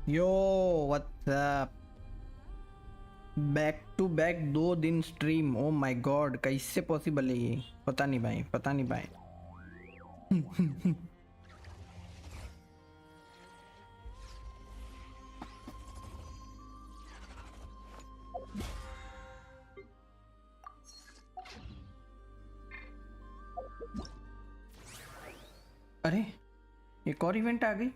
Yo what's up, back to back 2 दिन stream. Oh my god, कैसे possible है ये? पता नहीं भाई, पता नहीं भाई। अरे एक और इवेंट आ गई।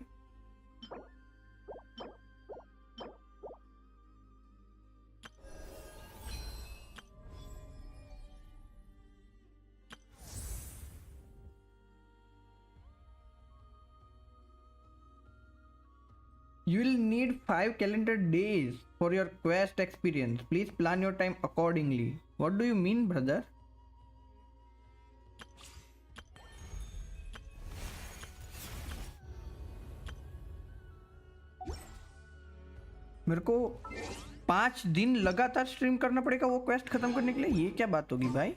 You will need 5 calendar days for your quest experience. Please plan your time accordingly. What do you mean, brother? मेरे को 5 दिन लगातार स्ट्रीम करना पड़ेगा वो क्वेस्ट खत्म करने के लिए? ये क्या बात होगी भाई?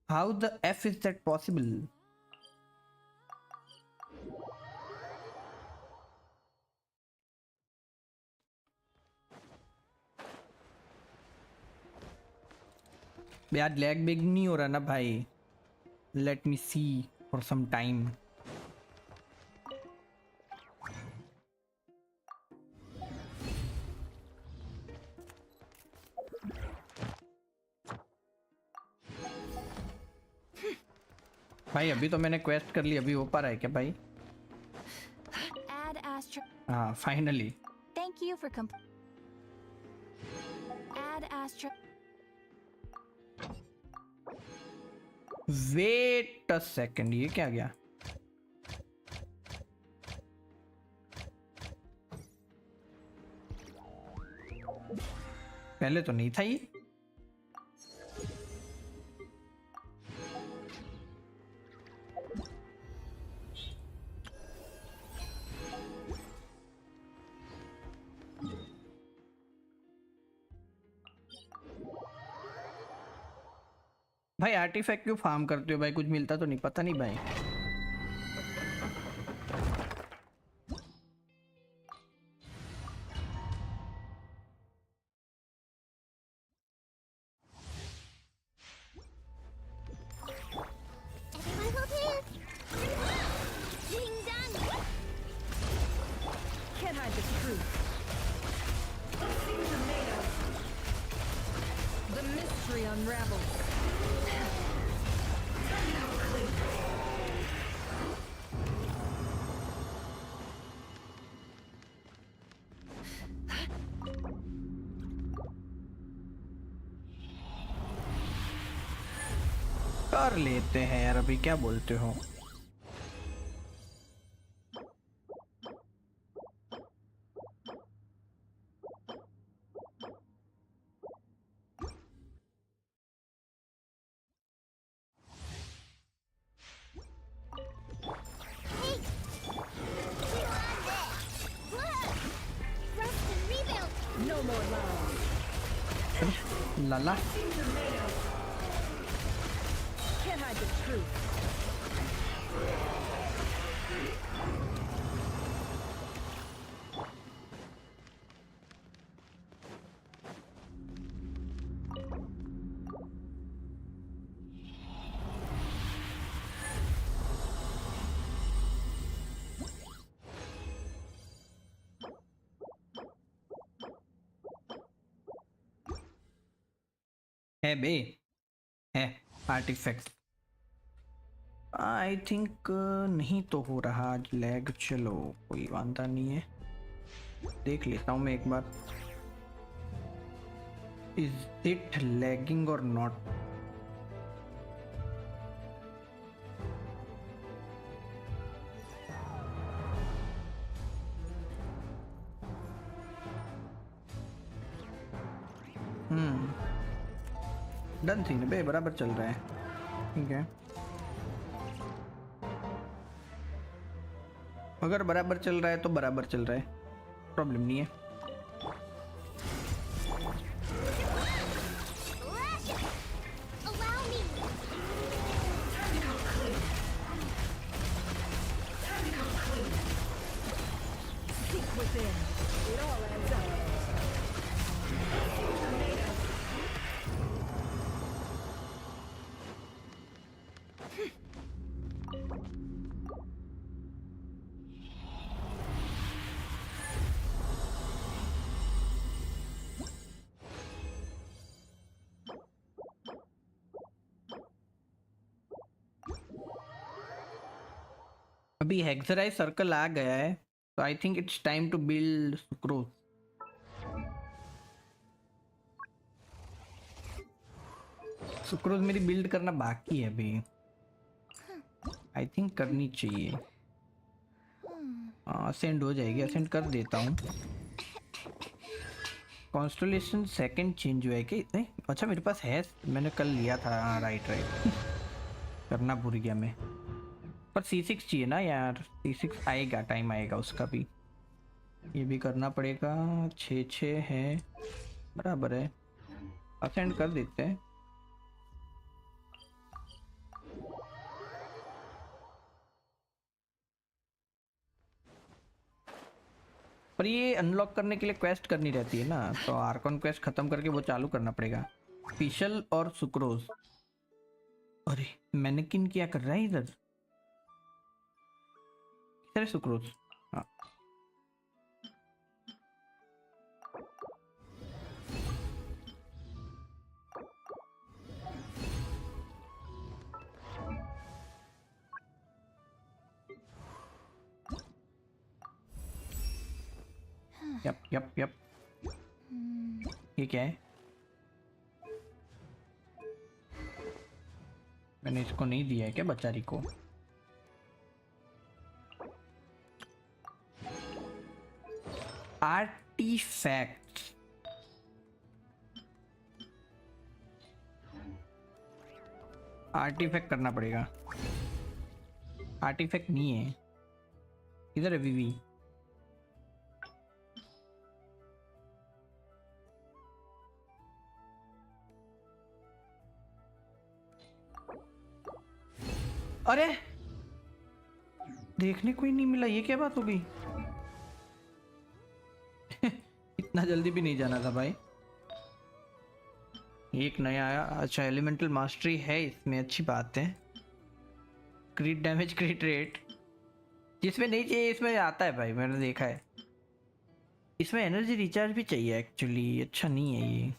How the F is that possible? यार लैग बिग नहीं हो रहा ना भाई? Let me see for some time. भाई अभी तो मैंने क्वेस्ट कर ली, अभी हो पा रहा है क्या भाई? हाँ finally. Thank you for add Astro. Wait a second, ये क्या गया? पहले तो नहीं था ये। भाई आर्टिफैक्ट क्यों फार्म करते हो भाई? कुछ मिलता तो नहीं? पता नहीं भाई। कर लेते हैं यार, अभी क्या बोलते हो? लाला है बे, है आर्टिफैक्ट। आई थिंक नहीं तो हो रहा आज लैग। चलो कोई वांदा नहीं है, देख लेता हूँ मैं एक बार। इज इट लैगिंग और नॉट? डन थी ना बे, बराबर चल रहा है। ठीक है, अगर बराबर चल रहा है तो बराबर चल रहा है, प्रॉब्लम नहीं है। spin. It all adds up. अभी हेक्सराइज सर्कल आ गया है, तो I think it's time to build Sucrose. Sucrose मेरी बिल्ड करना बाकी है अभी, आई थिंक करनी चाहिए। असेंड हो जाएगी, असेंड कर देता हूँ। कॉन्स्टलेशन सेकंड चेंज हुआ है कि नहीं? अच्छा मेरे पास है, मैंने कल लिया था। हाँ राइट करना भूल गया मैं। पर C6 चाहिए ना यार, C6 आएगा, टाइम आएगा उसका भी। ये भी करना पड़ेगा। 6 है, बराबर है। असेंड कर देते हैं। पर ये अनलॉक करने के लिए क्वेस्ट करनी रहती है ना, तो आर्कॉन क्वेस्ट खत्म करके वो चालू करना पड़ेगा। फिशल और सुक्रोज। अरे मैंने किन क्या कर रहा है इधर? किधर है सुक्रोज? हाँ यप यप यप। ये क्या है? मैंने इसको नहीं दिया है क्या बचारी को? आर्टिफैक्ट। आर्टिफैक्ट करना पड़ेगा। आर्टिफैक्ट नहीं है, इधर है वीवी। अरे देखने को ही नहीं मिला, ये क्या बात हो गई? इतना जल्दी भी नहीं जाना था भाई। एक नया आया, अच्छा एलिमेंटल मास्टरी है इसमें, अच्छी बात है। क्रिट डैमेज, क्रिट रेट, जिसमें नहीं चाहिए इसमें आता है भाई, मैंने देखा है। इसमें एनर्जी रिचार्ज भी चाहिए एक्चुअली, अच्छा नहीं है ये।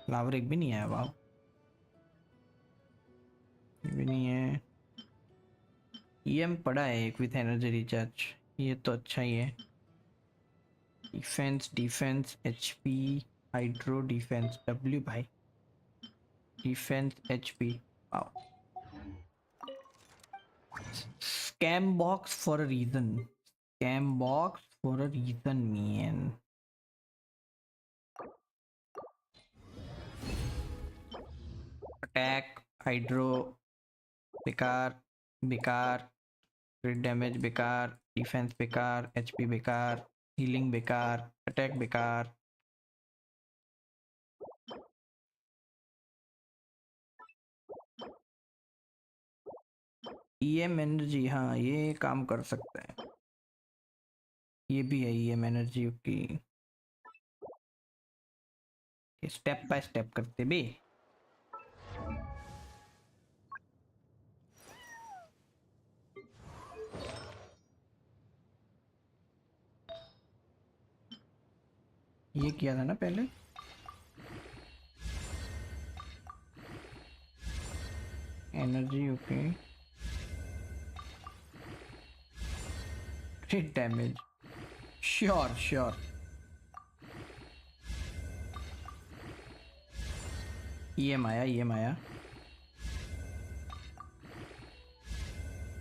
फ्लावर एक भी नहीं आया, वाह। ये भी नहीं है। ईएम पड़ा है एक विथ एनर्जी रिचार्ज, ये तो अच्छा ही है। Defence, defence, HP, hydro defence, W भाई। Defence, HP, wow. Scam box for a reason, scam box for a reason man. Attack, hydro बेकार, बेकार। क्रिट डैमेज बेकार, डिफेंस बेकार, एचपी बेकार, हीलिंग बेकार, अटैक बेकार। ईएम एनर्जी, हाँ ये काम कर सकता है। ये भी है ईएम एनर्जी की। स्टेप बाय स्टेप करते बे। ये किया था ना पहले। Energy okay. Crit damage, sure sure. EM आया, ईएम आया।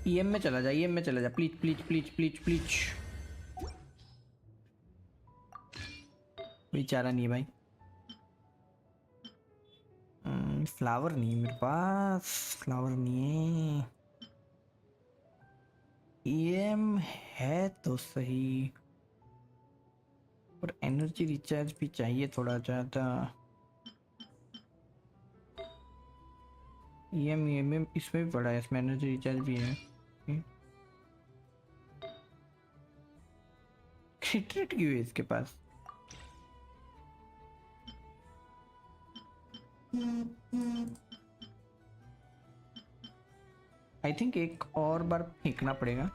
ईएम में चला जा, ईएम में चला जा, please please please please please. कोई चारा नहीं है भाई। फ्लावर नहीं है मेरे पास, फ्लावर नहीं है। ईएम है तो सही, और एनर्जी रिचार्ज भी चाहिए थोड़ा ज़्यादा। ईएम ईएम इसमें भी पड़ा है, इसमें एनर्जी रिचार्ज भी है। क्रिकेट क्यों है इसके पास? आई थिंक एक और बार फेंकना पड़ेगा।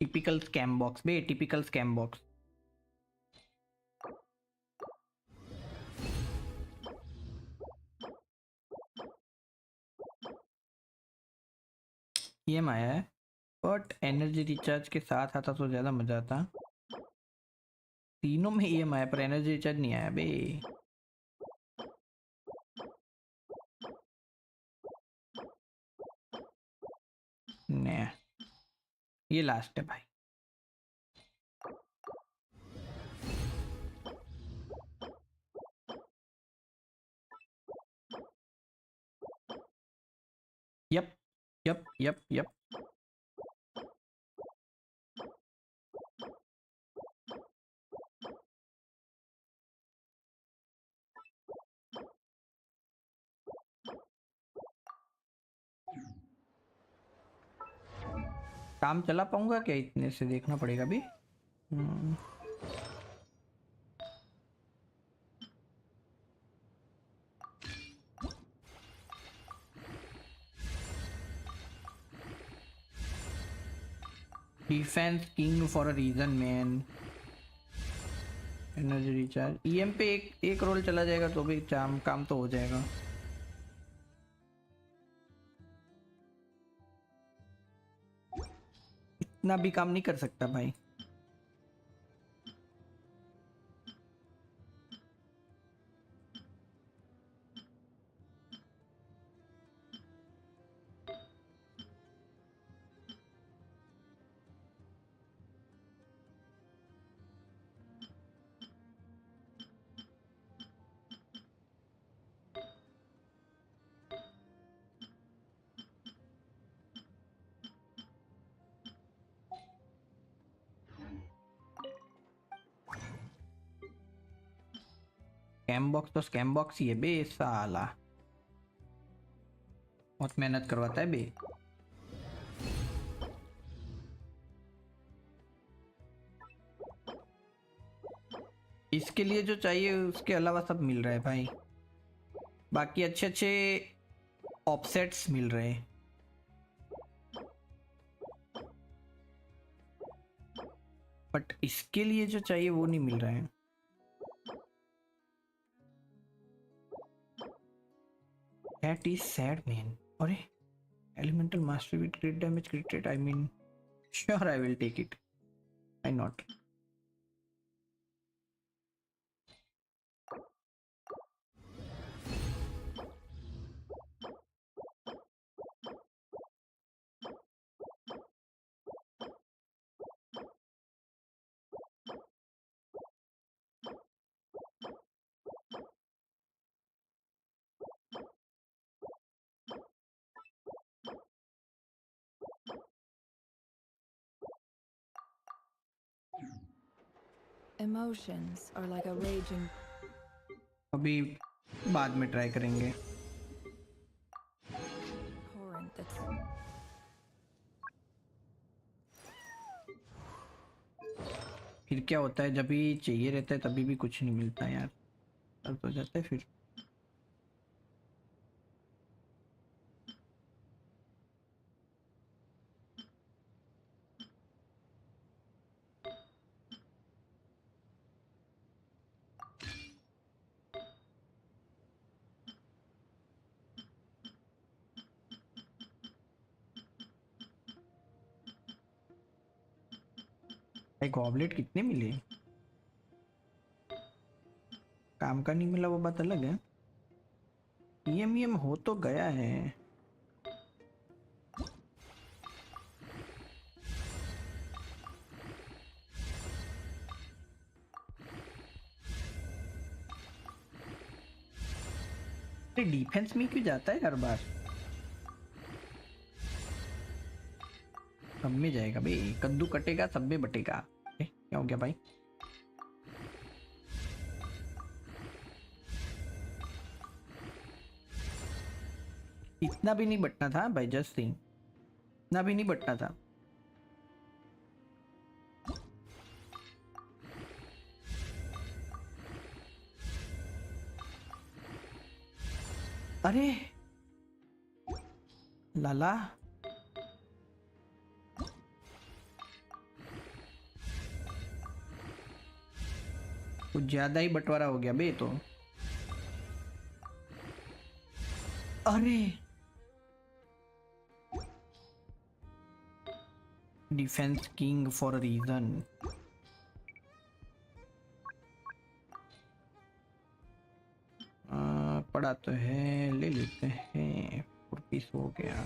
टिपिकल स्कैम बॉक्स बे, टिपिकल स्कैम बॉक्स। ये आया है बट एनर्जी रिचार्ज के साथ आता तो ज्यादा मजा आता। तीनों में EM आया पर एनर्जी रिचार्ज नहीं आया बे। ने ये लास्ट है भाई। Yup yup yup yup. काम चला पाऊंगा क्या इतने से, देखना पड़ेगा भी। Defense king for a reason man. Energy recharge EM पे एक रोल चला जाएगा तो भी काम तो हो जाएगा। इतना भी काम नहीं कर सकता भाई। स्कैम बॉक्स तो स्कैम बॉक्स ही है बे साला, बहुत मेहनत करवाता है बे। इसके लिए जो चाहिए उसके अलावा सब मिल रहा है भाई। बाकी अच्छे अच्छे ऑफसेट्स मिल रहे हैं बट इसके लिए जो चाहिए वो नहीं मिल रहा है। That is sad man. अरे elemental mastery with crit damage created, I mean sure I will take it, why not. Emotions are like a raging अभी बाद में ट्राई करेंगे। torrent that's फिर क्या होता है जब भी चाहिए रहता है तभी भी कुछ नहीं मिलता है यार, दर्द हो जाता है फिर। भाई गॉबलेट कितने मिले, काम का नहीं मिला वो बात अलग है। EM हो तो गया है। डिफेंस में क्यों जाता है हर बार? सब में जाएगा भाई, कद्दू कटेगा सब में बटेगा। क्या हो गया भाई? इतना भी नहीं बटना था भाई, जस्ट थिंक, इतना भी नहीं बटना था। अरे लाला, कुछ ज्यादा ही बंटवारा हो गया बे तो। अरे defense king for a reason. पड़ा तो है, ले लेते हैं। 4 पीस हो गया।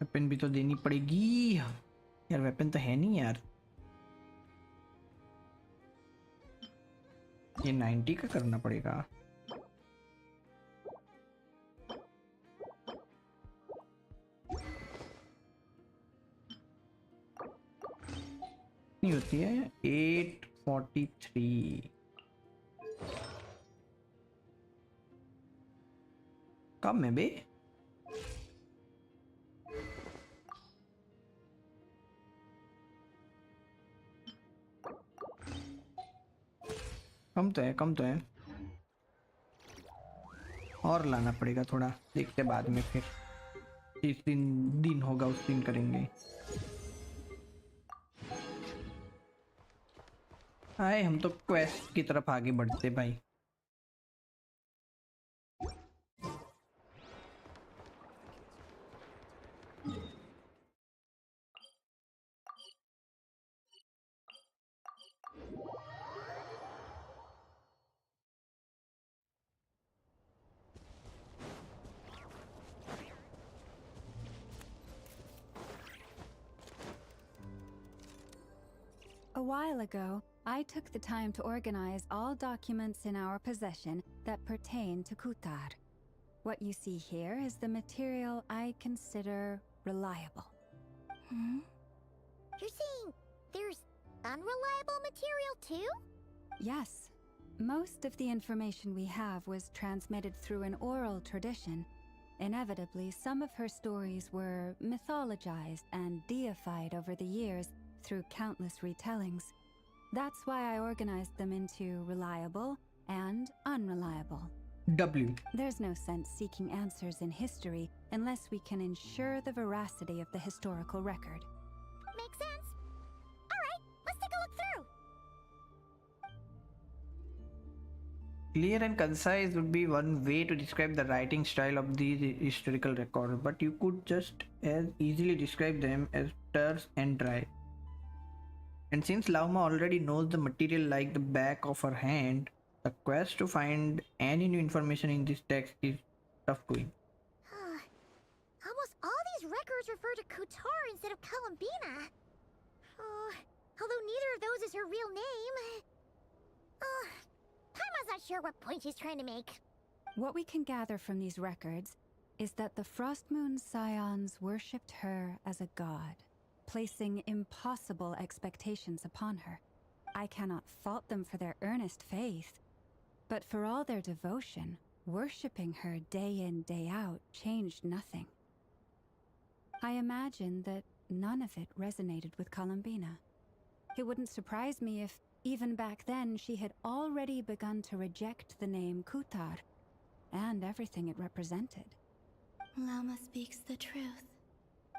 वेपन भी तो देनी पड़ेगी यार, वेपन तो है नहीं यार। ये 90 का करना पड़ेगा। नहीं होती है 843। कम है बे। कम तो है, कम तो है। और लाना पड़ेगा थोड़ा, देखते बाद में फिर। जिस दिन होगा उस दिन करेंगे। आए हम तो क्वेस्ट की तरफ आगे बढ़ते भाई। A while ago, I took the time to organize all documents in our possession that pertain to Kutar. What you see here is the material I consider reliable. You're saying there's unreliable material too? Yes. Most of the information we have was transmitted through an oral tradition. Inevitably, some of her stories were mythologized and deified over the years through countless retellings. That's why I organized them into reliable and unreliable. W. There's no sense seeking answers in history unless we can ensure the veracity of the historical record. Makes sense. Alright, let's take a look through. Clear and concise would be one way to describe the writing style of these historical records, but you could just as easily describe them as terse and dry. And since Lauma already knows the material like the back of her hand, the quest to find any new information in this text is tough going. Almost all these records refer to Kutar instead of Columbina. Although neither of those is her real name. Paimon's not sure what point she's trying to make. What we can gather from these records is that the Frostmoon Scions worshipped her as a god, placing impossible expectations upon her. I cannot fault them for their earnest faith, but for all their devotion, worshipping her day in, day out changed nothing. I imagine that none of it resonated with Columbina. It wouldn't surprise me if, even back then, she had already begun to reject the name Kutar and everything it represented. Lama speaks the truth.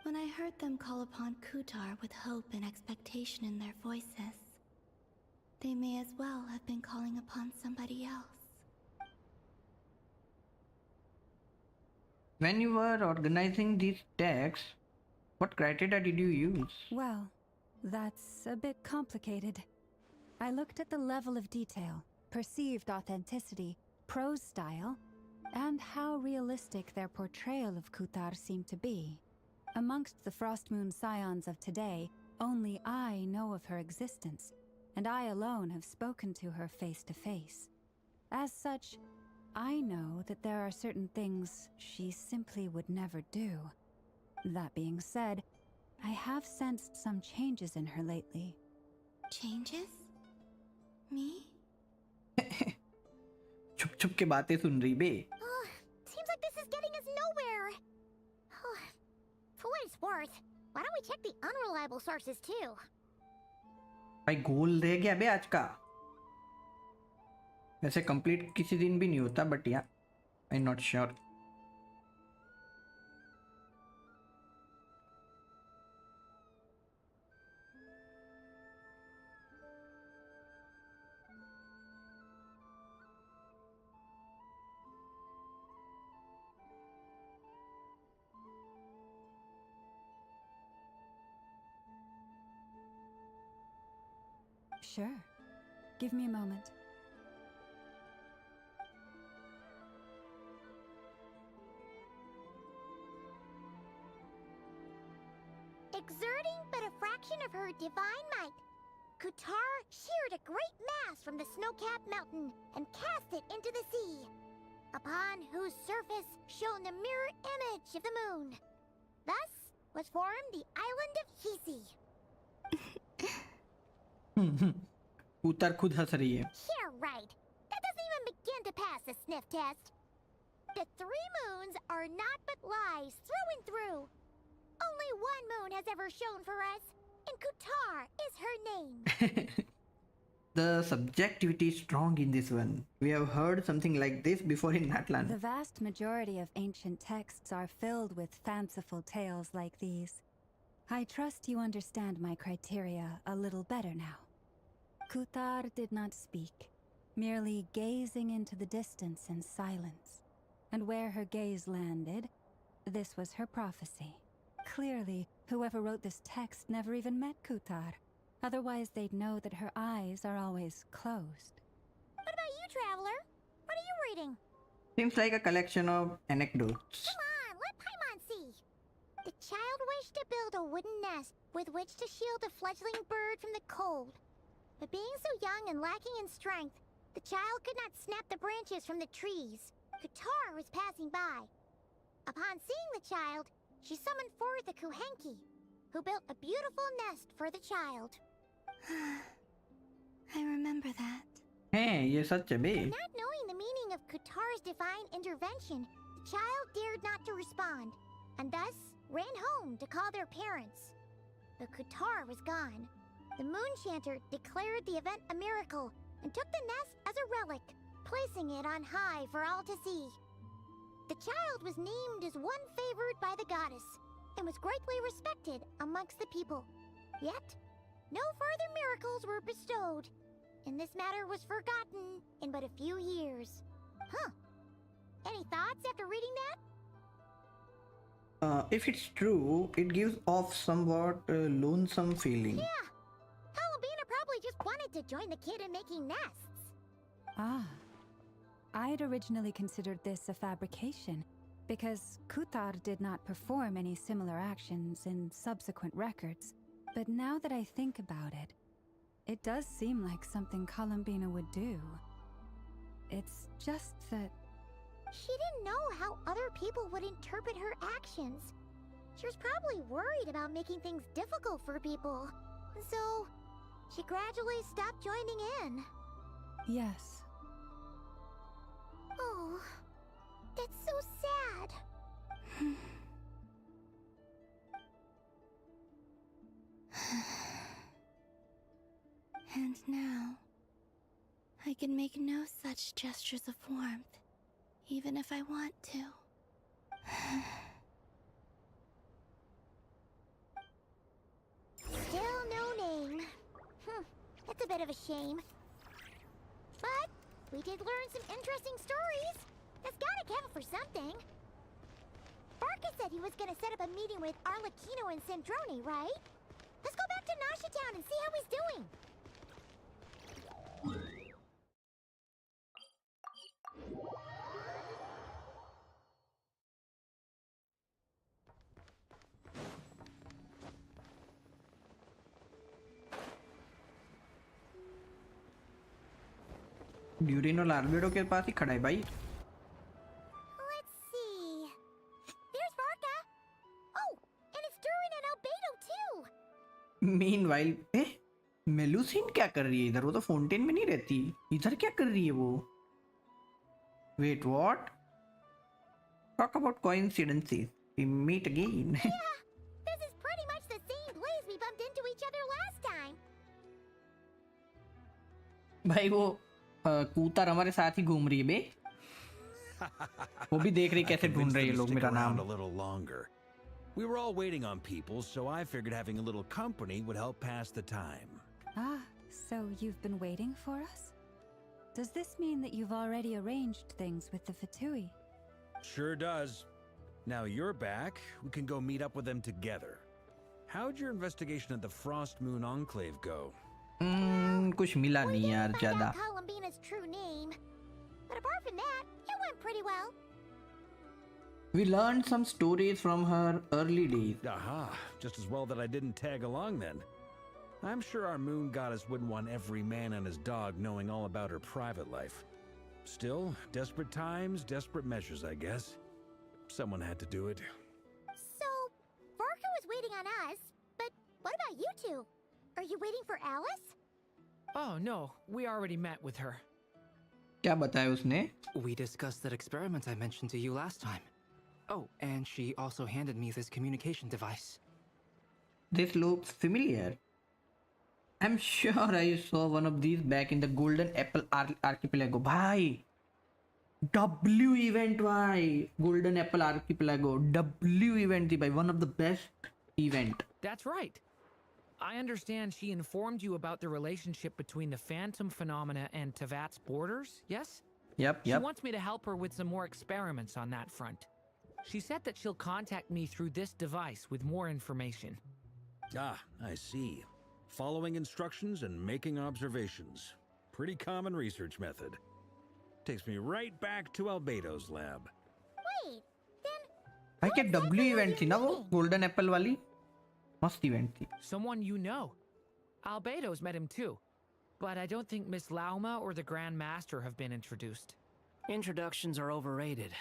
When I heard them call upon Kutar with hope and expectation in their voices, they may as well have been calling upon somebody else. When you were organizing these texts, what criteria did you use? Well, that's a bit complicated. I looked at the level of detail, perceived authenticity, prose style, and how realistic their portrayal of Kutar seemed to be. Amongst the Frostmoon Scions of today, only I know of her existence, and I alone have spoken to her face to face. As such, I know that there are certain things she simply would never do. That being said, I have sensed some changes in her lately. Changes? Me? छुप छुप के बातें सुन रही बे. Oh, seems like this is getting us nowhere. For what it's worth, why don't we check the unreliable sources too? भाई गोल रह गया बे आज का. वैसे कंप्लीट किसी दिन भी नहीं होता, बट या I am not sure. Sure. Give me a moment. Exerting but a fraction of her divine might, Kutar sheared a great mass from the snow-capped mountain and cast it into the sea, upon whose surface shone the mirror image of the moon. Thus was formed the island of Hisi. उतर खुद हंस रही है. Yeah, right. That doesn't even begin to pass the sniff test. The 3 moons are not but lies through and through. Only one moon has ever shone for us, and Kutar is her name. The subjectivity is strong in this one. We have heard something like this before in Natlan. The vast majority of ancient texts are filled with fanciful tales like these. I trust you understand my criteria a little better now. Kutar did not speak, merely gazing into the distance in silence. And where her gaze landed, this was her prophecy. Clearly, whoever wrote this text never even met Kutar. Otherwise, they'd know that her eyes are always closed. What about you, Traveler? What are you reading? Seems like a collection of anecdotes. Come on, let Paimon see. The child wished to build a wooden nest with which to shield a fledgling bird from the cold. But being so young and lacking in strength, the child could not snap the branches from the trees. Kutar was passing by. Upon seeing the child, she summoned forth a Kuhenki, who built a beautiful nest for the child. I remember that. Hey, ये सच है बे. Not knowing the meaning of Kutar's divine intervention, the child dared not to respond, and thus ran home to call their parents. But Kutar was gone. The moon chanter declared the event a miracle and took the nest as a relic, placing it on high for all to see. The child was named as one favored by the goddess and was greatly respected amongst the people. Yet, no further miracles were bestowed, and this matter was forgotten in but a few years. Huh. Any thoughts after reading that? If it's true, it gives off somewhat lonesome feeling. Yeah. Halabina probably just wanted to join the kid in making nests. Ah. I'd originally considered this a fabrication, because Kutar did not perform any similar actions in subsequent records. But now that I think about it, it does seem like something Columbina would do. It's just that... She didn't know how other people would interpret her actions. She was probably worried about making things difficult for people. So, she gradually stopped joining in. Yes. Oh, that's so sad. And now, I can make no such gestures of warmth, even if I want to. Still no name. That's a bit of a shame. But we did learn some interesting stories. That's gotta count for something. Barca said he was gonna set up a meeting with Arlecchino and Sandrone, right? Let's go back to Nasha Town and see how he's doing. ड्यूरिनो लार्बेडो के पास ही खड़ा है भाई। Let's see. There's Varka. Oh, and it's Durin and Albedo too. Meanwhile Melusine क्या कर रही है इधर? वो तो फाउंटेन में नहीं रहती, इधर क्या कर रही है वो? Wait what? Talk about coincidences, we meet again. Yeah, this is pretty much the same place we bumped into each other last time. भाई वो कूतर हमारे साथ ही घूम रही है बे। वो भी देख रही कैसे ढूंढ रहे हैं लोग मेरा नाम। A little longer. We were all waiting on people, so I figured having a little company would help pass the time. Ah, so you've been waiting for us? Does this mean that you've already arranged things with the Fatui? Sure does. Now you're back, we can go meet up with them together. How'd your investigation at the Frost Moon Enclave go? कुछ मिला We नहीं didn't यार find ज्यादा। out Columbina's true name. But apart from that, it went pretty well. We learned some stories from her early days. Aha, just as well that I didn't tag along then. I'm sure our moon goddess wouldn't want every man and his dog knowing all about her private life. Still, desperate times, desperate measures, I guess. Someone had to do it. So, Varka was waiting on us, but what about you two? Are you waiting for Alice? Oh no, we already met with her. क्या बताया उसने? We discussed that experiment I mentioned to you last time. Oh, and she also handed me this communication device. This looks familiar. I'm sure I saw one of these back in the Golden Apple Archipelago. भाई W event भाई, Golden Apple Archipelago W event थी भाई, one of the best event. That's right. I understand she informed you about the relationship between the phantom phenomena and Tevat's borders, yes? Yep. She wants me to help her with some more experiments on that front. She said that she'll contact me through this device with more information. Ah, I see. Following instructions and making observations. Pretty common research method. Takes me right back to Albedo's lab. Wait, then भाई क्या W event थी ना वो Golden Apple वाली? मस्त event थी। Someone you know. Albedo's met him too. But I don't think Miss Lauma or the Grand Master have been introduced. Introductions are overrated,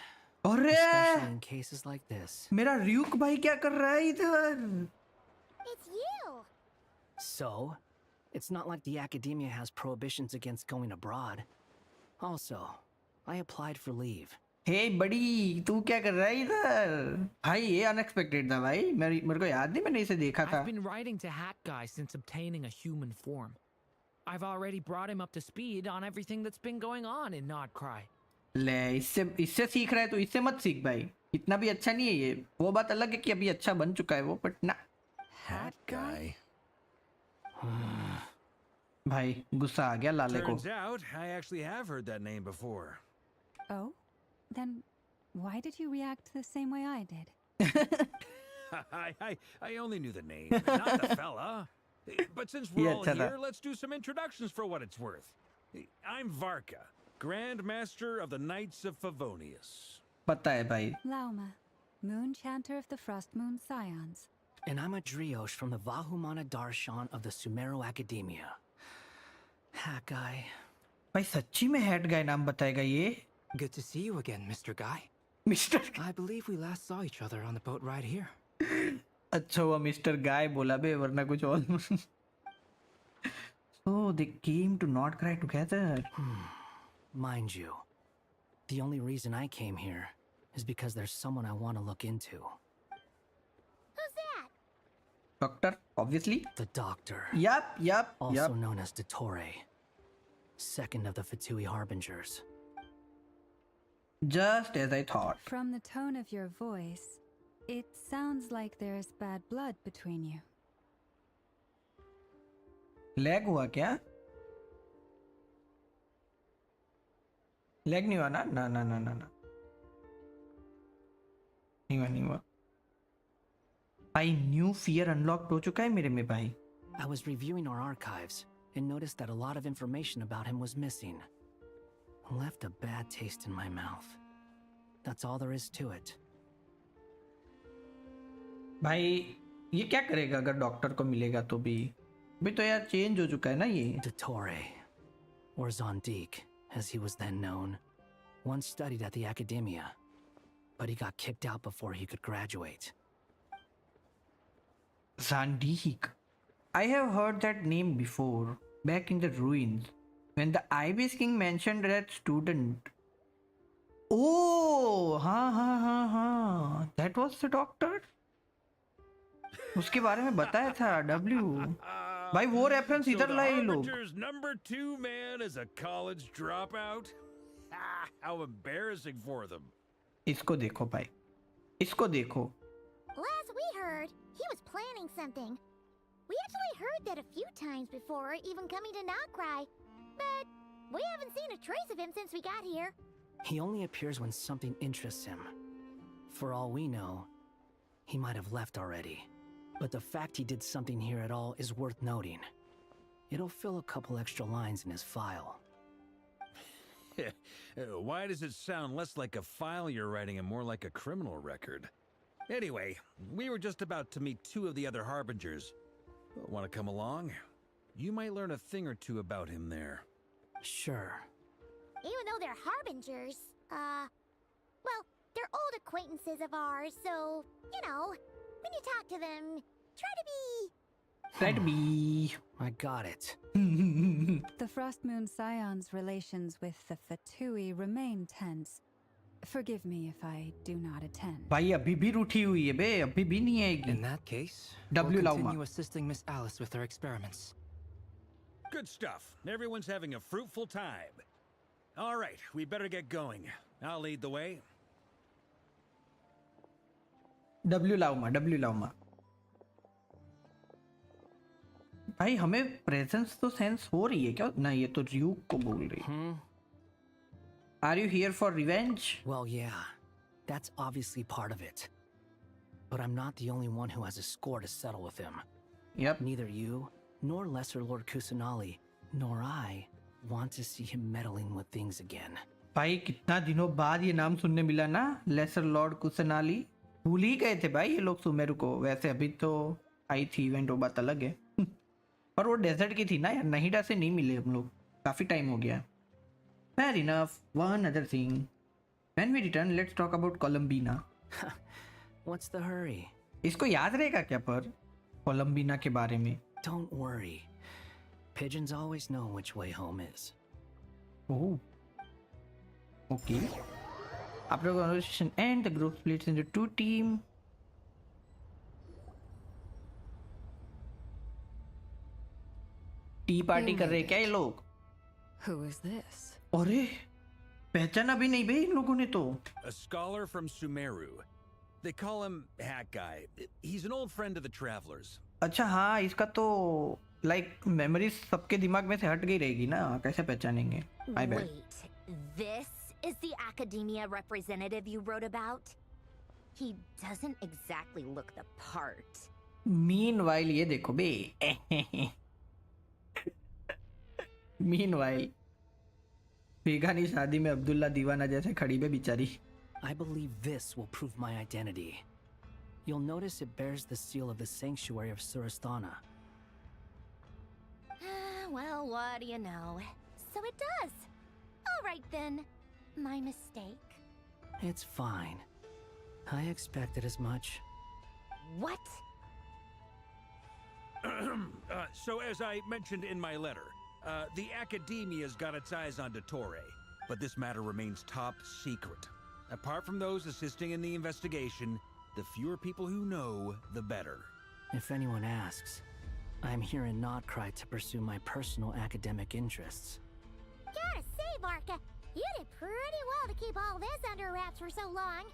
अरे especially in cases like this. मेरा रियूक भाई क्या कर रहा है इधर? it's you. So, it's not like the academia has prohibitions against going abroad. Also, I applied for leave. हे बड़ी तू क्या कर रहा है इधर? भाई ये अनएक्सपेक्टेड था भाई, मेरे को याद नहीं मैंने इसे देखा था। I've been writing to Hat Guy since obtaining a human form. I've already brought him up to speed on everything that's been going on in nodkrai. ले इससे सीख रहा है तो इससे मत सीख भाई, इतना भी अच्छा नहीं है ये। वो बात अलग है कि अभी अच्छा बन चुका है वो, बट ना। Hat guy. भाई गुस्सा आ गया लाले को। Turns out I actually have heard that name before. Oh? Then why did you react the same way I did? I only knew the name, not the fella. But since we're Yeah, all ta-da. here, let's do some introductions for what it's worth. I'm Varka, Grand Master of the Knights of Favonius. पता है भाई। Lauma, Moon Chanter of the Frost Moon Scions. And I'm a Driosh from the Vahumana Darshan of the Sumero Academia. Hat Guy. भाई सच्ची में head गाय नाम बताएगा ये? Good to see you again, Mr. Guy. Mister I believe we last saw each other on the boat ride here. अच्छा हुआ mister गाय बोला बे, वरना कुछ और। So they came to nodkrai together. Mind you, the only reason I came here is because there's someone I want to look into. Who's that? Doctor, obviously. The Doctor. Yup. Also known as Dottore. Second of the Fatui Harbingers. Just as I thought. From the tone of your voice, it sounds like there is bad blood between you. Lag हुआ क्या? Lag नहीं हुआ ना? ना नहीं हुआ। भाई new fear unlocked हो चुका है मेरे में भाई। I was reviewing our archives and noticed that a lot of information about him was missing. Left a bad taste in my mouth. That's all there is to it. भाई ये क्या करेगा अगर डॉक्टर को मिलेगा तो भी तो यार चेंज हो चुका है ना ये। Dottore, or Zondique, as he was then known, once studied at the academia, but he got kicked out before he could graduate. Zandik. I have heard that name before, back in the ruins, when the Ibis King mentioned that student. Oh, हाँ, that was the doctor. उसके बारे में बताया था W. भाई वो reference इधर लाए ये लोग. Harbinger number 2 man is a college dropout. How embarrassing for them. इसको देखो भाई, इसको देखो. Last we heard, he was planning something. We actually heard that a few times before, even coming to nodkrai. But we haven't seen a trace of him since we got here. He only appears when something interests him. For all we know, he might have left already. But the fact he did something here at all is worth noting. It'll fill a couple extra lines in his file. Why does it sound less like a file you're writing and more like a criminal record? Anyway, we were just about to meet 2 of the other Harbingers. Want to come along? You might learn a thing or 2 about him there. Sure. Even though they're harbingers, well, they're old acquaintances of ours, so, you know, when you talk to them, try to be... I got it. The Frost Moon Scion's relations with the Fatui remain tense. Forgive me if I do not attend. भाई अभी भी रूठी हुई है बे, अभी भी नहीं आएगी. In that case, W we'll Lauma. continue assisting Miss Alice with her experiments. Good stuff. Everyone's having a fruitful time. All right, we better get going. I'll lead the way. W Lauma. भाई हमें presence तो sense हो रही है क्या? ना ये तो र्यूक को बोल रही है. Are you here for revenge? Well, yeah. That's obviously part of it. But I'm not the only one who has a score to settle with him. Yep. Neither you, nor Lesser Lord Kusanali, nor I want to see him meddling with things again. भाई कितना दिनों बाद ये नाम सुनने मिला ना, laser Lord कुसनाली. भूल ही गए थे भाई ये लोग सुमेरु को. वैसे अभी तो आई थी इवेंट, वो बात अलग है. पर वो डेजर्ट की थी ना यार, नहीडा से नहीं मिले हम लोग, काफी टाइम हो गया. Fair enough. One other thing. When we return, let's talk about Columbina. What's the hurry? इसको याद रहेगा क्या पर कोलंबीना के बारे में? Don't worry. Pigeons always know which way home is. Oh. Okay. After conversation and the group splits into 2 teams. T party कर रहे क्या ये लोग? Who is this? अरे पहचाना भी नहीं भाई इन लोगों ने तो. A scholar from Sumeru. They call him Hat Guy. He's an old friend of the travelers. अच्छा हाँ, इसका तो लाइक मेमोरीज सबके दिमाग में से हट गई रहेगी ना, कैसे पहचानेंगे? I bet. Wait, this is the academia representative you wrote about? He doesn't exactly look the part. Meanwhile ये देखो बे. Meanwhile बेगानी शादी में अब्दुल्ला दीवाना जैसे खड़ी बे बेचारी. I believe this will prove my identity. You'll notice it bears the seal of the Sanctuary of Surasthana. Well, what do you know? So it does. All right then. My mistake. It's fine. I expected as much. What? So as I mentioned in my letter, the Academia's got its eyes on Dottore, but this matter remains top secret. Apart from those assisting in the investigation, the fewer people who know, the better. If anyone asks, I'm here in nodkrai to pursue my personal academic interests. Gotta say, Varka, you did pretty well to keep all this under wraps for so long.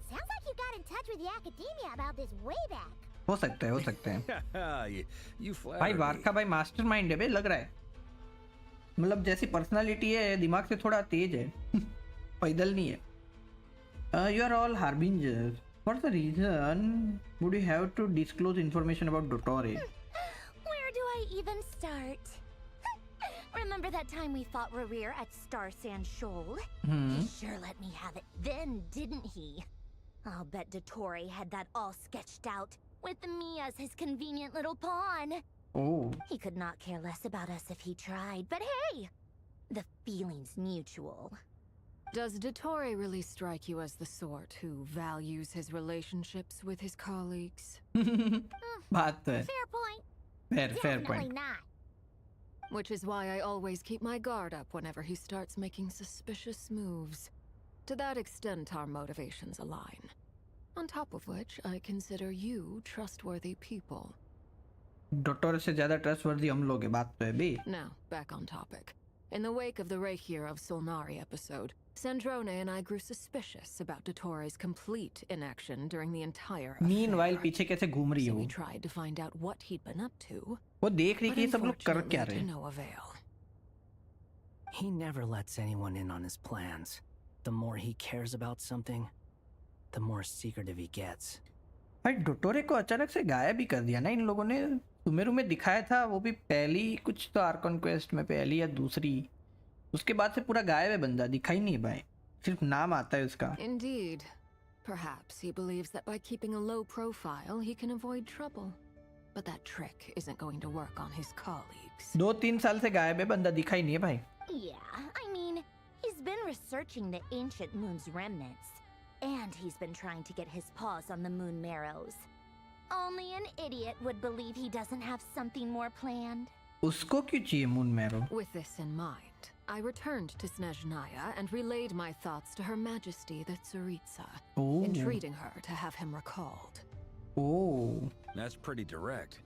Sounds like you got in touch with the academia about this way back. हो सकता है, हो सकता है. you flatter भाई me. Varca भाई mastermind है बे, लग रहा है. मतलब जैसी पर्सनालिटी है, दिमाग से थोड़ा तेज है. पैदल नहीं है. You are all harbingers. What's the reason would you have to disclose information about Dottore? Where do I even start? Remember that time we fought Rerir at Star Sand Shoal? He sure let me have it then, didn't he? I'll bet Dottore had that all sketched out, with me as his convenient little pawn. Oh. He could not care less about us if he tried, but hey! The feeling's mutual. Does Dottore really strike you as the sort who values his relationships with his colleagues? बात तो है. Fair point. Fair Definitely point. not. Which is why I always keep my guard up whenever he starts making suspicious moves. To that extent, our motivations align. On top of which, I consider you trustworthy people. Doctor से ज्यादा trustworthy हम लोग हैं, बात तो है बे. Now, back on topic. In the wake of the Reikir of Solnari episode, Sandrone and I grew suspicious about Dottore's complete inaction during the entire affair. Meanwhile, पीछे कैसे घूम रही है So वो? we tried to find out what he'd been up to, वो देख रही but कि ये सब लोग कर क्या unfortunately रहे to हैं. no avail. He never lets anyone in on his plans. The more he cares about something, the more secretive he gets. भाई डोटोरे को अचानक से गायब भी कर दिया ना इन लोगों ने. सुमेरु में दिखाया था, वो भी पहली कुछ तो आर्कन क्वेस्ट में पहली या दूसरी. उसके बाद से पूरा गायब है बंदा, दिखा ही नहीं है भाई. सिर्फ नाम आता है उसका. Indeed. Perhaps he believes that by keeping a low profile, he can avoid trouble. But that trick isn't going to work on his colleagues. 2-3 साल से गायब है बंदा, दिखा ही नहीं है भाई. Yeah, I mean, he's been researching the ancient moon's remnants. And he's been trying to get his paws on the moon marrows. Only an idiot would believe he doesn't have something more planned. उसको क्यों चाहिए moon marrow? With this in mind, I returned to Snezhnaya and relayed my thoughts to Her Majesty the Tsaritsa, Oh. entreating her to have him recalled. Oh. That's pretty direct.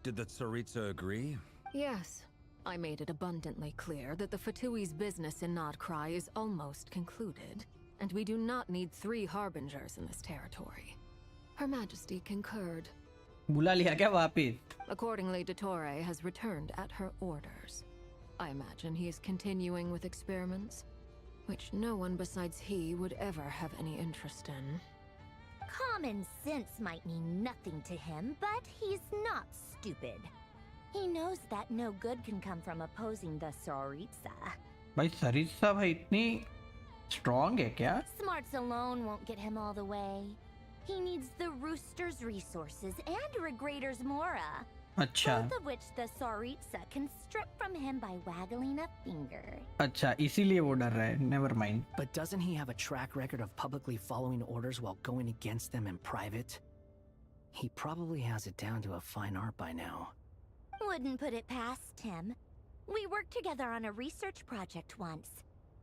Did the Tsaritsa agree? Yes, I made it abundantly clear that the Fatui's business in Nodkrai is almost concluded, and we do not need 3 harbingers in this territory. Her Majesty concurred. बुला लिया क्या वापिस? Accordingly, Dottore has returned at her orders. I imagine he is continuing with experiments, which no one besides he would ever have any interest in. Common sense might mean nothing to him, but he's not stupid. He knows that no good can come from opposing the Tsaritsa. भाई सरिता भाई इतनी strong है क्या? Smarts alone won't get him all the way. He needs the Rooster's resources and Regrator's Mora, अच्छा both of which the Tsaritsa can strip from him by waggling a finger. अच्छा इसीलिए वो डर रहा है. Never mind. But doesn't he have a track record of publicly following orders while going against them in private? He probably has it down to a fine art by now. Wouldn't put it past him. We worked together on a research project once.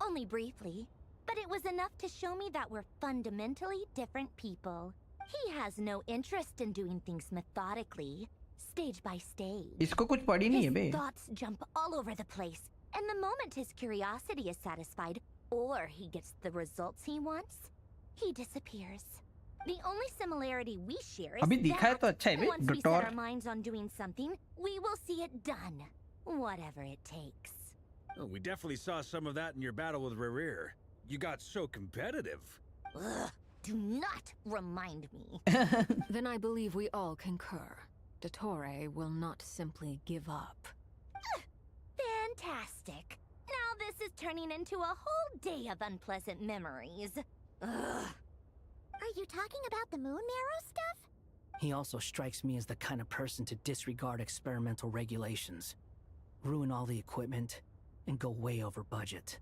Only briefly. But it was enough to show me that we're fundamentally different people. He has no interest in doing things methodically, stage by stage. इसको कुछ पड़ी नहीं है बे. His thoughts jump all over the place, and the moment his curiosity is satisfied, or he gets the results he wants, he disappears. The only similarity we share is अभी दिखा है तो that अच्छा है बे. once we set डोटोर our minds on doing something, we will see it done, whatever it takes. Oh, we definitely saw some of that in your battle with Rerir. You got so competitive. Ugh, do not remind me. Then I believe we all concur. Dottore will not simply give up. Fantastic. Now this is turning into a whole day of unpleasant memories. Ugh. Are you talking about the moon marrow stuff? He also strikes me as the kind of person to disregard experimental regulations, ruin all the equipment, and go way over budget.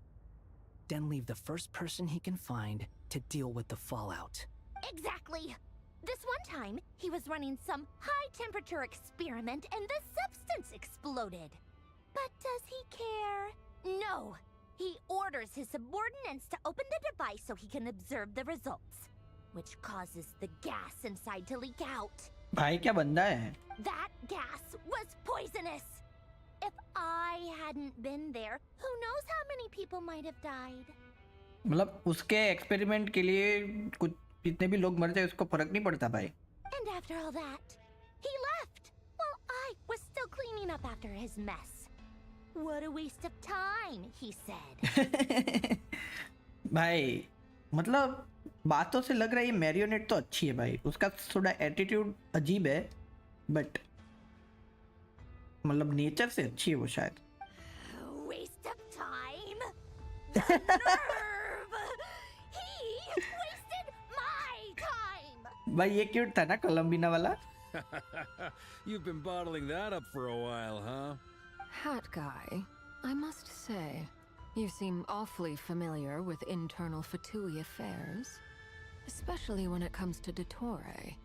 Then leave the first person he can find to deal with the fallout. Exactly. This one time, he was running some high-temperature experiment and the substance exploded. But does he care? No. He orders his subordinates to open the device so he can observe the results, which causes the gas inside to leak out. भाई क्या बंदा है? That gas was poisonous. If I hadn't been there, who knows how many people might have died. मतलब उसके experiment के लिए कुछ जितने भी लोग मर जाए उसको फर्क नहीं पड़ता भाई. And after all that, he left while I was still cleaning up after his mess. What a waste of time, he said. भाई मतलब बातों से लग रहा है ये मैरियोनेट तो अच्छी है भाई. उसका थोड़ा एटीट्यूड अजीब है बट मतलब नेचर से अच्छी है वो शायद. Waste of time? The nerve! He wasted my time! भाई ये क्यूट था ना कोलंबिना वाला. You've been bottling that up for a while, huh? Hat guy, I must say, You seem awfully familiar with internal Fatui affairs, especially when it comes to Dottore.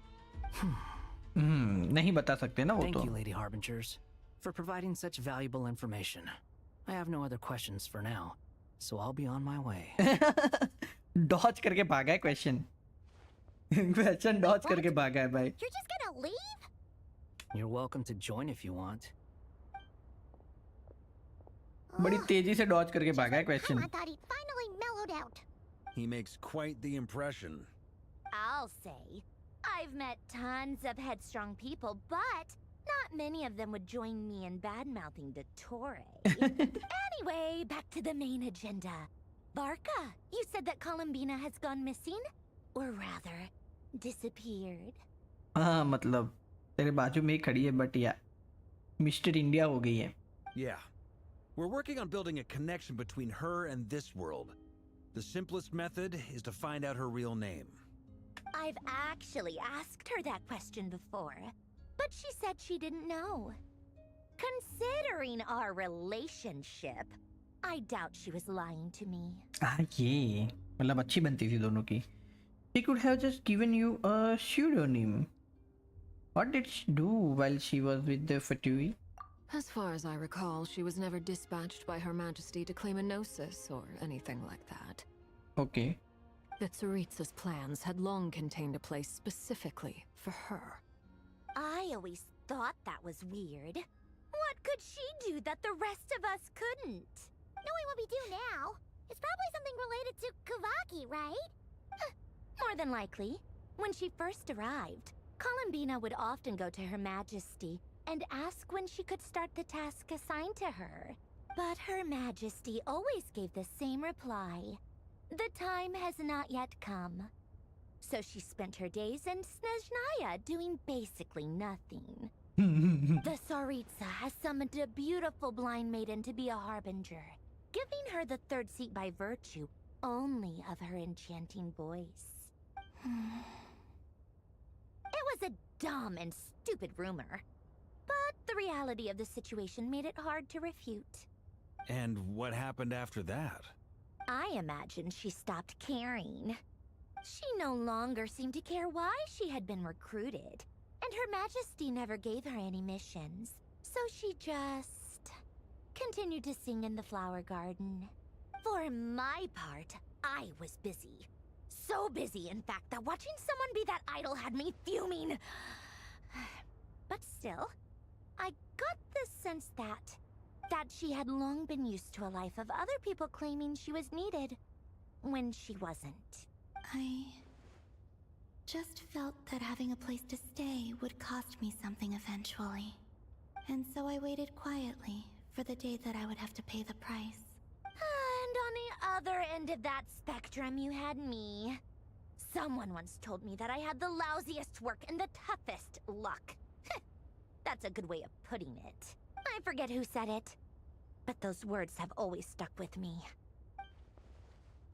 नहीं बता सकते ना वो Thank तो. you, Lady Harbingers, for providing such valuable information. I have no other questions for now, so I'll be on my way. Dodge करके भागा है question. Question Dodge करके भागा है भाई. You're just gonna leave? You're welcome to join if you want. बड़ी तेजी से डॉज करके भागा है I question. thought he'd finally mellowed out. He makes quite the impression. I'll say. I've met tons of headstrong people, but not many of them would join me in bad-mouthing Dottore. Anyway, back to the main agenda. Barca, you said that Columbina has gone missing? Or rather, disappeared. हाँ मतलब तेरे बाजू में ही खड़ी है but या mister India हो गई है. Yeah. We're working on building a connection between her and this world. The simplest method is to find out her real name. I've actually asked her that question before, but she said she didn't know. Considering our relationship, I doubt she was lying to me. ये मतलब अच्छी बनती थी दोनों की. She could have just given you a pseudonym. What did she do while she was with the Fatui? As far as I recall, she was never dispatched by Her Majesty to claim a gnosis or anything like that. Okay. The Tsaritsa's plans had long contained a place specifically for her. I always thought that was weird. What could she do that the rest of us couldn't? Knowing what we do now, it's probably something related to Kavaki, right? More than likely. When she first arrived, Columbina would often go to Her Majesty and ask when she could start the task assigned to her. But Her Majesty always gave the same reply. The time has not yet come. So she spent her days in Snezhnaya doing basically nothing. The Tsaritsa has summoned a beautiful blind maiden to be a harbinger, giving her the third seat by virtue only of her enchanting voice. It was a dumb and stupid rumor, but the reality of the situation made it hard to refute. And what happened after that? I imagine she stopped caring. She no longer seemed to care why she had been recruited, and Her Majesty never gave her any missions, so she just continued to sing in the flower garden. For my part, I was busy. So busy, in fact, that watching someone be that idol had me fuming. But still, I got the sense that she had long been used to a life of other people claiming she was needed when she wasn't. I just felt that having a place to stay would cost me something eventually. And so I waited quietly for the day that I would have to pay the price. And on the other end of that spectrum, you had me. Someone once told me that I had the lousiest work and the toughest luck. That's a good way of putting it. I forget who said it, but those words have always stuck with me.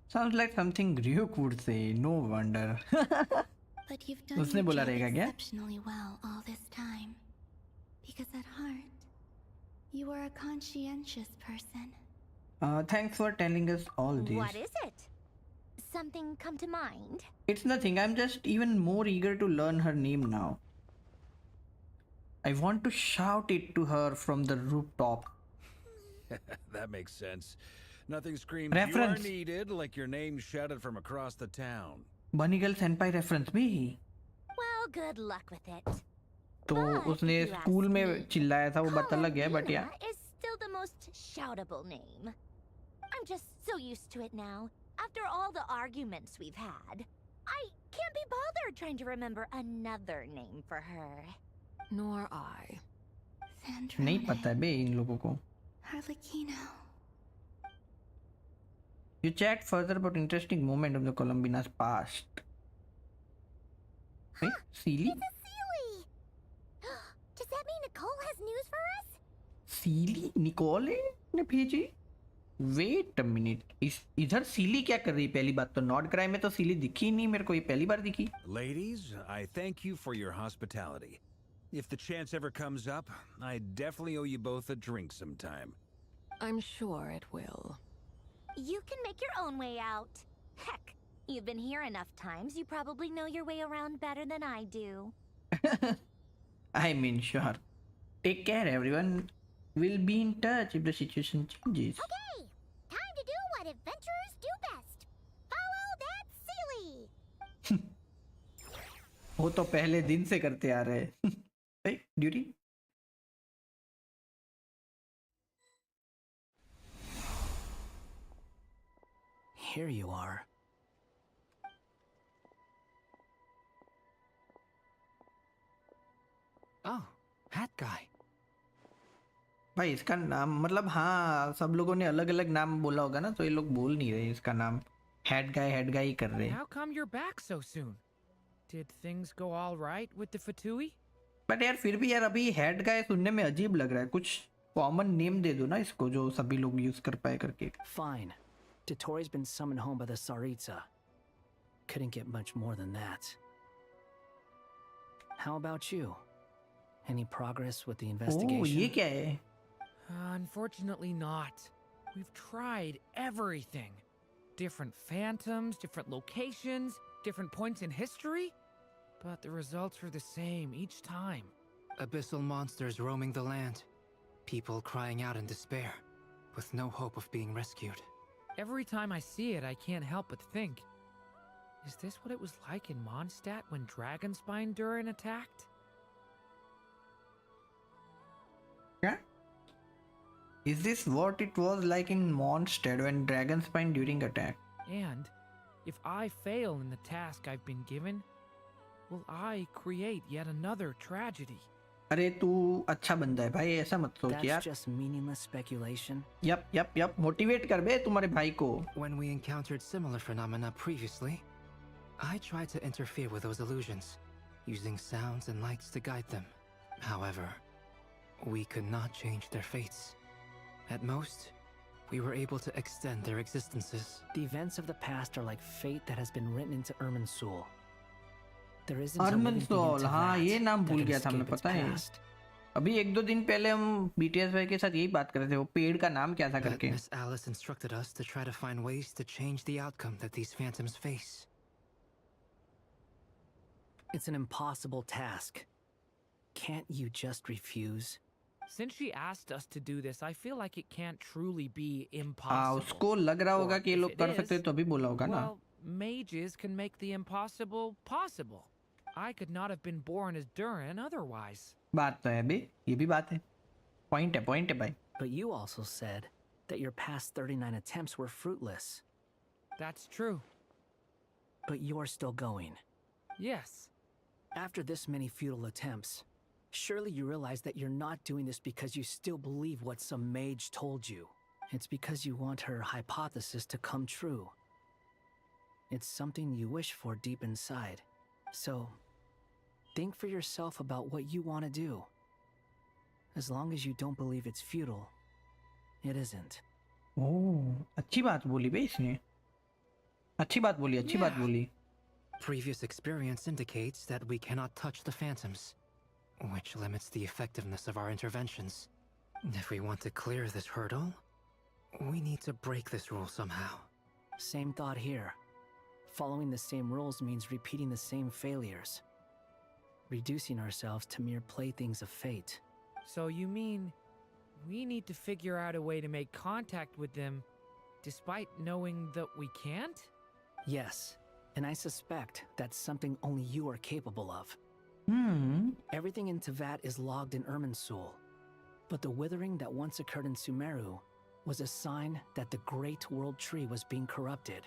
Sounds like something Ryuk would say. No wonder. But you've done उसने your बोला job रहेगा क्या? exceptionally well all this time. Because at heart, you are a conscientious person. Thanks for telling us all this. What is it? Something come to mind? It's nothing. I'm just even more eager to learn her name now. I want to shout it to her from the rooftop. That makes sense. Nothing screams Reference. you are needed like your name shouted from across the town. Bunny Girl Senpai reference भी. Well, good luck with it. तो But उसने if you school ask में me, चिल्लाया था वो बात अलग है but yeah. Columbina is still the most shoutable name. I'm just so used to it now. After all the arguments we've had, I can't be bothered trying to remember another name for her. Nor I. नहीं पता है बे इन लोगों को. Harlequino. You chat further about interesting moment of the Columbina's past. Hey, Seely? It's a Seely! Does that mean Nicole has news for us? Seely? Nicole ने भेजी? Wait a minute. इधर सीली क्या कर रही है? पहली बात तो नॉडक्राई में तो सीली दिखी ही नहीं मेरे को, ये पहली बार दिखी. Ladies, I thank you for your hospitality. If the chance ever comes up, I definitely owe you both a drink sometime. I'm sure it will. You can make your own way out. Heck, you've been here enough times, you probably know your way around better than I do. I mean, sure. Take care, everyone. We'll be in touch if the situation changes. Okay, time to do what adventurers do best. Follow that silly. वो तो पहले दिन से करते आ रहे हैं. Hey, duty. Here you are. Oh, hat guy. भाई इसका नाम मतलब हाँ सब लोगों ने अलग अलग नाम बोला होगा ना तो ये लोग बोल नहीं रहे इसका नाम हेड गाय ही कर रहे हैं. How come you're back so soon? Did things go all right with the Fatui? But यार फिर भी यार अभी हेड गाय सुनने में अजीब लग रहा है. कुछ कॉमन नेम दे दो ना इसको जो सभी लोग यूज कर पाए करके. Fine. Dotori's been summoned home by the Tsaritsa. Couldn't get much more than that. How about you? Any progress with the investigation? ओह ये क्या है? Unfortunately not. We've tried everything. Different phantoms, different locations, different points in history. But the results are the same each time. Abyssal monsters roaming the land. People crying out in despair, with no hope of being rescued. Every time I see it, I can't help but think, is this what it was like in Mondstadt when Dragonspine Durin attacked? क्या? Is this what it was like in Mondstadt when Dragonspine during attack? And if I fail in the task I've been given, will I create yet another tragedy? अरे तू अच्छा बंदा है भाई ऐसा मत सोच That's यार. just meaningless speculation. Yup motivate कर बे तुम्हारे भाई को. When we encountered similar phenomena previously, I tried to interfere with those illusions, using sounds and lights to guide them. However, we could not change their fates. At most, we were able to extend their existences. The events of the past are like fate that has been written into Irminsul. There isn't a living being अर्मनसोल to हाँ that ये नाम that भूल can गया था हमें escape its पता है. past. अभी एक दो दिन पहले हम बीटीएस भाई के साथ यही बात कर रहे थे. वो पेड़ का नाम क्या था But करके. Miss Alice instructed us to try to find ways to change the outcome that these phantoms face. It's an impossible task. Can't you just refuse? Since she asked us to do this, I feel like it can't truly be हाँ impossible. उसको लग रहा होगा Or कि ये if लोग it कर is, सकते तो अभी बोला होगा ना. Well, mages can make the impossible possible. I could not have been born as Durin otherwise. बात तो है बे ये भी बात है. पॉइंट है भाई. But you also said that your past 39 attempts were fruitless. That's true. But you're still going. Yes. After this many futile attempts, surely you realize that you're not doing this because you still believe what some mage told you. It's because you want her hypothesis to come true. It's something you wish for deep inside. So, think for yourself about what you want to do. As long as you don't believe it's futile, it isn't. ओह अच्छी बात बोली बे इसने. अच्छी बात बोली. Previous experience indicates that we cannot touch the phantoms, which limits the effectiveness of our interventions. If we want to clear this hurdle, we need to break this rule somehow. Same thought here. Following the same rules means repeating the same failures. Reducing ourselves to mere playthings of fate. So you mean we need to figure out a way to make contact with them despite knowing that we can't? Yes, and I suspect that's something only you are capable of. Hmm. Everything in Tevat is logged in Irminsul, but the withering that once occurred in Sumeru was a sign that the Great World Tree was being corrupted.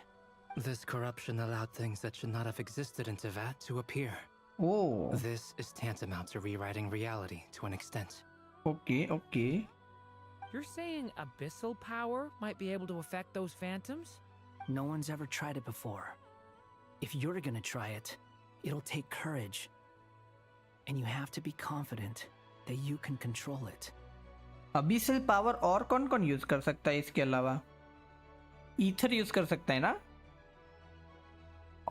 This corruption allowed things that should not have existed in Tevat to appear. Oh. This is tantamount to rewriting reality to an extent. Okay. You're saying abyssal power might be able to affect those phantoms? No one's ever tried it before. If you're gonna try it, it'll take courage. And you have to be confident that you can control it. Abyssal power और कौन use कर सकता है इसके अलावा? Ether use कर सकता है ना?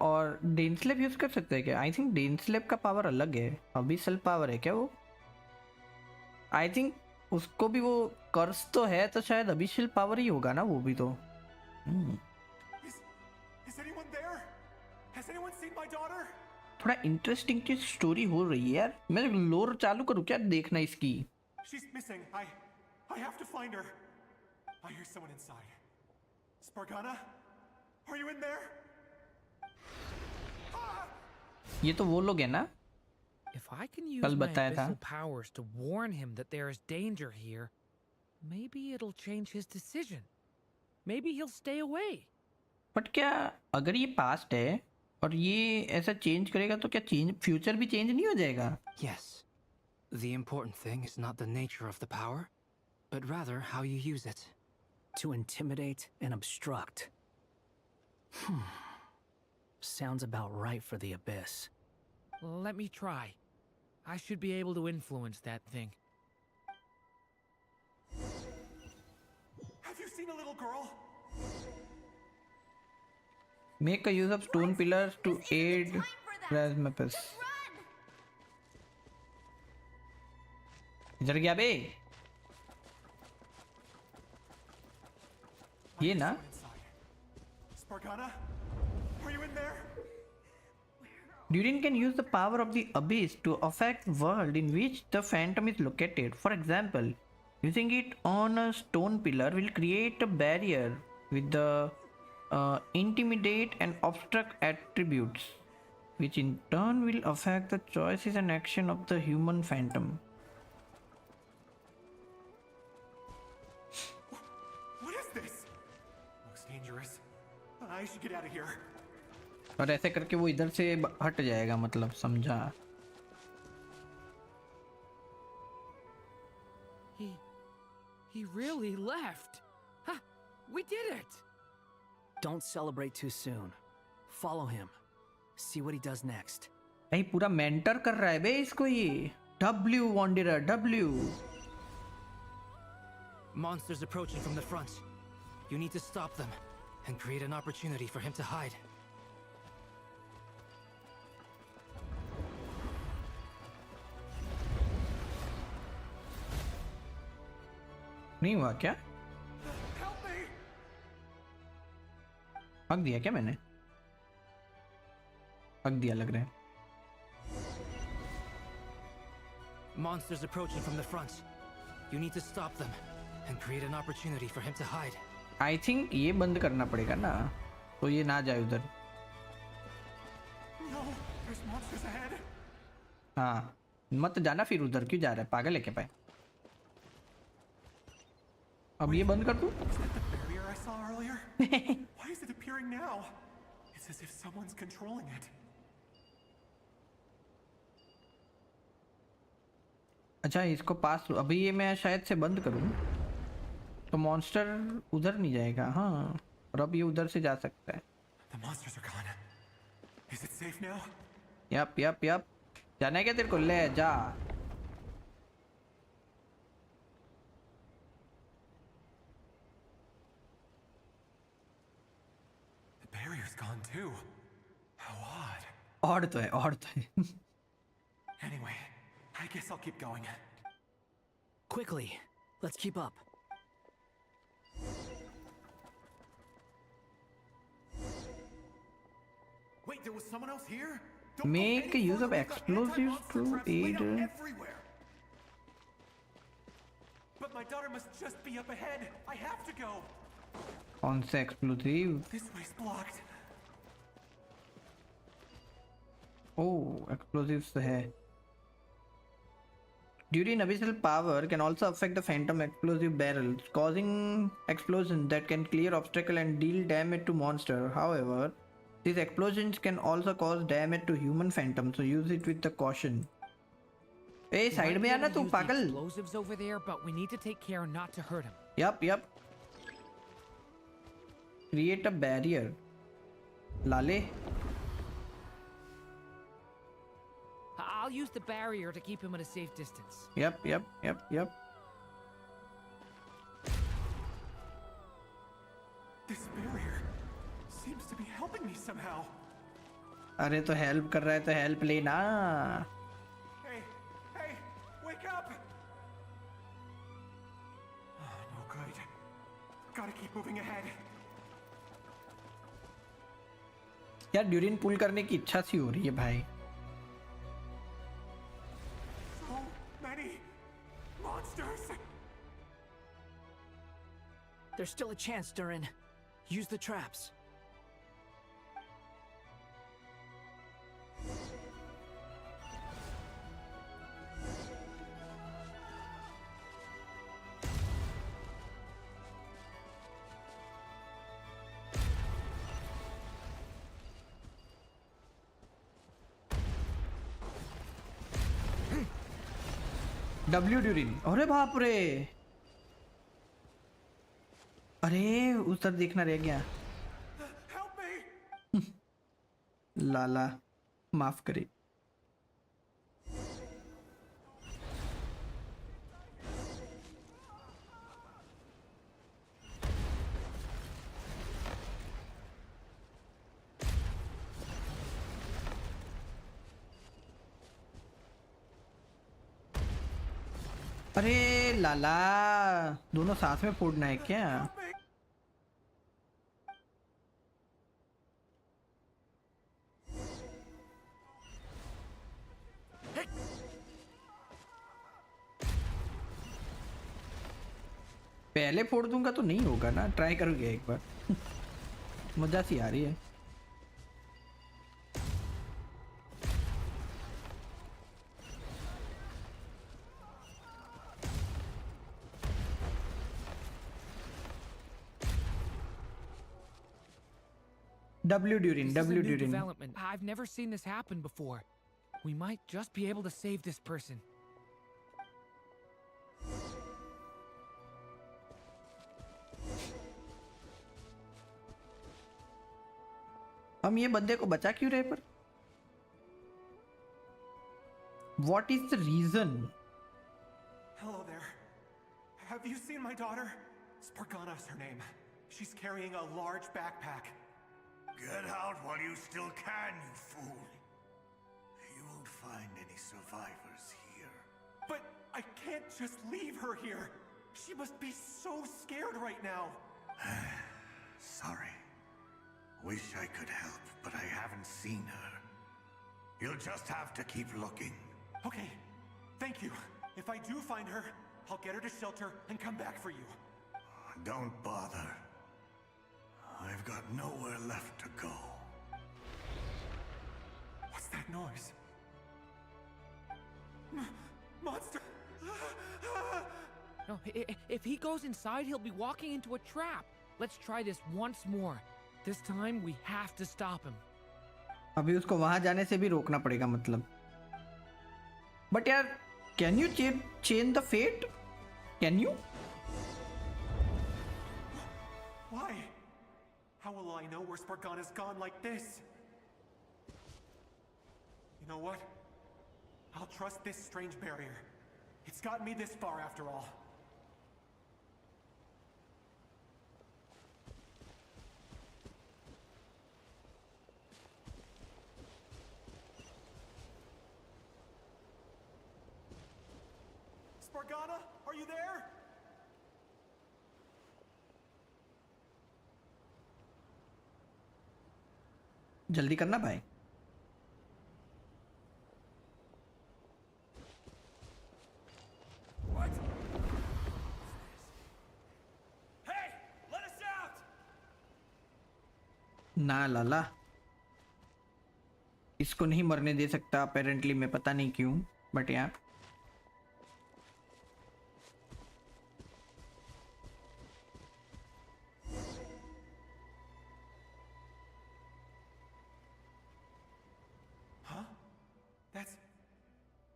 और डेनस्लेप यूज कर सकता है क्या? आई थिंक डेनस्लेप का पावर अलग है. अबिसल पावर है क्या वो? आई थिंक उसको भी वो कर्स तो है तो शायद अबिसल पावर ही होगा ना वो भी तो. Is anyone there? Has anyone seen my daughter? थोड़ा इंटरेस्टिंग की स्टोरी हो रही है यार. मैं लोर चालू करूँ क्या देखना इसकी? She's missing. I have to find her. I hear someone inside. Spargana? Are you in there? ये तो वो लोग हैं ना? If I can use कल my बताया था. abyssal powers to warn him that there is danger here, maybe it'll change his decision. Maybe he'll stay away. But क्या अगर ये पास्ट है और ये ऐसा चेंज करेगा तो क्या चेंज फ्यूचर भी चेंज नहीं हो जाएगा? Yes. The important thing is not the nature of the power, but rather how you use it. To intimidate and obstruct. Sounds about right for the Abyss. Let me try. I should be able to influence that thing. Have you seen a little girl? Make a use of stone pillars to aid Phasmophobia. इधर गया बे? ये ना? Spargana? Are you in there? Durin can use the power of the abyss to affect world in which the phantom is located. For example, using it on a stone pillar will create a barrier with the intimidate and obstruct attributes, which in turn will affect the choices and action of the human phantom. What is this? Looks dangerous. I should get out of here. और ऐसे करके वो इधर से हट जाएगा, मतलब समझा? He really left. Ha! We did it. Don't celebrate too soon. Follow him. See what he does next. भाई पूरा मेंटर कर रहा है बे इसको ये. W Wanderer W. Monsters approaching from the front. You need to stop them and create an opportunity for him to hide. नहीं हुआ क्या? Help me! हक दिया क्या मैंने? हक दिया लग रहा है. Monsters approaching from the front. You need to stop them and create an opportunity for him to hide. I think ये बंद करना पड़ेगा ना, तो ये ना जाए उधर. No, there's monsters ahead. हाँ, मत जाना फिर उधर. क्यों जा रहा है? पागल है क्या भाई? अब ये बंद कर दूं? Is that the barrier I saw earlier? Why is it appearing now? It's as if someone's controlling it. अच्छा, इसको पास अभी ये मैं शायद से बंद करूं तो मॉन्स्टर उधर नहीं जाएगा. हाँ, और अब ये उधर से जा सकता है. The monsters are gone. Is it safe now? Yup yup yup. जाना है क्या तेरे को? ले जा. The barrier's gone too. How odd. और तो है, और तो है. Anyway, I guess I'll keep going. Quickly, let's keep up. Wait, there was someone else here? Don't go Make any use of further, we've got explosives anti-monster to traps laid out aid. everywhere. But my daughter must just be up ahead. I have to go. कौन से explosive? This way's blocked. Oh, explosives है. During abyssal power can also affect the phantom explosive barrels, causing explosions that can clear obstacle and deal damage to monster. However, these explosions can also cause damage to human phantom, so use it with the caution. A We side might में be आना able to तू use the पागल. explosives over there, but we need to take care not to hurt him. Yup, yup. Create a barrier. लाले. I'll use the barrier to keep him at a safe distance. Yup, yup, yup, yup. This barrier seems to be helping me somehow. अरे तो help कर रहा है तो help लेना. Hey, hey, wake up! Oh, no good. Gotta keep moving ahead. यार durian पुल करने की इच्छा सी हो रही है भाई. So many monsters. There's still a chance, Durin. Use the traps. W durian. अरे बाप रे. अरे उस तरफ देखना रह गया. Help me. लाला माफ करे. अरे लाला दोनों साथ में फोड़ना है क्या? पहले फोड़ दूंगा तो नहीं होगा ना. ट्राई करोगे एक बार. मजा सी आ रही है. W Durin, This is a W new Durin. development. I've never seen this happen before. We might just be able to save this person. हम ये बंदे को बचा क्यों रहे पर? What is the reason? Hello there. Have you seen my daughter? Spargana is her name. She's carrying a large backpack. Get out while you still can, you fool. You won't find any survivors here. But I can't just leave her here. She must be so scared right now. Sorry. Wish I could help, but I haven't seen her. You'll just have to keep looking. Okay, thank you. If I do find her, I'll get her to shelter and come back for you. Don't bother. I've got nowhere left to go. What's that noise? Monster! No, if he goes inside, he'll be walking into a trap. Let's try this once more. This time, we have to stop him. अभी उसको वहां जाने से भी रोकना पड़ेगा मतलब. But यार, can you change the fate? Can you? Why? How will I know where Spargana's gone like this? You know what? I'll trust this strange barrier. It's gotten me this far after all. Spargana, are you there? जल्दी करना भाई. What? Hey, let us out! ना लाला इसको नहीं मरने दे सकता apparently. मैं पता नहीं क्यों बट यार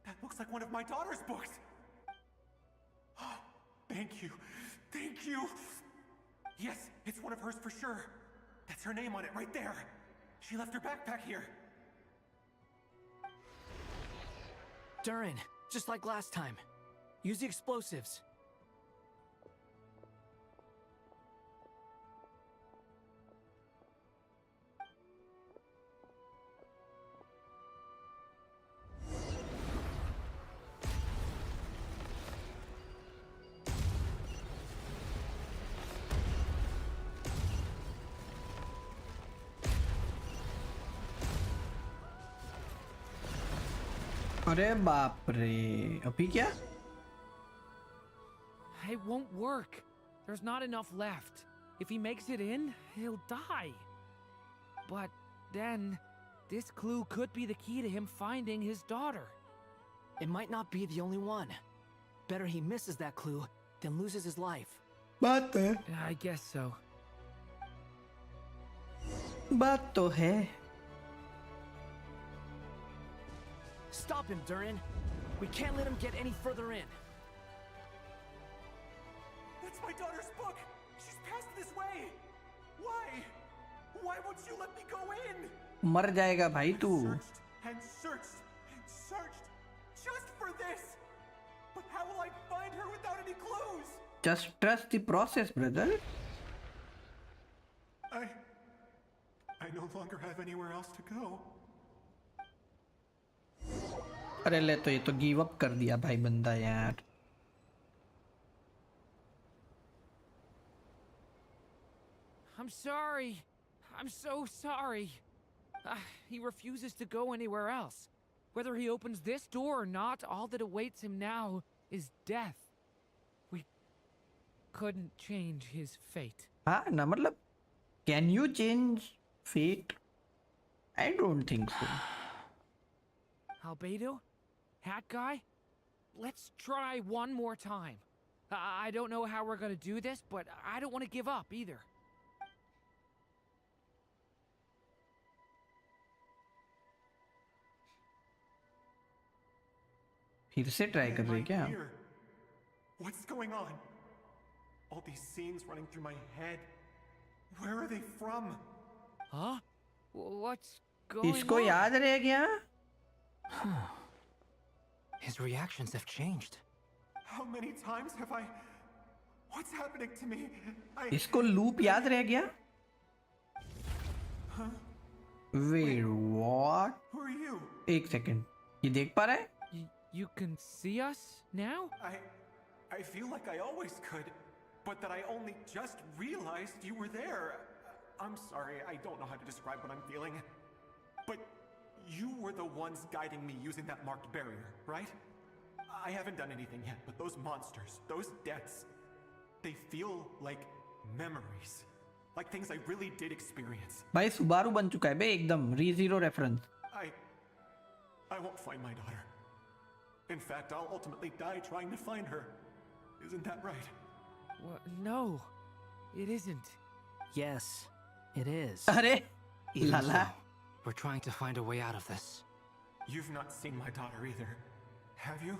That looks like one of my daughter's books. Thank you. Thank you. Yes, it's one of hers for sure. That's her name on it right there. She left her backpack here. Durin, just like last time. Use the explosives. अरे बाप रे, अभी क्या? It won't work. There's not enough left. If he makes it in, he'll die. But then, this clue could be the key to him finding his daughter. It might not be the only one. Better he misses that clue than loses his life. बात है, I guess so. बात तो है. Stop him, Durin. We can't let him get any further in. That's my daughter's book! She's passed this way! Why? Why won't you let me go in? मर जाएगा भाई तू. Searched and searched and searched just for this! But how will I find her without any clues? Just trust the process, brother. I no longer have anywhere else to go. अरे ले, तो ये तो give up कर दिया भाई बंदा यार. I'm sorry. I'm so sorry. He refuses to go anywhere else. Whether he opens this door or not, all that awaits him now is death. We couldn't change his fate. हाँ ना, मतलब can you change fate? I don't think so. Albedo? Hat guy? Let's try one more time. I don't know how we're gonna do this, but I don't want to give up either. फिर से try कर रहे क्या? What's going on? All these scenes running through my head. Where are they from? Huh? What's going on? इसको याद रह गया? His reactions have changed. How many times have I... What's happening to me? इसको loop याद रह गया? Huh? Wait, what? Who are you? एक second, ये देख पा रहा है? You can see us now? I feel like I always could, but that I only just realized you were there. I'm sorry, I don't know how to describe what I'm feeling. But you were the ones guiding me using that marked barrier, right? I haven't done anything yet, but those monsters, those deaths, they feel like memories. Like things I really did experience. भाई Subaru बन चुका है बे एकदम, री-ज़ीरो reference. I won't find my daughter. In fact, I'll ultimately die trying to find her. Isn't that right? No, it isn't. Yes, it is. अरे Even Lala. so, we're trying to find a way out of this. You've not seen my daughter either, have you?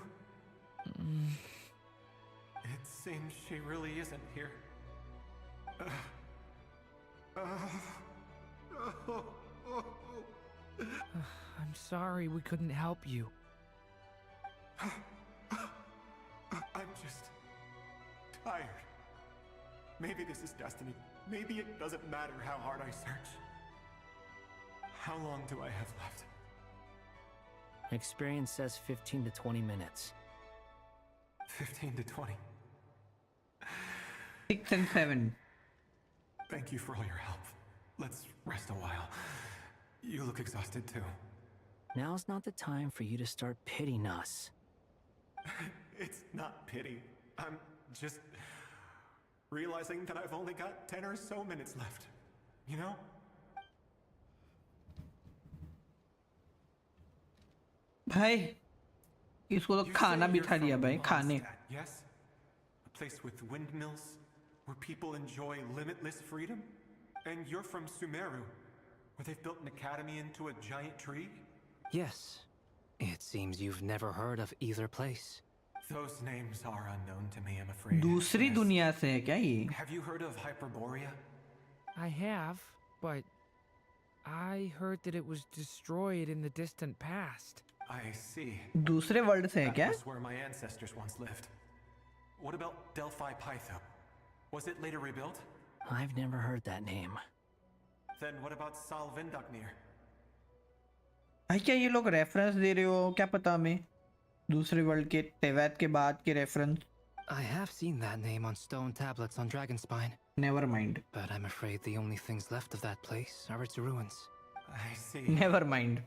It seems she really isn't here. I'm sorry we couldn't help you. I'm just tired. Maybe this is destiny. Maybe it doesn't matter how hard I search. How long do I have left? Experience says 15 to 20 minutes. 15 to 20. 6 and 7. Thank you for all your help. Let's rest a while. You look exhausted too. Now's not the time for you to start pitying us. It's not pity. I'm just realizing that I've only got 10 or so minutes left. You know? भाई इसको तो You खाना say भी you're था दिया from भाई, खाने. Mondstadt, yes? A place with windmills, where people enjoy limitless freedom? And you're from Sumeru, where they've built an academy into a giant tree? Yes. It seems you've never heard of either place. Those names are unknown to me, I'm afraid. दूसरी Yes. दुनिया से है क्या ये? Have you heard of Hyperborea? I have, but I heard that it was destroyed in the distant past. I see. दूसरे world से है That क्या? was where my ancestors once lived. What about Delphi Pytho? Was it later rebuilt? I've never heard that name. Then what about Salvindaknir? भाई क्या ये लोग reference दे रहे हो? क्या पता हमें दूसरे वर्ल्ड के तेवैत के बाद के reference. I have seen that name on stone tablets on Dragonspine, never mind, but I'm afraid the only things left of that place are its ruins. I see. Never mind.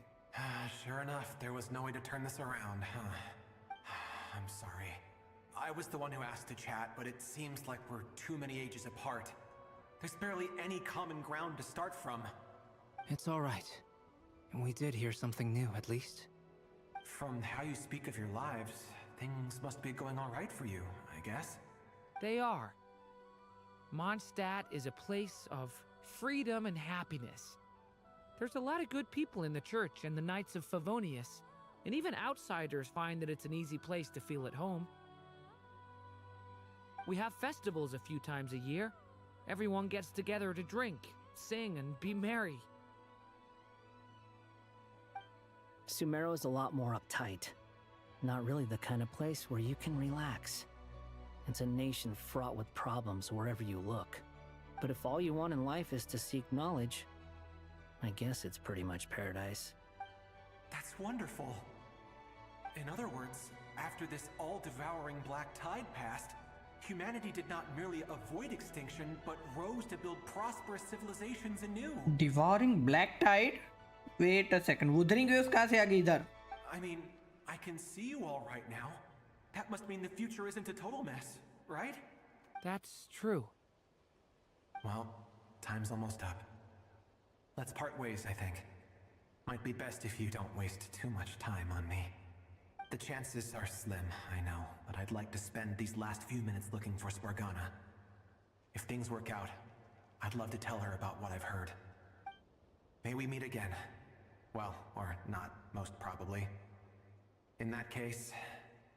Sure enough, there was no way to turn this around, huh? I'm sorry. I was the one who asked to chat, but it seems like we're too many ages apart. There's barely any common ground to start from. It's all right. We did hear something new, at least. From how you speak of your lives, things must be going all right for you, I guess. They are. Mondstadt is a place of freedom and happiness. There's a lot of good people in the church and the Knights of Favonius, and even outsiders find that it's an easy place to feel at home. We have festivals a few times a year. Everyone gets together to drink, sing, and be merry. Sumeru is a lot more uptight. Not really the kind of place where you can relax. It's a nation fraught with problems wherever you look. But if all you want in life is to seek knowledge, I guess it's pretty much paradise. That's wonderful. In other words, after this all-devouring black tide passed, humanity did not merely avoid extinction, but rose to build prosperous civilizations anew. Devouring black tide? Wait a second. Wuthering Waves कहाँ से आ गई इधर? I mean, I can see you all right now. That must mean the future isn't a total mess, right? That's true. Well, time's almost up. Let's part ways, I think. Might be best if you don't waste too much time on me. The chances are slim, I know, but I'd like to spend these last few minutes looking for Spargana. If things work out, I'd love to tell her about what I've heard. May we meet again. Well, or not, most probably. In that case,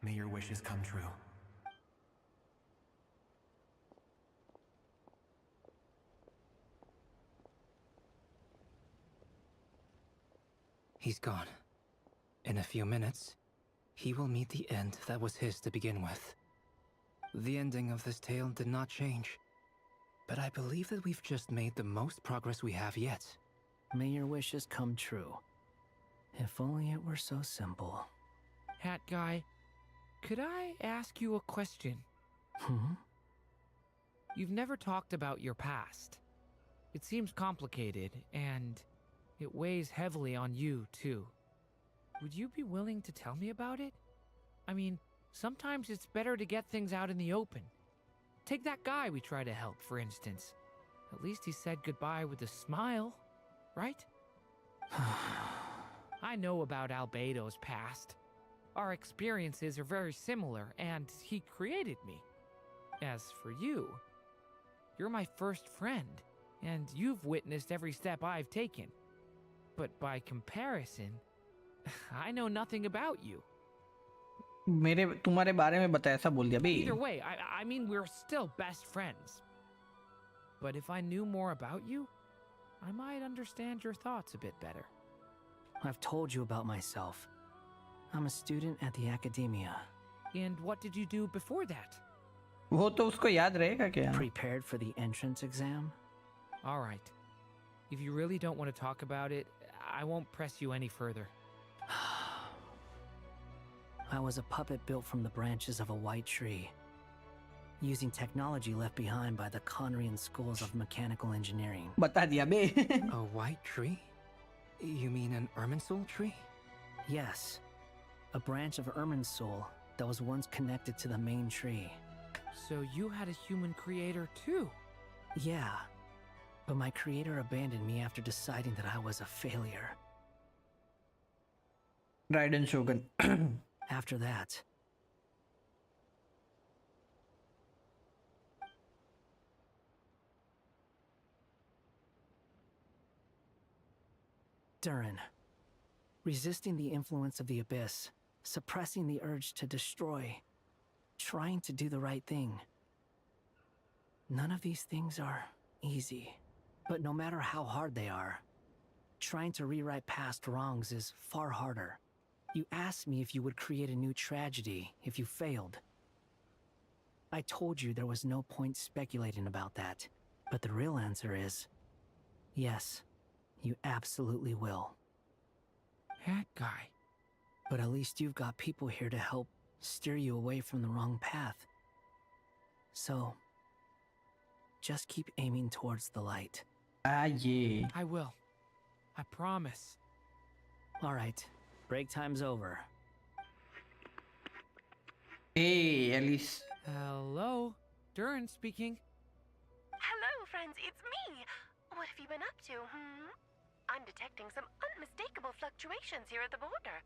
may your wishes come true. He's gone. In a few minutes, he will meet the end that was his to begin with. The ending of this tale did not change, but I believe that we've just made the most progress we have yet. May your wishes come true. If only it were so simple. Hat guy, could I ask you a question? You've never talked about your past. It seems complicated, and it weighs heavily on you, too. Would you be willing to tell me about it? I mean, sometimes it's better to get things out in the open. Take that guy we try to help, for instance. At least he said goodbye with a smile, right? I know about Albedo's past. Our experiences are very similar, and he created me. As for you, you're my first friend, and you've witnessed every step I've taken. But by comparison, I know nothing about you. मेरे तुम्हारे बारे में बता ऐसा बोल दिया बे. Either way, I mean we're still best friends. But if I knew more about you, I might understand your thoughts a bit better. I've told you about myself. I'm a student at the academia. And what did you do before that? वो तो उसको याद रहेगा क्या? Prepared for the entrance exam. All right. If you really don't want to talk about it, I won't press you any further. I was a puppet built from the branches of a white tree, using technology left behind by the Conrian schools of mechanical engineering. बता दिया बे. A white tree? You mean an Irminsul tree? Yes, a branch of Irminsul that was once connected to the main tree. So you had a human creator too? Yeah, but my creator abandoned me after deciding that I was a failure. Raiden Shogun. After that, Durin, resisting the influence of the abyss, suppressing the urge to destroy, trying to do the right thing. None of these things are easy, but no matter how hard they are, trying to rewrite past wrongs is far harder. You asked me if you would create a new tragedy if you failed. I told you there was no point speculating about that, but the real answer is, yes, you absolutely will. That guy. But at least you've got people here to help steer you away from the wrong path. So, just keep aiming towards the light. Ah, yeah. I will. I promise. All right, break time's over. Hey, Alice. Hello? Durin speaking. Hello, friends, it's me. What have you been up to, I'm detecting some unmistakable fluctuations here at the border.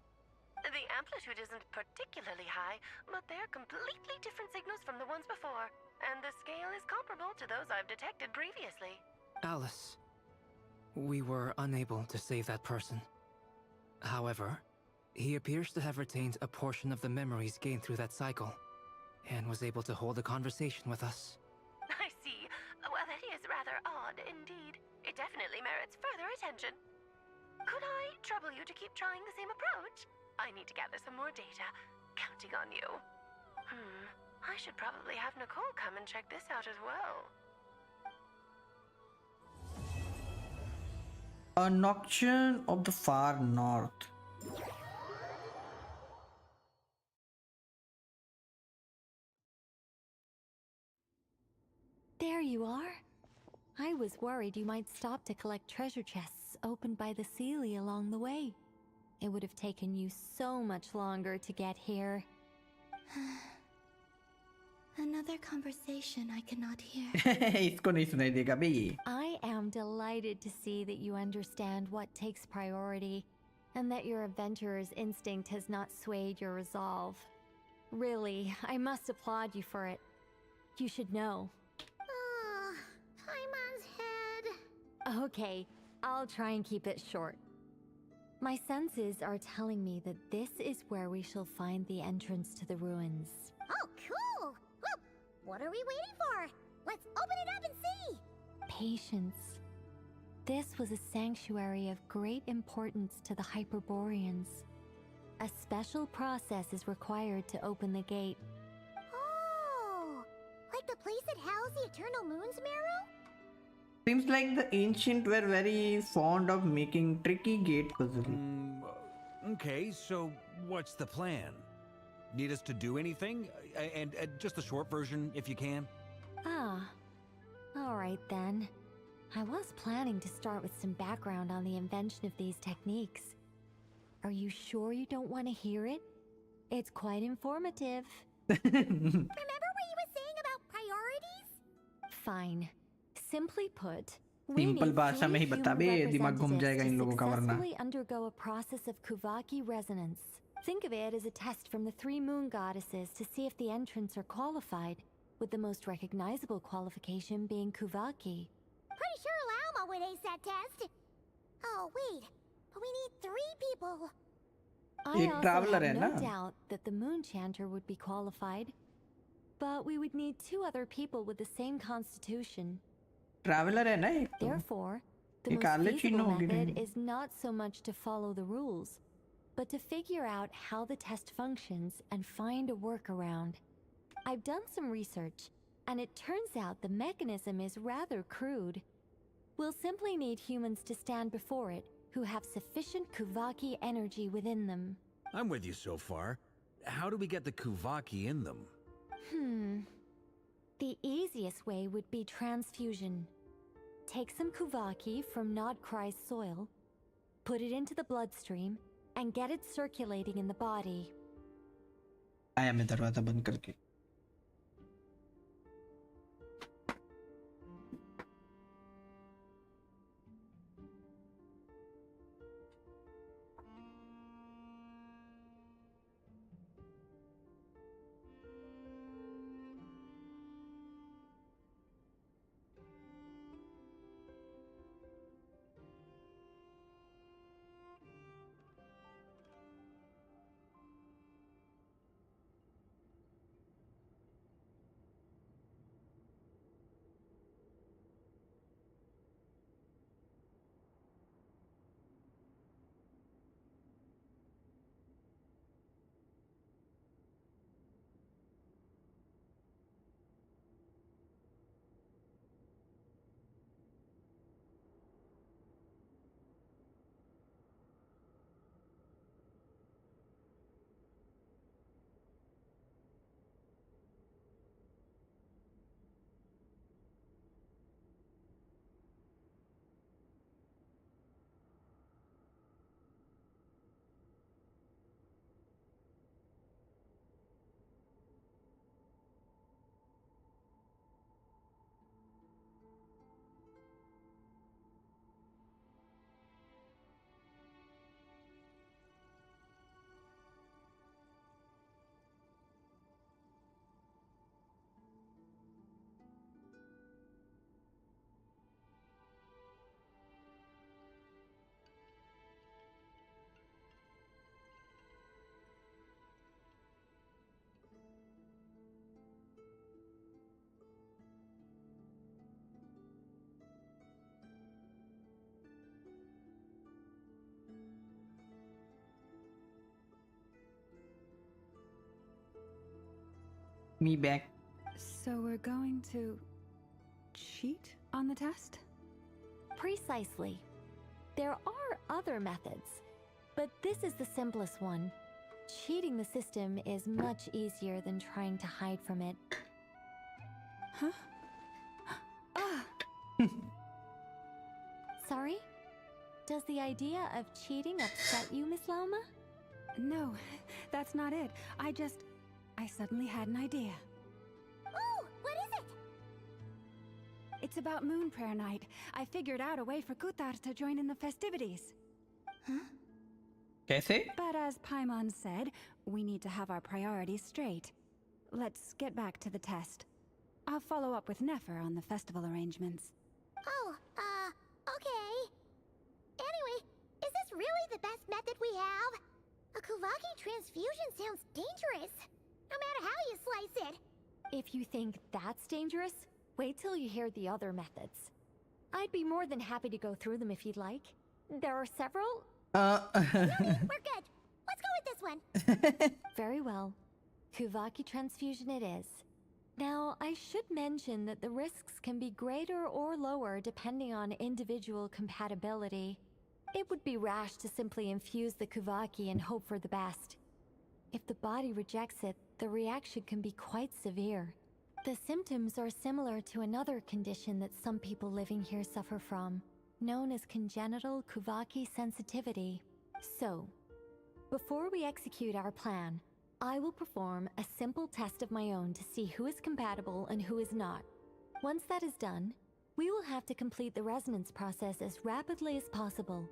The amplitude isn't particularly high, but they're completely different signals from the ones before, and the scale is comparable to those I've detected previously. Alice, we were unable to save that person. However, he appears to have retained a portion of the memories gained through that cycle, and was able to hold a conversation with us. I see. Well, that is rather odd indeed. It definitely merits further attention. Could I trouble you to keep trying the same approach? I need to gather some more data. Counting on you. I should probably have Nicole come and check this out as well. A Nocturne of the Far North. There you are. I was worried you might stop to collect treasure chests opened by the Seelie along the way. It would have taken you so much longer to get here. Another conversation I cannot hear. इसको नहीं सुनाई देगा बे. I am delighted to see that you understand what takes priority, and that your adventurer's instinct has not swayed your resolve. Really, I must applaud you for it. You should know. Paimon's head. Okay, I'll try and keep it short. My senses are telling me that this is where we shall find the entrance to the ruins. Oh, cool! Well, what are we waiting for? Let's open it up and see! Patience. This was a sanctuary of great importance to the Hyperboreans. A special process is required to open the gate. Oh! Like the place that housed the Eternal Moon's Marrow? Seems like the ancient were very fond of making tricky gate puzzles. Okay, so what's the plan? Need us to do anything? And just a short version, if you can. Ah, alright then. I was planning to start with some background on the invention of these techniques. Are you sure you don't want to hear it? It's quite informative. Remember what you were saying about priorities? Fine. Simply put, we Simple need भाषा में ही three बता human बे, दिमाग घूम जाएगा इन representatives लोगों to का वरना. successfully undergo a process of Kuvaki resonance. Think of it as a test from the three moon goddesses to see if the entrants are qualified, with the most recognizable qualification being Kuvaki. Pretty sure Lauma would ace that test. Oh, wait. But we need 3 people. I एक also traveler have है no ना? doubt that the moon chanter would be qualified. But we would need 2 other people with the same constitution. Traveler है ना एक तो. Therefore, the एक most आले feasible Chino होगी method नहीं. is not so much to follow the rules, but to figure out how the test functions and find a workaround. I've done some research, and it turns out the mechanism is rather crude. We'll simply need humans to stand before it who have sufficient Kuvaki energy within them. I'm with you so far. How do we get the Kuvaki in them? The easiest way would be transfusion. Take some Kuvaki from Nodkrai's soil, put it into the bloodstream, and get it circulating in the body. आया मैं दरवाजा बंद करके. Me back. So we're going to cheat on the test? Precisely. There are other methods, but this is the simplest one. Cheating the system is much easier than trying to hide from it. Huh? Ah! Sorry? Does the idea of cheating upset you, Miss Lauma? No, that's not it. I suddenly had an idea. Ooh, what is it? It's about Moon Prayer Night. I figured out a way for Kutar to join in the festivities. Huh? कैसे? But as Paimon said, we need to have our priorities straight. Let's get back to the test. I'll follow up with Nefer on the festival arrangements. Oh, okay. Anyway, is this really the best method we have? A Kuvaki transfusion sounds dangerous, no matter how you slice it. If you think that's dangerous, wait till you hear the other methods. I'd be more than happy to go through them if you'd like. There are several. No, we're good. Let's go with this one. Very well. Kuvaki transfusion it is. Now, I should mention that the risks can be greater or lower depending on individual compatibility. It would be rash to simply infuse the Kuvaki and hope for the best. If the body rejects it, the reaction can be quite severe. The symptoms are similar to another condition that some people living here suffer from, known as congenital Kuvaki sensitivity. So, before we execute our plan, I will perform a simple test of my own to see who is compatible and who is not. Once that is done, we will have to complete the resonance process as rapidly as possible.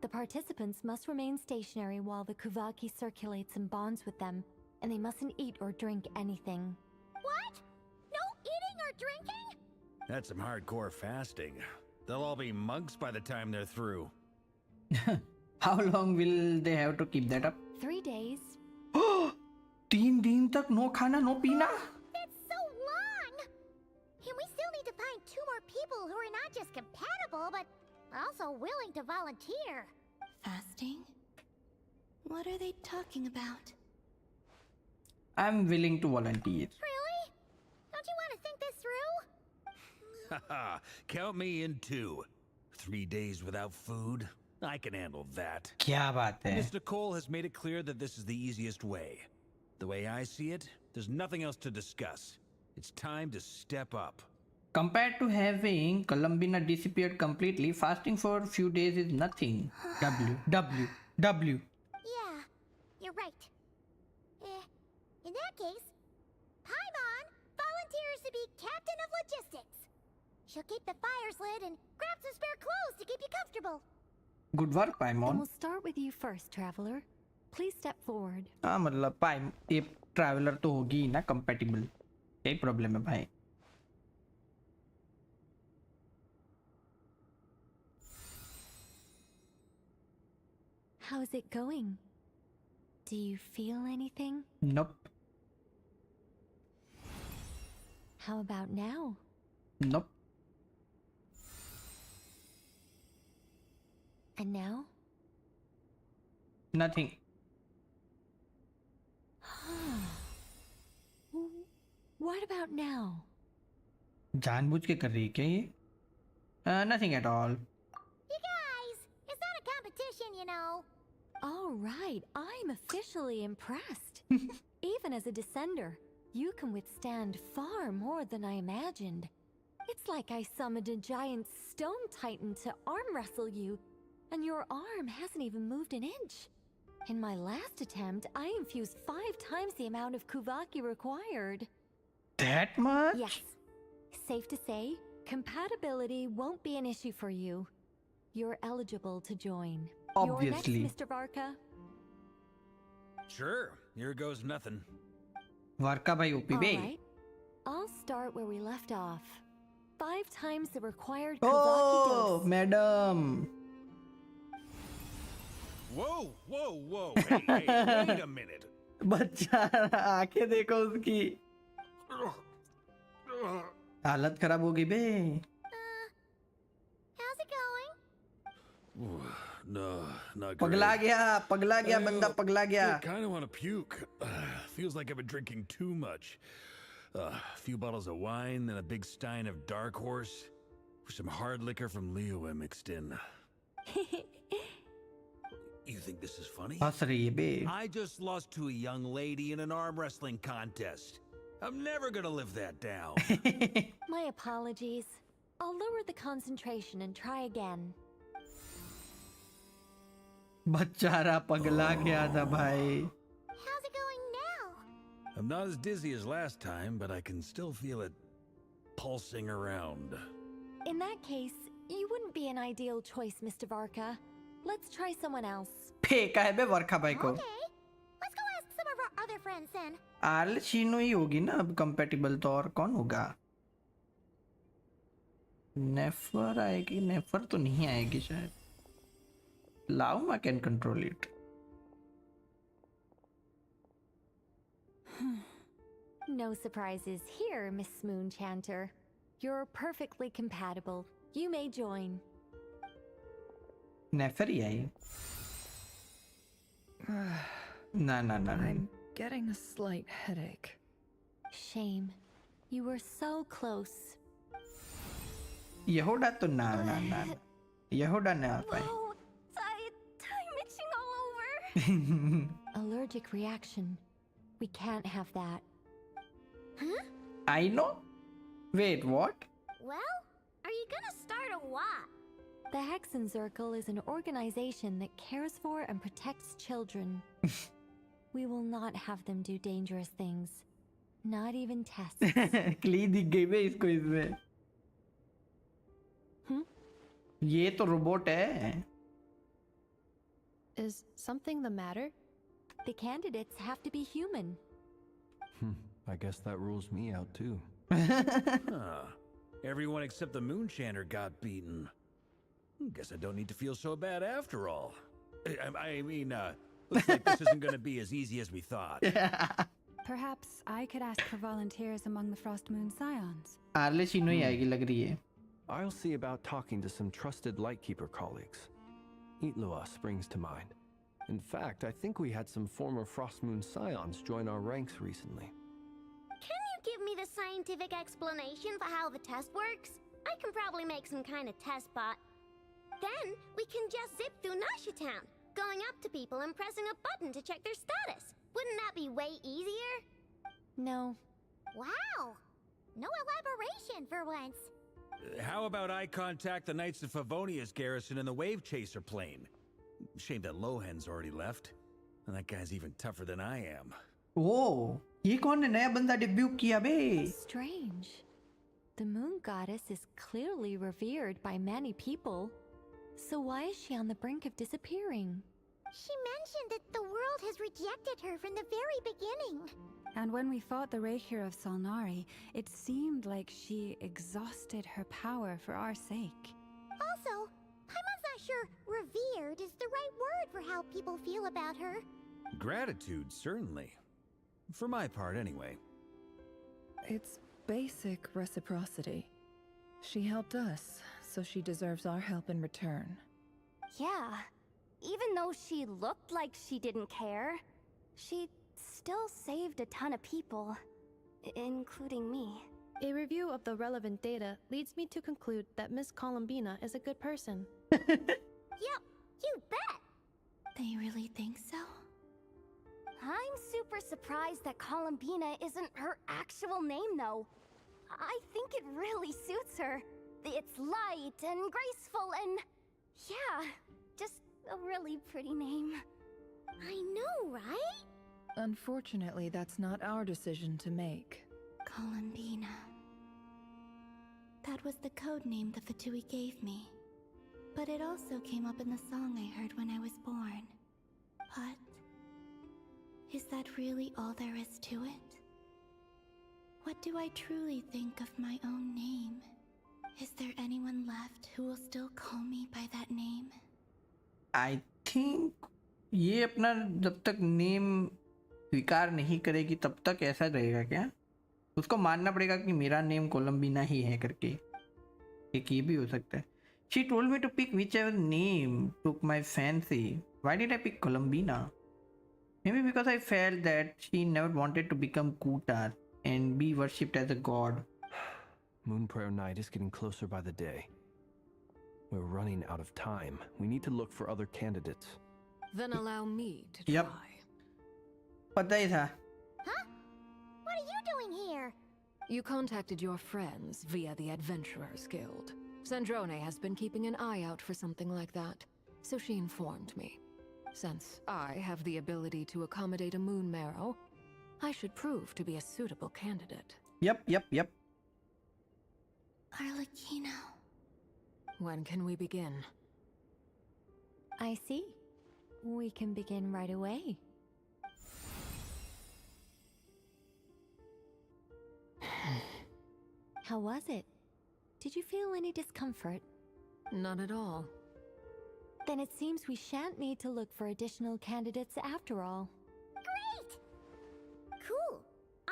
The participants must remain stationary while the Kuvaki circulates and bonds with them, and they mustn't eat or drink anything. What? No eating or drinking? That's some hardcore fasting. They'll all be monks by the time they're through. How long will they have to keep that up? 3 days. 3 दिन तक no खाना no पीना? That's so long! And we still need to find 2 more people who are not just compatible, but also willing to volunteer. Fasting? What are they talking about? I'm willing to volunteer. Really? Don't you want to think this through? Haha, count me in too. 3 days without food? I can handle that. क्या बात है? Miss NICOLE has made it clear that this is the easiest way. The way I see it, there's nothing else to discuss. It's time to step up. Compared to having Columbina disappeared completely, fasting for a few days is nothing. W. Yeah, you're right. In that case, Paimon volunteers to be captain of logistics. She'll keep the fires lit and grab some spare clothes to keep you comfortable. Good work, Then Paimon. we'll start with you first, traveler. Please step forward. हाँ मतलब पाइम ये traveller तो होगी ना compatible. यही problem है भाई. How's it going? Do you feel anything? Nope. How about now? Nope. And now? Nothing. What about now? जानबूझ के कर रही है क्या ये? Nothing at all. You guys, it's not a competition, you know. All right, I'm officially impressed. Even as a descender, you can withstand far more than I imagined. It's like I summoned a giant stone titan to arm wrestle you, and your arm hasn't even moved an inch. In my last attempt, I infused 5 times the amount of Kuvaki required. That much? Yes. Safe to say, compatibility won't be an issue for you. You're eligible to join. Obviously. You're next, Mr. Varka. Sure, here goes nothing. Varka bhai OP All bhai. right. I'll start where we left off. 5 times the required Kuvaki Oh, dose. madam. Whoa! Hey, wait a minute. बच्चा आंखें देखो उसकी. हालत खराब हो गई बे. How's it going? No, not great. पगला गया बंदा पगला गया. I kind of want to puke. Feels like I've been drinking too much. A few bottles of wine, then a big stein of Dark Horse, with some hard liquor from Liyue mixed in. You think this is funny? हंस रही है बे. I just lost to a young lady in an arm wrestling contest. I'm never gonna live that down. My apologies. I'll lower the concentration and try again. बेचारा पगला गया था भाई. How's it going now? I'm not as dizzy as last time, but I can still feel it pulsing around. In that case, you wouldn't be an ideal choice, Mr. Varka. Let's try someone else. फेंका है बे वर्खा भाई को. Okay, let's go ask some of our other friends then. Arlecchino ही होगी ना अब compatible, तो और कौन होगा? नेफर आएगी? नेफर तो नहीं आएगी शायद. Lauma can control it. No surprises here, Miss Moonchanter. You're perfectly compatible. You may join. नेफर ही आई. ना ना ना. I'm getting a slight headache. Shame. You were so close. यहोडा तो ना ना ना. यहोडा ना आ पाए. Whoa, I'm itching all over. Allergic reaction. We can't have that. Huh? I know. Wait, what? Well, are you gonna start a what? The Hexen Circle is an organization that cares for and protects children. We will not have them do dangerous things. Not even tests. क्ली दिख गई बे इसको इसमें. ये तो robot है. Is something the matter? The candidates have to be human. I guess that rules me out too. Huh. Everyone except the Moonchanter got beaten. Guess I don't need to feel so bad after all. I mean, looks like this isn't going to be as easy as we thought. Perhaps I could ask for volunteers among the Frost Moon Scions. Arlecchino ही आएगी लग रही है. I'll see about talking to some trusted Lightkeeper colleagues. Itlua springs to mind. In fact, I think we had some former Frost Moon Scions join our ranks recently. Can you give me the scientific explanation for how the test works? I can probably make some kind of test bot. Then we can just zip through Nasha Town, going up to people and pressing a button to check their status. Wouldn't that be way easier? No. Wow! No elaboration for once. How about I contact the Knights of Favonia's garrison in the Wave Chaser plane? Shame that Lohan's already left. And that guy's even tougher than I am. Oh, ये कौन है? नया बंदा debut किया बे. Strange. The moon goddess is clearly revered by many people. So why is she on the brink of disappearing? She mentioned that the world has rejected her from the very beginning. And when we fought the Raikir of Salnari, it seemed like she exhausted her power for our sake. Also, I'm not sure revered is the right word for how people feel about her. Gratitude, certainly. For my part, anyway. It's basic reciprocity. She helped us, so she deserves our help in return. Yeah. Even though she looked like she didn't care, she still saved a ton of people, including me. A review of the relevant data leads me to conclude that Miss Columbina is a good person. Yep, you bet! They really think so? I'm super surprised that Columbina isn't her actual name, though. I think it really suits her. It's light and graceful and... yeah, just a really pretty name. I know, right? Unfortunately, that's not our decision to make. Columbina. That was the code name the Fatui gave me. But it also came up in the song I heard when I was born. But... is that really all there is to it? What do I truly think of my own name? Is there anyone left who will still call me by that name? I think ये अपना जब तक name स्वीकार नहीं करेगी तब तक ऐसा रहेगा क्या? उसको मानना पड़ेगा कि मेरा नेम कोलंबिना ही है करके. एक ये भी हो सकता है. She told me to pick whichever name took my fancy. Why did I pick Columbina? Maybe because I felt that she never wanted to become Kutar and be worshipped as a god. Moon Prayer Night is getting closer by the day. We're running out of time. We need to look for other candidates. Then allow me to Yep. try. पता ही था. Huh? What are you doing here? You contacted your friends via the Adventurers Guild. Sandrone has been keeping an eye out for something like that, so she informed me. Since I have the ability to accommodate a moon marrow, I should prove to be a suitable candidate. Yep. Arlecchino. When can we begin? I see. We can begin right away. How was it? Did you feel any discomfort? Not at all. Then it seems we shan't need to look for additional candidates after all. Great! Cool.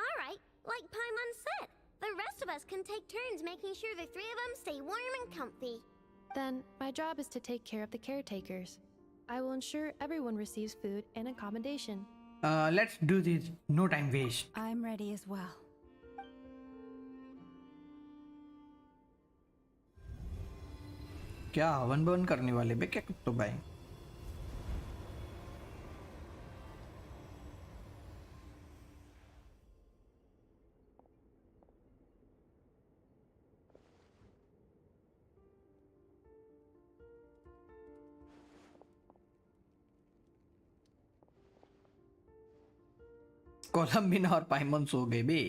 Alright, like Paimon said, the rest of us can take turns making sure the three of them stay warm and comfy. Then, my job is to take care of the caretakers. I will ensure everyone receives food and accommodation. Let's do this. No time waste. I'm ready as well. क्या हवन बवन करने वाले बे क्या कुत्तों भाई? कोलंबिना और पाइमन सो गए बे.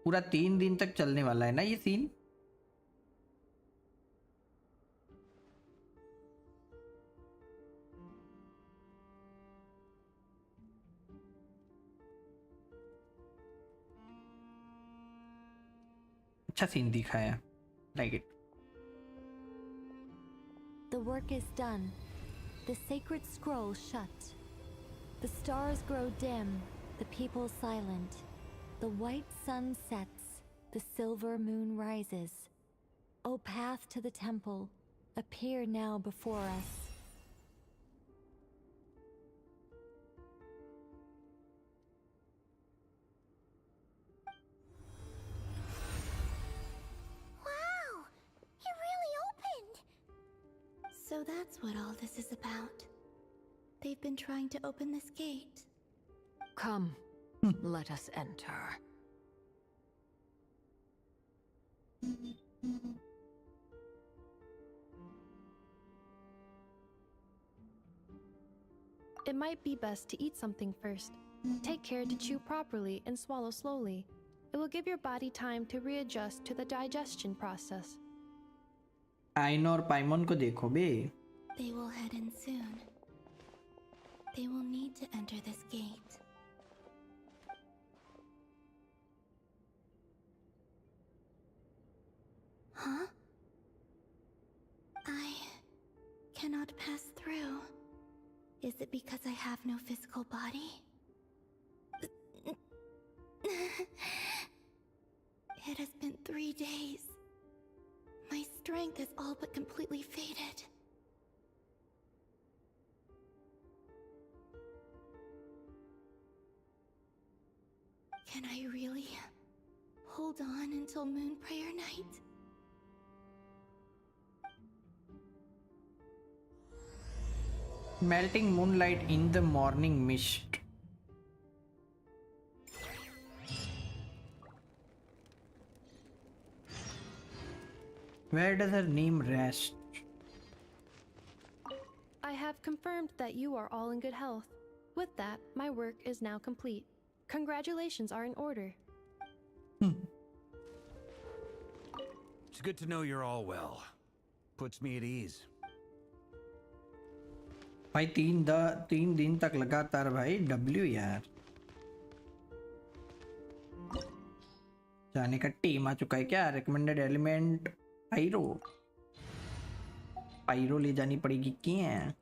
पूरा 3 दिन तक चलने वाला है ना ये सीन. अच्छा सीन दिखाया. Like it. The work is done. The sacred scroll shut. The stars grow dim, the people silent. The white sun sets, the silver moon rises. O path to the temple, appear now before us. Wow! It really opened! So that's what all this is about. They've been trying to open this gate. Come, let us enter. It might be best to eat something first. Take care to chew properly and swallow slowly. It will give your body time to readjust to the digestion process. आइन और पाइमन को देखो बे. They will head in soon. They will need to enter this gate. Huh? I cannot pass through. Is it because I have no physical body? It has been 3 days. My strength is all but completely faded. Can I really hold on until Moon Prayer Night? Melting moonlight in the morning mist. Where does her name rest? I have confirmed that you are all in good health. With that, my work is now complete. Congratulations are in order. It's good to know you're all well. Puts me at ease. भाई 3 दिन तक लगातार भाई W यार. जाने का team आ चुका है क्या? रिकमेंडेड एलिमेंट पायरो ले जानी पड़ेगी क्या?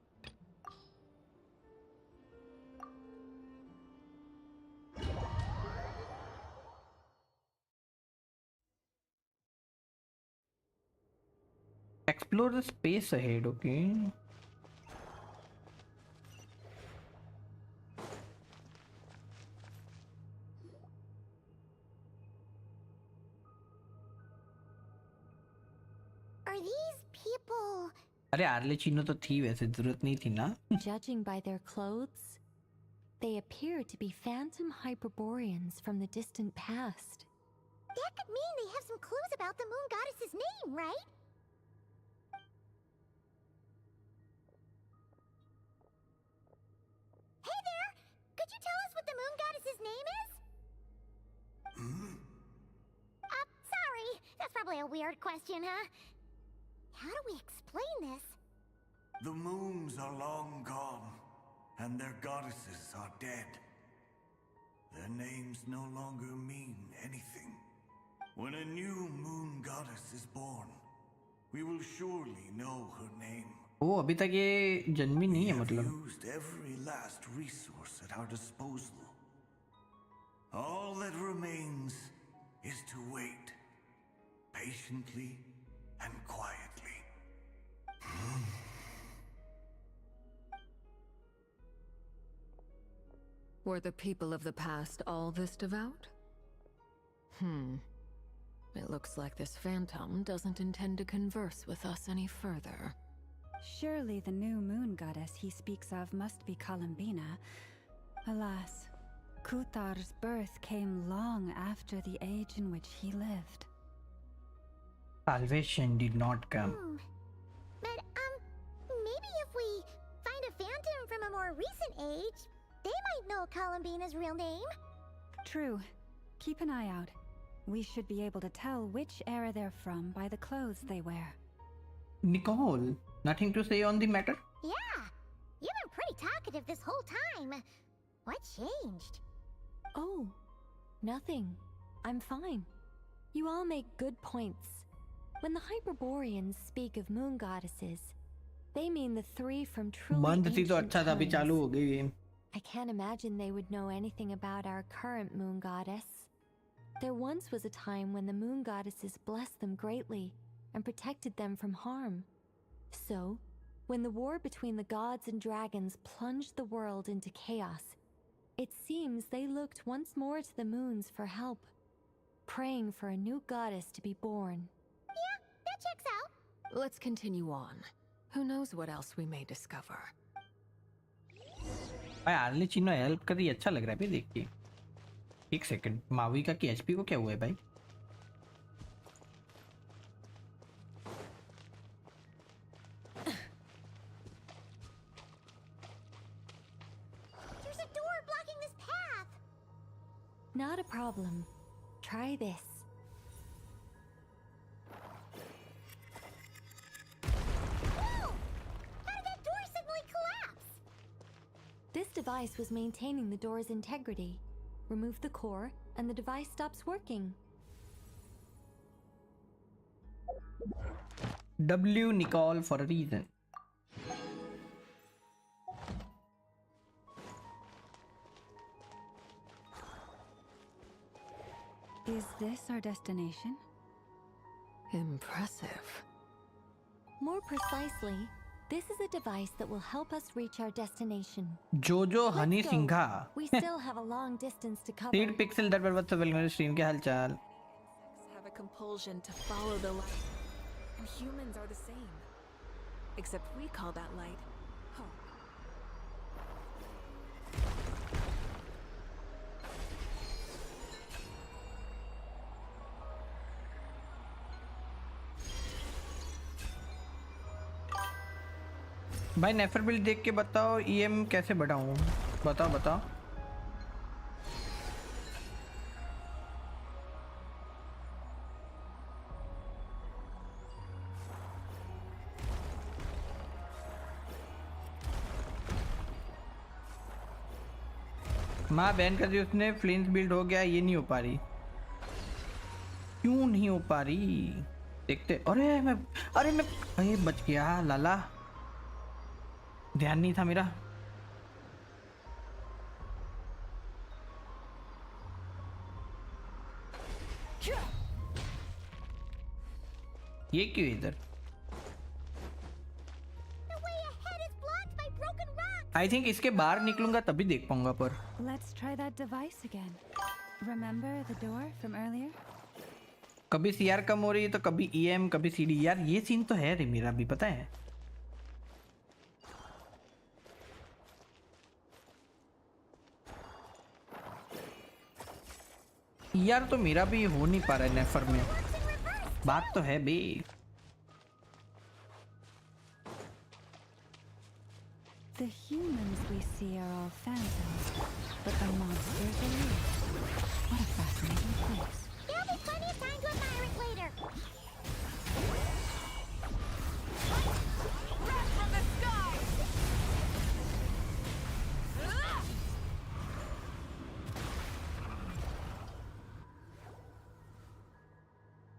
Explore the space ahead, okay? अरे आर्लेचिनो तो थी, वैसे जरूरत नहीं थी ना। Judging by their clothes, they appear to be phantom Hyperboreans from the distant past. That could mean they have some clues about the moon goddess's name, right? Hey there! Could you tell us what the moon goddess's name is? Sorry. That's probably a weird question, huh? How do we explain this? The moons are long gone, and their goddesses are dead. Their names no longer mean anything. When a new moon goddess is born, we will surely know her name. ओ अभी तक ये जन्मी नहीं है मतलब। We have used every last resource at our disposal. All that remains is to wait, patiently and quietly. Were the people of the past all this devout? It looks like this phantom doesn't intend to converse with us any further. Surely the new moon goddess he speaks of must be Columbina. Alas, Kuthar's birth came long after the age in which he lived. Salvation did not come. But, maybe if we find a phantom from a more recent age, they might know Columbina's real name. True. Keep an eye out. We should be able to tell which era they're from by the clothes they wear. Nicole, nothing to say on the matter? Yeah, you've been pretty talkative this whole time. What changed? Oh, nothing. I'm fine. You all make good points. When the Hyperboreans speak of moon goddesses, they mean the three from truly ancient times. I can't imagine they would know anything about our current moon goddess. There once was a time when the moon goddesses blessed them greatly and protected them from harm. So, when the war between the gods and dragons plunged the world into chaos, it seems they looked once more to the moons for help, praying for a new goddess to be born. Yeah, that checks out. Let's continue on. Who knows what else we may discover. भाई आर्लेचिनो help कर रही, अच्छा लग रहा है भाई देख के। एक सेकंड, माविका की एचपी को क्या हुआ है भाई? There's a door blocking this path. Not a problem. Try this. Whoa! How did that door suddenly collapse? This device was maintaining the door's integrity. Remove the core, and the device stops working. W Nicole for a reason. Is this our destination? Impressive. More precisely, this is a device that will help us reach our destination. Jojo Honey Singha. We still have a long distance to cover. Seed Pixel that was welcome stream के हालचाल. Have a compulsion to follow the light, and humans are the same. Except we call that light hope. भाई नेफर build देख के बताओ EM कैसे बढ़ाऊं, बताओ बताओ। माँ बैन कर दी उसने, फ्लिंस बिल्ड हो गया, ये नहीं हो पा रही, क्यों नहीं हो पा रही देखते। अरे मैं बच गया लाला, ध्यान नहीं था मेरा। ये क्यों इधर? आई थिंक इसके बाहर निकलूंगा तभी देख पाऊंगा पर। Let's try that device again. Remember the door from earlier? कभी सीआर कम हो रही है तो कभी ईएम कभी सीडी। यार ये सीन तो है रे मेरा भी, पता है यार तो मेरा भी हो नहीं पा रहा है नेफर में, बात तो है बे। The humans we see are all phantoms, but the monsters are real. What a fascinating place. There'll be plenty of time to admire it later. Wrath from the sky!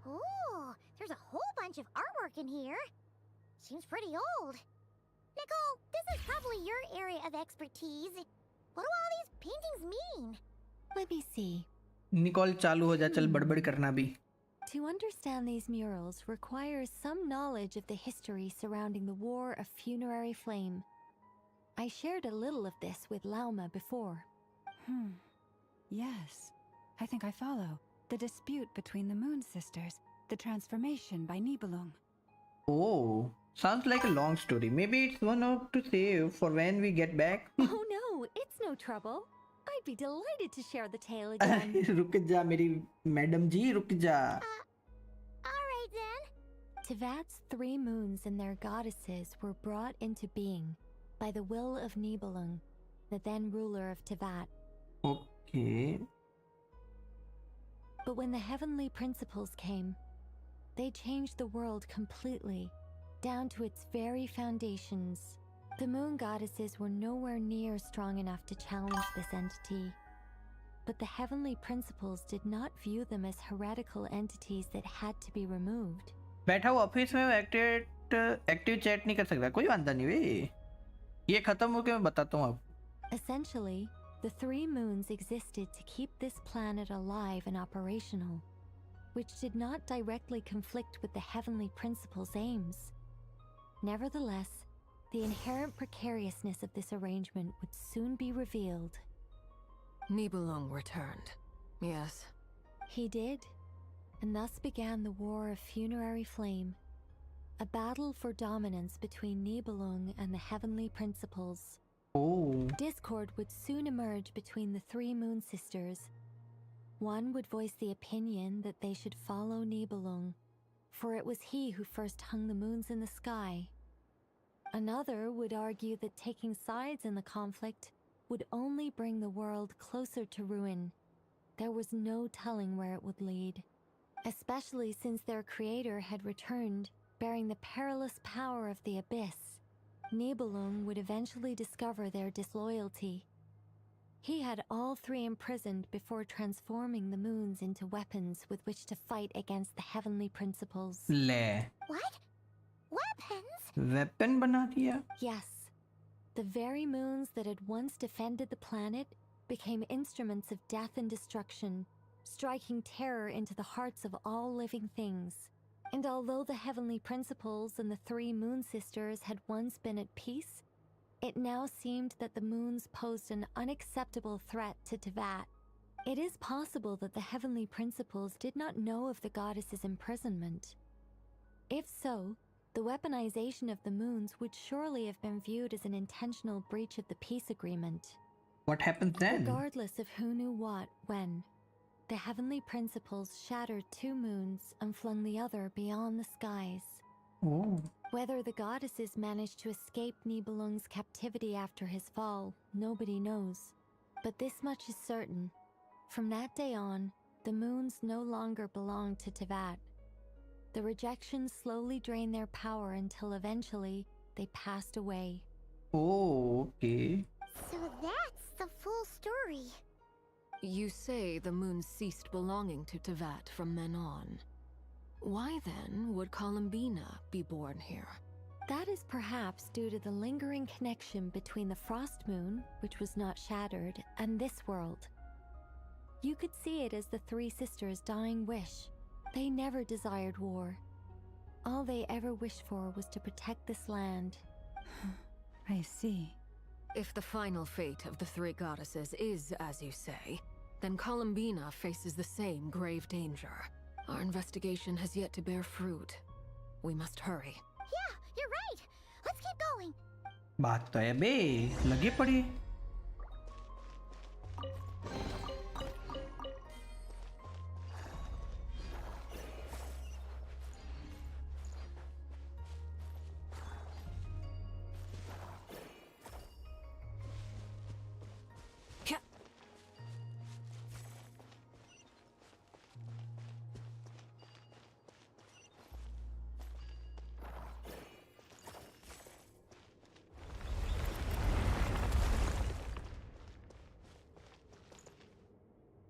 Ooh, there's a whole bunch of artwork in here. Seems pretty old. Nicole, this is probably your area of expertise. What do all these paintings mean? Let me see. Nicole चालू हो जा, चल बड़बड़ करना भी। To understand these murals requires some knowledge of the history surrounding the War of Funerary Flame. I shared a little of this with Lauma before. Yes, I think I follow. The dispute between the Moon Sisters, the transformation by Nibelung. Oh, sounds like a long story. Maybe it's one to save for when we get back. Oh no, it's no trouble. I'd be delighted to share the tale again. रुक जा मेरी madam जी, रुक जा। Alright then. Tevat's 3 moons and their goddesses were brought into being by the will of Nibelung, the then ruler of Tevat. Okay. But when the heavenly principles came, they changed the world completely, down to its very foundations. The moon goddesses were nowhere near strong enough to challenge this entity. But the heavenly principles did not view them as heretical entities that had to be removed. बैठा हुआ office में active chat नहीं कर सकता, कोई वांदा नहीं वे। ये खत्म होके मैं बताता हूँ आप। Essentially, the 3 moons existed to keep this planet alive and operational, which did not directly conflict with the heavenly principles' aims. Nevertheless, the inherent precariousness of this arrangement would soon be revealed. Nibelung returned. Yes. He did, and thus began the War of Funerary Flame, a battle for dominance between Nibelung and the heavenly principles. Oh. Discord would soon emerge between the 3 moon sisters. One would voice the opinion that they should follow Nibelung, for it was he who first hung the moons in the sky. Another would argue that taking sides in the conflict would only bring the world closer to ruin. There was no telling where it would lead, especially since their creator had returned, bearing the perilous power of the abyss. Nibelung would eventually discover their disloyalty. He had all 3 imprisoned before transforming the moons into weapons with which to fight against the heavenly principles. ले। What? Weapons? Weapon बना दिया? Yes. The very moons that had once defended the planet became instruments of death and destruction, striking terror into the hearts of all living things. And although the heavenly principles and the 3 moon sisters had once been at peace, it now seemed that the moons posed an unacceptable threat to Tevat. It is possible that the heavenly principles did not know of the goddess's imprisonment. If so, the weaponization of the moons would surely have been viewed as an intentional breach of the peace agreement. What happened then? Regardless of who knew what, when, the heavenly principles shattered 2 moons and flung the other beyond the skies. Oh. Whether the goddesses managed to escape Nibelung's captivity after his fall, nobody knows. But this much is certain. From that day on, the moons no longer belonged to Tevat. The rejections slowly drained their power until eventually they passed away. Oh, okay. So that's the full story. You say the moon ceased belonging to Tevat from then on. Why then would Columbina be born here? That is perhaps due to the lingering connection between the Frost Moon, which was not shattered, and this world. You could see it as the 3 sisters' dying wish. They never desired war. All they ever wished for was to protect this land. I see. If the final fate of the 3 goddesses is as you say, then Columbina faces the same grave danger. Our investigation has yet to bear fruit. We must hurry. Yeah, you're right. Let's keep going. बात तो है बे, लगे पड़ी।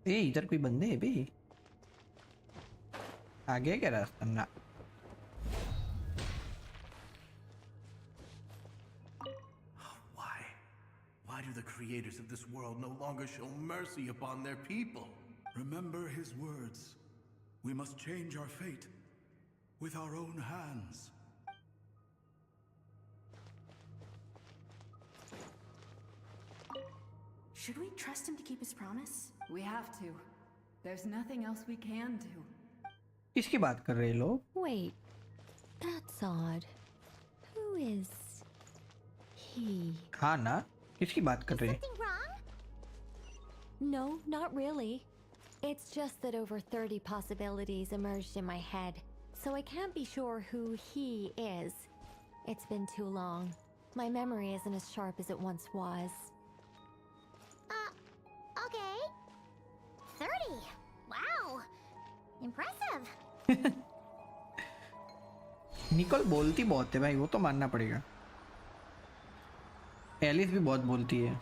ए इधर कोई बंदे है बे? आगे क्या रास्ता ना? Why do the creators of this world no longer show mercy upon their people? Remember his words. We must change our fate with our own hands. Should we trust him to keep his promise? We have to. There's nothing else we can do. किसकी बात कर रहे लोग? Wait, that's odd. Who is he? हाँ ना, किसकी बात कर रहे? Something wrong? No, not really. It's just that over 30 possibilities emerged in my head, so I can't be sure who he is. It's been too long. My memory isn't as sharp as it once was. Okay. 30. Wow. Impressive. Nicol बोलती बहुत है भाई, वो तो मानना पड़ेगा। Alice भी बहुत बोलती है।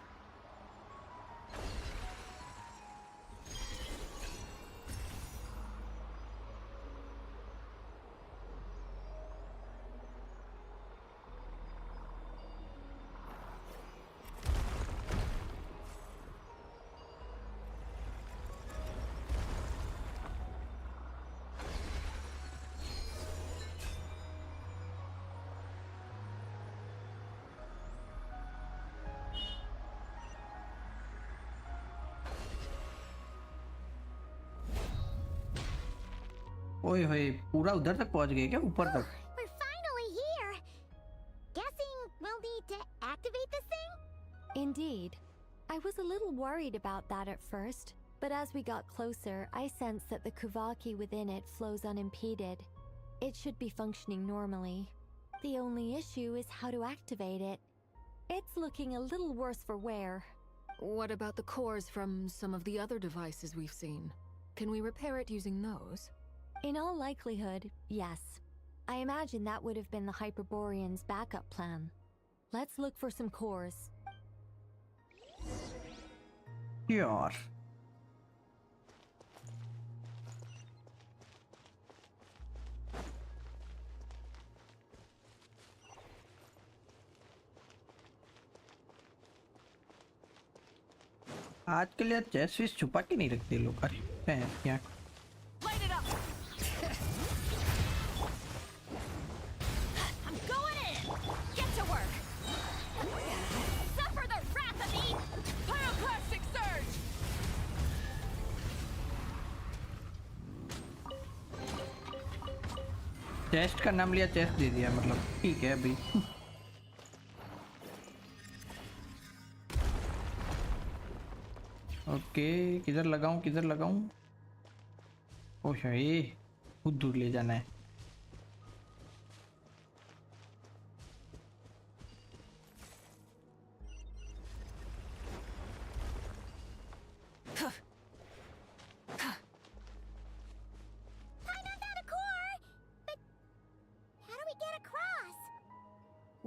ओए होए, पूरा उधर तक पहुंच गए क्या? ऊपर तक? We're finally here. Guessing we'll need to activate this thing? Indeed. I was a little worried about that at first, but as we got closer, I sensed that the Kuvaki within it flows unimpeded. It should be functioning normally. The only issue is how to activate it. It's looking a little worse for wear. What about the cores from some of the other devices we've seen? Can we repair it using those? In all likelihood, yes. I imagine that would have been the Hyperborean's backup plan. Let's look for some cores. यार आज के लिए chest विस्ट छुपा के नहीं रखते लोग। अरे क्या Light it up! I'm going in! Get to work! Suffer the wrath of the pyroclastic surge! Chest का नाम लिया, चेस्ट दे दिया, मतलब ठीक है अभी। ओके, किधर लगाऊं किधर लगाऊं? ओह ये बहुत दूर ले जाना है।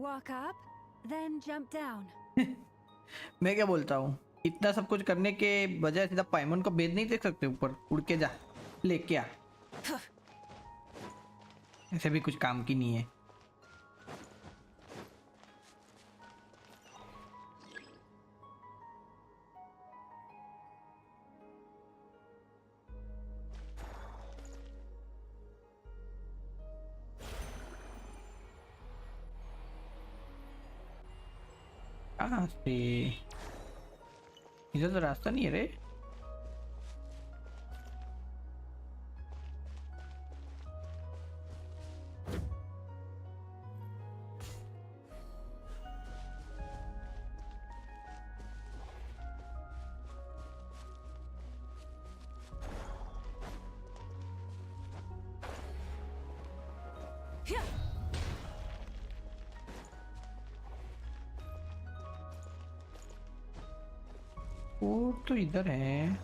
Walk up, then jump down. मैं क्या बोलता हूँ, इतना सब कुछ करने के बजाय सीधा पाइमन को भेज नहीं देख सकते ऊपर? उड़ के जा, लेके आ। ऐसे भी कुछ काम की नहीं है। कहाँ से? इधर तो रास्ता नहीं है रे। वो तो इधर है।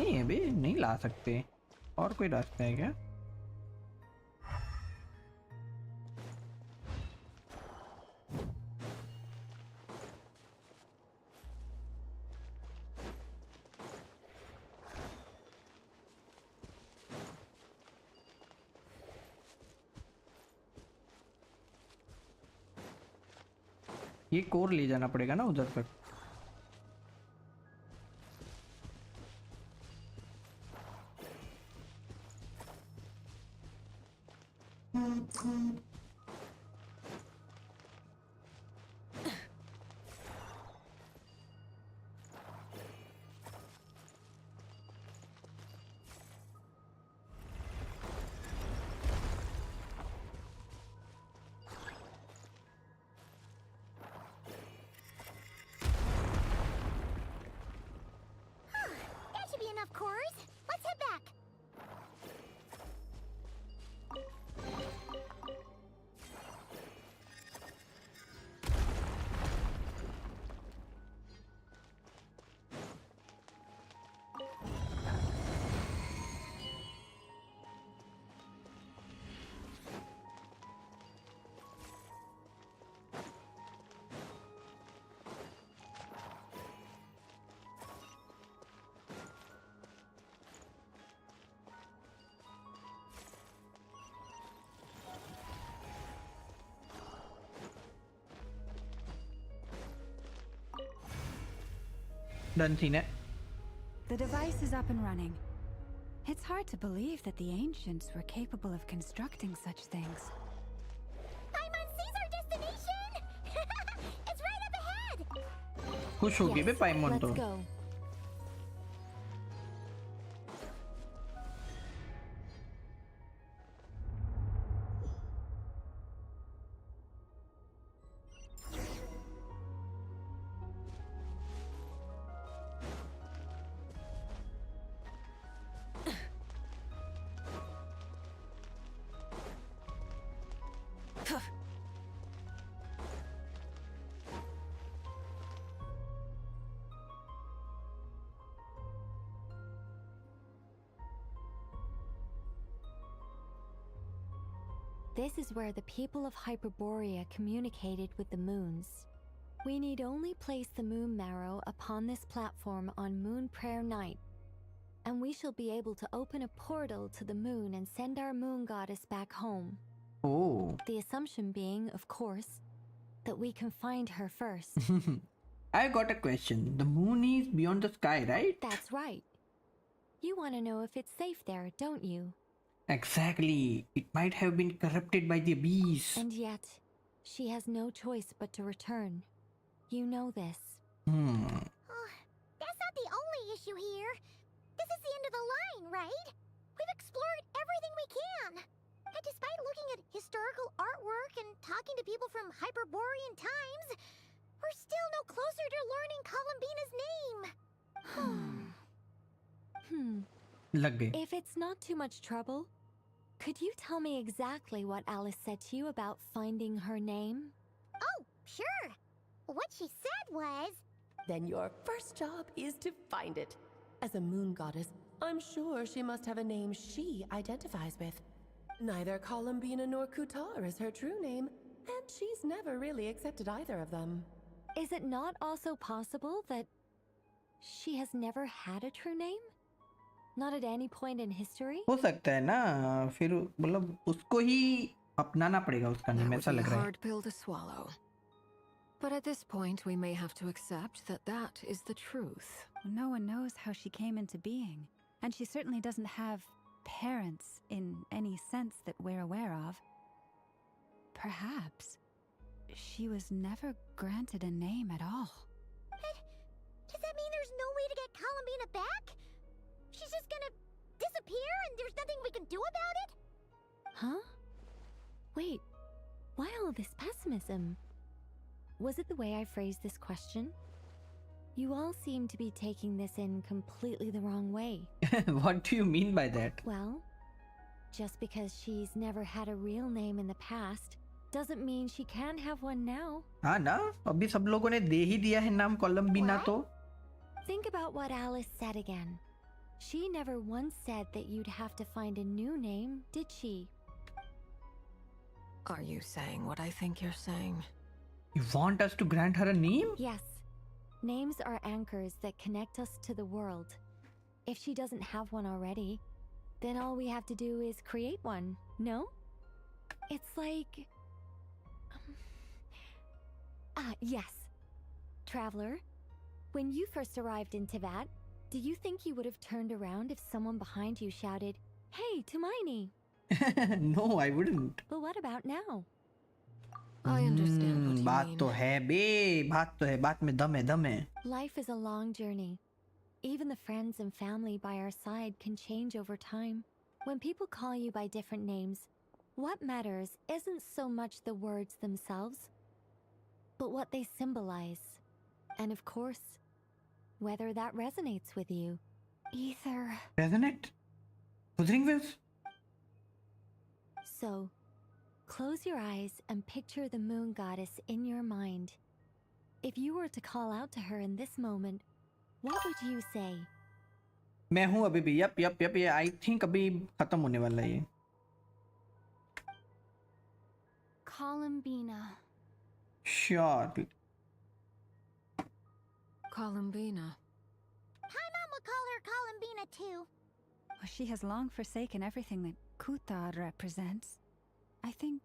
नहीं अभी नहीं ला सकते, और कोई रास्ता है क्या? ये कोर ले जाना पड़ेगा ना उधर तक। That should be enough cores. Let's head back. Done seen it. The device is up and running. It's hard to believe that the ancients were capable of constructing such things. Paimon sees our destination! It's right up ahead! खुश हो गई बे पाइमोन तो। Let's go. This is where the people of Hyperborea communicated with the moons. We need only place the moon marrow upon this platform on Moon Prayer Night, and we shall be able to open a portal to the moon and send our moon goddess back home. Oh. The assumption being, of course, that we can find her first. I got a question. The moon is beyond the sky, right? That's right. You want to know if it's safe there, don't you? Exactly. It might have been corrupted by the abyss. And yet, she has no choice but to return. You know this. Oh, that's not the only issue here. This is the end of the line, right? We've explored everything we can. And despite looking at historical artwork and talking to people from Hyperborean times, we're still no closer to learning Columbina's name. लग गए. If it's not too much trouble, could you tell me exactly what Alice said to you about finding her name? Oh, sure. What she said was... Then your first job is to find it. As a moon goddess, I'm sure she must have a name she identifies with. Neither Columbina nor Kutar is her true name, and she's never really accepted either of them. Is it not also possible that she has never had a true name? Not at any point in history? हो सकता है ना, फिर मतलब उसको ही अपनाना पड़ेगा उसका नाम, ऐसा लग रहा है. Hard pill to swallow. But at this point, we may have to accept that that is the truth. No one knows how she came into being, and she certainly doesn't have parents in any sense that we're aware of. Perhaps she was never granted a name at all. But does that mean there's no way to get Columbina back? She's just gonna disappear and there's nothing we can do about it? Huh? Wait, why all this pessimism? Was it the way I phrased this question? You all seem to be taking this in completely the wrong way. What do you mean by that? Well, just because she's never had a real name in the past doesn't mean she can't have one now. हाँ ना, अभी सब लोगों ने दे ही दिया है नाम कोलंबिना तो. Think about what Alice said again. She never once said that you'd have to find a new name, did she? Are you saying what I think you're saying? You want us to grant her a name? Yes. Names are anchors that connect us to the world. If she doesn't have one already, then all we have to do is create one, no? It's like... yes. Traveler, when you first arrived in Teyvat, do you think you would have turned around if someone behind you shouted, "Hey, Tumaini"? No, I wouldn't. But what about now? I understand what you बात mean. तो है बे, बात तो है, बात में दम है, दम है. Life is a long journey. Even the friends and family by our side can change over time. When people call you by different names, what matters isn't so much the words themselves, but what they symbolize. And of course, whether that resonates with you. Ether. Resonate? Wuthering Waves? So, close your eyes and picture the moon goddess in your mind. If you were to call out to her in this moment, what would you say? मैं हूँ अभी भी. Yup yup yup, ये I think अभी खत्म होने वाला है ये. Columbina. Sure. Columbina. Paimon would call her Columbina too. She has long forsaken everything that Kutar represents. I think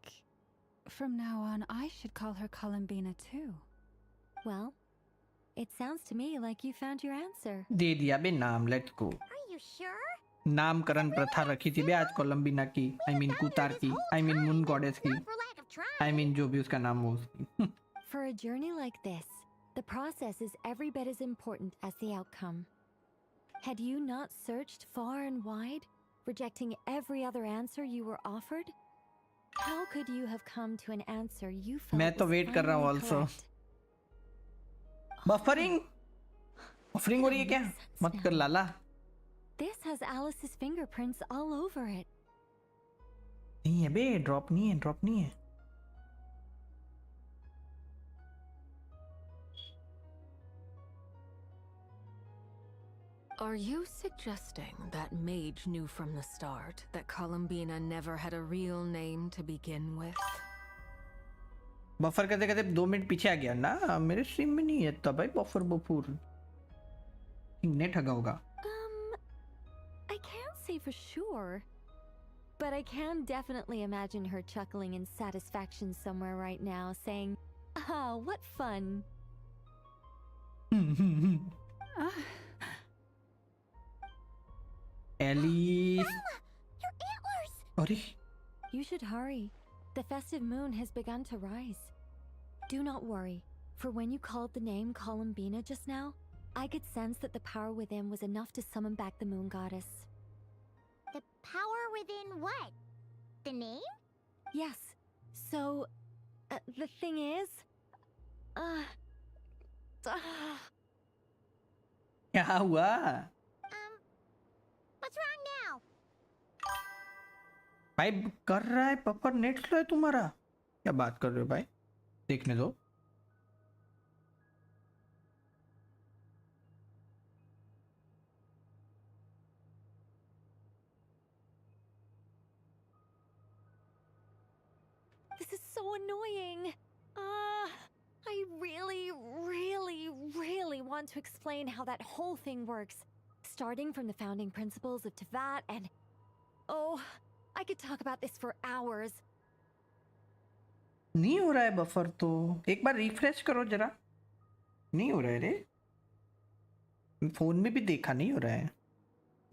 from now on I should call her Columbina too. Well, it sounds to me like you found your answer. दे दिया बे नाम. Let's go. Are you sure? नामकरण प्रथा रखी थी बे आज कोलंबिना की. I mean कुतार की. I mean moon goddess की. I mean जो भी उसका नाम हो उसकी. For a journey like this, the process is every bit as important as the outcome. Had you not searched far and wide, rejecting every other answer you were offered? How could you have come to an answer you felt मैं तो was wait कर रहा हूँ finally also. correct? Buffering buffering हो रही है क्या? मत कर लाला. This has Alice's fingerprints all over it. नहीं है बे, ड्रॉप नहीं है, ड्रॉप नहीं है. Are you suggesting that mage knew from the start that Columbina never had a real name to begin with? Buffer करते करते 2 मिनट पीछे आ गया ना. मेरे स्ट्रीम में नहीं है तब भाई बफर बफूर. नेट हगा होगा. I can't say for sure, but I can definitely imagine her chuckling in satisfaction somewhere right now, saying, "Ah, what fun." Alice. Your antlers! अरे You should hurry. The festive moon has begun to rise. Do not worry, for when you called the name Columbina just now, I could sense that the power within was enough to summon back the moon goddess. The power within what? The name? Yes. So, the thing is... क्या हुआ? What's wrong now? भाई कर रहा है buffer. Net slow है तुम्हारा. क्या बात कर रहे हो भाई? देखने दो. This is so annoying. I really want to explain how that whole thing works. Starting from the founding principles of Teyvat and... Oh, I could talk about this for hours. नहीं हो रहा है बफर तो. एक बार refresh करो जरा. नहीं हो रहा है रे. फोन में भी देखा नहीं हो रहा है.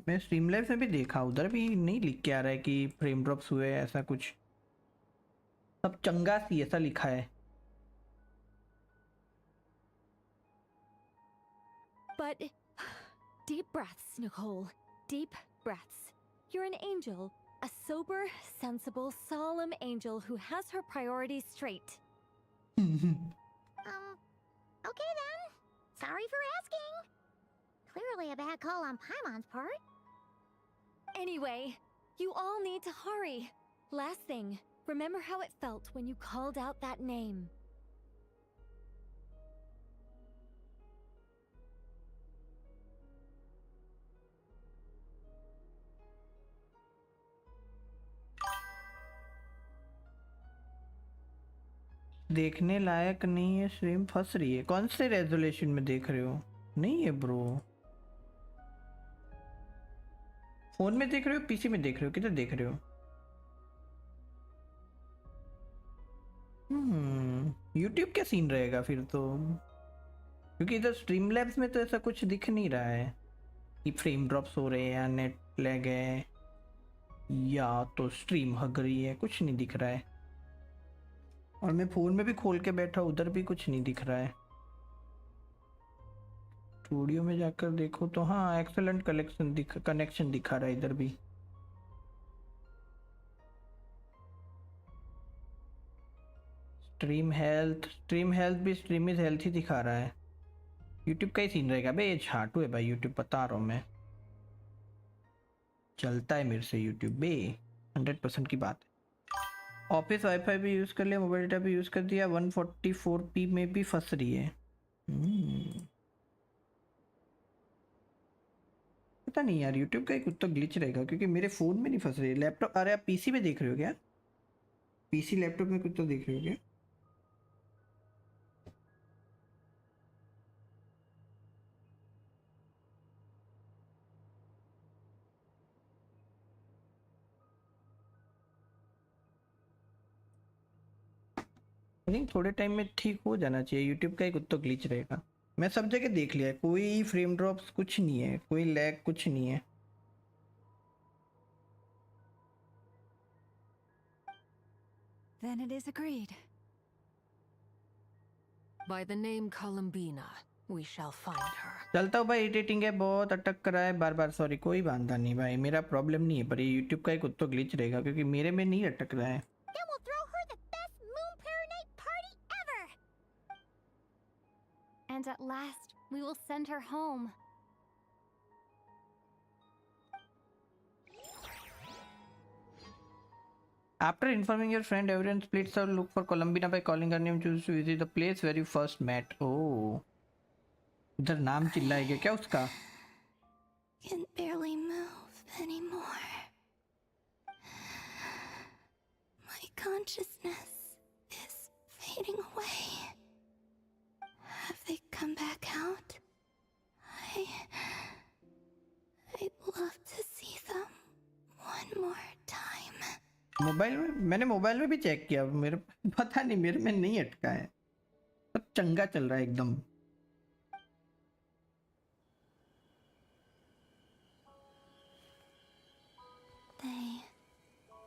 मैं स्ट्रीम लाइव में भी देखा, उधर भी नहीं लिख के आ रहा है कि फ्रेम ड्रॉप्स हुए ऐसा कुछ. सब चंगा सी ऐसा लिखा है. But deep breaths, Nicole. Deep breaths. You're an angel. A sober, sensible, solemn angel who has her priorities straight. Okay then. Sorry for asking. Clearly a bad call on Paimon's part. Anyway, you all need to hurry. Last thing, remember how it felt when you called out that name. देखने लायक नहीं है, stream फंस रही है। कौन से resolution में देख रहे हो? नहीं है ब्रो, फोन में देख रहे हो, पीसी में देख रहे हो, किधर देख रहे हो? यूट्यूब क्या सीन रहेगा फिर तो, क्योंकि इधर स्ट्रीम लैब्स में तो ऐसा कुछ दिख नहीं रहा है कि फ्रेम ड्रॉप्स हो रहे हैं या नेट लैग है या तो स्ट्रीम हग रही है, कुछ नहीं दिख रहा है। और मैं फोन में भी खोल के बैठा, उधर भी कुछ नहीं दिख रहा है। स्टूडियो में जाकर देखो तो हाँ, एक्सेलेंट कनेक्शन दिखा रहा है इधर भी। स्ट्रीम हेल्थ भी स्ट्रीम इज हेल्थ ही दिखा रहा है। यूट्यूब का ही सीन रहेगा बे, ये झाटू है भाई यूट्यूब, बता रहा हूँ मैं, चलता है मेरे से यूट्यूब बे, 100% की बात है। ऑफिस वाईफाई भी यूज कर लिया, मोबाइल डेटा भी यूज कर दिया, 144p में भी फंस रही है। पता नहीं यार, यूट्यूब का एक कुछ तो ग्लिच रहेगा, क्योंकि मेरे फोन में नहीं फंस रही है। लैपटॉप, अरे आप पीसी में देख रहे हो क्या? पीसी लैपटॉप में कुछ तो देख रहे हो क्या? आई थिंक थोड़े टाइम में ठीक हो जाना चाहिए। यूट्यूब का एक कुछ तो ग्लिच रहेगा। मैं सब जगह देख लिया है, कोई फ्रेम ड्रॉप्स कुछ नहीं है, कोई लैग कुछ नहीं है। Then it is agreed. By the name Columbina, we shall find her. चलता हूँ भाई, एडिटिंग है बहुत अटक कर रहा है बार बार, सॉरी, कोई बांधा नहीं भाई, मेरा प्रॉब्लम नहीं है, पर ये यूट्यूब का एक कुछ तो ग्लिच रहेगा, क्योंकि मेरे में नहीं अटक रहा है। Then we'll throw her the best Moon Prayer Night party ever! And at last, we will send her home. After informing your friend, everyone splits out, look for Columbina by calling her name, choose to visit the place where you first met. Oh, उधर नाम चिल्लाएगा क्या उसका? Can barely move anymore. My consciousness is fading away. Have they come back out? I'd love to see them one more time. Mobile में, मैंने mobile में भी check किया, मेरे पता नहीं, मेरे में नहीं अटका है, सब चंगा चल रहा है एकदम।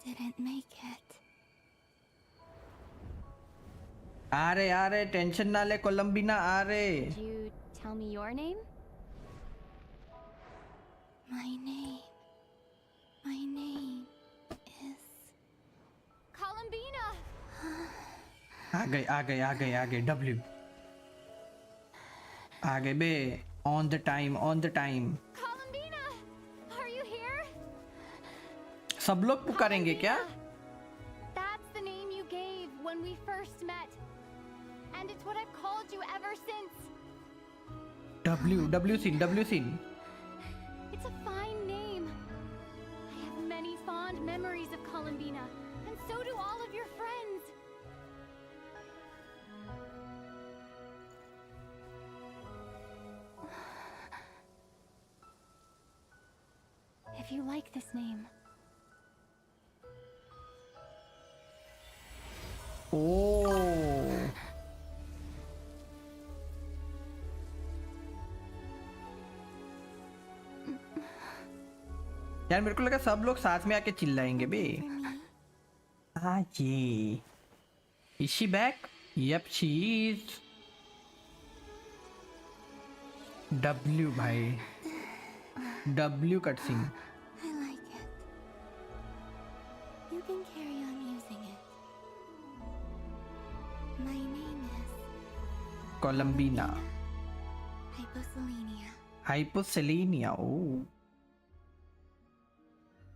They didn't make it. आ रहे टेंशन ना ले कोलंबिना, आ रहे। Did you tell me your name? My name is Columbina! आ गए W आ गए बे, on the time. Columbina! Are you here? सब लोग पुकारेंगे क्या? That's the name you gave when we first met. And it's what I've called you ever since. W scene. It's a fine name. I have many fond memories of Columbina, and so do all of your friends. If you like this name. Oh. यार मेरे को लगा सब लोग साथ में आके चिल्लाएंगे बे। हाँ जी। Is she back? Yep, she is. W भाई। W cutscene. I like it. You can carry on using it. My name is Columbina. Hyposelenia. Oh.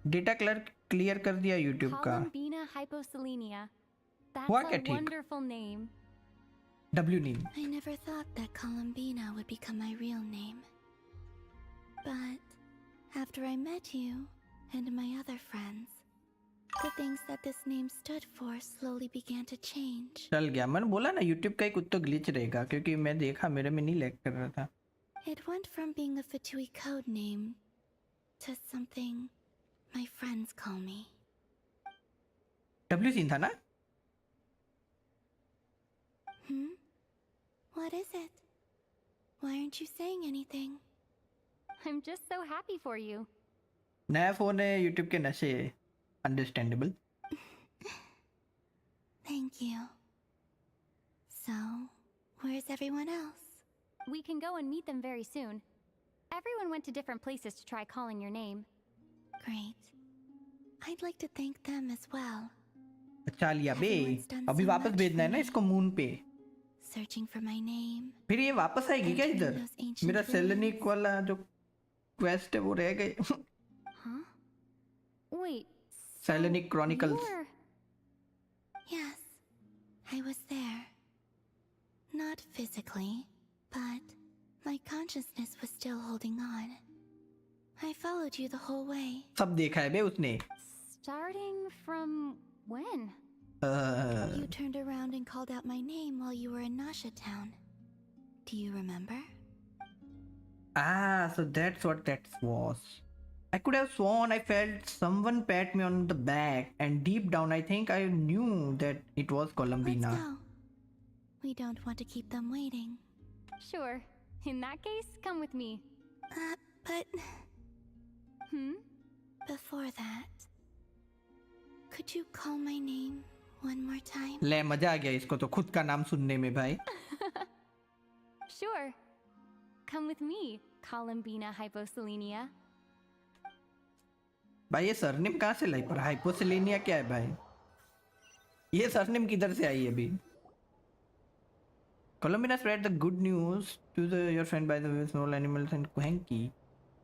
Data clear कर दिया यूट्यूब का। Columbina Hyposelenia. That's हुआ a क्या ठीक? wonderful name. W name. I never thought that Columbina would become my real name. But after I met you and my other friends, The things that this name stood for slowly began to change. चल गया, मैंने बोला ना YouTube का एक कुछ तो glitch रहेगा क्योंकि मैं देखा मेरे में नहीं लैग कर रहा था. It went from being a Fatui code name to something my friends call me. W scene था ना? What is it? Why aren't you saying anything? I'm just so happy for you. नया phone है, YouTube के नशे. Understandable. Thank you. So, where's everyone else? We can go and meet them very soon. Everyone went to different places to try calling your name. Great. I'd like to thank them as well. अच्छा लिया बे, अभी वापस भेजना है ना इसको moon पे. Searching for my name. फिर ये वापस आएगी क्या इधर? मेरा सेलेनिक वाला जो क्वेस्ट है वो रह गए. Huh? Wait. Selenic Chronicles. Yes, I was there. Not physically, but my consciousness was still holding on. I followed you the whole way. सब देखा है बे उसने. Starting from when? You turned around and called out my name while you were in Nasha Town. Do you remember? Ah, so that's what that was. I could have sworn I felt someone pat me on the back, and deep down I think I knew that it was Columbina. Let's go. We don't want to keep them waiting. Sure. In that case, come with me. But... Hmm? Before that, could you call my name one more time? ले मजा आ गया इसको तो खुद का नाम सुनने में भाई. Sure. Come with me, Columbina Hyposelenia. भाई ये सरनेम कहाँ से लाई पर हाइपोसेलेनिया क्या है भाई? ये सरनेम किधर से आई है अभी? Columbina spread the good news to your friend by the way small animals and hanky.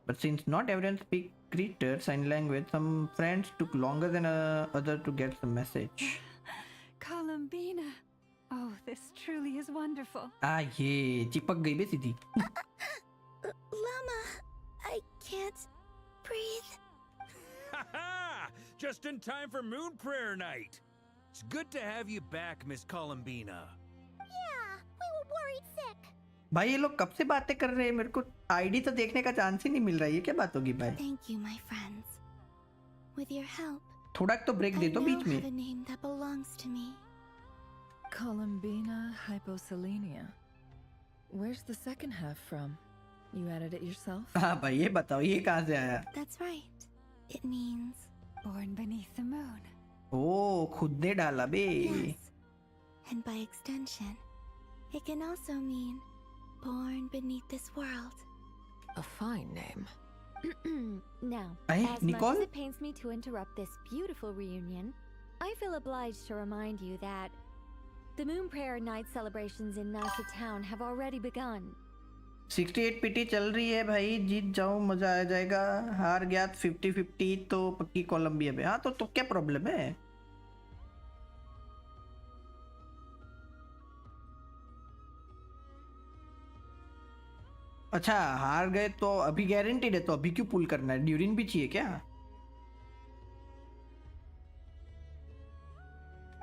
But since not everyone speaks creature sign language, some friends took longer than others to get the message. Columbina. Oh, this truly is wonderful. Ah, ये चिपक गई बे सीधी. Llama, I can't breathe. Ha! Just in time for Moon Prayer Night. It's good to have you back, Miss Columbina. Yeah, we were worried sick. भाई ये लोग कब से बातें कर रहे हैं? मेरे को आईडी तो देखने का चांस ही नहीं मिल रहा है. ये क्या बात होगी भाई? Thank you, my friends. With your help, थोड़ा तो ब्रेक दे दो बीच में. I now have a name that belongs to me. Columbina Hyposelenia. Where's the second half from? You added it yourself? हाँ भाई ये बताओ ये कहाँ से आया? That's right. It means born beneath the moon. ओ खुद ने डाला बे. Yes. And by extension, it can also mean born beneath this world. A fine name. Now, Hey, as Nicole? much as it pains me to interrupt this beautiful reunion, I feel obliged to remind you that the Moon Prayer Night celebrations in Nasha Town have already begun. 68 PT चल रही है भाई. जीत जाओ मजा आ जाएगा. हार गया 50-50 तो पक्की कोलंबिया में. हाँ तो क्या प्रॉब्लम है? अच्छा हार गए तो अभी गारंटीड है तो अभी क्यों पुल करना है? ड्यूरिन भी चाहिए क्या?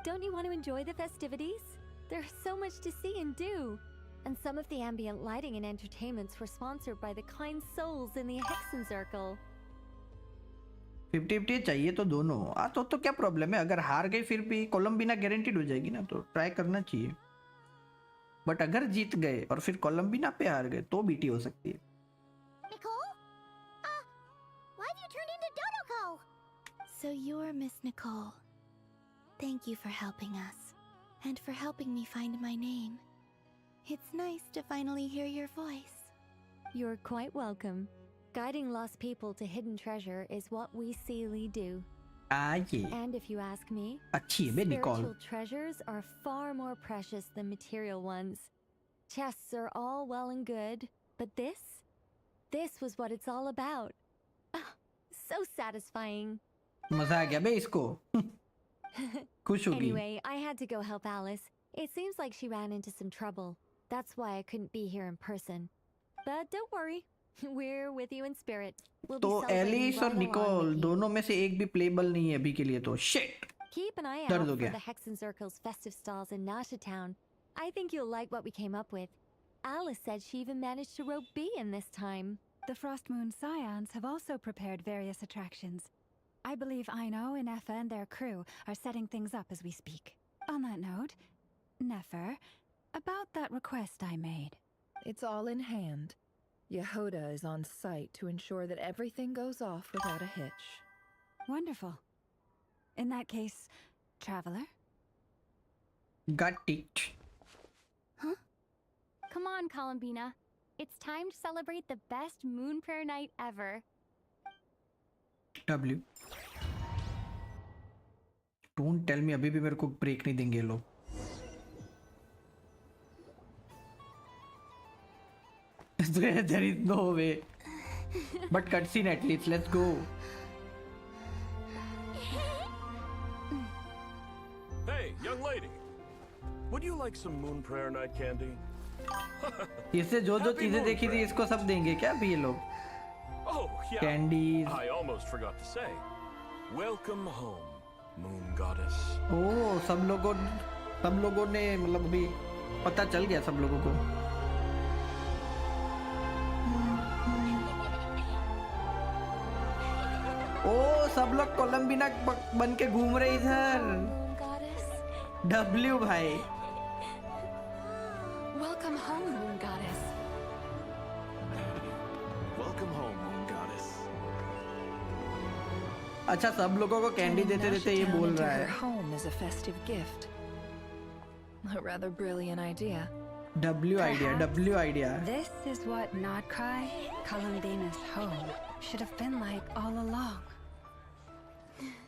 Don't you want to enjoy the festivities? There's so much to see and do. And some of the ambient lighting and entertainments were sponsored by the kind souls in the Hexen Circle. 50-50 चाहिए तो दोनों. तो क्या problem है? अगर हार गए फिर भी कोलंबिना गारंटीड हो जाएगी ना, तो ट्राई करना चाहिए. बट अगर जीत गए और फिर कोलंबिना पे हार गए तो बीटी हो सकती है. Nicole? Why have you turned into Dodoko? So you're Miss Nicole. Thank you for helping us, and for helping me find my name. It's nice to finally hear your voice. You're quite welcome. Guiding lost people to hidden treasure is what we Sealy do. Yeah. And if you ask me, अच्छी है बे Nicole. spiritual treasures are far more precious than material ones. Chests are all well and good, but this was what it's all about. Ah, so satisfying. मजा आ गया बे इसको. खुश होगी. Anyway, I had to go help Alice. It seems like she ran into some trouble. That's why I couldn't be here in person. But don't worry, We're with you in spirit. We'll be तो celebrating Alice और right along Nicole with you. दोनों में से एक भी payable नहीं है अभी के लिए तो शिट Keep an eye दर्द out हो for गया the Hexen Circle's festive stalls in Nasha Town. I think you'll like what we came up with. Alice said she even managed to rope B in this time. The Frost Moon Scions have also prepared various attractions. I believe Aino, Nefer, and their crew are setting things up as we speak. On that note, Nefer, about that request I made. It's all in hand. Yehoda is on site to ensure that everything goes off without a hitch. Wonderful. In that case, Traveler? Got it. Huh? Come on, Columbina. It's time to celebrate the best Moon Prayer night ever. W. Don't tell me अभी भी मेरे को break नहीं देंगे ये लोग. There is no way. But cutscene at least. Let's go. Hey, young lady. Would you like some moon prayer night candy? इससे जो जो चीजें देखी थी इसको सब देंगे क्या अभी ये लोग? Oh, yeah. Candies. I almost forgot to say. Welcome home, moon goddess. ओह सब लोगों ने मतलब अभी पता चल गया सब लोगों को. ओ सब लोग कोलंबिना बन के घूम रहे इधर. W भाई. Welcome home, Moon Goddess. Welcome home, moon goddess. अच्छा सब लोगों को कैंडी देते देते ये बोल रहा है. Home is a festive gift. A rather brilliant idea. W idea. This is what nodkrai, Columbina's home, should have been like all along.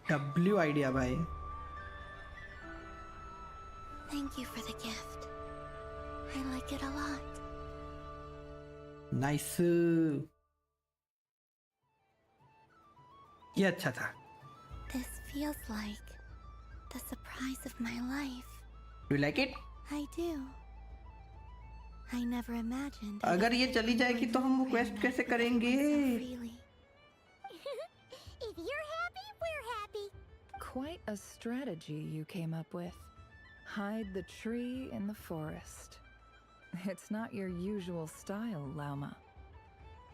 W idea भाई. Thank you for the gift. I like it a lot. Nice. ये अच्छा था. This feels like the surprise of my life. Do you like it? I do. I never imagined. अगर ये चली जाएगी तो हम वो क्वेस्ट कैसे करेंगे? If you're happy, we're happy. Quite a strategy you came up with. Hide the tree in the forest. It's not your usual style, Lauma.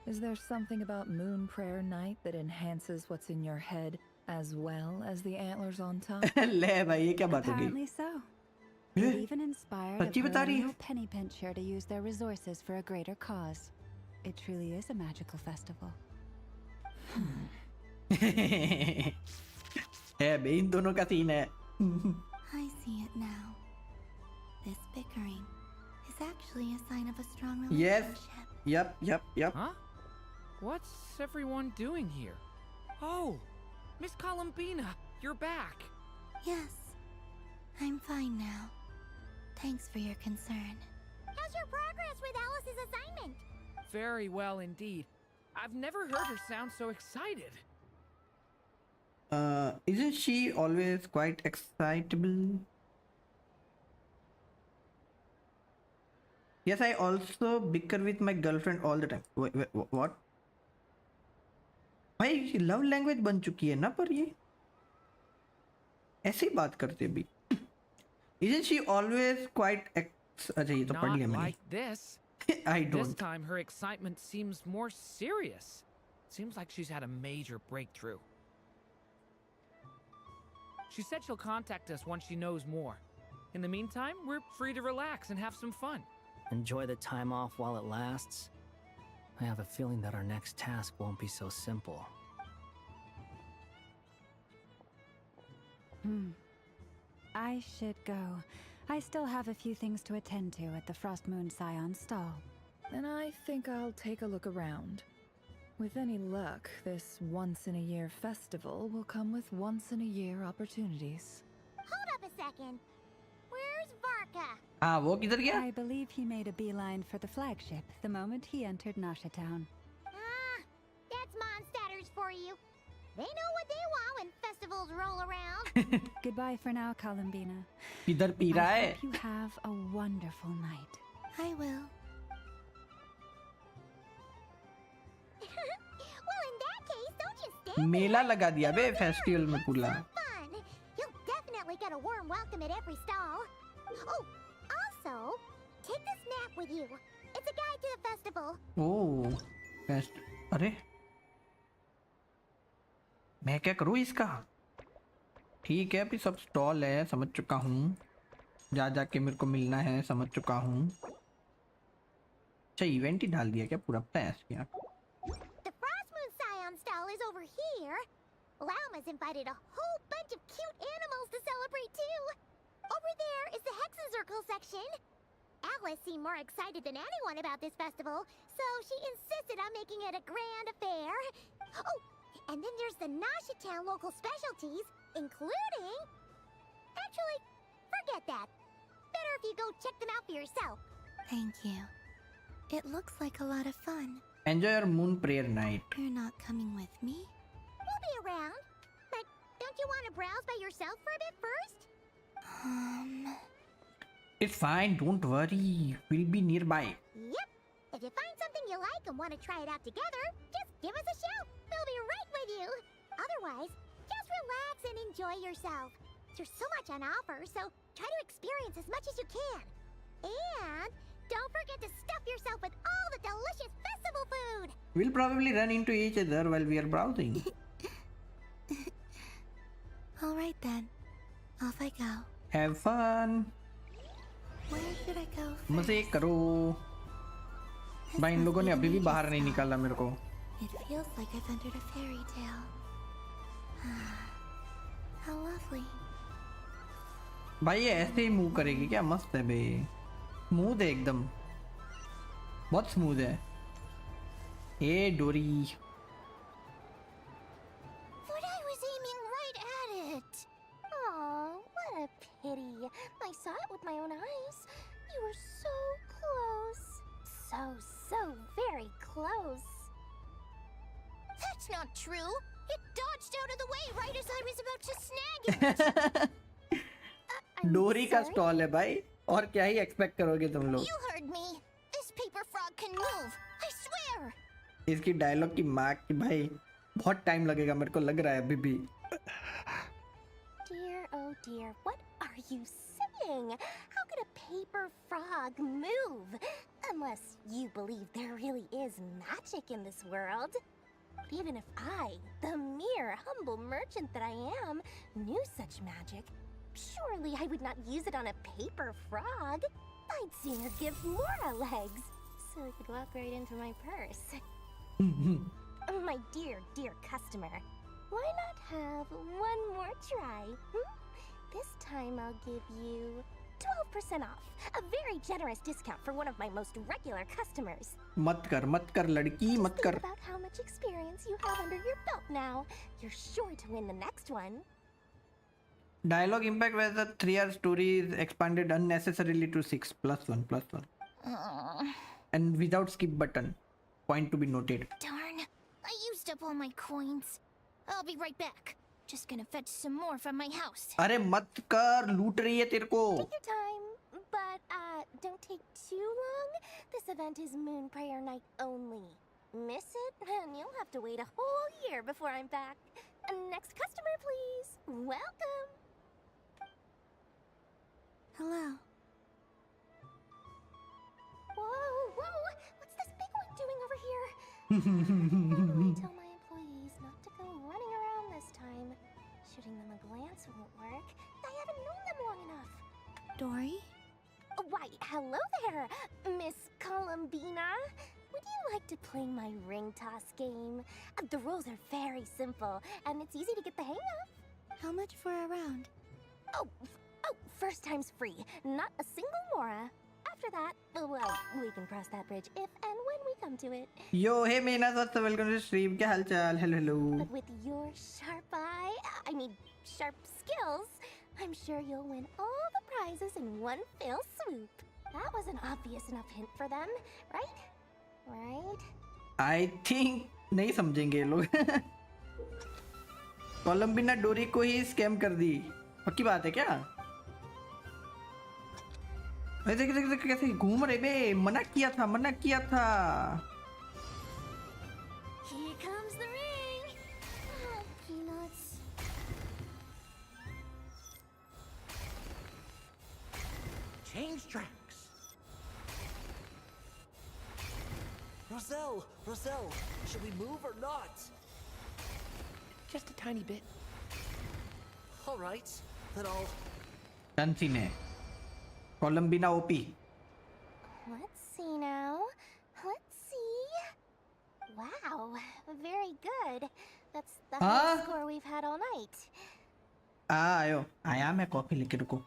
Is there something about Moon Prayer Night that enhances what's in your head as well as the antlers on top? ले भाई ये क्या बात हो गई? Apparently so. It even inspired a सच्ची बता रही है? perennial penny pincher to use their resources for a greater cause. It truly is a magical festival. है बे इन दोनों का सीन है. I see it now. This bickering is actually a sign of a strong relationship. Yes. Yep. Huh? What's everyone doing here? Oh, Miss Columbina, you're back. Yes, I'm fine now. Thanks for your concern. How's your progress with Alice's assignment? Very well indeed. I've never heard her sound so excited. Isn't she always quite excitable? Yes, I also bicker with my girlfriend all the time. Wait, what? भाई love language बन चुकी है ना पर ये ऐसे ही बात करते भी. Isn't she always quite अच्छा ये तो पढ़ लिया Not मैंने. like this. I This don't. time her excitement seems more serious. Seems like she's had a major breakthrough. She said she'll contact us once she knows more. In the meantime, we're free to relax and have some fun. Enjoy the time off while it lasts. I have a feeling that our next task won't be so simple. I should go. I still have a few things to attend to at the Frost Moon Scion stall. Then I think I'll take a look around. With any luck, this once-in-a-year festival will come with once-in-a-year opportunities. Hold up a second. Where's Varka? हाँ वो किधर गया? I believe he made a beeline for the flagship the moment he entered Nasha Town. That's Mondstadters for you. They know what they want when festivals roll around. Goodbye for now, Columbina. किधर P रहा I है? hope you have a wonderful night. I will. मेला लगा दिया बे festival में पूरा। Fun! You'll definitely get a warm welcome at every stall. Oh, also, take this map with you. It's a guide to the festival. ओह अरे मैं क्या करूँ इसका? ठीक है, अभी सब स्टॉल है, समझ चुका हूँ। जा जाके मेरे को मिलना है, समझ चुका हूँ। अच्छा इवेंट ही डाल दिया क्या पूरा? पैस किया। The Frostmoon Scion stall is over here. Llama's invited a whole bunch of cute animals to celebrate too. Over there is the Hexencircle section. Alice seemed more excited than anyone about this festival, so she insisted on making it a grand affair. Oh, and then there's the Nashitown local specialties, including... Actually, forget that. Better if you go check them out for yourself. Thank you. It looks like a lot of fun. Enjoy your moon prayer night. You're not coming with me? We'll be around. But don't you want to browse by yourself for a bit first? It's fine, don't worry. We'll be nearby. Yep. If you find something you like and want to try it out together, just give us a shout. We'll be right with you. Otherwise, just relax and enjoy yourself. There's so much on offer, so try to experience as much as you can. And don't forget to stuff yourself with all the delicious festival food. We'll probably run into each other while we are browsing. All right then. Off I go. Have fun. Where should I go first? मजे करो। भाई इन लोगों ने अभी भी बाहर नहीं निकाला मेरे को। It feels like I've entered a fairy tale. How lovely. भाई ये ऐसे ही मूव करेगी क्या? मस्त है बे, स्मूथ है एकदम, बहुत स्मूथ है। ए डोरी। But I was aiming right at it. Aw, what a pity. I saw it with my own eyes. You were so close. So very close. That's not true. It dodged out of the way right as I was about to snag it. डोरी का stall है भाई, और क्या ही expect करोगे तुम लोग? You heard me. This paper frog can move. I swear. इसकी डायलॉग की माँ की भाई बहुत टाइम लगेगा मेरे को लग रहा है अभी भी। Dear, oh dear, what are you saying? How could a paper frog move? Unless you believe there really is magic in this world. But even if I, the mere humble merchant that I am, knew such magic, surely I would not use it on a paper frog. I'd sooner give Mora legs, so I could walk right into my purse. My dear customer, why not have one more try? This time I'll give you 12% off, a very generous discount for one of my most regular customers. मत कर लड़की, मत कर। Think about how much experience you have under your belt now. You're sure to win the next one. Dialogue impact where the 3-hour story is expanded unnecessarily to 6 +1. And without skip button. Point to be noted. Darn, I used up all my coins. I'll be right back. Just gonna fetch some more from my house. अरे मत कर, लूट रही है तेरे को। Take your time, but don't take too long. This event is Moon Prayer Night only. Miss it, and you'll have to wait a whole year before I'm back. Next customer, please. Welcome. Hello. Whoa! What's this big one doing over here? How do I tell my employees not to go running around this time? Shooting them a glance won't work. I haven't known them long enough. Dory? Why, hello there, Miss Columbina. Would you like to play my ring toss game? The rules are very simple, and it's easy to get the hang of. How much for a round? Oh, first time's free. Not a single mora. After that, well, we can cross that bridge if and when we come to it. Yo, hey Meena, welcome to stream. क्या हाल चाल? Hello. But with your sharp eye, sharp skills, I'm sure you'll win all the prizes in one fell swoop. That was an obvious enough hint for them, right? Right? I think नहीं समझेंगे ये लोग। कोलंबिना डोरी को ही scam कर दी। पक्की बात है क्या? देख कैसे घूम रहे बे, मना किया था। Here comes the ring. change tracks. Roselle, should we move or not? Just a tiny bit. All right, then I'll... Genshin Columbina OP. Let's see now. Let's see. Wow, very good. That's the highest score we've had all night. आयो आया मैं coffee लेके रुको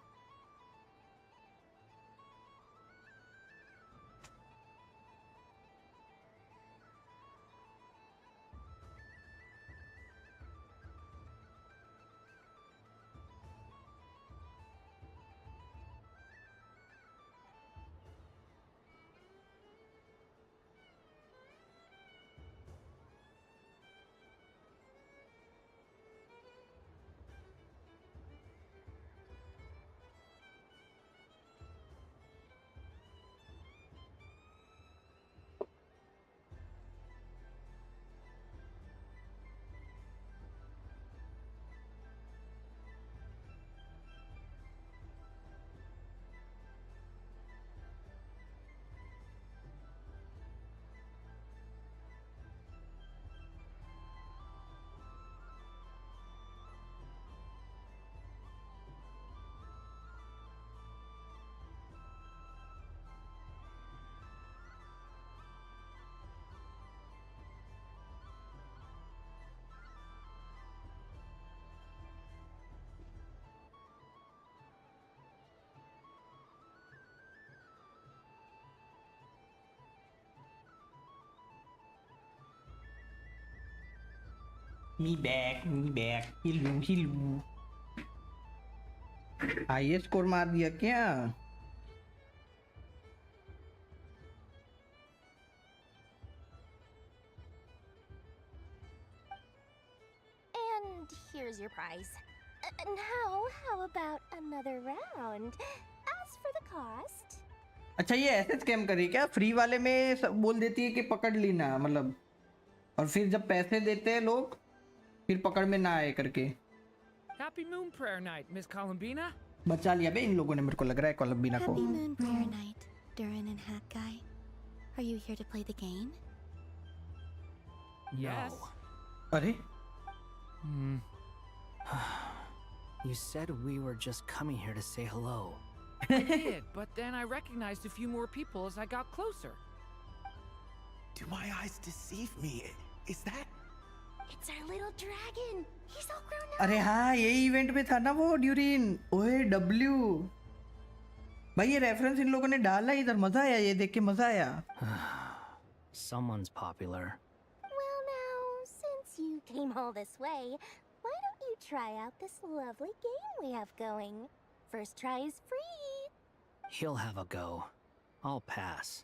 Me back. Heal. Highest score मार दिया क्या? And here's your prize. Now, how about another round? As for the cost... अच्छा ये ऐसे स्कैम करी क्या? फ्री वाले में सब बोल देती है कि पकड़ लेना मतलब, और फिर जब पैसे देते हैं लोग फिर पकड़ में ना आए करके। Happy Moon Prayer Night, Miss Columbina. बचा लिया बे इन लोगों ने मेरे को लग रहा है कोलंबिना को। Happy Moon Prayer Night, Durin and Hat Guy. Are you here to play the game? Yes. अरे? You said we were just coming here to say hello. I did, but then I recognized a few more people as I got closer. Do my eyes deceive me? Is that... It's our little dragon. He's all grown up. अरे हाँ यही event में था ना वो durian. ओए W भाई ये रेफरेंस इन लोगों ने डाला इधर, मजा आया ये देख के, मजा आया। Someone's popular. Well now, since you came all this way, why don't you try out this lovely game we have going? First try is free. He'll have a go. I'll pass.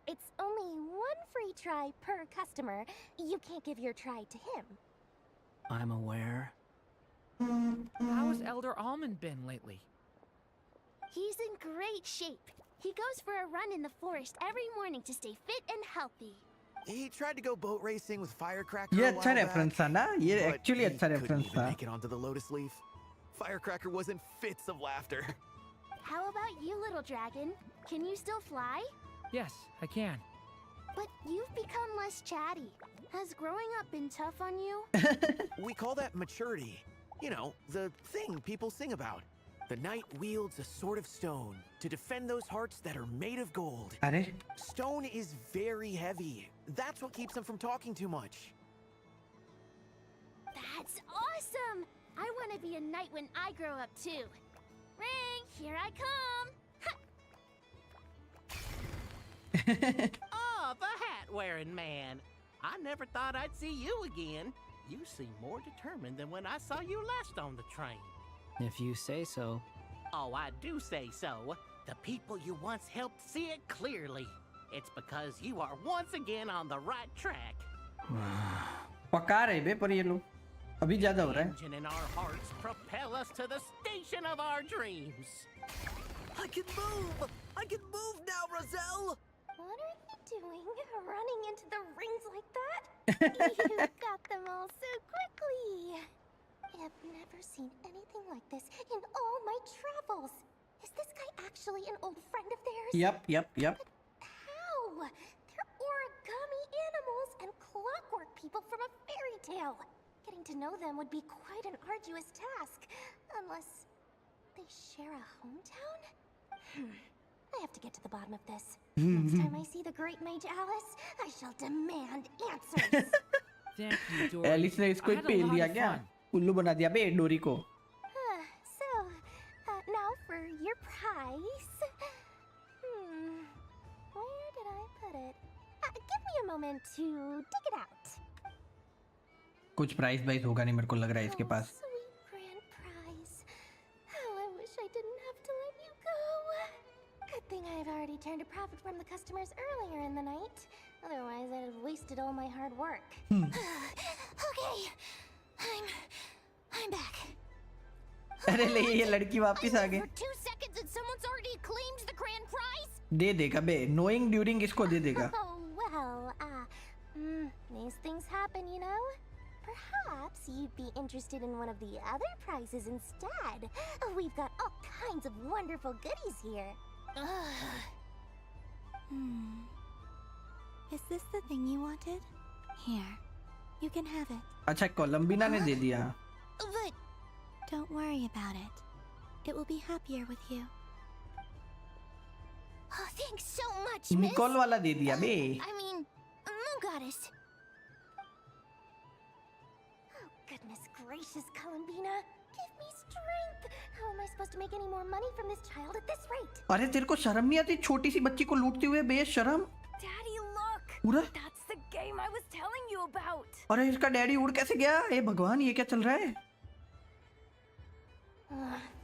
It's only one free try per customer. You can't give your try to him. I'm aware. How has Elder Almond been lately? He's in great shape. He goes for a run in the forest every morning to stay fit and healthy. He tried to go boat racing with Firecracker. ये अच्छा reference था ना, ये actually अच्छा reference था। Make it onto the Lotus Leaf. Firecracker was in fits of laughter. How about you, little dragon? Can you still fly? Yes, I can. But you've become less chatty. Has growing up been tough on you? We call that maturity. You know, the thing people sing about. The knight wields a sword of stone to defend those hearts that are made of gold. अरे? Stone is very heavy. That's what keeps him from talking too much. That's awesome! I want to be a knight when I grow up too. Ring, here I come! Oh, the hat-wearing man. I never thought I'd see you again. You seem more determined than when I saw you last on the train. If you say so. Oh, I do say so. The people you once helped see it clearly. It's because you are once again on the right track. पका रहे बे पर ये लोग अभी ज्यादा हो रहा है। Engine in our hearts propel us to the station of our dreams. I can move! I can move now, Roselle! What are you doing? Running into the rings like that? You got them all so quickly. I've never seen anything like this in all my travels. Is this guy actually actually an old friend of theirs? Yep. How? They're origami animals and clockwork people from a fairy tale. Getting to know them would be quite an arduous task, unless they share a hometown? I have to get to the bottom of this. Next time I see the great mage Alice, I shall demand answers. Thank you, Dory. Alice ने इसको I he had a pail lot दिया of क्या? fun. उल्लू बना दिया बे डोरी को. So, now for your prize. Where did I put it? Give me a moment to dig it out. कुछ प्राइस वाइस होगा नहीं मेरे को लग रहा है इसके पास. Sweet grand prize. How I wish I didn't have to let you go. Good thing I've already turned a profit from the customers earlier in the night. Otherwise, I'd have wasted all my hard work. Okay, I'm back. अरे ले ये लड़की वापस आ गई. For 2 seconds and someone's already claimed the grand prize? दे देगा बे. Knowing during इसको दे देगा. Oh, well, these things happen, you know? Perhaps you'd be interested in one of the other prizes instead. We've got all kinds of wonderful goodies here. Is this the thing you wanted? Here, you can have it. अच्छा कोलंबिना ने दे दिया. But don't worry about it. It will be happier with you. Oh, thanks so much, Miss. Nicole वाला दे दिया बे. I mean, Moon Goddess. Oh, goodness gracious, Columbina. Give me strength. How am I supposed to make any more money from this child at this rate? अरे तेरे को शर्म नहीं आती छोटी सी बच्ची को लूटते हुए बेशरम? Daddy, look. उड़ा? That's the game I was telling you about. अरे इसका डैडी उड़ कैसे गया? ए भगवान ये क्या चल रहा है?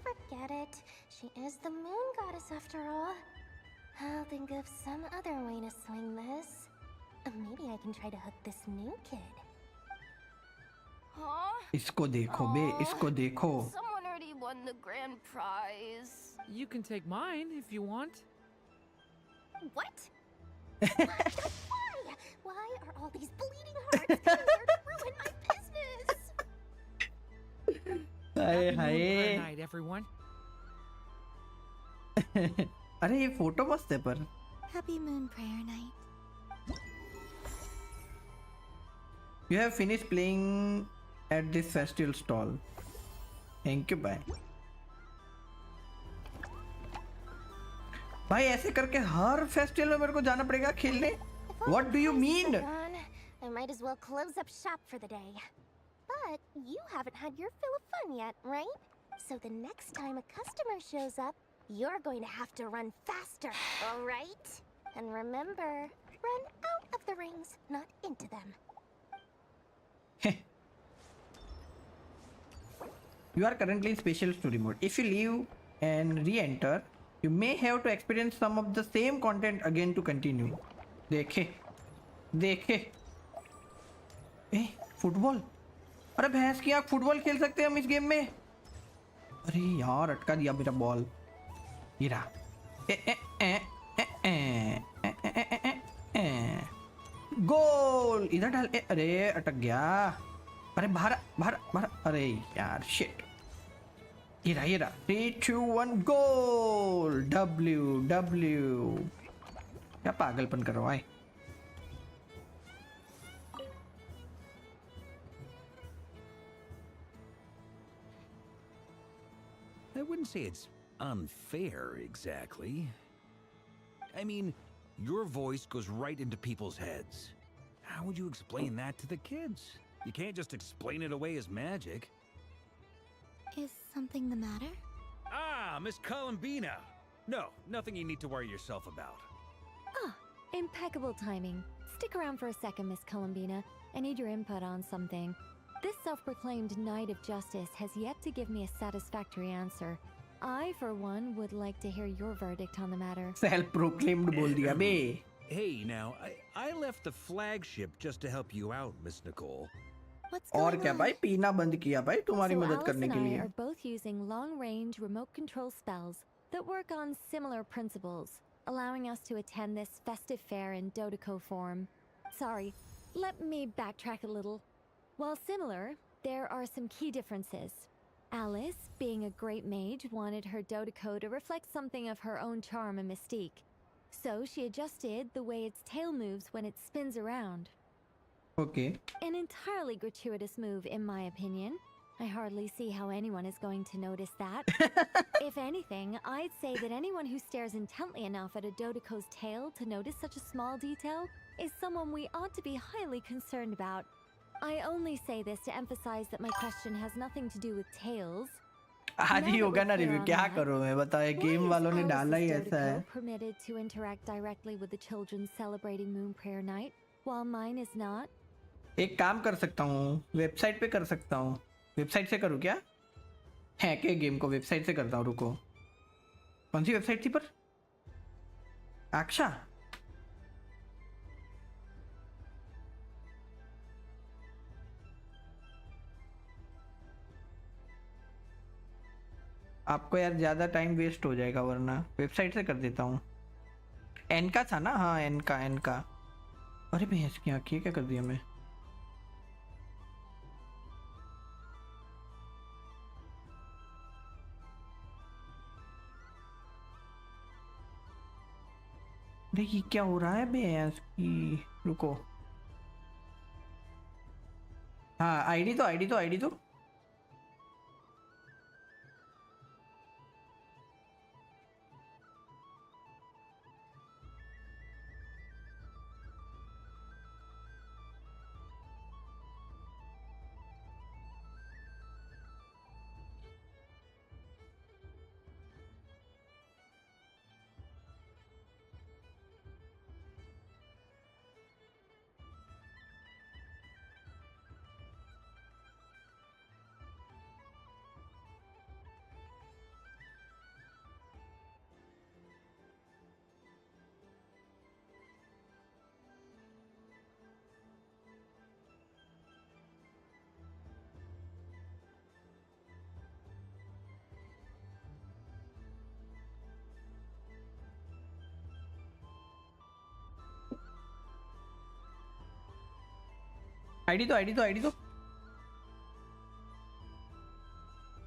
Forget it. She is the Moon Goddess after all. I'll think of some other way to swing this. Maybe I can try to hook this new kid. Huh? इसको देखो बे, इसको देखो. Someone already won the grand prize. You can take mine if you want. What? Why are all these bleeding hearts coming here to ruin my business? Hi Happy Moon Prayer hi. night, everyone. अरे ये photo मस्त है पर. Happy Moon Prayer Night. You have finished playing at this festival stall. Thank you, bye. भाई ऐसे करके हर festival में मेरे को जाना पड़ेगा खेलने. What do you mean? I might as well close up shop for the day. But you haven't had your fill of fun yet, right? So the next time a customer shows up, you're going to have to run faster, all right? And remember, run out of the rings, not into them. You are currently in special story mode. If you leave and re-enter, you may have to experience some of the same content again to continue. देखे ए football. अरे भैंस की आँख, football खेल सकते हैं हम इस गेम में. अरे यार अटका दिया मेरा बॉल. ये रहा. गोल इधर डाल. अरे अटक गया. अरे बाहर बाहर बाहर. अरे यार शिट. ये रहा 3 2 1 गोल. W क्या पागलपन कर रहा है. I wouldn't say it's unfair exactly. I mean, your voice goes right into people's heads. How would you explain that to the kids? You can't just explain it away as magic. Is something the matter? Ah, Miss Columbina! No, nothing you need to worry yourself about. Ah, impeccable timing. Stick around for a second, Miss Columbina. I need your input on something. This self-proclaimed Knight of Justice has yet to give me a satisfactory answer. I, for one, would like to hear your verdict on the matter. Self-proclaimed बोल दिया बे. Hey, now, I left the flagship just to help you out, Miss Nicole. और क्या भाई पीना बंद किया भाई तुम्हारी So मदद Alice करने and के I लिए. are both using long-range remote control spells that work on similar principles, allowing us to attend this festive fair in Dodeco form. Sorry, let me backtrack a little. While similar, there are some key differences. Alice, being a great mage, wanted her Dotaco to reflect something of her own charm and mystique. So she adjusted the way its tail moves when it spins around. Okay. An entirely gratuitous move, in my opinion. I hardly see how anyone is going to notice that. If anything, I'd say that anyone who stares intently enough at a Dotaco's tail to notice such a small detail is someone we ought to be highly concerned about. I only say this to emphasize that my question has nothing to do with tails. आज ही होगा ना review, क्या करूँ मैं बताओ, game वालों ने डाला ही ऐसा है. Permitted to interact directly with the children celebrating Moon Prayer Night, while mine is not. एक काम कर सकता हूँ, वेबसाइट पे कर सकता हूँ. वेबसाइट से करूँ क्या? है के गेम को वेबसाइट से करता हूँ, रुको. कौन सी वेबसाइट थी पर? अक्षा. आपको यार ज़्यादा टाइम वेस्ट हो जाएगा, वरना वेबसाइट से कर देता हूँ. एन का था ना? हाँ एन का. अरे मैं इसकी आँखें क्या कर दिया मैं? अरे ये क्या हो रहा है बे इसकी? रुको. हाँ आईडी तो आईडी तो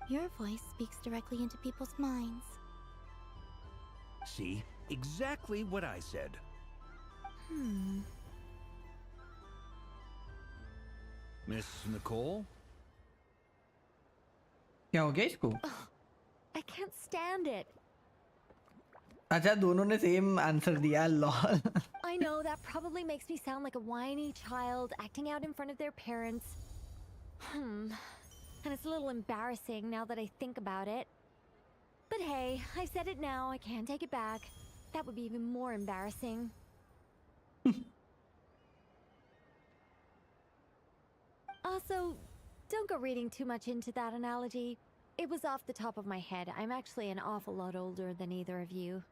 Your voice speaks directly into people's minds. See? Exactly what I said. Miss Nicole? क्या हो गया इसको? I can't stand it. अच्छा दोनों ने सेम आंसर दिया. Lol. I know that probably makes me sound like a whiny child acting out in front of their parents. And it's a little embarrassing now that I think about it. But hey, I've said it now, I can't take it back. That would be even more embarrassing. Also, don't go reading too much into that analogy. It was off the top of my head. I'm actually an awful lot older than either of you.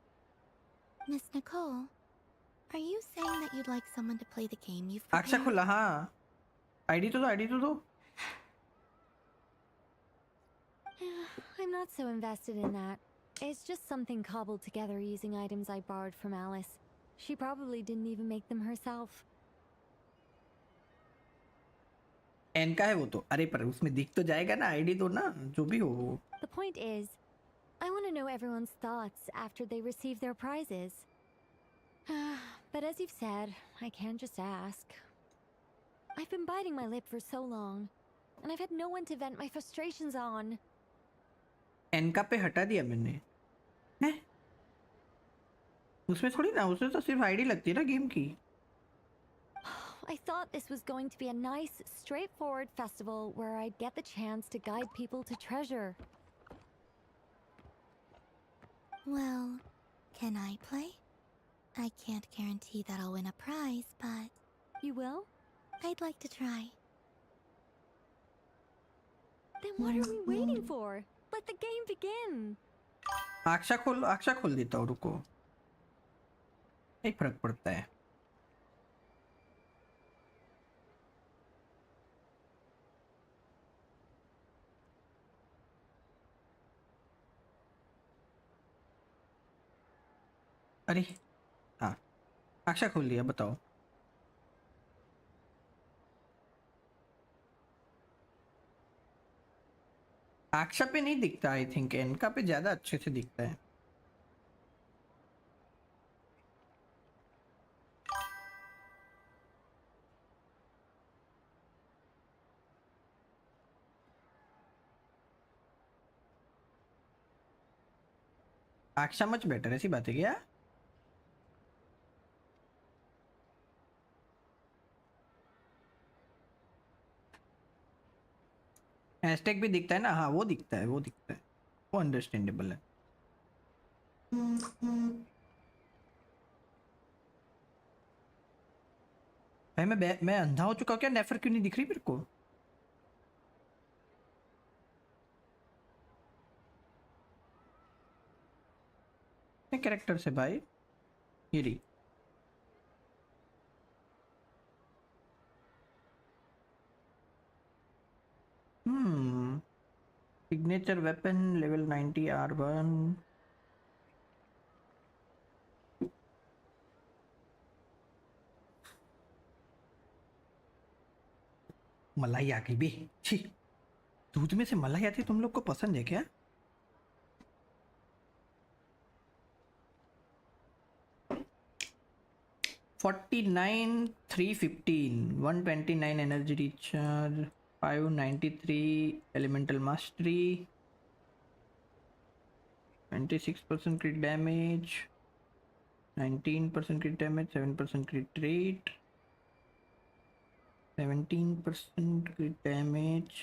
Miss Nicole, are you saying that you'd like someone to play the game you've prepared? अक्षा खुला. हाँ ID तो दो. I'm not so invested in that. It's just something cobbled together using items I borrowed from Alice. She probably didn't even make them herself. एन का है वो तो. अरे पर उसमें दिख तो जाएगा ना आईडी तो ना, जो भी हो वो. The point is, I want to know everyone's thoughts after they receive their prizes. But as you've said, I can't just ask. I've been biting my lip for so long, and I've had no one to vent my frustrations on. एन का पे हटा दिया मैंने. हैं? उसमें थोड़ी ना, उसमें तो सिर्फ आईडी लगती है ना गेम की. I thought this was going to be a nice, straightforward festival where I'd get the chance to guide people to treasure. Well, can I play? I can't guarantee that I'll win a prize, but... You will? I'd like to try. Then what are we waiting for? Let the game begin! अक्षा खोल देता हूँ, रुको. एक फर्क पड़ता है. अरे हाँ अक्षा खोल लिया, बताओ. आक्षा पे नहीं दिखता, आई थिंक एनका पे ज्यादा अच्छे से दिखता है। आक्षा मच बेटर, ऐसी बात है क्या? हैशटैग भी दिखता है ना? हाँ वो दिखता है, वो दिखता है, वो अंडरस्टैंडेबल है। भाई मैं अंधा हो चुका हूँ क्या? नेफर क्यों नहीं दिख रही मेरे को? कैरेक्टर से भाई ये रही। Signature weapon level 90 R1। मलाई आ गई बे, छी। दूध में से मलाई आती तुम लोग को पसंद है क्या? $49,315 129 energy recharge 593 elemental mastery 26% crit damage 19% crit damage 7% crit rate 17% crit damage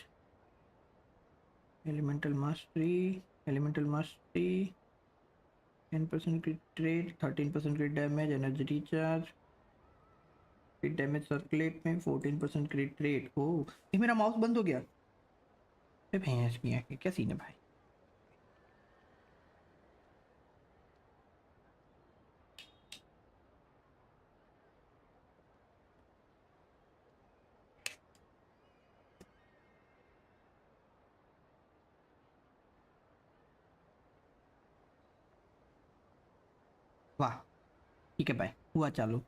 elemental mastery 10% crit rate 13% crit damage energy recharge crit damage circulate में 14% crit rate। ओह ये मेरा माउस बंद हो गया। भैंस भी है क्या सीन है भाई? वाह ठीक है भाई, हुआ चालू।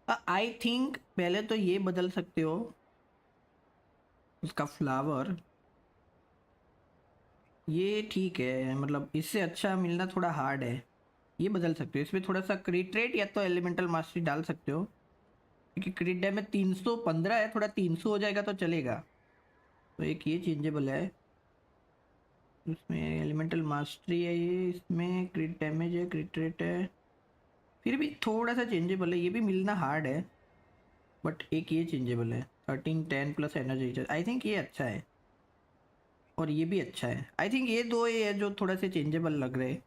आई थिंक पहले तो ये बदल सकते हो उसका फ्लावर, ये ठीक है, मतलब इससे अच्छा मिलना थोड़ा हार्ड है। ये बदल सकते हो, इसमें थोड़ा सा क्रिट रेट या तो एलिमेंटल मास्टरी डाल सकते हो, क्योंकि क्रिट डैमेज 315 है, थोड़ा 300 हो जाएगा तो चलेगा। तो एक ये चेंजेबल है, इसमें एलिमेंटल मास्टरी है, ये इसमें क्रिट डैमेज है, क्रिट रेट है, फिर भी थोड़ा सा चेंजेबल है। ये भी मिलना हार्ड है, बट एक ये चेंजेबल है 1310 plus energy recharge. I think ये अच्छा है और ये भी अच्छा है। आई थिंक ये दो ये है जो थोड़ा से चेंजेबल लग रहे हैं,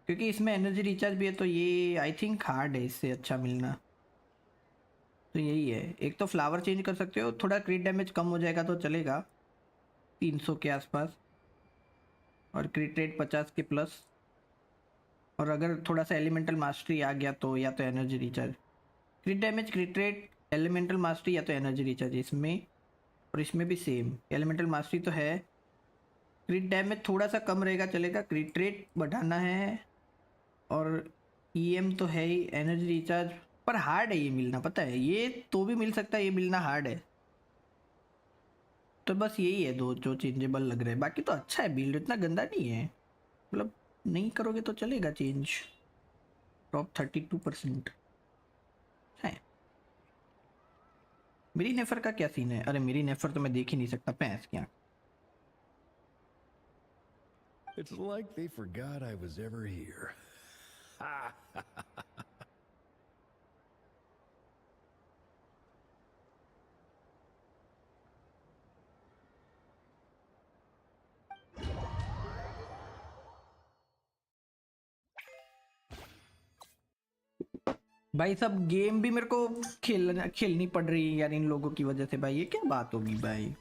क्योंकि इसमें एनर्जी रिचार्ज भी है, तो ये आई थिंक हार्ड है इससे अच्छा मिलना। तो यही है, एक तो फ्लावर चेंज कर सकते हो, थोड़ा क्रिट डैमेज कम हो जाएगा तो चलेगा 300 के आसपास, और क्रिट रेट 50 के प्लस, और अगर थोड़ा सा एलिमेंटल मास्टरी आ गया तो या तो energy recharge. क्रिट damage, क्रिट rate, elemental mastery या तो एनर्जी रिचार्ज इसमें, और इसमें भी सेम एलिमेंटल मास्टरी तो है। क्रिट डैमेज थोड़ा सा कम रहेगा चलेगा, क्रिट रेट बढ़ाना है, और ईएम तो है ही, एनर्जी रिचार्ज पर हार्ड है ये मिलना, पता है, ये तो भी मिल सकता है, ये मिलना हार्ड है। तो बस यही है दो जो चेंजेबल लग रहे हैं, बाकी तो अच्छा है बिल्ड, इतना गंदा नहीं है, मतलब नहीं करोगे तो चलेगा चेंज। टॉप 32% है। मेरी नेफर का क्या सीन है? अरे मेरी नेफर तो मैं देख ही नहीं सकता, भैंस क्या। It's like they forgot I was ever here. भाई सब गेम भी मेरे को खेलनी पड़ रही है यार इन लोगों की वजह से। भाई ये क्या बात होगी भाई?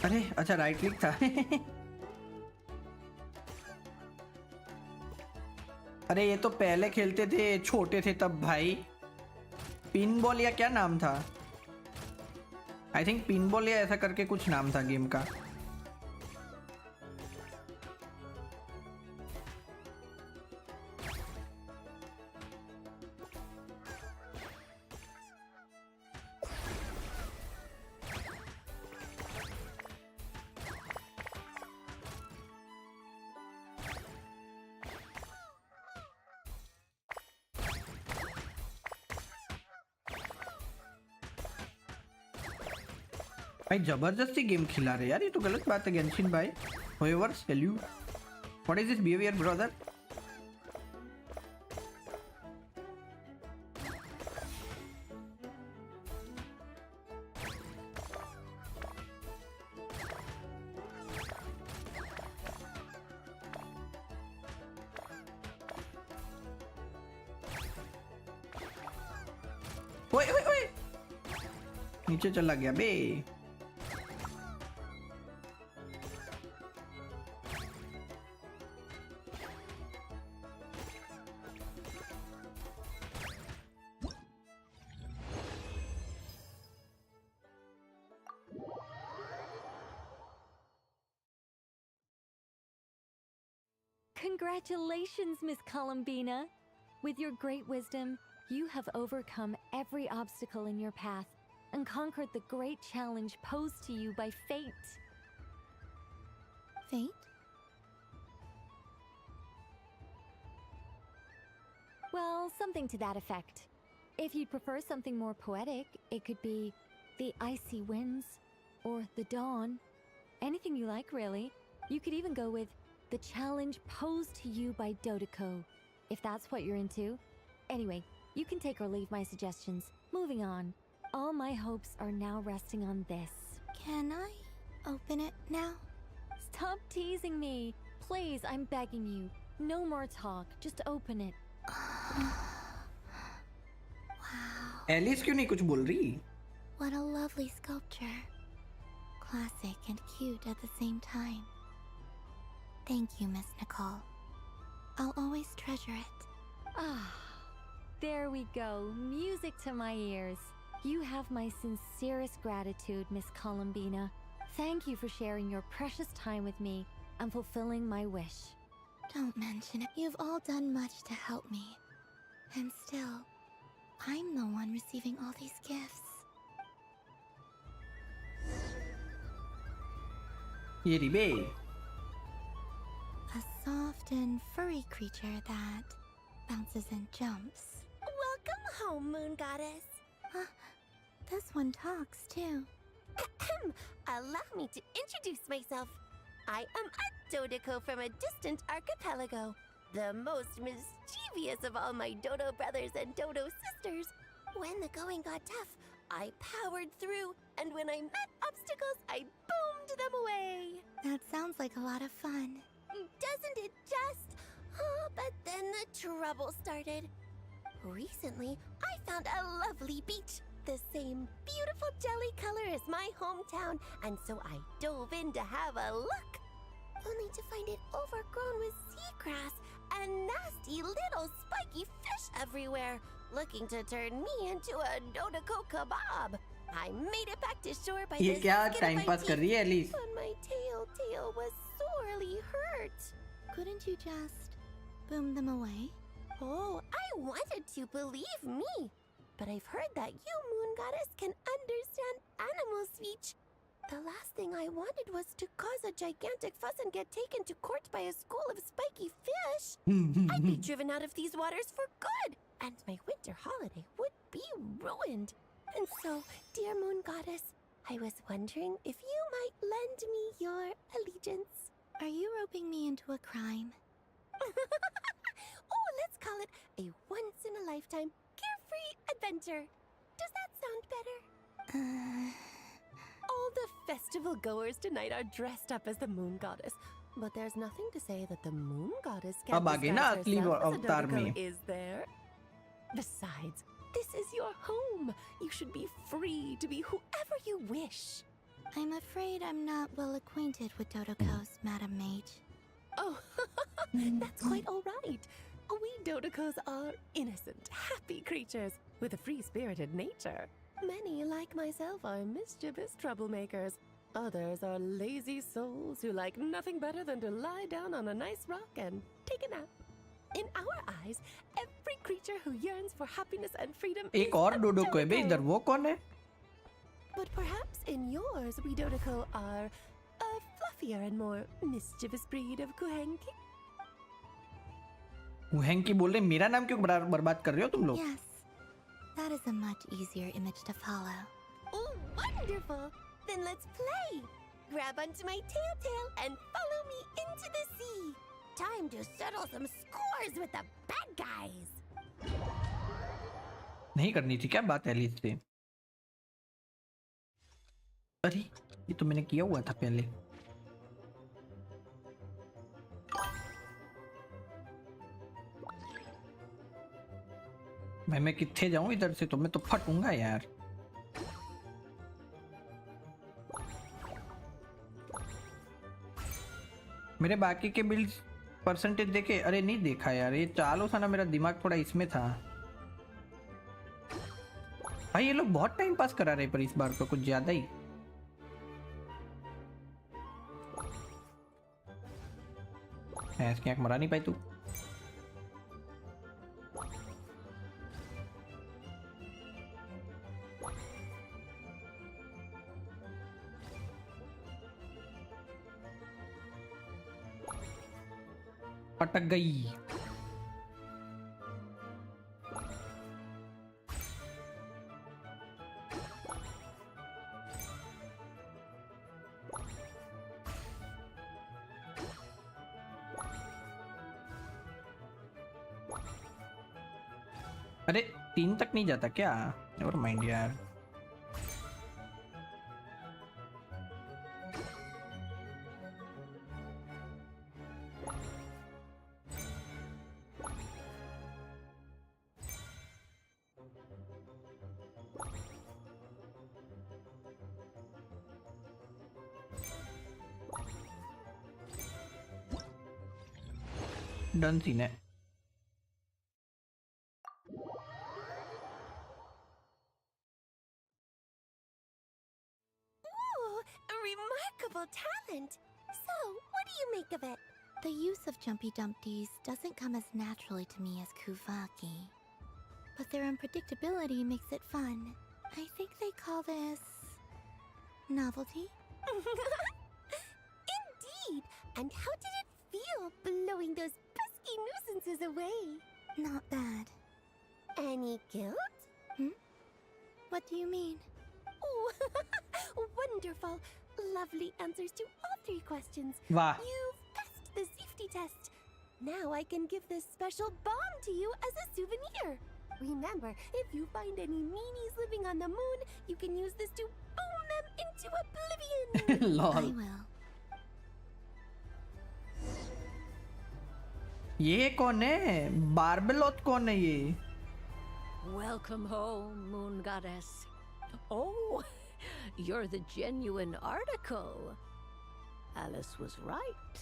अरे अच्छा राइट क्लिक था। अरे ये तो पहले खेलते थे छोटे थे तब भाई, पिन बॉल या क्या नाम था, आई थिंक पिन बॉल या ऐसा करके कुछ नाम था गेम का। भाई जबरदस्ती गेम खिला रहे यार, ये तो गलत बात है गेंशिन भाई। However, tell you, what is this behavior, brother? ओए नीचे चला गया बे। Congratulations, Miss Columbina. With your great wisdom, you have overcome every obstacle in your path and conquered the great challenge posed to you by fate. Fate? Well, something to that effect. If you'd prefer something more poetic, it could be the icy winds or the dawn. Anything you like, really. You could even go with the challenge posed to you by Dodeko, if that's what you're into. Anyway, you can take or leave my suggestions. Moving on. All my hopes are now resting on this. Can I open it now? Stop teasing me. Please, I'm begging you. No more talk. Just open it. Wow. Alice क्यों नहीं कुछ बोल रही? What a lovely sculpture. Classic and cute at the same time. Thank you, Miss Nicole. I'll always treasure it. Ah, there we go. Music to my ears. You have my sincerest gratitude, Miss Columbina. Thank you for sharing your precious time with me and fulfilling my wish. Don't mention it. You've all done much to help me. And still, I'm the one receiving all these gifts. Yeribe. A soft and furry creature that bounces and jumps. Welcome home, Moon Goddess. This one talks too. Allow me to introduce myself. I am a Dodeko from a distant archipelago, the most mischievous of all my Dodo brothers and Dodo sisters. When the going got tough, I powered through, and when I met obstacles, I boomed them away. That sounds like a lot of fun. Doesn't it just? Oh, but then the trouble started. Recently, I found a lovely beach, the same beautiful jelly color as my hometown, and so I dove in to have a look, only to find it overgrown with seagrass and nasty little spiky fish everywhere, looking to turn me into a Dodeko kebab. I made it back to shore by the skin of time my pass कर रही है teeth, Alice? but my tail was sorely hurt. Couldn't you just boom them away? Oh, I wanted to, believe me. But I've heard that you, Moon Goddess, can understand animal speech. The last thing I wanted was to cause a gigantic fuss and get taken to court by a school of spiky fish. I'd be driven out of these waters for good, and my winter holiday would be ruined. And so, dear Moon Goddess, I was wondering if you might lend me your allegiance. Are you roping me into a crime? Oh, let's call it a once-in-a-lifetime carefree adventure. Does that sound better? All the festival goers tonight are dressed up as the Moon Goddess, but there's nothing to say that the Moon Goddess can't अब आगे ना disguise असली herself as a अवतार Dodeko, में। is there? Besides, this is your home. You should be free to be whoever you wish. I'm afraid I'm not well acquainted with Dodekos, Madam Mage. Oh, that's quite all right. We Dodekos are innocent, happy creatures with a free-spirited nature. Many, like myself, are mischievous troublemakers. Others are lazy souls who like nothing better than to lie down on a nice rock and take a nap. In our eyes, every creature who yearns for happiness and freedom is एक और a डोडोको है बे Dodeko. इधर, वो कौन है? But perhaps in yours, we Dodeko are a fluffier and more mischievous breed of Kuhenki. हुहेंकी बोल रहे मेरा नाम क्यों बर्बाद कर रहे हो तुम लोग? Yes, that is a much easier image to follow. Oh, wonderful! Then let's play! Grab onto my tail and follow me into the sea! Time to settle some scores with the bad guys! नहीं करनी थी क्या बात Alice से? अरे ये तो मैंने किया हुआ था पहले. मैं कितने जाऊं इधर से? तो मैं तो फटूंगा यार. मेरे बाकी के बिल्ड्स परसेंटेज देखे? अरे नहीं देखा यार, ये चालू था ना, मेरा दिमाग थोड़ा इसमें था. भाई ये लोग बहुत टाइम पास करा रहे पर इस बार तो कुछ ज्यादा ही. क्या मरा नहीं पाई तू? पटक गई. अरे 3 तक नहीं जाता क्या? नेवर माइंड यार. डन सीन है. Remarkable talent! So, what do you make of it? The use of jumpy dumpties doesn't come as naturally to me as Kuvaki. But their unpredictability makes it fun. I think they call this... novelty? Indeed! And how did it feel blowing those pesky nuisances away? Not bad. Any guilt? What do you mean? Oh, wonderful! Lovely answers to all 3 questions. Wow. You've passed the safety test. Now I can give this special bomb to you as a souvenir. Remember, if you find any meanies living on the moon, you can use this to boom them into oblivion. Lol. I will. ये कौन है? बार्बेलोथ कौन है ये? Welcome home, Moon Goddess. Oh, you're the genuine article. Alice was right.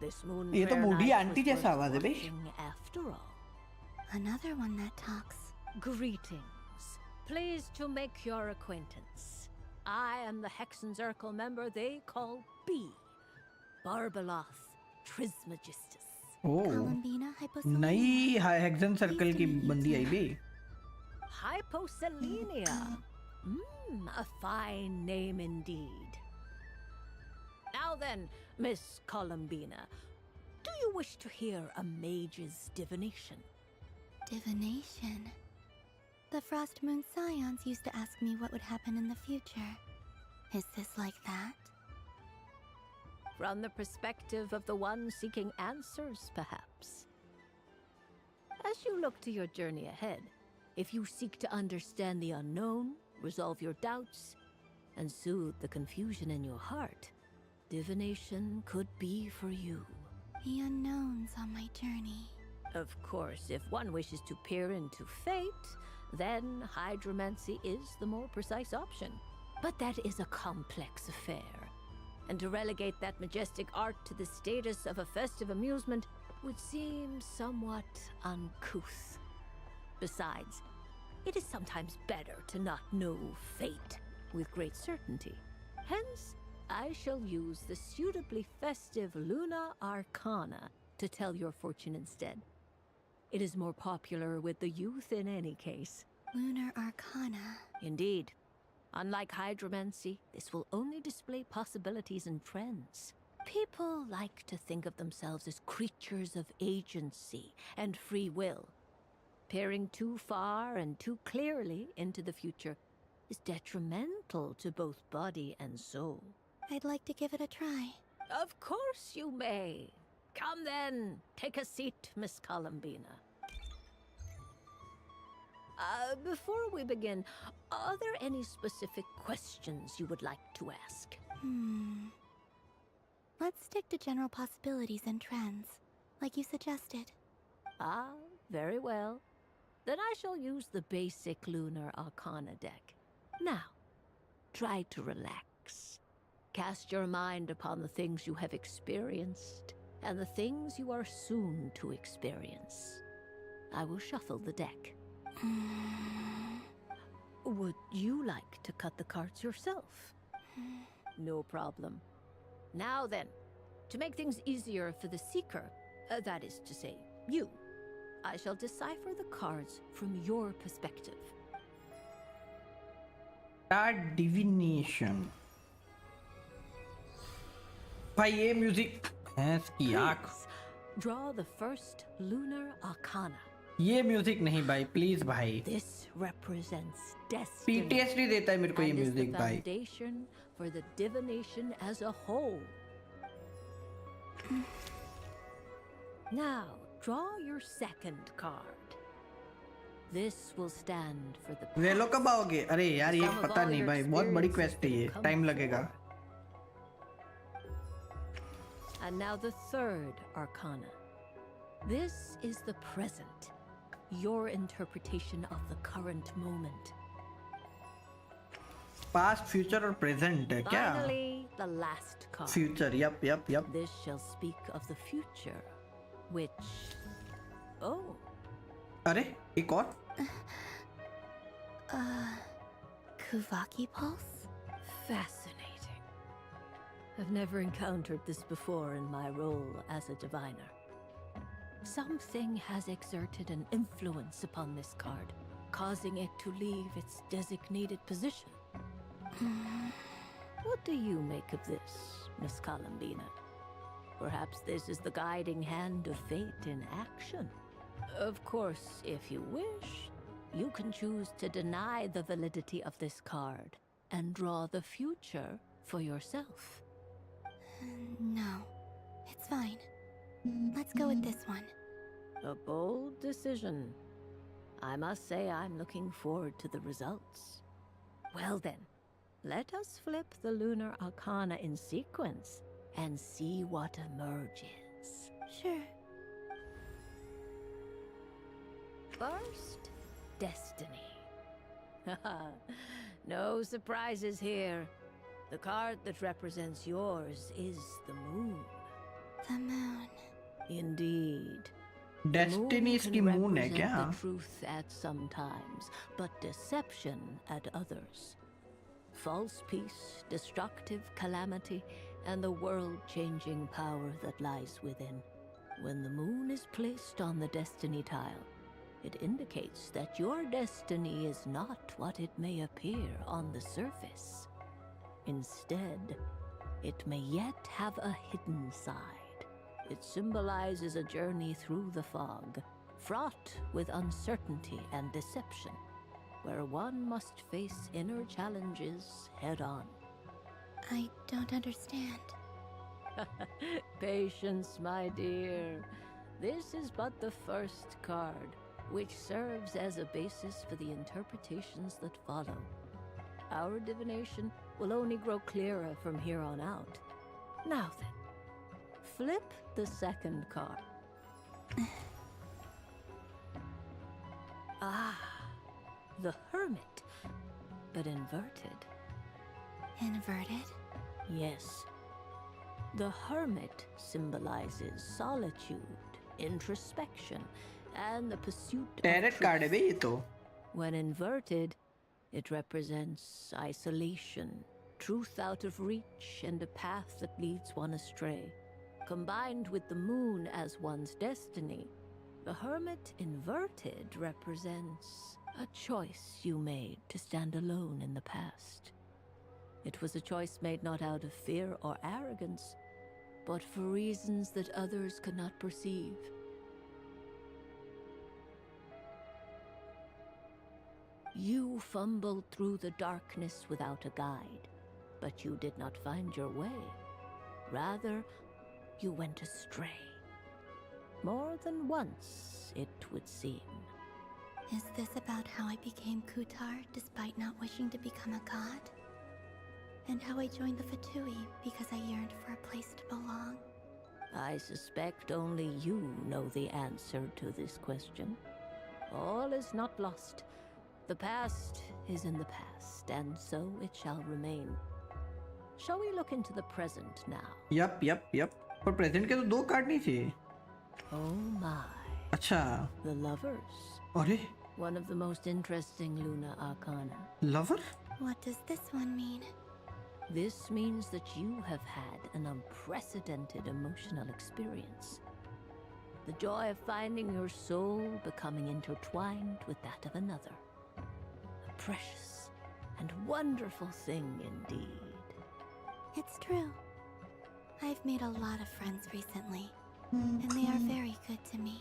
This moon ये तो prayer Burhi night aunty was जैसा worth आवाज है बे. watching after all. Another one that talks. Greetings. Pleased to make your acquaintance. I am the Hexenzirkel member they call B. Barbeloth Trismegistus. Columbina नई hexane circle की बंदी आई बे. Hyposelenia. A fine name indeed. Now then, Miss Columbina, do you wish to hear a mage's divination? Divination? The Frost Moon Scions used to ask me what would happen in the future. Is this like that? From the perspective of the one seeking answers, perhaps. As you look to your journey ahead, if you seek to understand the unknown, resolve your doubts, and soothe the confusion in your heart, divination could be for you. The unknowns on my journey. Of course, if one wishes to peer into fate, then hydromancy is the more precise option. But that is a complex affair, and to relegate that majestic art to the status of a festive amusement would seem somewhat uncouth. Besides, it is sometimes better to not know fate with great certainty. Hence, I shall use the suitably festive Luna Arcana to tell your fortune instead. It is more popular with the youth in any case. Lunar Arcana. Indeed. Unlike hydromancy, this will only display possibilities and trends. People like to think of themselves as creatures of agency and free will. Peering too far and too clearly into the future is detrimental to both body and soul. I'd like to give it a try. Of course you may. Come then, take a seat, Miss Columbina. Before we begin, are there any specific questions you would like to ask? Let's stick to general possibilities and trends, like you suggested. Ah, very well. Then I shall use the basic Lunar Arcana deck. Now, try to relax. Cast your mind upon the things you have experienced and the things you are soon to experience. I will shuffle the deck. Would you like to cut the cards yourself? No problem. Now then, to make things easier for the seeker, that is to say, you, I shall decipher the cards from your perspective. Start divination. भाई ये music भैंस की आँख. Draw the first Lunar Arcana. ये music नहीं भाई, please भाई. This represents destiny. PTSD देता है मेरे को ये and is म्यूजिक the भाई. foundation for the divination as a whole. Now, draw your second card. This will stand for the वेलो कब आओगे? अरे यार ये Some of पता all नहीं your भाई, बहुत बड़ी experiences क्वेस्ट है ये, will come टाइम लगेगा. And now the third arcana. This is the present, your interpretation of the current moment. Past, future और present है क्या? Finally, the last card. Future, yep. This shall speak of the future, which... Oh. अरे एक और? Kuvaki Pulse? Fascinating. I've never encountered this before in my role as a diviner. Something has exerted an influence upon this card, causing it to leave its designated position. What do you make of this, Miss Columbina? Perhaps this is the guiding hand of fate in action. Of course, if you wish, you can choose to deny the validity of this card and draw the future for yourself. No, it's fine. Let's go with this one. A bold decision. I must say I'm looking forward to the results. Well then, let us flip the Lunar Arcana in sequence and see what emerges. Sure. First, Destiny. No surprises here. The card that represents yours is the moon. The moon. Indeed. Destiny is the moon है क्या? The truth at some times, but deception at others. False peace, destructive calamity, and the world-changing power that lies within. When the moon is placed on the destiny tile, it indicates that your destiny is not what it may appear on the surface. Instead, it may yet have a hidden side. It symbolizes a journey through the fog, fraught with uncertainty and deception, where one must face inner challenges head-on. I don't understand. Patience, my dear. This is but the first card, which serves as a basis for the interpretations that follow. Our divination will only grow clearer from here on out. Now then, flip the second card. The Hermit, but inverted. Inverted? Yes. The Hermit symbolizes solitude, introspection, and the pursuit Tarot of card है बे ये truth. तो. When inverted, it represents isolation, truth out of reach, and a path that leads one astray. Combined with the moon as one's destiny, the Hermit inverted represents a choice you made to stand alone in the past. It was a choice made not out of fear or arrogance, but for reasons that others could not perceive. You fumbled through the darkness without a guide, but you did not find your way. Rather, you went astray. More than once, it would seem. Is this about how I became Kutar despite not wishing to become a god? And how I joined the Fatui because I yearned for a place to belong? I suspect only you know the answer to this question. All is not lost. The past is in the past, and so it shall remain. Shall we look into the present now? Yep. पर present के तो 2 card नहीं थे. Oh my. अच्छा. The lovers. अरे. One of the most interesting Luna Arcana. Lover? What does this one mean? This means that you have had an unprecedented emotional experience. The joy of finding your soul becoming intertwined with that of another. A precious and wonderful thing indeed. It's true. I've made a lot of friends recently, and they are very good to me.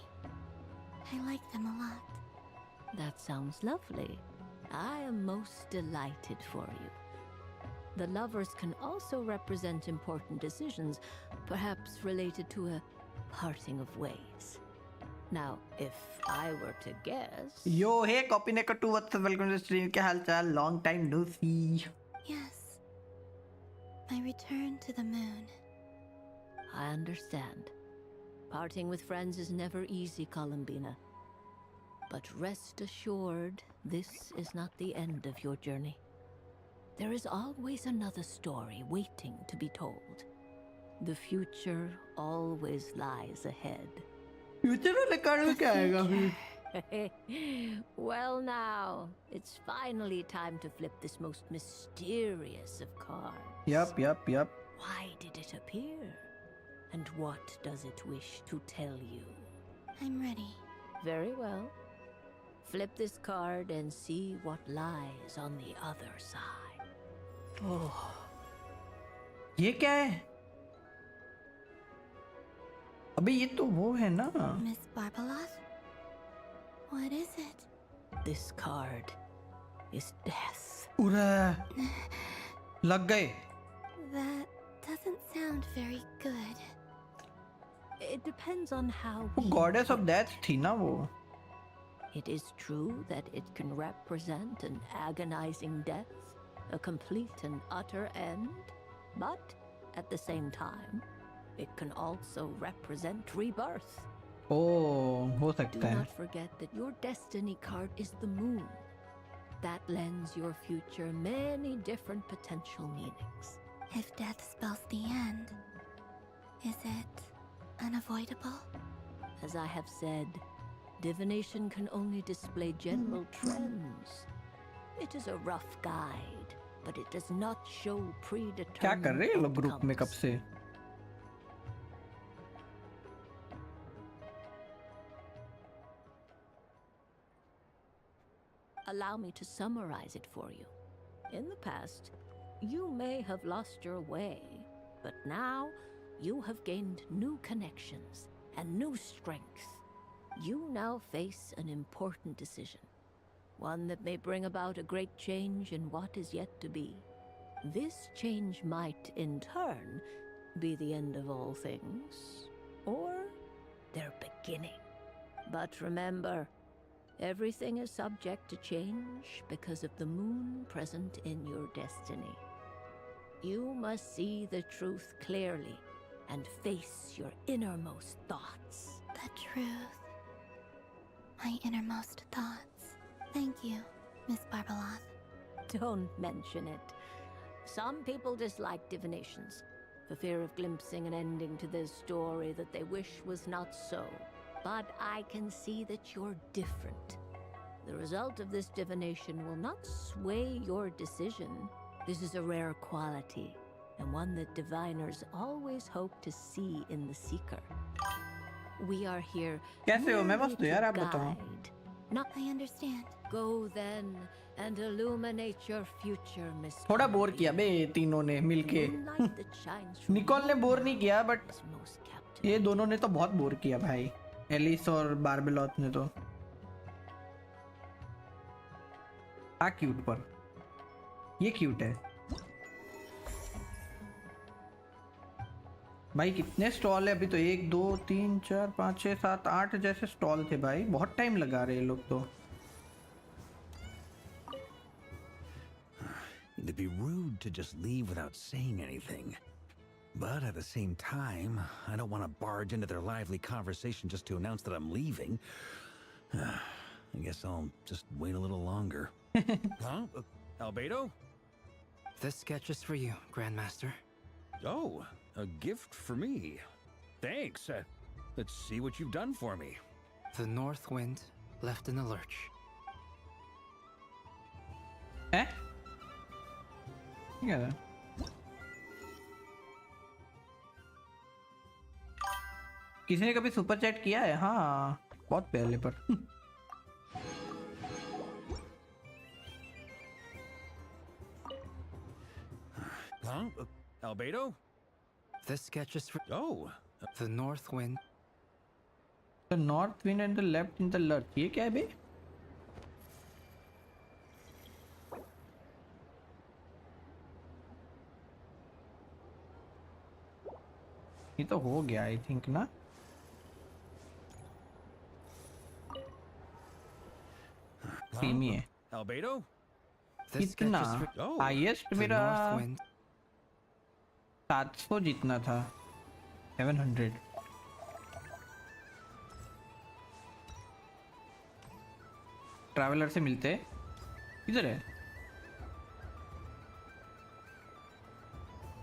I like them a lot. That sounds lovely. I am most delighted for you. The lovers can also represent important decisions, perhaps related to a parting of ways. Now, if I were to guess... Yo, hey, Copynaker2, what's up? Welcome to the stream. क्या हाल चाल? Long time no see. Yes. My return to the moon. I understand. Parting with friends is never easy, Columbina. But rest assured, this is not the end of your journey. There is always another story waiting to be told. The future always lies ahead. Future वाले card में क्या आएगा फिर? Well now, it's finally time to flip this most mysterious of cards. Yep. Why did it appear? And what does it wish to tell you? I'm ready. Very well. Flip this card and see what lies on the other side. Oh. ये क्या है? अबे ये तो वो है ना? Miss Barbeloth? What is it? This card is death. उरा लग गए. That doesn't sound very good. It depends on how. Goddess of death थी ना वो. It is true that it can represent an agonizing death, a complete and utter end, but at the same time, it can also represent rebirth. Oh, हो Do सकता है. not forget that your destiny card is the moon. That lends your future many different potential meanings. If death spells the end, is it unavoidable? As I have said, divination can only display general trends. It is a rough guide, but it does not show predetermined क्या कर रहे हैं लोग group में कब से? Allow me to summarize it for you. In the past, you may have lost your way, but now you have gained new connections and new strength. You now face an important decision, one that may bring about a great change in what is yet to be. This change might, in turn, be the end of all things, or their beginning. But remember, everything is subject to change because of the moon present in your destiny. You must see the truth clearly and face your innermost thoughts. The truth. My innermost thoughts. Thank you, Miss Barbeloth. Don't mention it. Some people dislike divinations, for fear of glimpsing an ending to their story that they wish was not so. But I can see that you're different. The result of this divination will not sway your decision. This is a rare quality, and one that diviners always hope to see in the seeker. We are here कैसे हो? मैं बस तो यार आप to बताओ. guide, not I understand. Go then and illuminate your future, Miss. थोड़ा bore किया बे तीनों ने मिलके. निकोल ने बोर नहीं किया, बट ये दोनों ने तो बहुत बोर किया भाई. एलिस और बारबेलॉथ ने तो. आ क्यूट पर, ये क्यूट है भाई। कितने स्टॉल है अभी तो? 1 2 3 4 5 6 7 8 जैसे स्टॉल थे भाई। बहुत टाइम लगा रहे हैं लोग तो। It'd be rude to just leave without saying anything. But at the same time, I don't want to barge into their lively conversation just to announce that I'm leaving. I guess I'll just wait a little longer. Huh? Albedo? This sketch is for you, Grandmaster. Oh, a gift for me. Thanks. Let's see what you've done for me. The North Wind left in a lurch. Eh? क्या है? किसी ने कभी super chat किया है? हाँ, बहुत पहले पर। Huh? Albedo? This sketch is for... Oh. The North Wind. The North Wind and the left in the lurch. ये क्या है बे? ये तो हो गया आई थिंक ना। सेम ही है। Albedo? कितना? हाईएस्ट मेरा 700 जितना था। 700। ट्रैवलर से मिलते इधर है।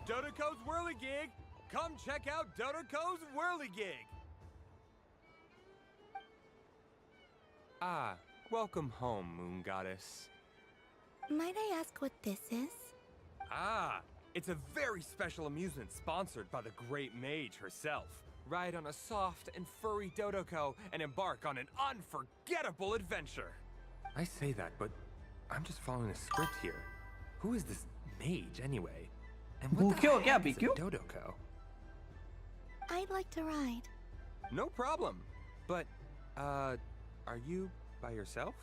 Dodoco's Whirligig! Come check out Dodoco's Whirligig! Ah, welcome home, Moon Goddess. Might I ask what this is? Ah, it's a very special amusement sponsored by the great mage herself. Ride on a soft and furry Dodoco and embark on an unforgettable adventure. I say that, but I'm just following a script here. Who is this mage anyway? And what the heck is a Dodoco? I'd like to ride. No problem. But, are you by yourself?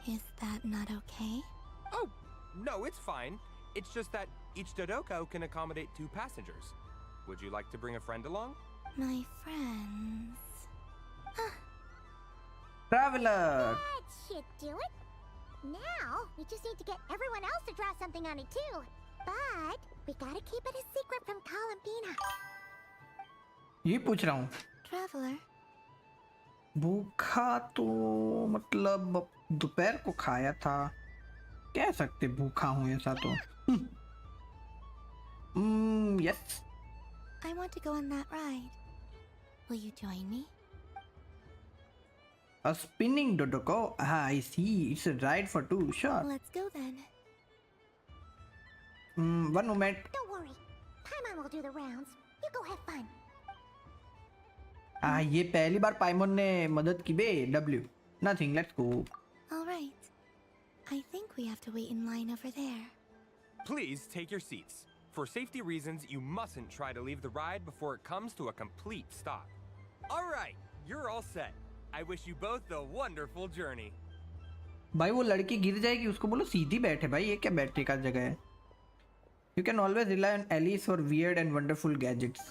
Is that not okay? Oh, no, it's fine. It's just that each Dodoco can accommodate 2 passengers. Would you like to bring a friend along? My friends... Traveler! That should do it. Now, we just need to get everyone else to draw something on it too. But, we gotta keep it a secret from Columbina. ये पूछ रहा हूँ। Traveler. भूखा तो मतलब दोपहर को खाया था, कह सकते भूखा हूँ ऐसा तो। Yes. I want to go on that ride. Will you join me? A spinning Dodoco? Ah, I see. It's a ride for 2. Sure. Let's go then. One moment. Don't worry. Paimon will do the rounds. You go have fun. ये पहली बार पाइमोन ने मदद की बे। W. Nothing. Let's go. All right. I think we have to wait in line over there. Please take your seats. For safety reasons, you mustn't try to leave the ride before it comes to a complete stop. All right, you're all set. I wish you both a wonderful journey. भाई वो लड़की गिर जाएगी, उसको बोलो सीधी बैठे भाई। ये क्या बैठने का जगह है? You can always rely on Alice for weird and wonderful gadgets.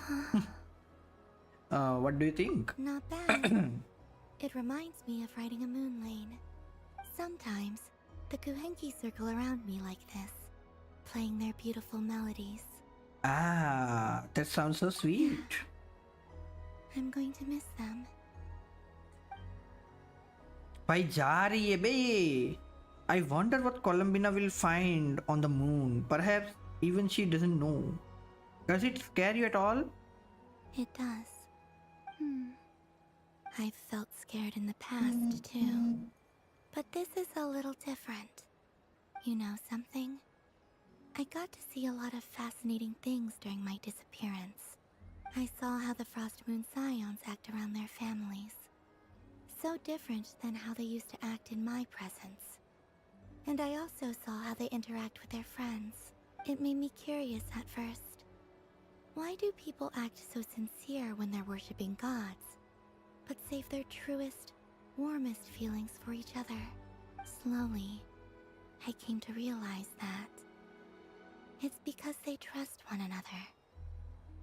What do you think? Not bad. It reminds me of riding a moon lane. Sometimes, the Kuhenki circle around me like this, playing their beautiful melodies. Ah, that sounds so sweet. I'm going to miss them. भाई जा रही है बे। I wonder what Columbina will find on the moon. Perhaps even she doesn't know. Does it scare you at all? It does. I've felt scared in the past, too. But this is a little different. You know something? I got to see a lot of fascinating things during my disappearance. I saw how the Frost Moon Scions act around their families. So different than how they used to act in my presence. And I also saw how they interact with their friends. It made me curious at first. Why do people act so sincere when they're worshipping gods, but save their truest, warmest feelings for each other? Slowly, I came to realize that it's because they trust one another.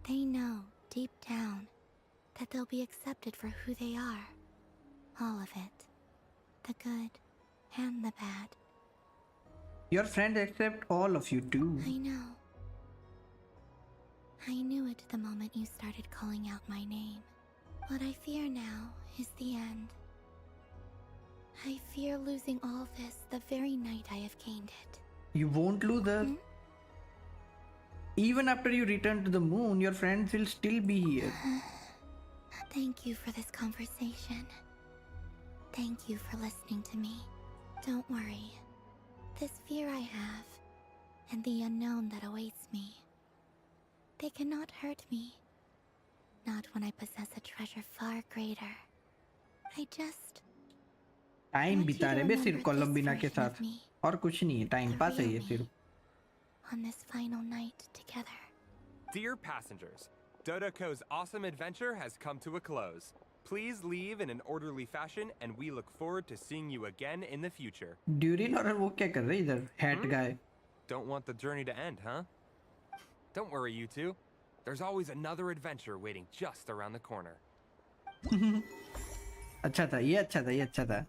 They know deep down that they'll be accepted for who they are. All of it. The good and the bad. Your friends accept all of you too. I know. I knew it the moment you started calling out my name. What I fear now is the end. I fear losing all this the very night I have gained it. You won't lose her. Even after you return to the moon, your friends will still be here. Thank you for this conversation. Thank you for listening to me. Don't worry. This fear I have, and the unknown that awaits me, they cannot hurt me. Not when I possess a treasure far greater. I just... time बिता रहे बे सिर्फ कोलंबिना के साथ और कुछ नहीं है time pass है ये सिर्फ on this final night together. Dear passengers, Dodoko's awesome adventure has come to a close. Please leave in an orderly fashion and we look forward to seeing you again in the future. Durin और वो क्या कर रहे इधर hat guy? Don't want the journey to end, huh? Don't worry, you two. There's always another adventure waiting just around the corner. अच्छा था ये अच्छा था ये अच्छा था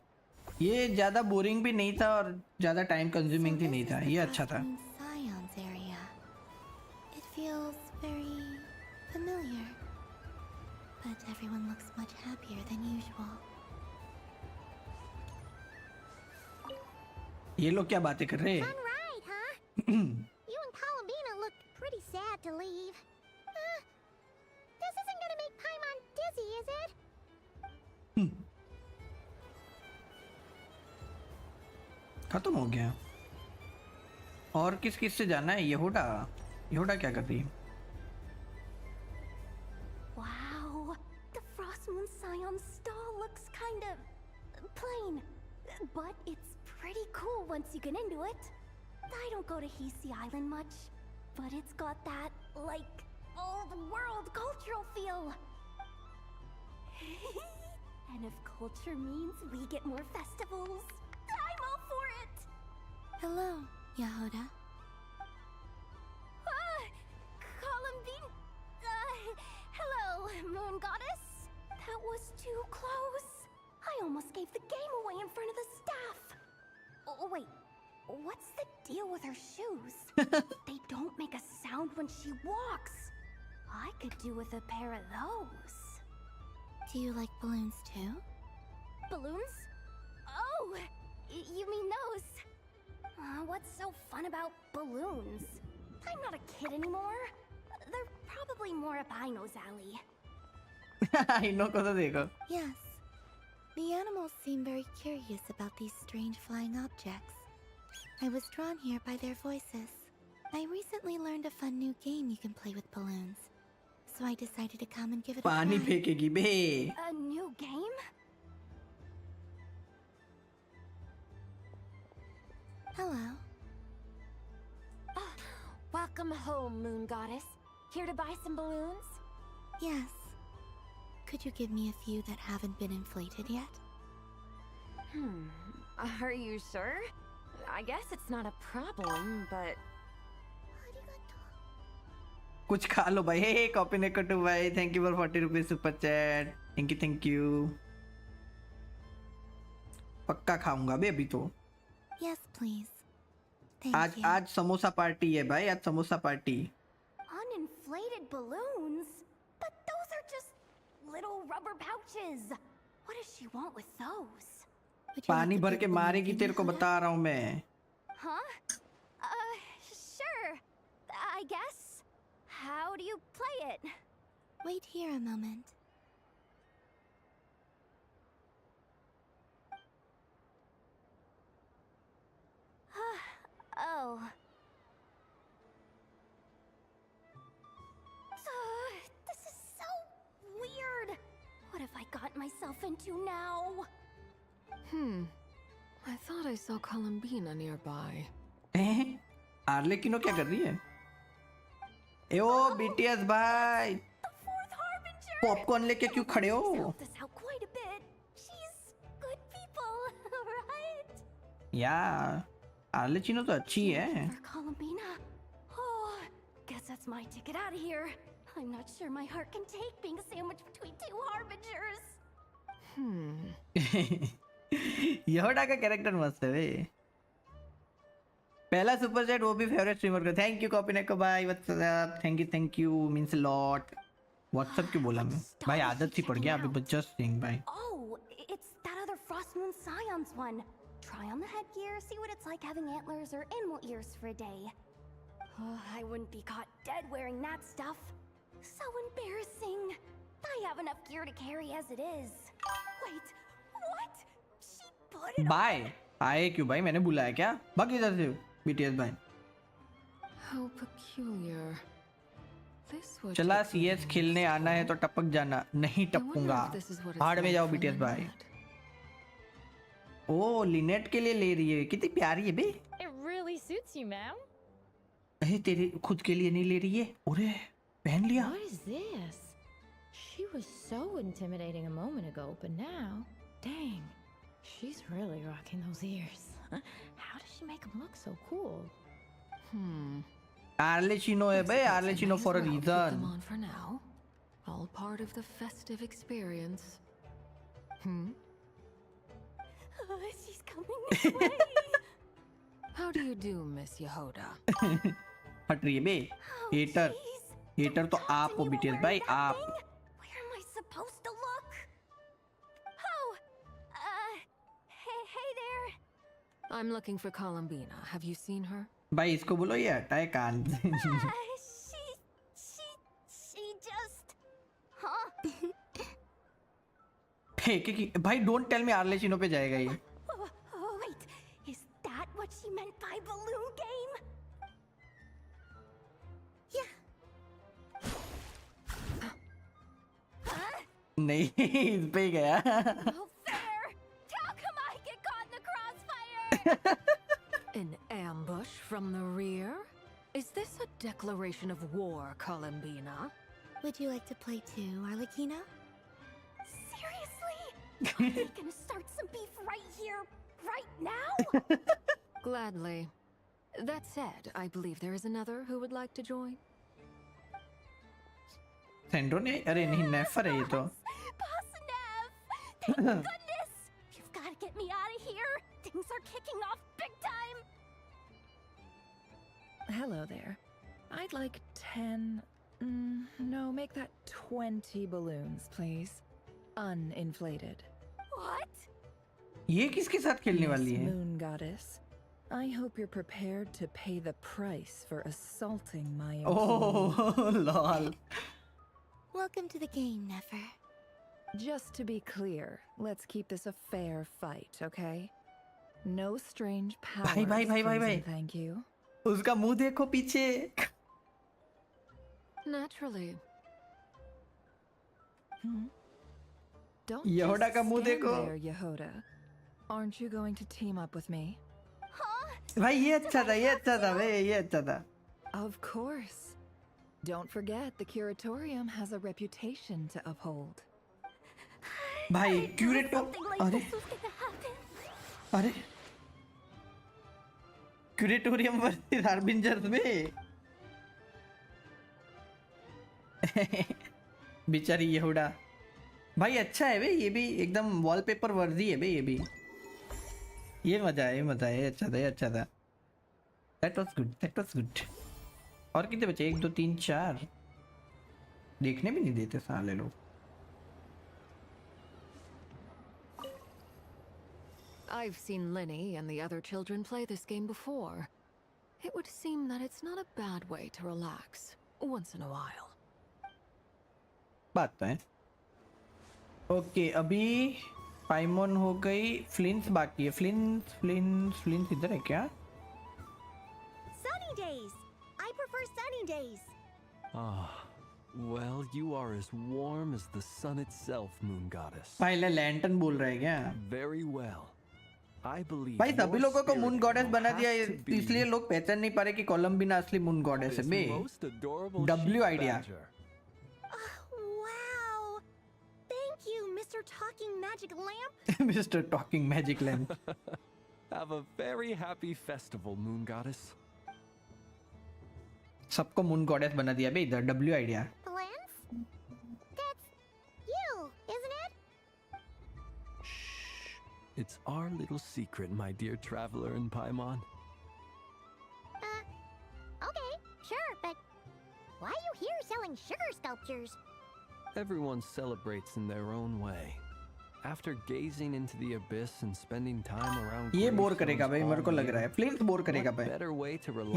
ये ज़्यादा बोरिंग भी नहीं था और ज़्यादा टाइम कंज्यूमिंग भी नहीं था ये अच्छा था Scion's area. It feels very familiar. But everyone looks much happier than usual. ये लोग क्या बातें कर रहे हैं? Fun ride, huh? You and Columbina looked pretty sad to leave. This isn't gonna make Paimon dizzy, is it? खत्म हो गया और किस किस से जाना है यहूदा यहूदा क्या कर रही है Wow, the Frost Moon Scion's stall looks kind of plain, but it's pretty cool once you get into it. I don't go to Hisi Island much, but it's got that, like, old-world cultural feel. And if culture means we get more festivals, I'm all for it! Hello, Yehuda. Columbine... hello, Moon Goddess. That was too close. I almost gave the game away in front of the staff. Oh, wait. What's the deal with her shoes? They don't make a sound when she walks. I could do with a pair of those. Do you like balloons too? Balloons? Oh, you mean those? What's so fun about balloons? I'm not a kid anymore. They're probably more up Aino's alley. Aino को तो देखो Yes. The animals seem very curious about these strange flying objects. I was drawn here by their voices. I recently learned a fun new game you can play with balloons. So I decided to come and give it a पानी try. फेंकेगी bay A new game? Hello. Welcome home, Moon Goddess. Here to buy some balloons? Yes. Could you give me a few that haven't been inflated yet? Are you sure? I guess it's not a problem, but... कुछ खा लो भाई हे copy ने कटू भाई thank you for 40 rupees super chat thank you पक्का खाऊंगा बे अभी तो Yes, please. आज समोसा पार्टी है भाई आज samosa party Uninflated balloons? But those are just little rubber pouches. What does she want with those? पानी भर के मारेगी तेरे को बता रहा हूँ मैं Huh? Sure. I guess. How do you play it? Wait here a moment. Oh. This is so weird. What have I got myself into now? I thought I saw Columbina nearby. Early किनो क्या कर रही है ए ओ BTS भाई popcorn लेके क्यों खड़े हो This out quite a bit. She's good people, right? या आर्लेचिनो तो अच्छी है. For Columbina. Oh, guess that's my ticket out of here. I'm not sure my heart can take being sandwiched between two harbingers. यहोडा का character मस्त है बे. पहला super chat वो भी फेवरेट स्ट्रीमर का. थैंक यू कॉपी नेको भाई. What's up. Thank you means a lot. What's up क्यों बोला मैं भाई? आदत सी पड़ गया अभी. बट जस्ट थिंक भाई. Oh, it's that other Frost Moon Scions one. Try on the headgear, see what it's like having antlers or animal ears for a day. Oh, I wouldn't be caught dead wearing that stuff. So embarrassing. I have enough gear to carry as it is. Wait, what? She put it by. आए क्यों भाई? मैंने बुलाया क्या? भाग इधर से BTS भाई. How peculiar. This would चला take me सीएस खेलने आना है तो टपक जाना. नहीं टपकूंगा. हार्ड में जाओ बीटीएस भाई. ओ लिनेट के लिए ले रही है. कितनी प्यारी है बे. It really suits you, ma'am. अरे तेरे खुद के लिए नहीं ले रही है. अरे पहन लिया. What is this? She was so intimidating a moment ago, but now, dang, she's really rocking those ears. How does she make them look so cool? आर्लेचिनो है बे. आर्लेचिनो Might as for a well keep reason. them on for now. All part of the festive experience. She's coming this way. How do you do, Miss Yehoda? हट रही है बे. Hater. Hater तो आप हो BTS भाई. आप. Where am I supposed to look? Oh, hey there. I'm looking for Columbina. Have you seen her? भाई इसको बोलो ये हटाए कान से. She just, huh? फेंके की भाई. डोंट टेल मी आर्लेचिनो पे जाएगा ये. Oh, wait, is that what she meant by balloon game? Yeah. नहीं इस पे ही गया. No fair. How come I get caught in the crossfire? An ambush from the rear? Is this a declaration of war, Columbina? Would you like to play too, Arlecchino? Seriously? Are we gonna start some beef right here, right now? Gladly. That said, I believe there is another who would like to join. सेंड्रो ने. अरे नहीं नेफर है ये तो. Boss Nev! Thank goodness! You've got to get me out of here. Things are kicking off big time. Hello there. I'd like 10... no, make that 20 balloons, please. Uninflated. What? ये किसके साथ खेलने वाली Miss है? Moon Goddess, I hope you're prepared to pay the price for assaulting my employee. Oh, lol. Welcome to the game, Nefer. Just to be clear, let's keep this a fair fight, okay? No strange powers, भाई. please and thank you. उसका मुंह देखो पीछे. Naturally. Don't Yehoda just का मुंह stand देखो. there, Yehoda. Aren't you going to team up with me? भाई ये अच्छा था. ये अच्छा था भाई. ये अच्छा था. Of course. Don't forget, the curatorium has a reputation to uphold. भाई क्यूरेटो. अरे अरे क्यूरेटोरियम वर्सेस हार्बिंजर्स में. बेचारी यहूदा. भाई अच्छा है बे. ये भी एकदम वॉलपेपर वर्दी है बे. ये भी. ये मजा है. अच्छा था. That was good. और कितने बचे? 1 2 3 4. देखने भी नहीं देते साले लोग. I've seen Linny and the other children play this game before. It would seem that it's not a bad way to relax once in a while. बात तो है. ओके अभी पाइमोन हो गई. फ्लिंस बाकी है. फ्लिंस इधर है क्या? Sunny days. I prefer sunny days. Ah, well, you are as warm as the sun itself, Moon Goddess. पहले लैंटर्न बोल रहे हैं क्या? Very well. I believe. भाई सभी your लोगों को spirit मून गॉडेस will बना have दिया. to be इसलिए लोग पहचान नहीं पा रहे कि कोलंबिना असली मून गॉडेस है this बे. most adorable W sheep idea. badger. Wow. Thank you, Mr. Talking Magic Lamp. Mr. Talking Magic Lamp. Have a very happy festival, Moon Goddess. सबको मून गॉडेस बना दिया बे इधर W idea Plans? That's you, isn't it? It's our little secret, my dear traveler in Paimon. Okay, sure, but why are you here selling sugar sculptures? Everyone celebrates in their own way. After gazing into the abyss and spending time around ये bore करेगा भाई मेरे को लग रहा है flint bore करेगा भाई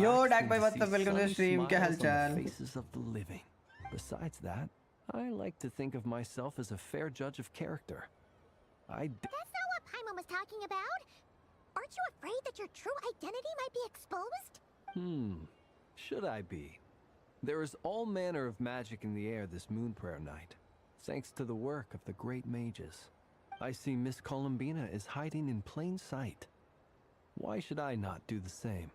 यो डैक भाई what's up welcome to stream क्या हालचाल faces of the living. Besides that, I like to think of myself as a fair judge of character. That's not what Paimon was talking about. Aren't you afraid that your true identity might be exposed? Should I be? There is all manner of magic in the air this moon prayer night, thanks to the work of the great mages. I see Miss Columbina is hiding in plain sight. Why should I not do the same?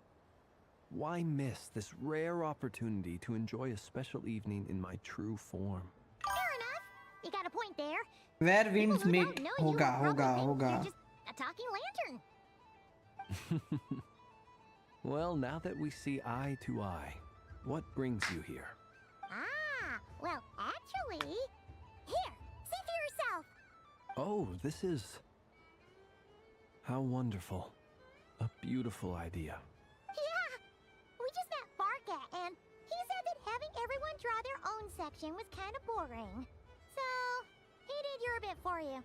Why miss this rare opportunity to enjoy a special evening in my true form? Fair enough. You got a point there. Where winds meet होगा You're just a talking lantern. Well, now that we see eye to eye, what brings you here? Well, actually, here, see for yourself. Oh, this is... How wonderful. A beautiful idea. Yeah, we just met Barca, and he said that having everyone draw their own section was kind of boring. So, he did your bit for you.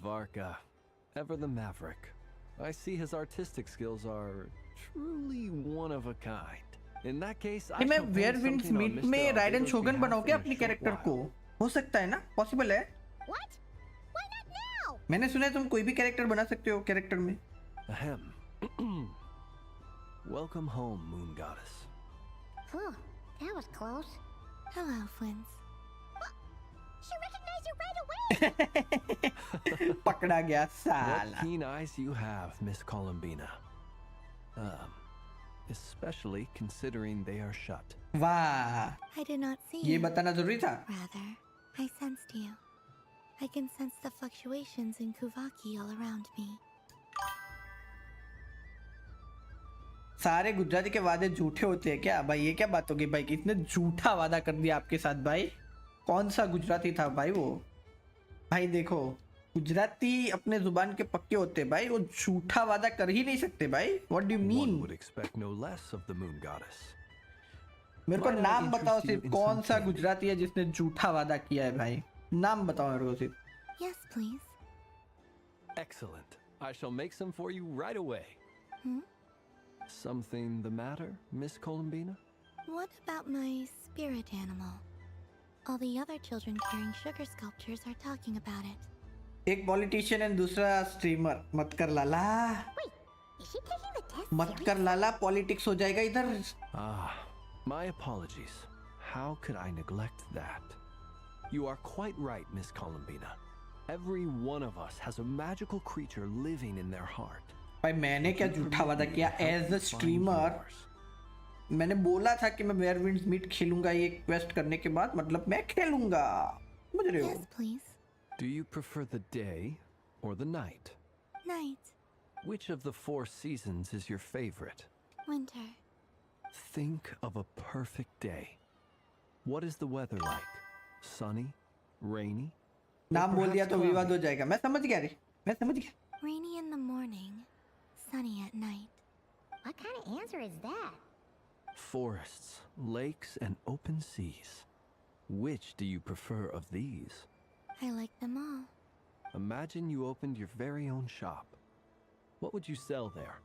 Varka. Ever the maverick. I see his artistic skills are truly one of a kind. In that case, I मैं where winds meet में ridden शोगन बनाओ क्या अपनी character को हो सकता है ना पॉसिबल है What? Why not now? मैंने सुना है तुम कोई भी कैरेक्टर बना सकते हो कैरेक्टर में Ahem. Welcome home, Moon Goddess. Phew, that was close. Hello, Twins. She recognized you right away! पकड़ा गया What साला keen eyes you have, Miss Columbina. Especially considering they are shut. वाह I did not see ये you. बताना जरूरी था Rather, I sensed you. I can sense the fluctuations in Kuvaki all around me. सारे गुजराती के वादे झूठे होते हैं क्या भाई ये क्या बात होगी भाई कितने झूठा वादा कर दिया आपके साथ भाई कौन सा गुजराती था भाई वो भाई देखो गुजराती अपने जुबान के पक्के होते हैं भाई वो झूठा वादा कर ही नहीं सकते भाई what do you mean One would expect no less of the Moon Goddess. मेरे को Might I नाम interest बताओ you सिर्फ in कौन सा something? गुजराती है जिसने झूठा वादा किया है भाई नाम बताओ मेरे को सिर्फ Yes, please. Excellent. I shall make some for you right away. Hmm? Something the matter, Miss Columbina? What about my spirit animal? All the other children carrying sugar sculptures are talking about it. एक politician and दूसरा streamer मत कर लाला Is she taking the test? मत कर लाला politics हो जाएगा इधर My apologies. How could I neglect that? You are quite right, Miss Columbina. Every one of us has a magical creature living in their heart. भाई मैंने क्या झूठा वादा किया एज अ स्ट्रीमर मैंने बोला था कि मैं वेयरविंड्स मीट खेलूंगा ये क्वेस्ट करने के बाद मतलब मैं खेलूंगा समझ रहे हो Yes, please. Do you prefer the day or the night? Night. Which of the 4 seasons is your favorite? Winter. Think of a perfect day. What is the weather like? Sunny? Rainy? नाम बोल दिया तो विवाद हो जाएगा मैं समझ गया रे मैं समझ गया Rainy in the morning, sunny at night. What kind of answer is that? Forests, lakes, and open seas. Which do you prefer of these? I like them all. Imagine you opened your very own shop. What would you sell there?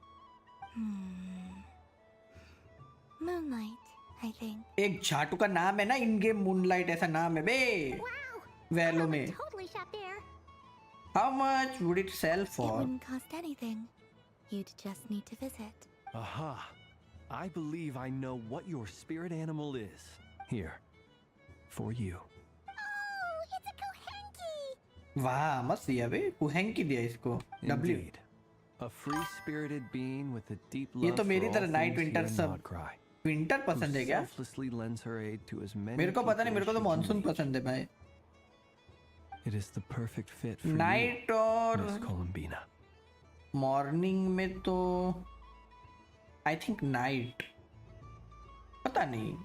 Moonlight, I think. एक झाटू का नाम है ना इन game moonlight ऐसा नाम है बे वैलो में Totally shop there. How much would it sell It for? wouldn't cost anything. You'd just need to visit. Aha! I believe I know what your spirit animal is. Here. For you. Oh, it's a Kohenki! वाह मस्त दिया बे कुहेंकी दिया इसको W Indeed. A free-spirited being with a deep ये love तो for मेरी all तरह night things winter here in सब Nodkrai, विंटर पसंद है who क्या selflessly lends her aid to as many मेरे को पता नहीं people मेरे को as तो she can मॉनसून reach. पसंद है भाई It is the perfect fit for night you, और Miss Columbina. मॉर्निंग में तो आई थिंक नाइट, पता नहीं,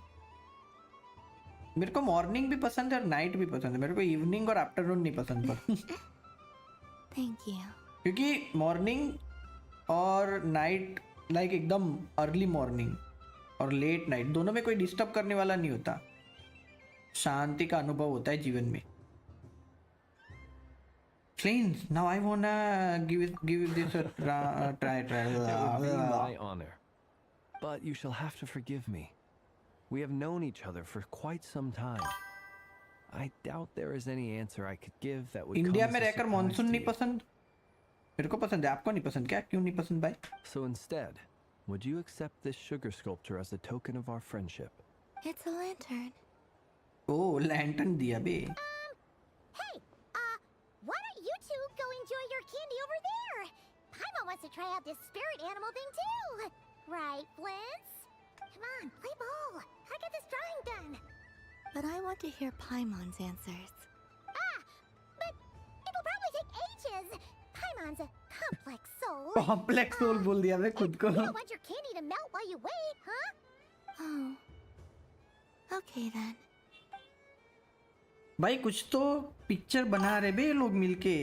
मेरे को मॉर्निंग भी पसंद है और नाइट भी पसंद है, मेरे को इवनिंग और आफ्टरनून नहीं पसंद पर Thank you. क्योंकि मॉर्निंग और नाइट लाइक एकदम अर्ली मॉर्निंग और लेट नाइट दोनों में कोई डिस्टर्ब करने वाला नहीं होता, शांति का अनुभव होता है जीवन में। Flames, now I wanna give this a try. It would be my honor. But you shall have to forgive me. We have known each other for quite some time. I doubt there is any answer I could give that would India come में as a रहकर surprise monsoon to नहीं you. पसंद, मेरे को पसंद है, आपको नहीं पसंद क्या? क्यों नहीं पसंद भाई? So instead, would you accept this sugar sculpture as a token of our friendship? It's a lantern. Oh, lantern दिया बे। Hey, why don't you two go enjoy your candy over there? Paimon wants to try out this spirit animal thing too. Right, Flint's? Come on, play ball. I got this drawing done. But I want to hear Paimon's answers. But it'll probably take ages. Paimon's a complex soul. Complex soul बोल दिया मैं खुद को। You don't want your candy to melt while you wait, huh? Oh. Okay then. भाई कुछ तो picture बना रहे बे ये लोग मिलके।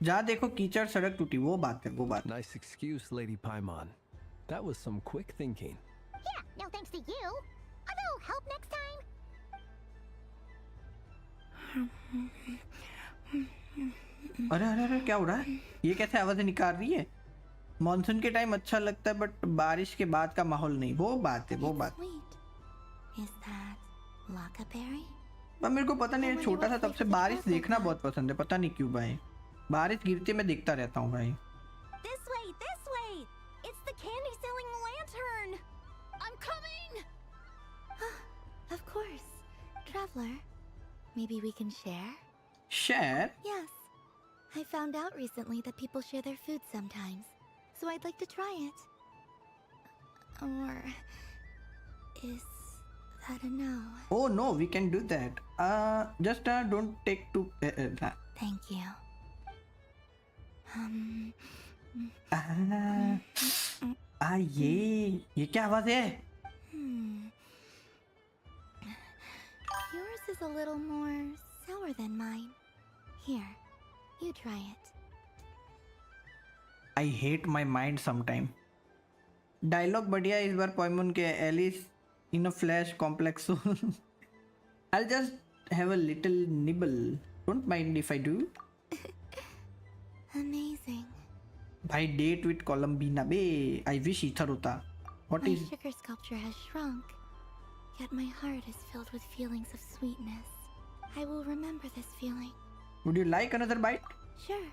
जा देखो कीचड़ सड़क टूटी, वो बात है, वो बात। Nice excuse, Lady Paimon. That was some quick thinking. Yeah, no thanks to you. A little help next time. अरे अरे अरे क्या हो रहा है? ये कैसे आवाजें निकाल रही है? मॉनसून के टाइम अच्छा लगता है बट बारिश के बाद का माहौल नहीं, वो बात है, वो बात। Is that Logberry? पर मेरे को पता नहीं है, छोटा सा तब से बारिश देखना बहुत पसंद है, पता नहीं क्यों भाई, बारिश गिरते मैं देखता रहता हूँ भाई। This way! It's the candy selling lantern! I'm coming! Of course. Traveler, maybe we can share? Share? Yes. I found out recently that people share their food sometimes, so I'd like to try it. Or is that a no? Oh no, we can do that. Just don't take too. Thank you. ये क्या आवाज है? Yours is a little more sour than mine. Here, you try it. I hate my mind sometime. Dialogue बढ़िया इस बार पोइमन के, Alice in a flash complex soul. I'll just have a little nibble. Don't mind if I do. Amazing. भाई date with Columbina बे, I wish ether होता. What My is? sugar sculpture has shrunk, yet my heart is filled with feelings of sweetness. I will remember this feeling. Would you like another bite? Sure.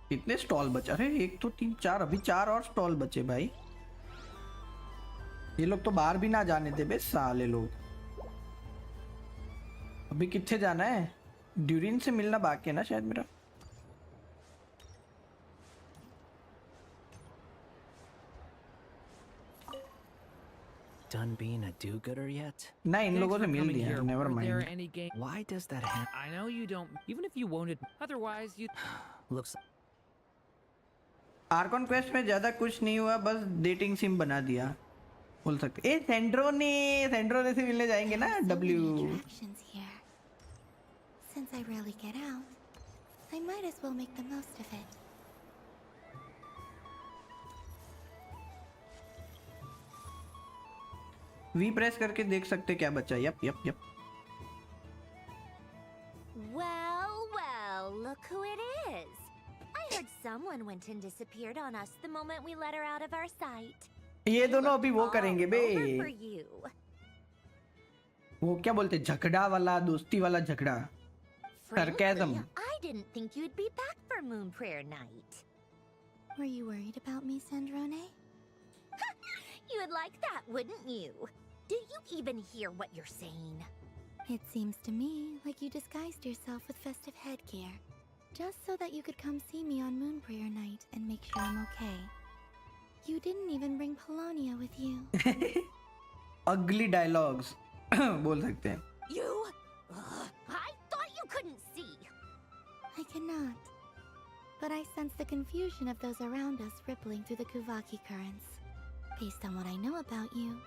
कितने stall बचा? अरे एक तो 3 4, अभी 4 और stall बचे भाई। ये लोग तो बाहर भी ना जाने दे बे साले लोग। अभी कितने जाना है? ड्यूरिन से मिलना बाकी है ना शायद मेरा। Done being a do-gooder yet? ना इन लोगों से मिल लिया, never Were there mind. any game? Why does that happen? I know you don't. Even if you wanted, otherwise you. Looks. Archon quest में ज्यादा कुछ नहीं हुआ, बस डेटिंग सिम बना दिया बोल सकते। ए सेंड्रो ने से मिलने जाएंगे ना W। Attractions here. Since I rarely get out, I might as well make the most of it. V press करके देख सकते क्या बचा। Yup. Well, look who it is. I heard someone went and disappeared on us the moment we let her out of our sight. ये दोनों अभी वो करेंगे बे, Over for you. वो क्या बोलते, झगड़ा वाला, दोस्ती वाला झगड़ा, sarcasm. Frankly, I didn't think you'd be back for Moon Prayer Night. Were you worried about me, Sandrone? You would like that, wouldn't you? Do you even hear what you're saying? It seems to me like you disguised yourself with festive headgear, just so that you could come see me on Moon Prayer Night and make sure I'm okay. You didn't even bring Polonia with you. Ugly dialogues बोल सकते हैं। You? cannot. But I sense the confusion of those around us rippling through the Kuvaki currents. Based on what I know about you,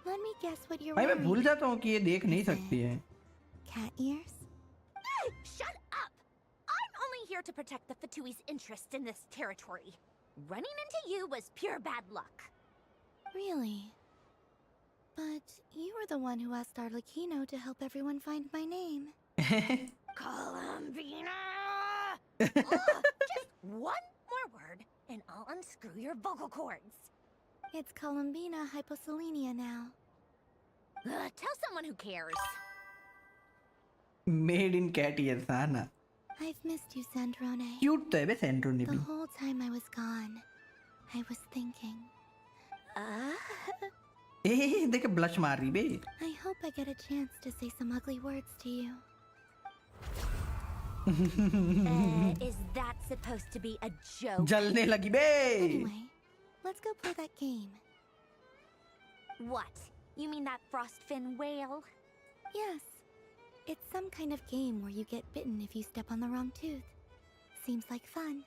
let me guess what you're भाई मैं worried. भूल जाता हूँ कि ये देख नहीं सकती है. Cat ears? Shut up! I'm only here to protect the Fatui's interest in this territory. Running into you was pure bad luck. Really? But you were the one who asked Arlecchino to help everyone find my name. Columbina! Just one more word, and I'll unscrew your vocal cords. It's Columbina hyposelenia now. Tell someone who cares. Made in cat ears, Anna. I've missed you, Sandrone. Cute तो है बे Sandrone The भी. whole time I was gone, I was thinking. ए देख blush मार रही बे. I hope I get a chance to say some ugly words to you. Is that supposed to be a joke? जलने लगी बे. Anyway, let's go play that game. What? You mean that frostfin whale? Yes. It's some kind of game where you get bitten if you step on the wrong tooth. Seems like fun.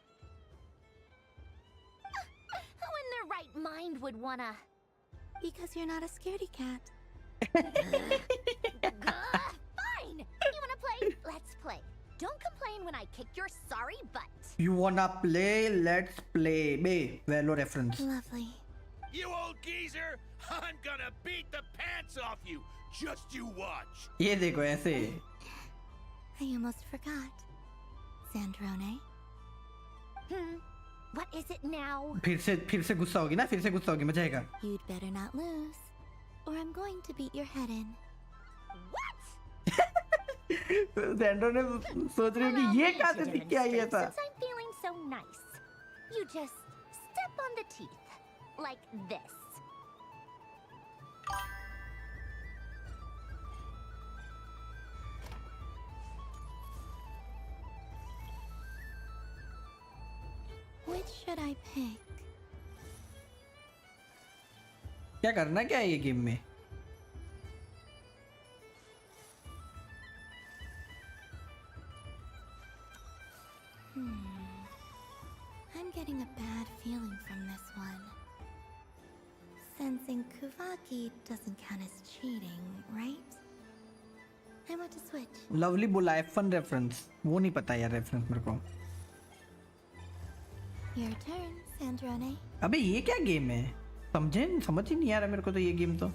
Who in their right mind would wanna... Because you're not a scaredy cat. Fine! You wanna play? Let's play. Don't complain when I kick your sorry butt. You wanna play? Let's play. Be Valo reference. Lovely. You old geezer! I'm gonna beat the pants off you! Just you watch! ये देखो ऐसे. I almost forgot. Sandrone? What is it now? फिर से गुस्सा होगी ना. फिर से गुस्सा होगी. मजा आएगा. You'd better not lose, or I'm going to beat your head in. What? Sandrone सोच रही होगी ये कहाँ से सीख के आई है था. Since I'm feeling so nice, you just step on the teeth. Like this. Which should I pick? क्या करना क्या है ये गेम में? I'm getting a bad feeling from this one. Sensing Kuvaki doesn't count as cheating, right? I want to switch. Lovely बोला है fun reference. वो नहीं पता यार reference मेरे को. Your turn, Sandrone. अबे ये क्या गेम है? समझ ही नहीं आ रहा मेरे को तो ये गेम तो.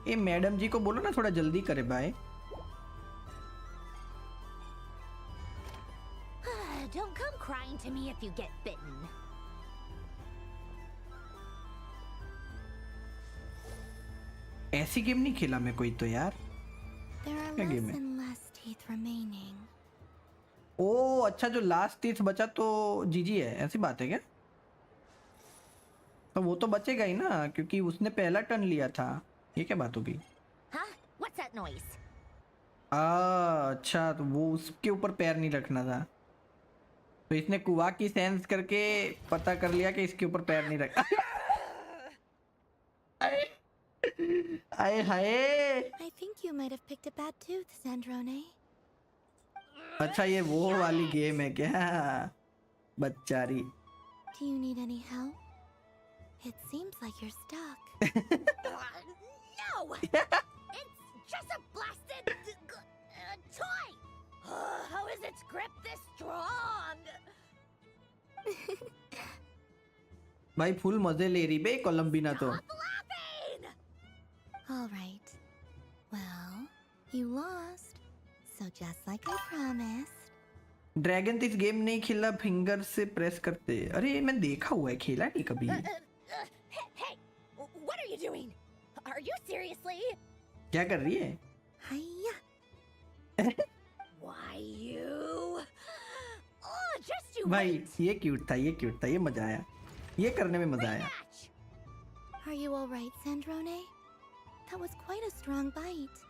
ये मैडम जी को बोलो ना थोड़ा जल्दी करे भाई. Don't come crying to me if you get bitten. ऐसी गेम नहीं खेला मैं कोई तो यार. There are क्या less गेम है? and less teeth remaining. ओ अच्छा जो लास्ट टीथ बचा तो जीजी है. ऐसी बात है क्या? तो वो तो बचेगा ही ना क्योंकि उसने पहला टर्न लिया था. ये क्या बात होगी? Huh? What's that noise? अच्छा तो वो उसके ऊपर पैर नहीं रखना था. तो इसने कुआ की सेंस करके पता कर लिया कि इसके ऊपर पैर नहीं रख. आए हाय. I think you might have picked a bad tooth, Sandrone. अच्छा ये वो वाली गेम है क्या? बच्चारी. Do you need any help? It seems like you're stuck. No! It's just a blasted toy! How is its grip this strong? भाई full मजे ले रही बे कोलंबिना तो. All right. Well, you lost. So just like I promised. Dragon तो इस game नहीं खेला. Finger से प्रेस करते. अरे मैं देखा हुआ है खेला नहीं कभी. Hey! What are you doing? Are you seriously? क्या कर रही है? Hiya. Why you? Oh, just you भाई wait. ये क्यूट था. ये मजा आया. ये करने में मजा आया. Are you all right, Sandrone? That was quite a strong bite.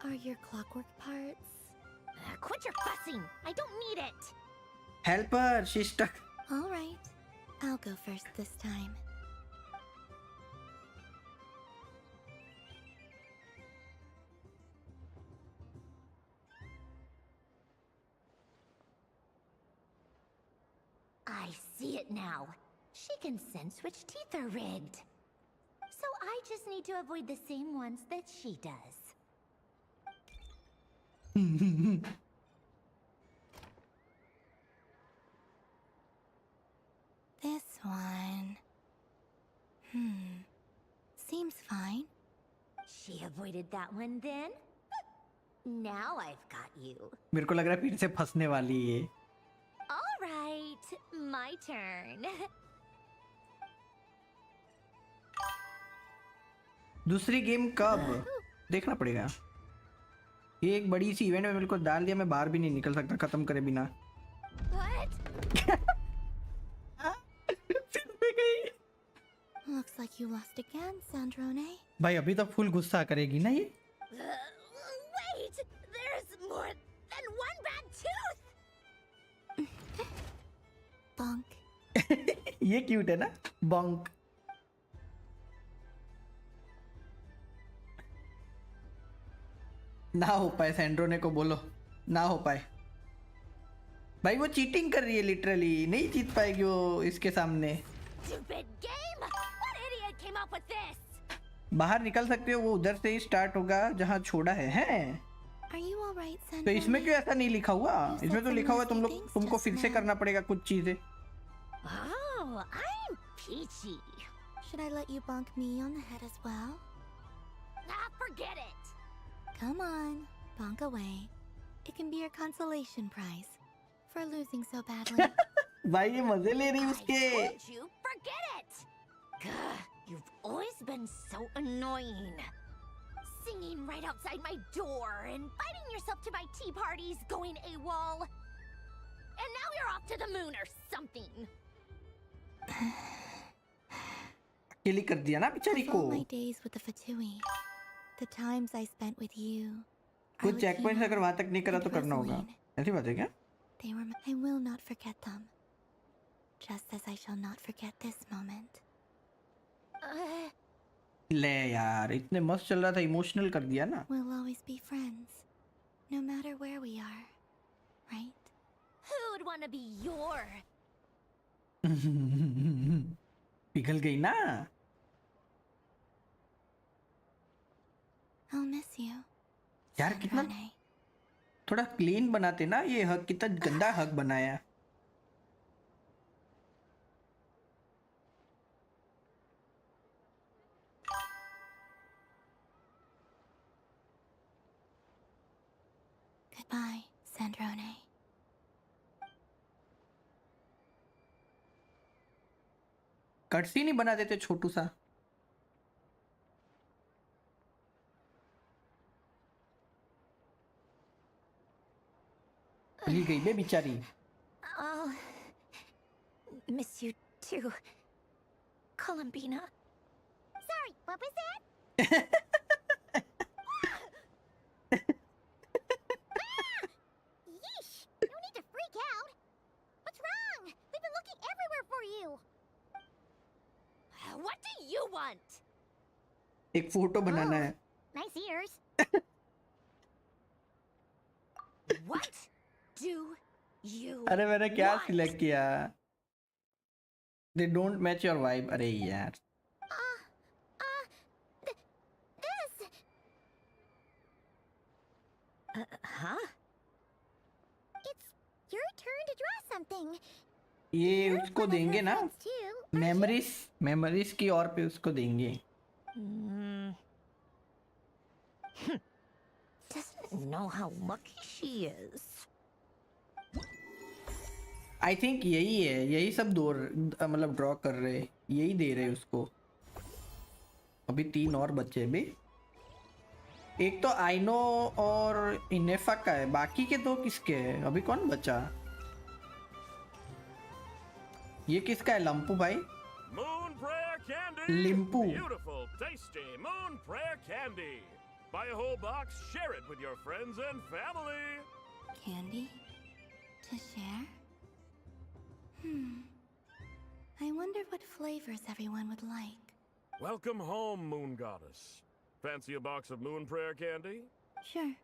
Are your clockwork parts? Quit your fussing. I don't need it. Help her. She's stuck. All right. I'll go first this time. see it now. She can sense which teeth are rigged. So I just need to avoid the same ones that she does. This one. Seems fine. She avoided that one then? Now I've got you. मेरे को लग रहा है फिर से फंसने वाली है। All right, my turn. दूसरी गेम कब देखना पड़ेगा। ये एक बड़ी सी इवेंट में मेरे को डाल दिया, मैं बाहर भी नहीं निकल सकता खत्म करे बिना। Looks like you lost again, Sandrone. भाई अभी तो फुल गुस्सा करेगी ना ये। Wait, there's more than one bad tooth. Bonk. ये क्यूट है ना, बॉन्क। ना हो पाए सैंड्रोने को बोलो, ना हो पाए। भाई वो चीटिंग कर रही है लिटरली, नहीं जीत पाएगी वो इसके सामने। Stupid game! What idiot came up with this? बाहर निकल सकते हो, वो उधर से ही स्टार्ट होगा जहाँ छोड़ा है, हैं? Are you all right, Sandrone? तो इसमें क्यों ऐसा नहीं लिखा हुआ? इसमें तो लिखा हुआ तुमको फिर से करना पड़ेगा कुछ चीजें। Oh, I'm peachy. Should I let you bonk me on the head as well? Ah, forget it. Come on, bonk away. It can be your consolation prize for losing so badly. भाई ये मजे ले रही उसके। I told you, forget it. Gah, you've always been so annoying. Singing right outside my door and inviting yourself to my tea parties, going AWOL. And now you're off to the moon or something. अकेली कर दिया ना बेचारी को। All my days with the Fatui, the times I spent with you. कुछ check point अगर वहां तक नहीं करा तो करना होगा, ऐसी बात है क्या? They were. I will not forget them. Just as I shall not forget this moment. ले यार इतने मस्त चल रहा था, इमोशनल कर दिया ना। We'll always be friends, no matter where we are, right? Who'd want to be your? पिघल गई ना। I'll miss you. यार कितना थोड़ा क्लीन बनाते ना, ये हक कितना गंदा हक बनाया। Goodbye, Sandrone. कटसी नहीं बना देते छोटू सा। भूल गई बे बेचारी। I'll miss you too, Columbina. Sorry, what was that? Yeesh! No need to freak out. What's wrong? We've been looking everywhere for you. What do you want? एक फोटो बनाना है। Nice ears. What do you अरे मैंने क्या want? Select किया? They don't match your vibe. अरे यार। This. Huh? It's your turn to draw something. ये उसको देंगे ना, Too. मेमोरीज की और पे उसको देंगे। Doesn't know how lucky she is. I think यही है, यही सब दो मतलब ड्रॉ कर रहे, यही दे रहे उसको। अभी 3 और बच्चे भी, एक तो आइनो और इनेफा का है, बाकी के 2 किसके हैं? अभी कौन बचा? ये किसका है? लंपू भाई, Moon prayer candy. लिम्पू। Beautiful, tasty moon prayer candy. Buy a whole box, share it with your friends and family. Candy? To share? I wonder what flavors everyone would like. Welcome home, Moon Goddess. Fancy a box of moon prayer candy? Sure.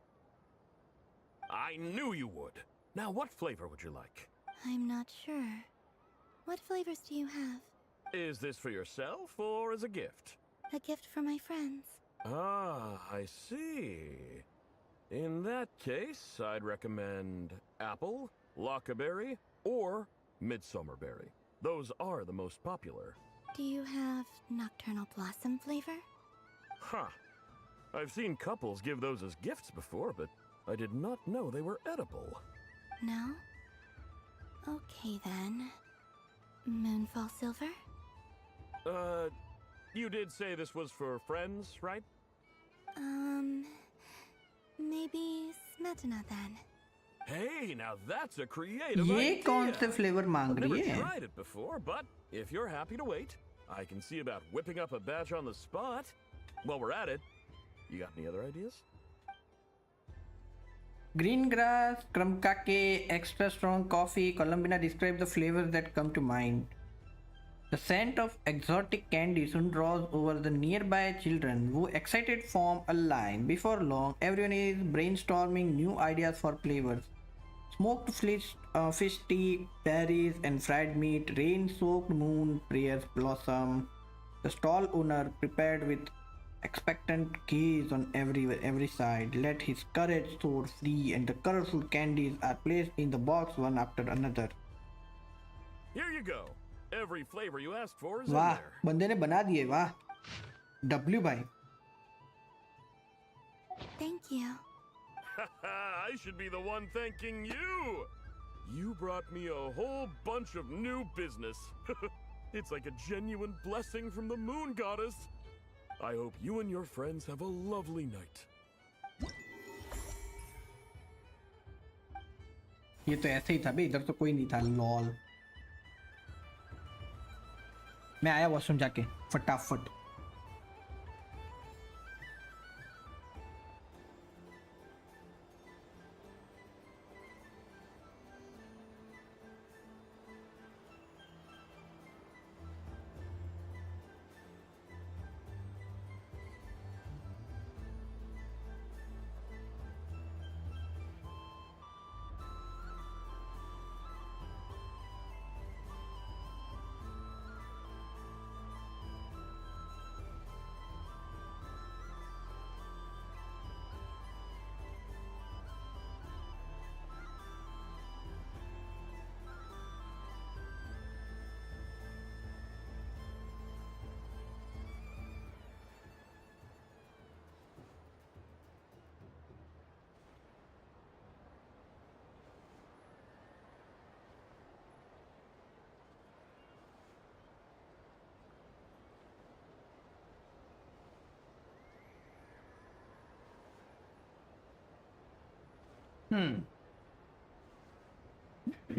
I knew you would. Now, what flavor would you like? I'm not sure. What flavors do you have? Is this for yourself or as a gift? A gift for my friends. Ah, I see. In that case, I'd recommend apple, lockaberry, or midsummerberry. Those are the most popular. Do you have nocturnal blossom flavor? Huh. I've seen couples give those as gifts before, but I did not know they were edible. No? Okay then. Moonfall silver? You did say this was for friends, right? Maybe smetana then. Hey, now that's a creative ये idea. कौन से flavor मांग I've रही never है? tried it before, but if you're happy to wait, I can see about whipping up a batch on the spot. While we're at it, you got any other ideas? Green grass, crumcake, extra strong coffee. Columbina describe the flavors that come to mind. The scent of exotic candy soon draws over the nearby children, who excited form a line. Before long, everyone is brainstorming new ideas for flavors. Smoked fish tea, berries and fried meat, rain-soaked moon, prayers blossom. The stall owner prepared with expectant gaze on every side. Let his courage soar free, and the colorful candies are placed in the box one after another. Here you go. Every flavor you asked for is in वाह there. बंदे ने बना दिए वाह W भाई Thank you. I should be the one thanking you. You brought me a whole bunch of new business. It's like a genuine blessing from the moon goddess. I hope you and your friends have a lovely night. ये तो ऐसे ही था बे इधर तो कोई नहीं था lol मैं आया वॉशरूम जाके फटाफट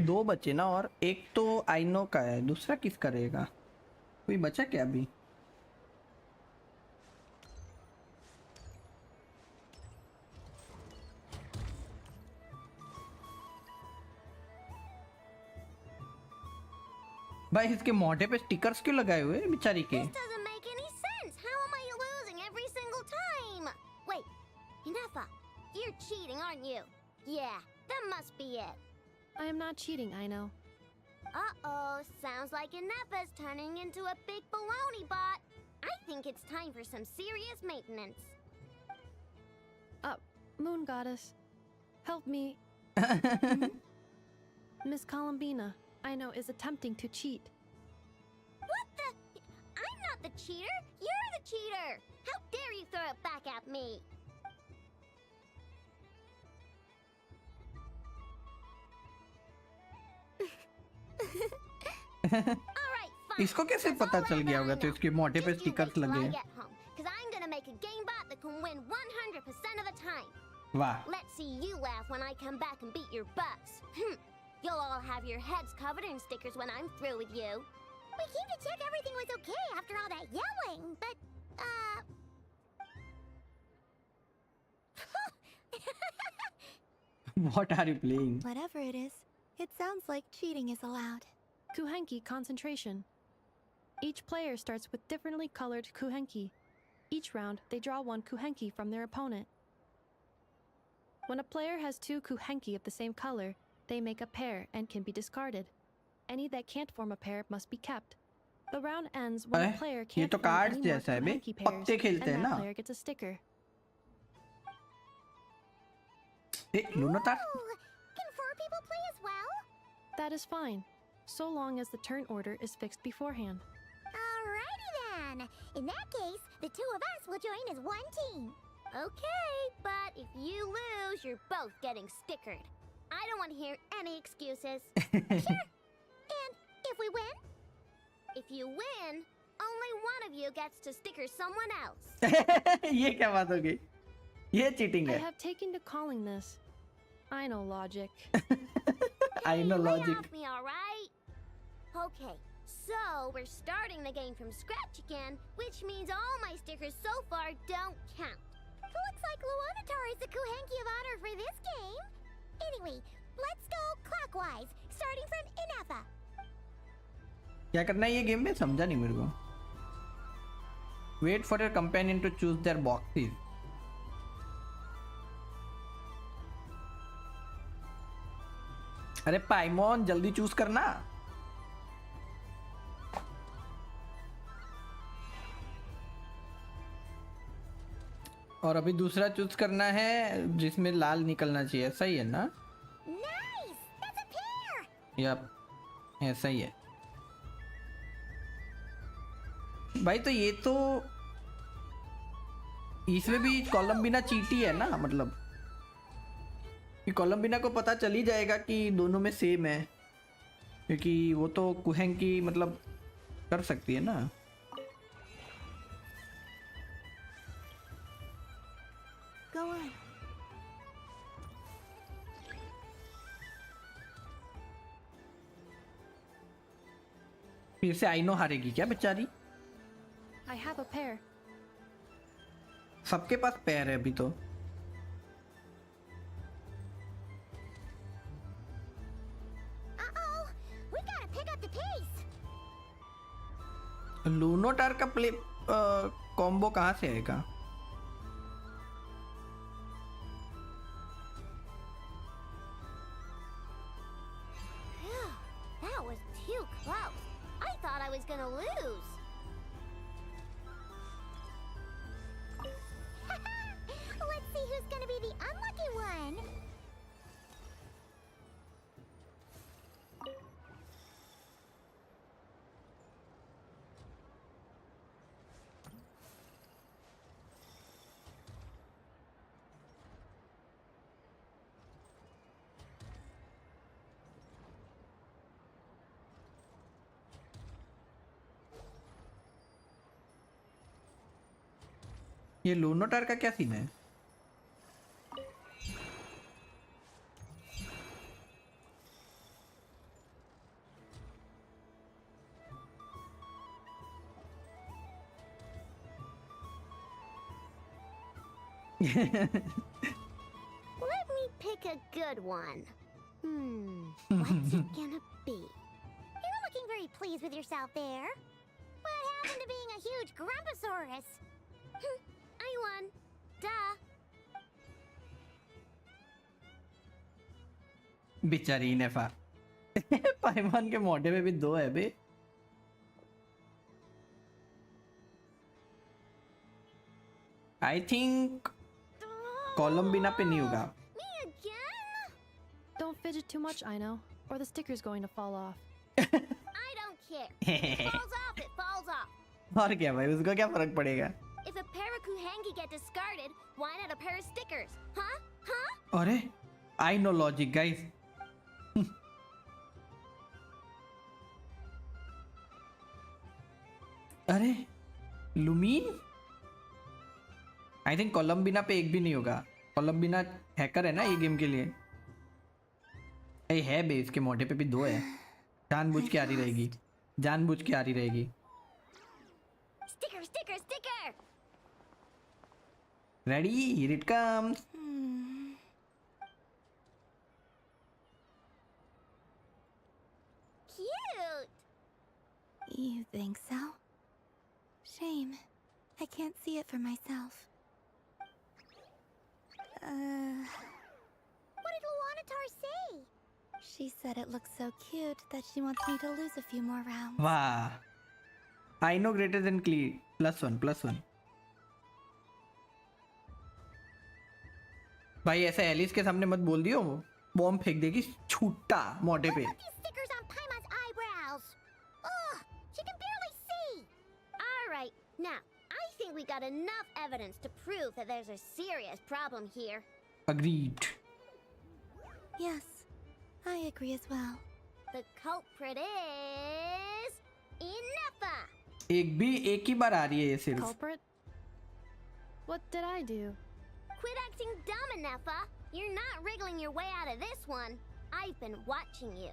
दो बचे ना और एक तो आइनो का है दूसरा किस करेगा कोई बचा क्या अभी भाई इसके मोटे पे स्टिकर्स क्यों लगाए हुए हैं बेचारी के This doesn't make any sense. How am I losing every single time? Wait, Inefa, you're cheating, aren't you? Yeah, that must be it. I am not cheating, Aino. Uh-oh, sounds like Inefa's turning into a big baloney bot. I think it's time for some serious maintenance. Moon Goddess, help me. Miss Columbina, Aino is attempting to cheat. What the? I'm not the cheater. You're the cheater. How dare you throw it back at me? इसको कैसे पता चल गया होगा तो इसके मोटे पे स्टिकर्स लगे हैं Because I'm gonna make a game bot that can win 100% of the time. वाह Let's see you laugh when I come back and beat your butts. You'll all have your heads covered in stickers when I'm through with you. We came to check everything was okay after all that yelling, but, What are you playing? Whatever it is, it sounds like cheating is allowed. Kuhenki concentration. Each player starts with differently colored kuhenki. Each round, they draw one kuhenki from their opponent. When a player has two kuhenki of the same color, they make a pair and can be discarded. any that can't form a pair must be kept. The round ends when a अरे, player ये can't तो form cards any more जैसा है बे, Kuhenki pairs, पत्ते खेलते and हैं that ना। player gets a sticker. लूनोटार? Can 4 people play as well? That is fine, so long as the turn order is fixed beforehand. Alrighty then. In that case, the 2 of us will join as one team. Okay, but if you lose, you're both getting stickered. I don't want to hear any excuses. Sure. And if we win? If you win, only one of you gets to sticker someone else. ये क्या बात हो गई? ये cheating I है। have taken to calling this. I know logic. I know Lay logic. off me, all right? Okay, so we're starting the game from scratch again, which means all my stickers so far don't count. Looks like Luonatar is the Kuhenki of honor for this game. Anyway, let's go clockwise, starting from Inafa. क्या करना है ये game में? समझा नहीं मेरे को। Wait for your companion to choose their boxes. अरे पाइमोन जल्दी चूज करना। और अभी दूसरा चूज करना है जिसमें लाल निकलना चाहिए, सही है ना? Nice! That's a pair! Yup, ऐसा ही है भाई। तो ये तो इसमें भी कोलंबिना चीटी है ना, मतलब कि कोलंबिना को पता चल ही जाएगा कि दोनों में सेम है, क्योंकि वो तो कुहेंकी मतलब कर सकती है ना। Go on. फिर से आइनो हारेगी क्या बेचारी? I have a pair. सबके पास पैर है अभी तो। Uh-oh! We gotta pick up the pace! लूनोटार का प्ले कॉम्बो कहाँ से आएगा? Phew, that was too close. I thought I was gonna lose. Let's see who's gonna be the unlucky one. ये लूनोटार का क्या सीन है? Let me pick a good one. What's it gonna be? You're looking very pleased with yourself there. What happened to being a huge Grumposaurus? I won. Duh. बेचारी नेफा। पाइमान के मोटे में भी 2 है बे। आई थिंक कोलंबिना पे नहीं होगा। Me again? Don't fidget too much, I know, or the sticker's going to fall off. I don't care. It falls off, it falls off. और क्या भाई, उसको क्या फर्क पड़ेगा? If a pair of Kuhengi get discarded, why not a pair of stickers? Huh? Huh? अरे I know logic guys. अरे लुमीन I think कोलंबिना पे एक भी नहीं होगा। कोलंबिना हैकर है ना ये गेम के लिए। ये है बे, इसके मोटे पे भी 2 है। जानबूझ के आ रही रहेगी, जानबूझ के आ रही रहेगी। Sticker, sticker, sticker! Ready, here it comes. Cute! You think so? Shame. I can't see it for myself. What did Luonatar say? She said it looks so cute that she wants me to lose a few more rounds. वाह, I know greater than clear +1 भाई ऐसे Alice के सामने मत बोल दियो, bomb फेंक देगी छूटा मोटे पे. These stickers on Paimon's eyebrows. Ugh, she can barely see. All right, now I think we got enough evidence to prove that there's a serious problem here. Agreed. Yes, I agree as well. The culprit is Ineppa. एक ही बार आ रही है ये सिर्फ. Culprit? What did I do? Quit acting dumb, Ineppa. You're not wriggling your way out of this one. I've been watching you.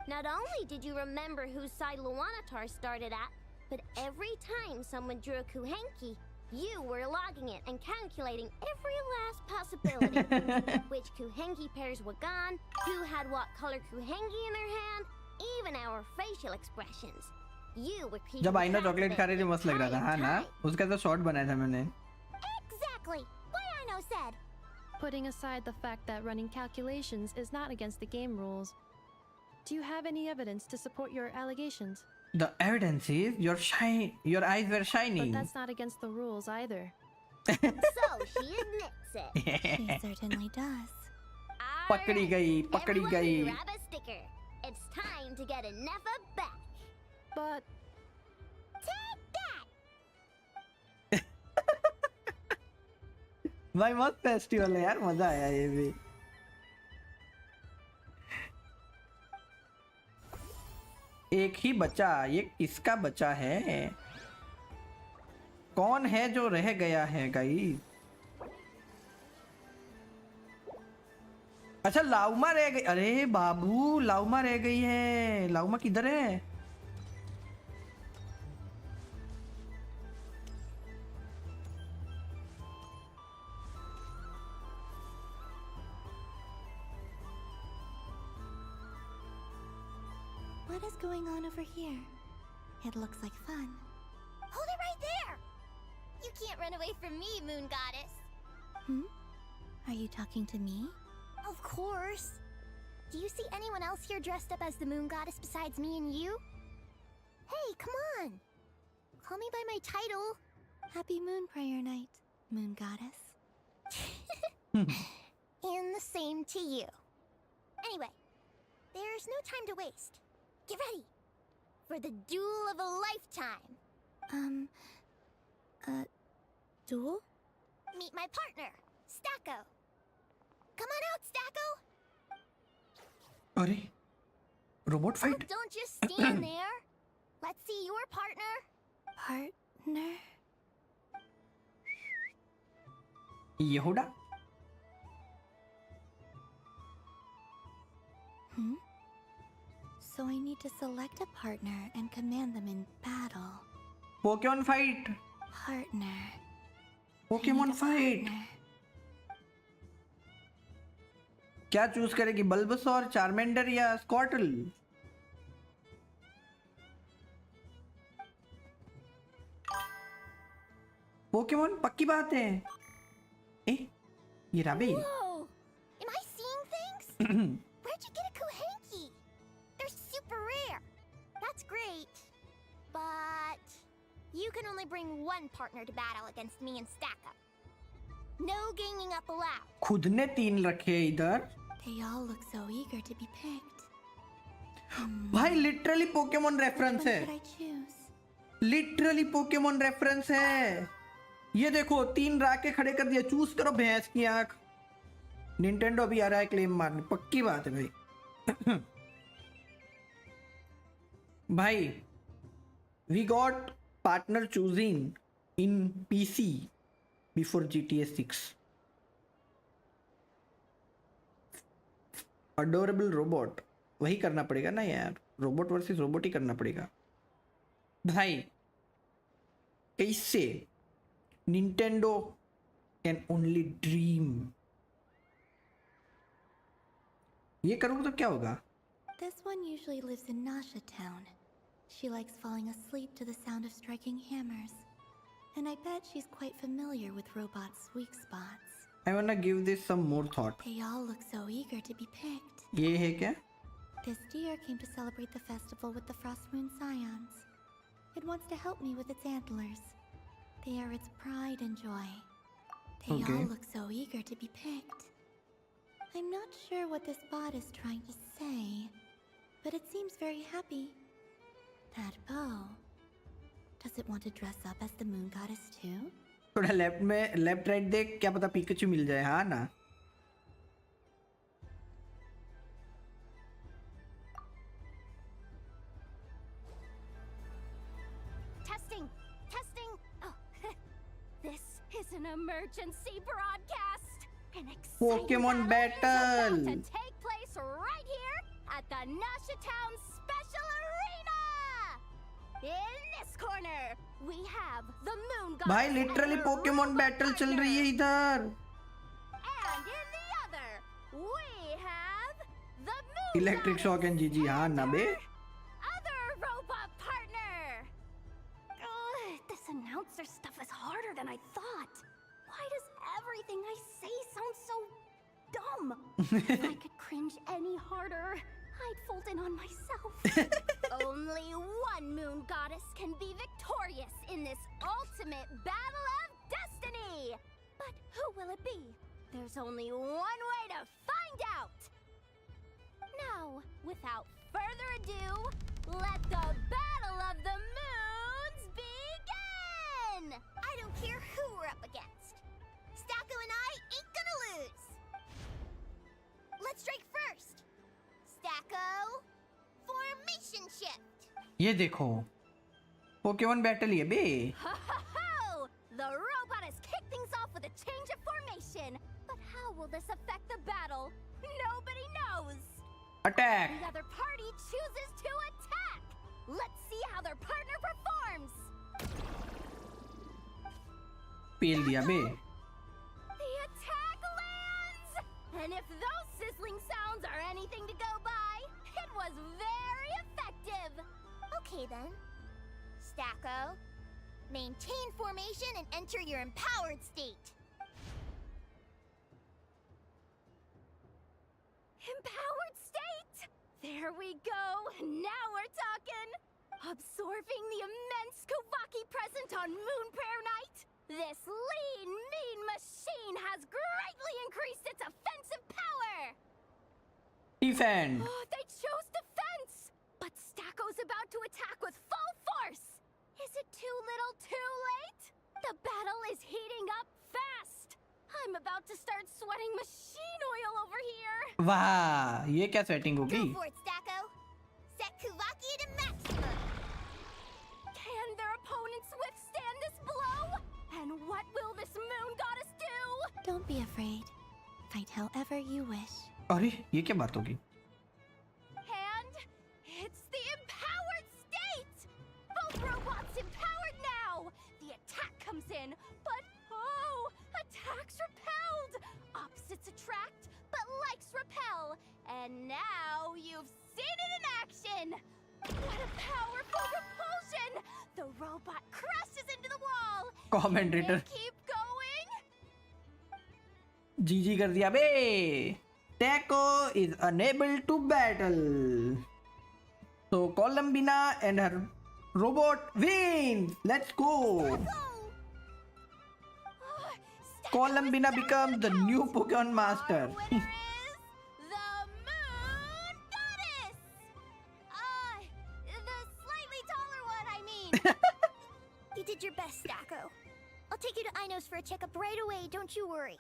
Not only did you remember whose side Luanatar started at, but every time someone drew a Kuhenki, you were logging it and calculating every last possibility. Which Kuhenki pairs were gone, who had what color Kuhenki in their hand, even our facial expressions. You were keeping जब आईना chocolate खा रही थी मस्त लग रहा था, हाँ ना? उसका तो शॉट बनाया था मैंने. Exactly. What Aino said. Putting aside the fact that running calculations is not against the game rules, do you have any evidence to support your allegations? The evidence is your eyes were shining. But that's not against the rules either. So she admits it. She certainly does. पकड़ी गई. Everyone grab a sticker. It's time to get Ineppa back. But take that. भाई मस्त festival है यार, मजा आया ये भी. एक ही बचा, ये किसका बचा है? कौन है जो रह गया है गाइस? अच्छा लाउमा रह गई. अरे बाबू लाउमा रह गई है. लाउमा किधर है? What is going on over here? It looks like fun. Hold it right there. You can't run away from me, Moon Goddess. Are you talking to me? Of course. Do you see anyone else here dressed up as the Moon Goddess besides me and you? Hey, come on. Call me by my title. Happy Moon Prayer Night, Moon Goddess. And the same to you. Anyway, there's no time to waste. Get ready for the duel of a lifetime. Duel? Meet my partner, Stacko. Come on out, Stacko. अरे robot fight. Oh, don't just stand there. Let's see your partner. Partner? यहूदा. So I need to select a partner and command them in battle. Pokemon fight. Partner. Pokemon fight. क्या choose करेगी, Bulbasaur, Charmander या स्कॉटल? Pokemon पक्की बात है. ए ये Rabe. Whoa! Am I seeing things? Where'd you get a Kuhenki? They're super rare. That's great. But you can only bring one partner to battle against me and Stacko. No ganging up allowed. खुद ने 3 रखे हैं इधर. They all look so eager to be picked. भाई literally Pokemon reference है. What should I choose? Literally Pokemon reference है. ये देखो 3 राके खड़े कर दिए. चूज करो भैंस की आंख. निंटेंडो भी आ रहा है क्लेम मारने. पक्की बात है भाई. भाई we got partner choosing in PC before GTA 6. Adorable robot. वही करना पड़ेगा ना यार. रोबोट वर्सेस रोबोट ही करना पड़ेगा भाई. कैसे निंटेंडो कैन ओनली ड्रीम. ये करूँगा तो क्या होगा? This one usually lives in Nasha Town. She likes falling asleep to the sound of striking hammers. And I bet she's quite familiar with robots' weak spots. I wanna give this some more thought. They all look so eager to be picked. ये है क्या? This deer came to celebrate the festival with the Frost Moon Scions. It wants to help me with its antlers. They are its pride and joy. They all look so eager to be picked. I'm not sure what this bot is trying to say, but it seems very happy. That bow. Does it want to dress up as the moon goddess too? थोड़ा left right देख, क्या पता Pikachu मिल जाए. हाँ ना. Testing. Oh, this is an emergency broadcast. An exciting Pokemon battle is about to take place right here at the Nasha Town Special Arena. In this corner, we have the Moon Goddess. भाई literally Pokemon battle चल रही है इधर. And in the other, we have the Moon electric shock and जीजी. हाँ ना बे. other robot partner. This announcer stuff is harder than I thought. Why does everything I say sound so dumb? If I could cringe any harder, I'd fold in on myself. Only one moon goddess can be victorious in this ultimate battle of destiny. But who will it be? There's only one way to find out. Now, without further ado, let the battle of the moons begin! I don't care who we're up against. Stacko and I ain't gonna lose. Let's strike first. Stacko, formation shift. ये देखो Pokemon battle ये बे. Ho ho ho! The robot has kicked things off with a change of formation. But how will this affect the battle? Nobody knows. Attack. The other party chooses to attack. Let's see how their partner performs. पेल दिया बे. The attack lands! And if those sizzling sounds are anything to go by, it was very effective. Okay then. Stacko, maintain formation and enter your empowered state. Empowered state? There we go. Now we're talking. Absorbing the immense Kuvaki present on Moon Prayer Night, this lean, mean machine has greatly increased its offensive power! Defend. Oh, they chose defense! But Stacko's about to attack with full force! Is it too little too late? The battle is heating up fast! I'm about to start sweating machine oil over here! वाह ये क्या setting होगी? Go for it, Stacko! Set Kuvaki to maximum! Can their opponents withstand this blow? And what will this moon goddess do? Don't be afraid. Fight however you wish. अरे ये क्या बात होगी? And it's the empowered state! Both robots empowered now! The attack comes in, but oh, attacks repelled! Opposites attract, but likes repel. And now you've seen it in action! What a powerful repulsion! The robot crashes into the wall! Commentator. Can it keep going? जीजी कर दिया बे. Taco is unable to battle. So Columbina and her robot wins. Let's go. Columbina becomes the new Pokemon master. You did your best, Stacko. I'll take you to Inos for a checkup right away, don't you worry.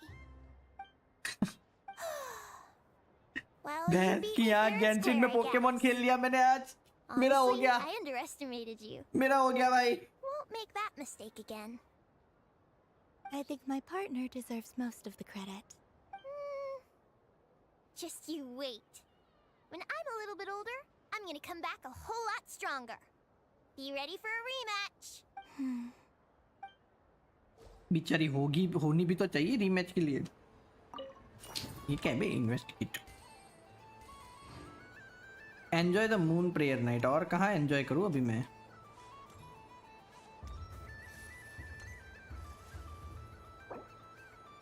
Well, you बहन beat की me यार fair and Genshin में square, I Pokemon guess. खेल लिया मैंने आज. मेरा हो Honestly, गया. I underestimated you. मेरा हो गया भाई. Won't make that mistake again. I think my partner deserves most of the credit. Just you wait. When I'm a little bit older, I'm gonna come back a whole lot stronger. Be ready for a rematch. बेचारी होनी भी तो चाहिए rematch के लिए. ये क्या है investigate. Enjoy the moon prayer night. और कहाँ एंजॉय करूँ अभी मैं?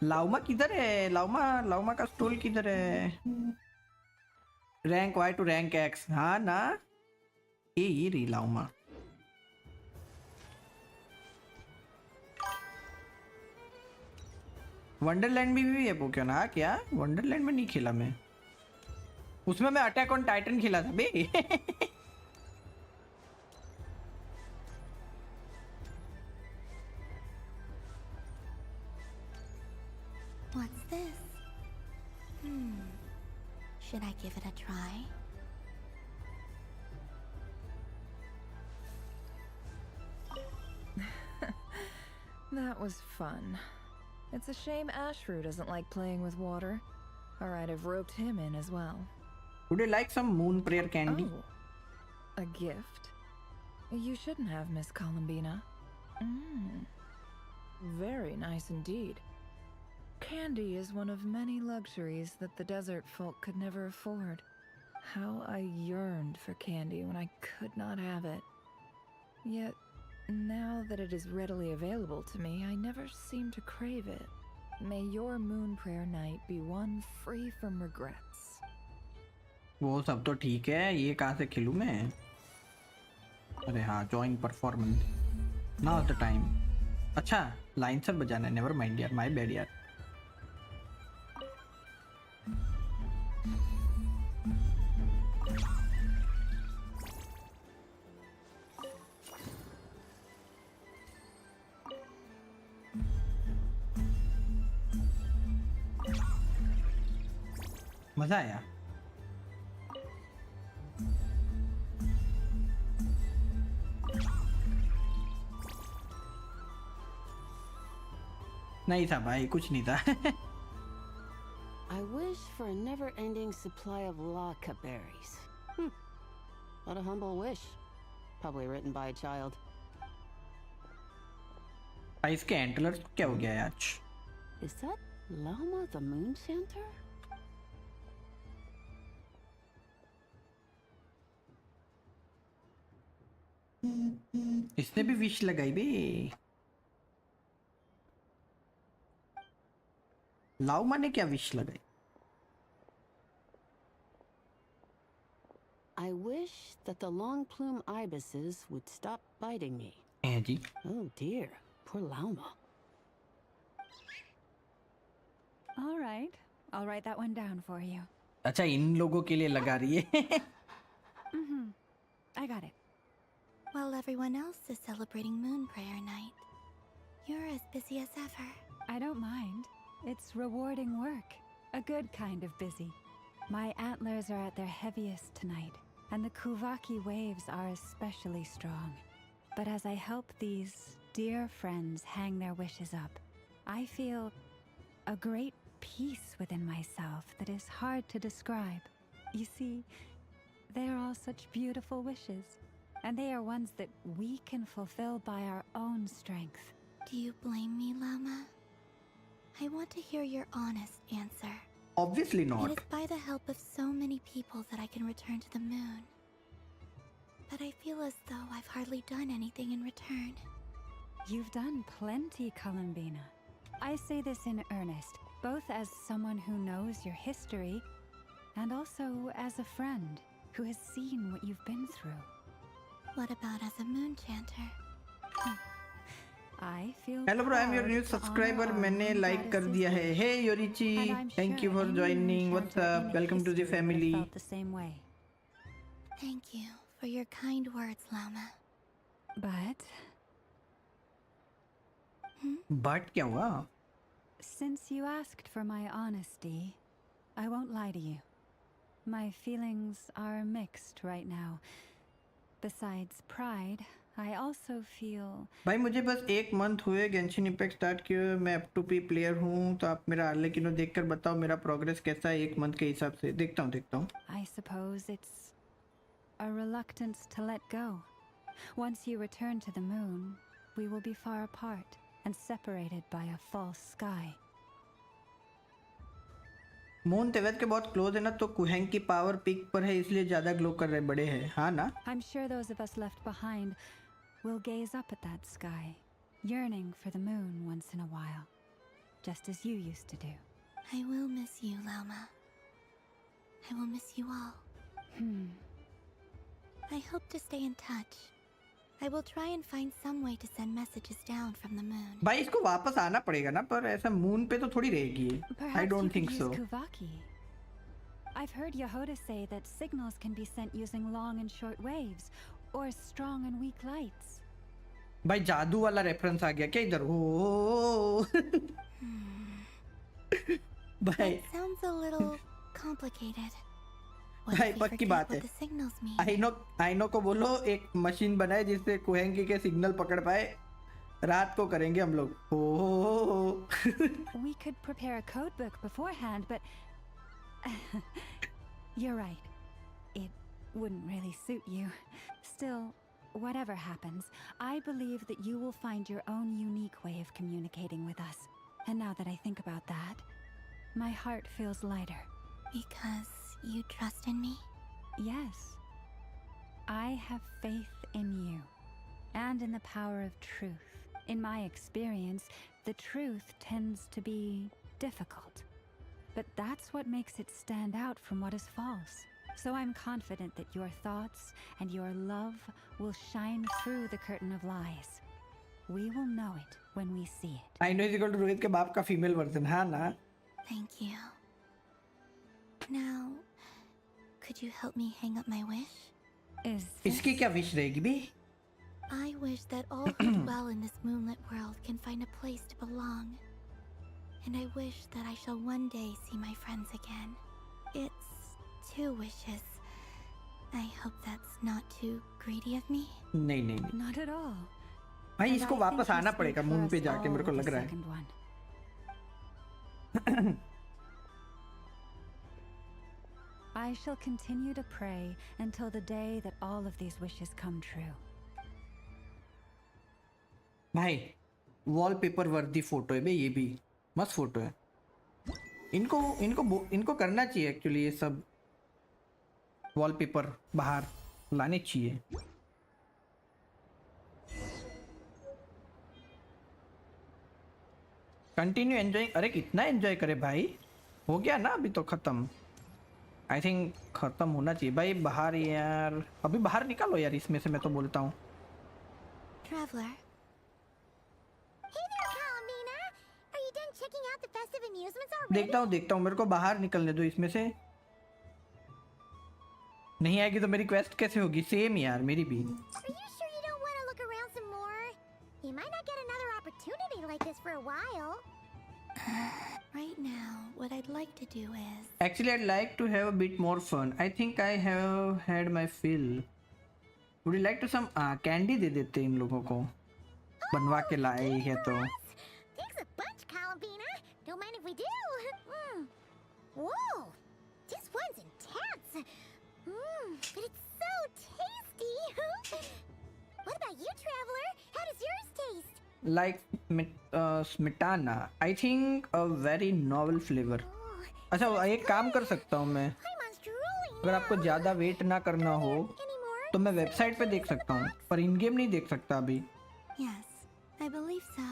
लाउमा किधर है? लाउमा का स्टॉल किधर है? Rank Y to rank X हाँ ना ये रही लाऊंगा वंडरलैंड में भी है वो क्यों ना क्या वंडरलैंड में नहीं खेला मैं उसमें मैं अटैक ऑन टाइटन खेला था बे What's this? Should I give it a try? That was fun. It's a shame Ashru doesn't like playing with water. Alright, I've roped him in as well. Would you like some moon prayer candy? Oh, a gift? You shouldn't have, Miss Columbina. Very nice indeed. Candy is one of many luxuries that the desert folk could never afford. How I yearned for candy when I could not have it. Yet, now that it is readily available to me, I never seem to crave it. May your moon prayer night be one free from regrets. वो सब तो ठीक है ये कहाँ से खेलूँ मैं अरे हाँ join performance now the time अच्छा लाइन सब बजाना है नेवर माइंड यार माय बैड यार मजा आया नहीं था भाई कुछ नहीं था I wish for a never-ending supply of laka berries. What a humble wish. Probably written by a child. इसके एंटलर्स क्या हो गया आज Is that Lama the Moon Center? इसने भी विश लगाई बे लाउमा ने क्या विश लगाई I wish that the long plume ibises would stop biting me. Ji Oh dear, poor Lauma. All right, I'll write that one down for you. अच्छा इन लोगों के लिए लगा रही है I got it. While everyone else is celebrating Moon Prayer Night, you're as busy as ever. I don't mind. It's rewarding work. A good kind of busy. My antlers are at their heaviest tonight, and the Kuvaki waves are especially strong. But as I help these dear friends hang their wishes up, I feel a great peace within myself that is hard to describe. You see, they are all such beautiful wishes, and they are ones that we can fulfill by our own strength. Do you blame me, Lama? I want to hear your honest answer. Obviously not. It is by the help of so many people that I can return to the moon. But I feel as though I've hardly done anything in return. You've done plenty, Columbina. I say this in earnest, both as someone who knows your history, and also as a friend who has seen what you've been through. What about as a moon chanter? I feel Hello bro, I'm your proud new to subscriber. honor our मैंने moon like कर दिया है. Hey Yorichi, And I'm thank you sure for any joining. moon What's chanter up? in Welcome to the history would have family. felt the same way. Thank you for your kind words, Lama. But But क्या हुआ? since you asked for my honesty, I won't lie to you. My feelings are mixed right now. Besides pride, I also feel भाई मुझे बस 1 month हुए Genshin impact start किए हुए मैं up to P player हूँ तो आप मेरा आर्लेकिनो देखकर बताओ मेरा प्रोग्रेस कैसा है 1 मंथ के हिसाब से देखता हूँ I suppose it's a reluctance to let go. Once you return to the moon, we will be far apart and separated by a false sky. Moon Teyvat के बहुत क्लोज है ना तो कुहेंग की पावर पीक पर है इसलिए ज्यादा ग्लो कर रहे बड़े हैं हाँ ना I'm sure those of us left behind will gaze up at that sky, yearning for the moon once in a while, just as you used to do. I will miss you, Lama. I will miss you all. I hope to stay in touch. I will try and find some way to send messages down from the moon. भाई इसको वापस आना पड़ेगा ना, पर ऐसा moon पे तो थोड़ी रहेगी। I don't think so. Kuvaki. I've heard Yehoda say that signals can be sent using long and short waves, or strong and weak lights. भाई जादू वाला रेफरेंस आ गया क्या इधर? ओ भाई That sounds a little complicated. भाई पक्की बात है। आइनो को बोलो एक मशीन बनाए जिससे कुहेंगी के सिग्नल पकड़ पाए। रात को करेंगे हम लोग। We could prepare a code book beforehand, but you're right. It wouldn't really suit you. Still, whatever happens, I believe that you will find your own unique way of communicating with us. And now that I think about that, my heart feels lighter. Because you trust in me? Yes. I have faith in you, and in the power of truth. In my experience, the truth tends to be difficult. But that's what makes it stand out from what is false. So I'm confident that your thoughts and your love will shine through the curtain of lies. We will know it when we see it. I know is equal to Rohit के बाप का female version, हाँ ना? Thank you. Now, could you help me hang up my wish? इसकी क्या wish रहेगी बे? I wish that all who dwell in this moonlit world can find a place to belong. And I wish that I shall one day see my friends again. It's 2 wishes. I hope that's not too greedy of me. नहीं। Not at all. भाई इसको वापस आना पड़ेगा moon पे जाके, मेरे को लग रहा है। I shall continue to pray until the day that all of these wishes come true. भाई वॉलपेपर वर्दी फोटो है बे, ये भी मस्त फोटो है। इनको करना चाहिए एक्चुअली, ये सब वॉलपेपर बाहर लाने चाहिए। Continue enjoying. अरे कितना एंजॉय करे भाई, हो गया ना अभी तो खत्म। आई थिंक खत्म होना चाहिए भाई। बाहर यार, अभी बाहर निकालो यार इसमें से, मैं तो बोलता हूँ। Traveler. Hey there, Palomina! Are you done checking out the festive amusements already? देखता हूँ, मेरे को बाहर निकलने दो इसमें से। नहीं आएगी तो मेरी क्वेस्ट कैसे होगी? सेम यार मेरी भी। Are you sure you don't want to look around some more? You might not get another opportunity like this for a while. Right now, what I'd like to do is... Actually, I'd like to have a bit more fun. I think I have had my fill. Would you like to some candy दे देते इन लोगों को, बनवा के लाए है तो। Thanks a bunch, Palomina. Don't mind if we do. Whoa, this one's intense. But it's so tasty. What about you, Traveler? How does yours taste? Like smetana. I think a very novel flavor. अच्छा एक काम कर सकता हूँ मैं, अगर आपको ज़्यादा वेट ना करना हो तो मैं वेबसाइट पे देख सकता हूँ, पर इन गेम नहीं देख सकता अभी। Yes, I believe so.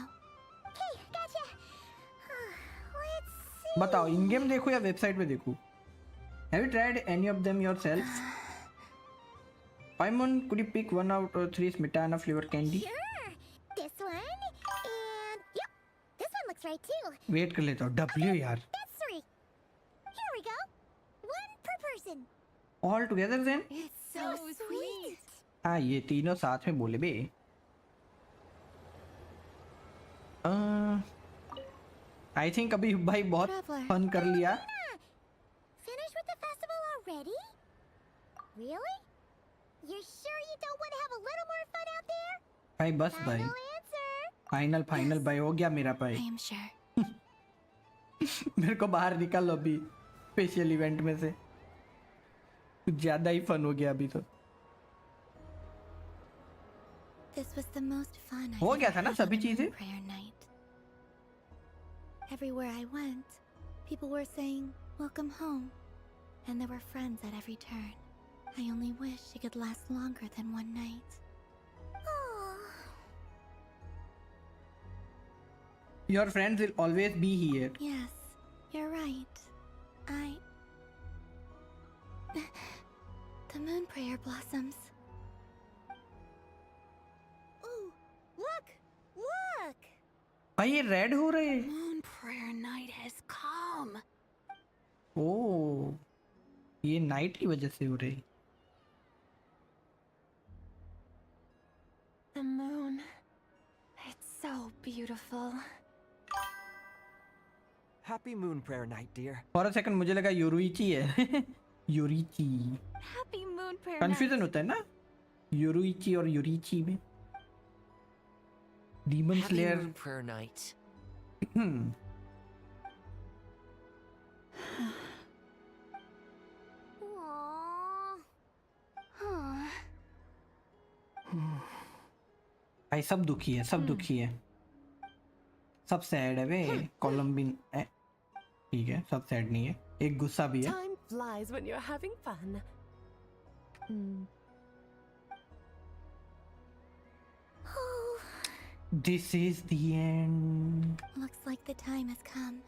Okay, gotcha. Let's see. बताओ इन गेम देखूँ या वेबसाइट पे देखूँ? Have you tried any of them yourself? Paimon, could you pick 1 out of 3 smetana flavor candy? Sure. This one and yep, this one looks right too. Wait कर लेता हूँ। W यार। That's 3. Here we go. 1 per person. All together then? It's so sweet. हाँ ये तीनों साथ में बोले बे। I think अभी भाई बहुत फन कर लिया। Finished with the festival already? Really? You're sure you don't want to have a little more fun out there? भाई बस भाई, फाइनल भाई हो गया मेरा भाई। I am sure. मेरे को बाहर निकालो अभी स्पेशल इवेंट में से, कुछ ज्यादा ही फन हो गया अभी तो। This was the most fun हो गया था ना सभी चीजें? prayer night. Everywhere I went, people were saying, "Welcome home," and there were friends at every turn. I only wish it could last longer than one night. Your friends will always be here. Yes, you're right. The moon prayer blossoms. Ooh, look! Look! भाई ये red हो रहे हैं। Moon prayer night has come. ओह, ये night की वजह से हो रही। The moon. It's so beautiful. Happy moon prayer night, dear. For a second मुझे लगा योरुइची है। योरुइची। Happy moon prayer confusion night. होता है ना योरुइची और योरुइची में। Demon Happy Slayer। moon prayer night. भाई सब दुखी है, सब दुखी है, सब सैड है वे। कोलंबिन ठीक है, सब सैड नहीं है, एक गुस्सा भी है। Time flies when you're having fun. This is the end. Looks like the time has come.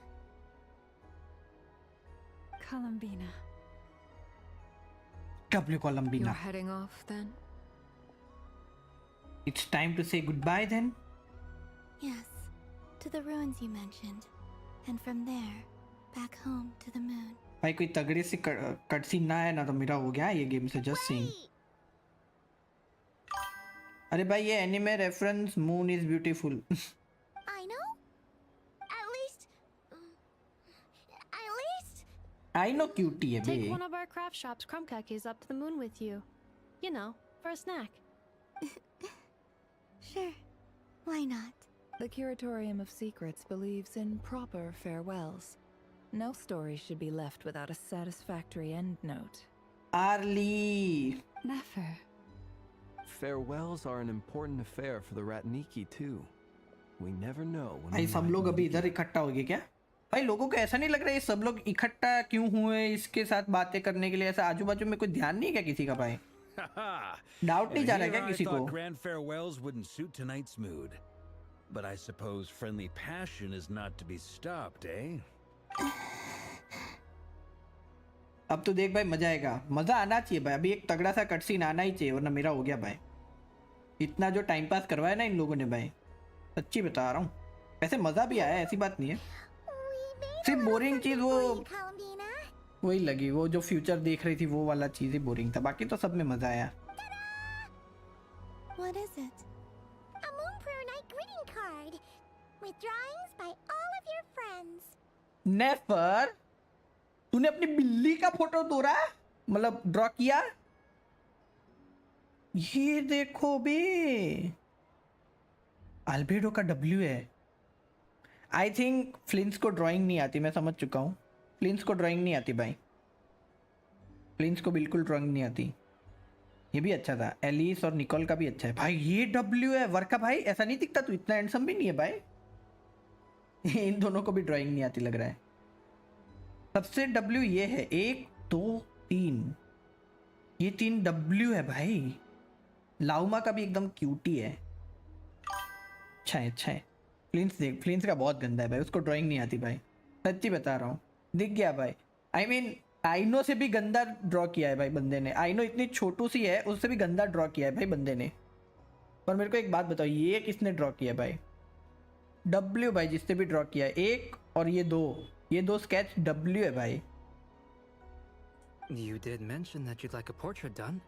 Columbina. W Columbina. You're heading off then? It's time to say goodbye then. Yes, to the ruins you mentioned. And from there, back home to the moon. भाई कोई तगड़ी सी cut scene ना है ना तो मेरा हो गया ये गेम से जस्ट सीन। अरे भाई ये anime reference moon is beautiful. I know. At least. I know cutie है Take बे। one of our craft shop's crumb cookies up to the moon with you. You know, for a snack. Sure, why not? The Curatorium of Secrets believes in proper farewells. No story should be left without a satisfactory endnote. Arlie. Never. Farewells are an important affair for the Ratniki too. We never know when. भाई सब लोग अभी इधर इकट्ठा हो गए क्या? भाई लोगों को ऐसा नहीं लग रहा है सब लोग इकट्ठा क्यों हुए इसके साथ बातें करने के लिए? ऐसा आजू बाजू में कोई ध्यान नहीं है क्या किसी का भाई? डाउट नहीं जा रहा है क्या किसी को? Grand farewells wouldn't suit tonight's mood, but I suppose friendly passion is not to be stopped, eh? अब तो देख भाई मजा आएगा, मजा आना चाहिए भाई। अभी एक तगड़ा सा कट सीन आना ही चाहिए वरना मेरा हो गया भाई। इतना जो टाइम पास करवाया ना इन लोगों ने भाई, सच्ची बता रहा हूँ। वैसे मजा भी आया, ऐसी बात नहीं है, सिर्फ बोरिंग चीज वो वही लगी, वो जो फ्यूचर देख रही थी वो वाला चीज ही बोरिंग था, बाकी तो सब में मजा आया। What is it? A Moon Prayer Night greeting card with drawings by all of your friends. नेफर, तूने अपनी बिल्ली का फोटो तोड़ा, मतलब ड्रॉ किया? ये देखो बे, अल्बेडो का W है। आई थिंक फ्लिंस को ड्राइंग नहीं आती, मैं समझ चुका हूँ। फ्लिंस को ड्राइंग नहीं आती भाई, फ्लिंस को बिल्कुल ड्राइंग नहीं आती। ये भी अच्छा था, एलिस और निकोल का भी अच्छा है भाई। ये W है वर्का भाई, ऐसा नहीं दिखता, तू इतना हैंडसम भी नहीं है भाई। इन दोनों को भी ड्राइंग नहीं आती लग रहा है। सबसे W ये है, 1 2 3, ये 3 W है भाई। लाउमा का भी एकदम क्यूटी है, अच्छा है अच्छा है। फ्लिंस देख, फ्लिंस का बहुत गंदा है भाई, उसको ड्राइंग नहीं आती भाई, सच्ची बता रहा हूँ। दिख गया भाई, आई मीन आइनो से भी गंदा ड्रॉ किया है भाई बंदे ने। आइनो इतनी छोटू सी है, उससे भी गंदा ड्रॉ किया है भाई बंदे ने। पर मेरे को एक बात बताओ, ये किसने ड्रॉ किया भाई? W भाई, जिससे भी ड्रॉ किया है। 1 और ये 2, ये 2 स्केच W है भाई। You did mention that you'd like a portrait done,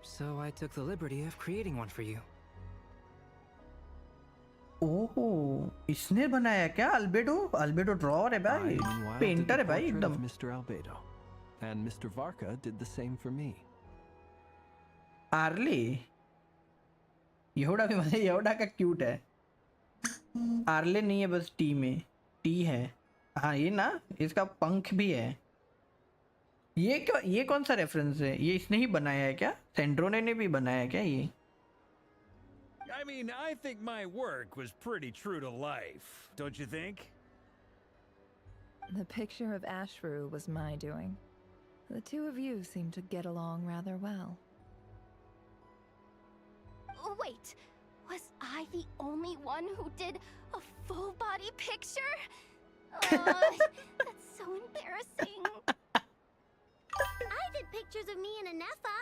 so I took the liberty of creating one for you. ओह, इसने बनाया क्या? अल्बेडो, अल्बेडो ड्रॉअर है भाई, पेंटर है भाई एकदम। Mr. Albedo, and Mr. Varka did the same for me. Early, Yoda भी मतलब योडा का क्यूट है। आर्ले नहीं है बस टी में, टी है। हाँ ये ना, इसका पंख भी है। ये क्या, ये कौन सा रेफरेंस है? ये इसने ही बनाया है क्या? सेंड्रोने ने भी बनाया है क्या ये? I mean, I think my work was pretty true to life, don't you think? The picture of Ashru was my doing. The two of you seem to get along rather well. Wait, was I the only one who did a full body picture? That's so embarrassing. I did pictures of me and Anefa.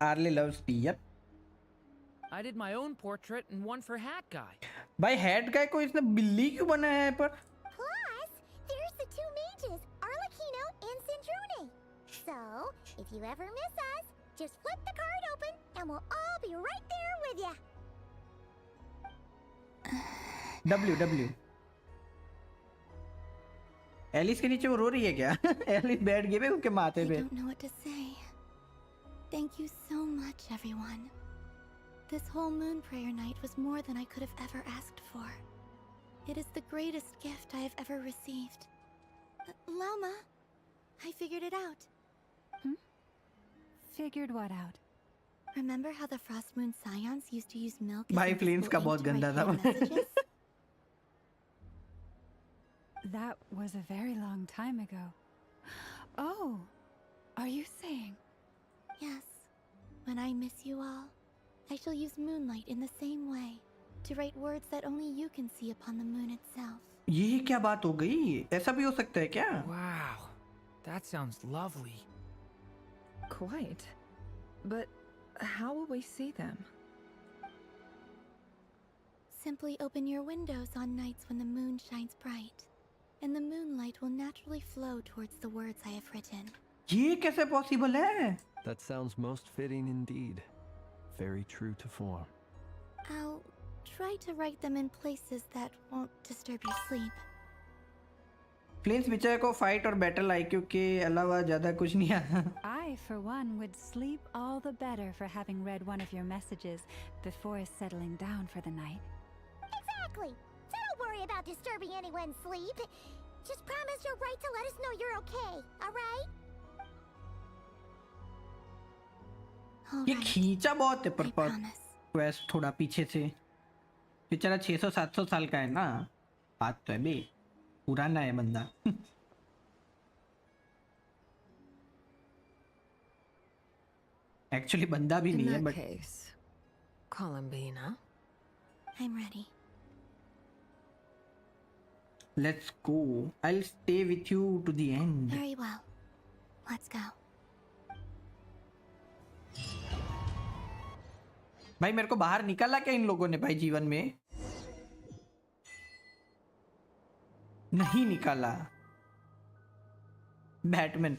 Arlie loves tea. Yep. I did my own portrait and one for Hat Guy. भाई head गाय को इसने बिल्ली क्यों बनाया है पर? Plus, there's the two mages, Arlecchino and Sandrone. So, if you ever miss us, just flip the card open and we'll all be right there with you. W. Alice के नीचे वो रो रही है क्या? एलिस बैठ गई है उसके माथे पे. I don't know what to say. Thank you so much, everyone. This whole moon prayer night was more than I could have ever asked for. It is the greatest gift I have ever received. Lauma, I figured it out. Figured what out? Remember how the Frost Moon Scions used to use milk as भाई flames का invisible बहुत ink to गंदा write था. hidden messages? That was a very long time ago. Oh, are you saying? Yes. When I miss you all, I shall use moonlight in the same way to write words that only you can see upon the moon itself. ये क्या बात हो गई? ऐसा भी हो सकता है क्या? Wow, that sounds lovely. Quite. But how will we see them? Simply open your windows on nights when the moon shines bright, and the moonlight will naturally flow towards the words I have written. ये कैसे possible है? That sounds most fitting indeed. Very true to form. I'll try to write them in places that won't disturb your sleep. Flames बेचारे को fight और battle IQ के अलावा ज्यादा कुछ नहीं आता. I, for one, would sleep all the better for having read one of your messages before settling down for the night. Exactly. So don't worry about disturbing anyone's sleep. Just promise you'll write to let us know you're okay, alright? ये खींचा बहुत है पर quest थोड़ा पीछे से. बेचारा 600-700 साल का है ना. बात तो है बे. पुराना है बंदा. एक्चुअली बंदा भी नहीं है but Columbina. I'm ready. Let's go. I'll stay with you to the end. Very well. Let's go. भाई मेरे को बाहर निकाला क्या इन लोगों ने भाई जीवन में? नहीं निकाला. बैटमैन.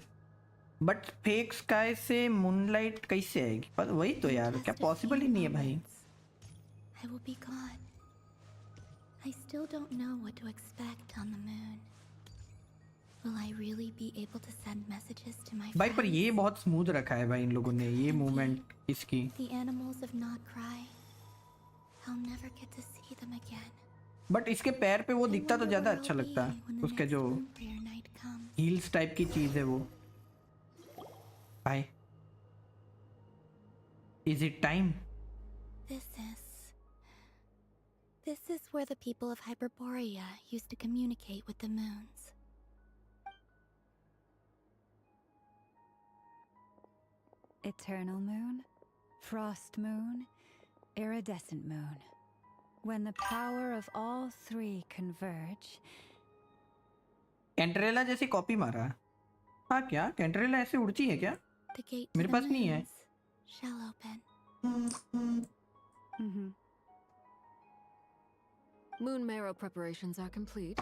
बट फेक स्काई से मूनलाइट कैसे आएगी? पर वही तो यार, क्या पॉसिबल ही नहीं है भाई. I will be gone. I still don't know what to expect on the moon. Will I really be able to send messages to my भाई पर friends? ये बहुत स्मूथ रखा है भाई इन लोगों ने ये मूवमेंट इसकी. The animals of nodkrai. I'll never get to see them again. But इसके पैर पे वो दिखता तो ज्यादा अच्छा लगता है. उसके जो हील्स टाइप की चीज है वो. भाई is it time? This is where the people of Hyperborea used to communicate with the moons. Eternal moon, frost moon, iridescent moon. When the power of all three converge. कैंटरेला जैसी copy मारा. हाँ क्या कैंटरेला ऐसे उड़ती है क्या? The gate to मेरे the पास नहीं है. moons shall open. Moon marrow preparations are complete.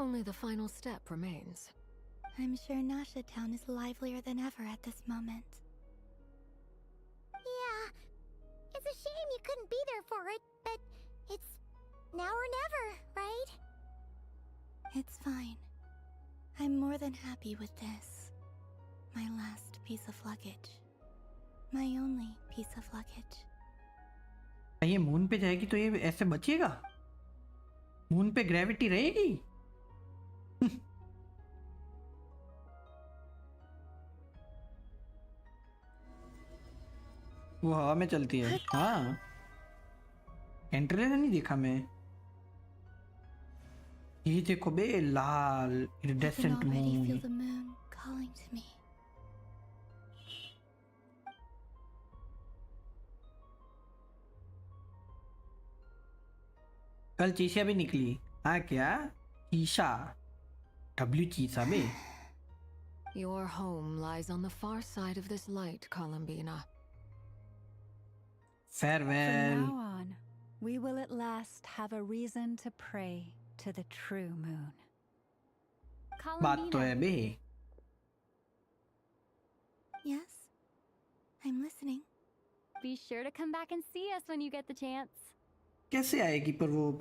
Only the final step remains. I'm sure Nasha Town is livelier than ever at this moment. Yeah. It's a shame you couldn't be there for it, but it's now or never, right? It's fine. I'm more than happy with this. My last piece of luggage. My only piece of luggage. ये moon पे जाएगी तो ये ऐसे बचेगा? Moon पे gravity रहेगी? वो हवा में चलती है. हाँ एंट्रेला नहीं देखा मैं. ये देखो बे लाल I can iridescent already feel moon. the moon calling to me. कल चीसिया भी निकली. हाँ क्या? चीसा. डब्ल्यू चीसा बे. Your home lies on the far side of this light, Columbina. Farewell. From now on, we will at last have a reason to pray to the true moon. बात तो है बे. Yes, I'm listening. Be sure to come back and see us when you get the chance. कैसे आएगी पर वो?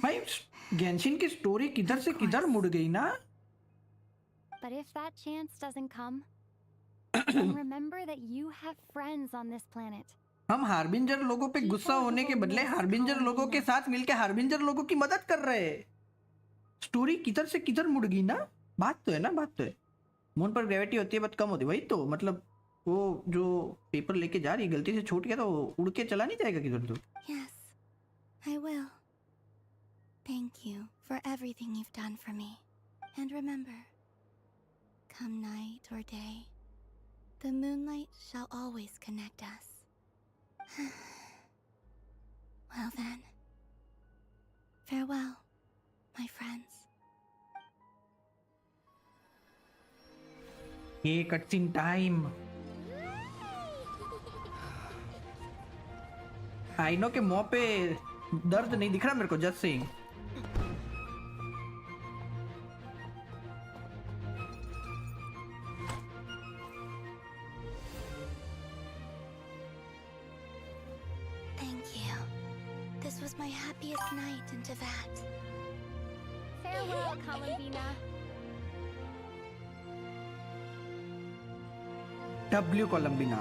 भाई Genshin की story किधर से किधर मुड़ गई ना? But if that chance doesn't come, then remember that you have friends on this planet. हम हार्बिंजर लोगों पे गुस्सा होने के बदले हार्बिंजर लोगों के साथ मिलके हार्बिंजर लोगों की मदद कर रहे हैं. स्टोरी किधर से किधर मुड़ गई ना? बात तो है ना, बात तो है. मून पर ग्रेविटी होती है बट कम होती है. वही तो मतलब वो जो पेपर लेके जा रही है गलती से छूट गया तो उड़ के चला नहीं जाएगा किधर तो. Yes, I will. Thank you for everything you've done for me. And remember, come night or day, the moonlight shall always connect us. Well then, farewell, my friends. ये कटसीन टाइम. आई नो के मुंह पे दर्द नहीं दिख रहा मेरे को. Just saying. Thank you. This was my happiest night in Teyvat. Farewell, Columbina. W कोलंबिना.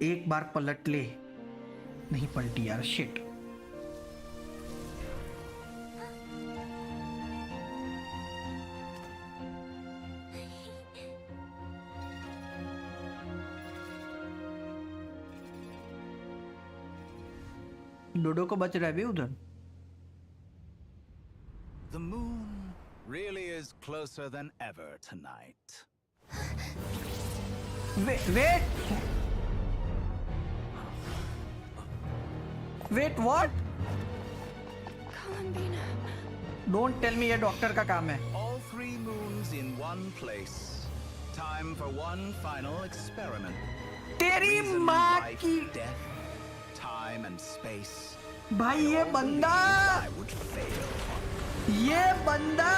एक बार पलट ले. नहीं पलटी यार. शिट. डोडो को बच रहा है भी उधर. The moon really is closer than ever tonight. Wait, what? Columbina. Don't tell me ये डॉक्टर का काम है. All three moons in one place. Time for one final experiment. तेरी Reason, माँ life, की. death, time and space. भाई ये बंदा. I would fail. ये बंदा.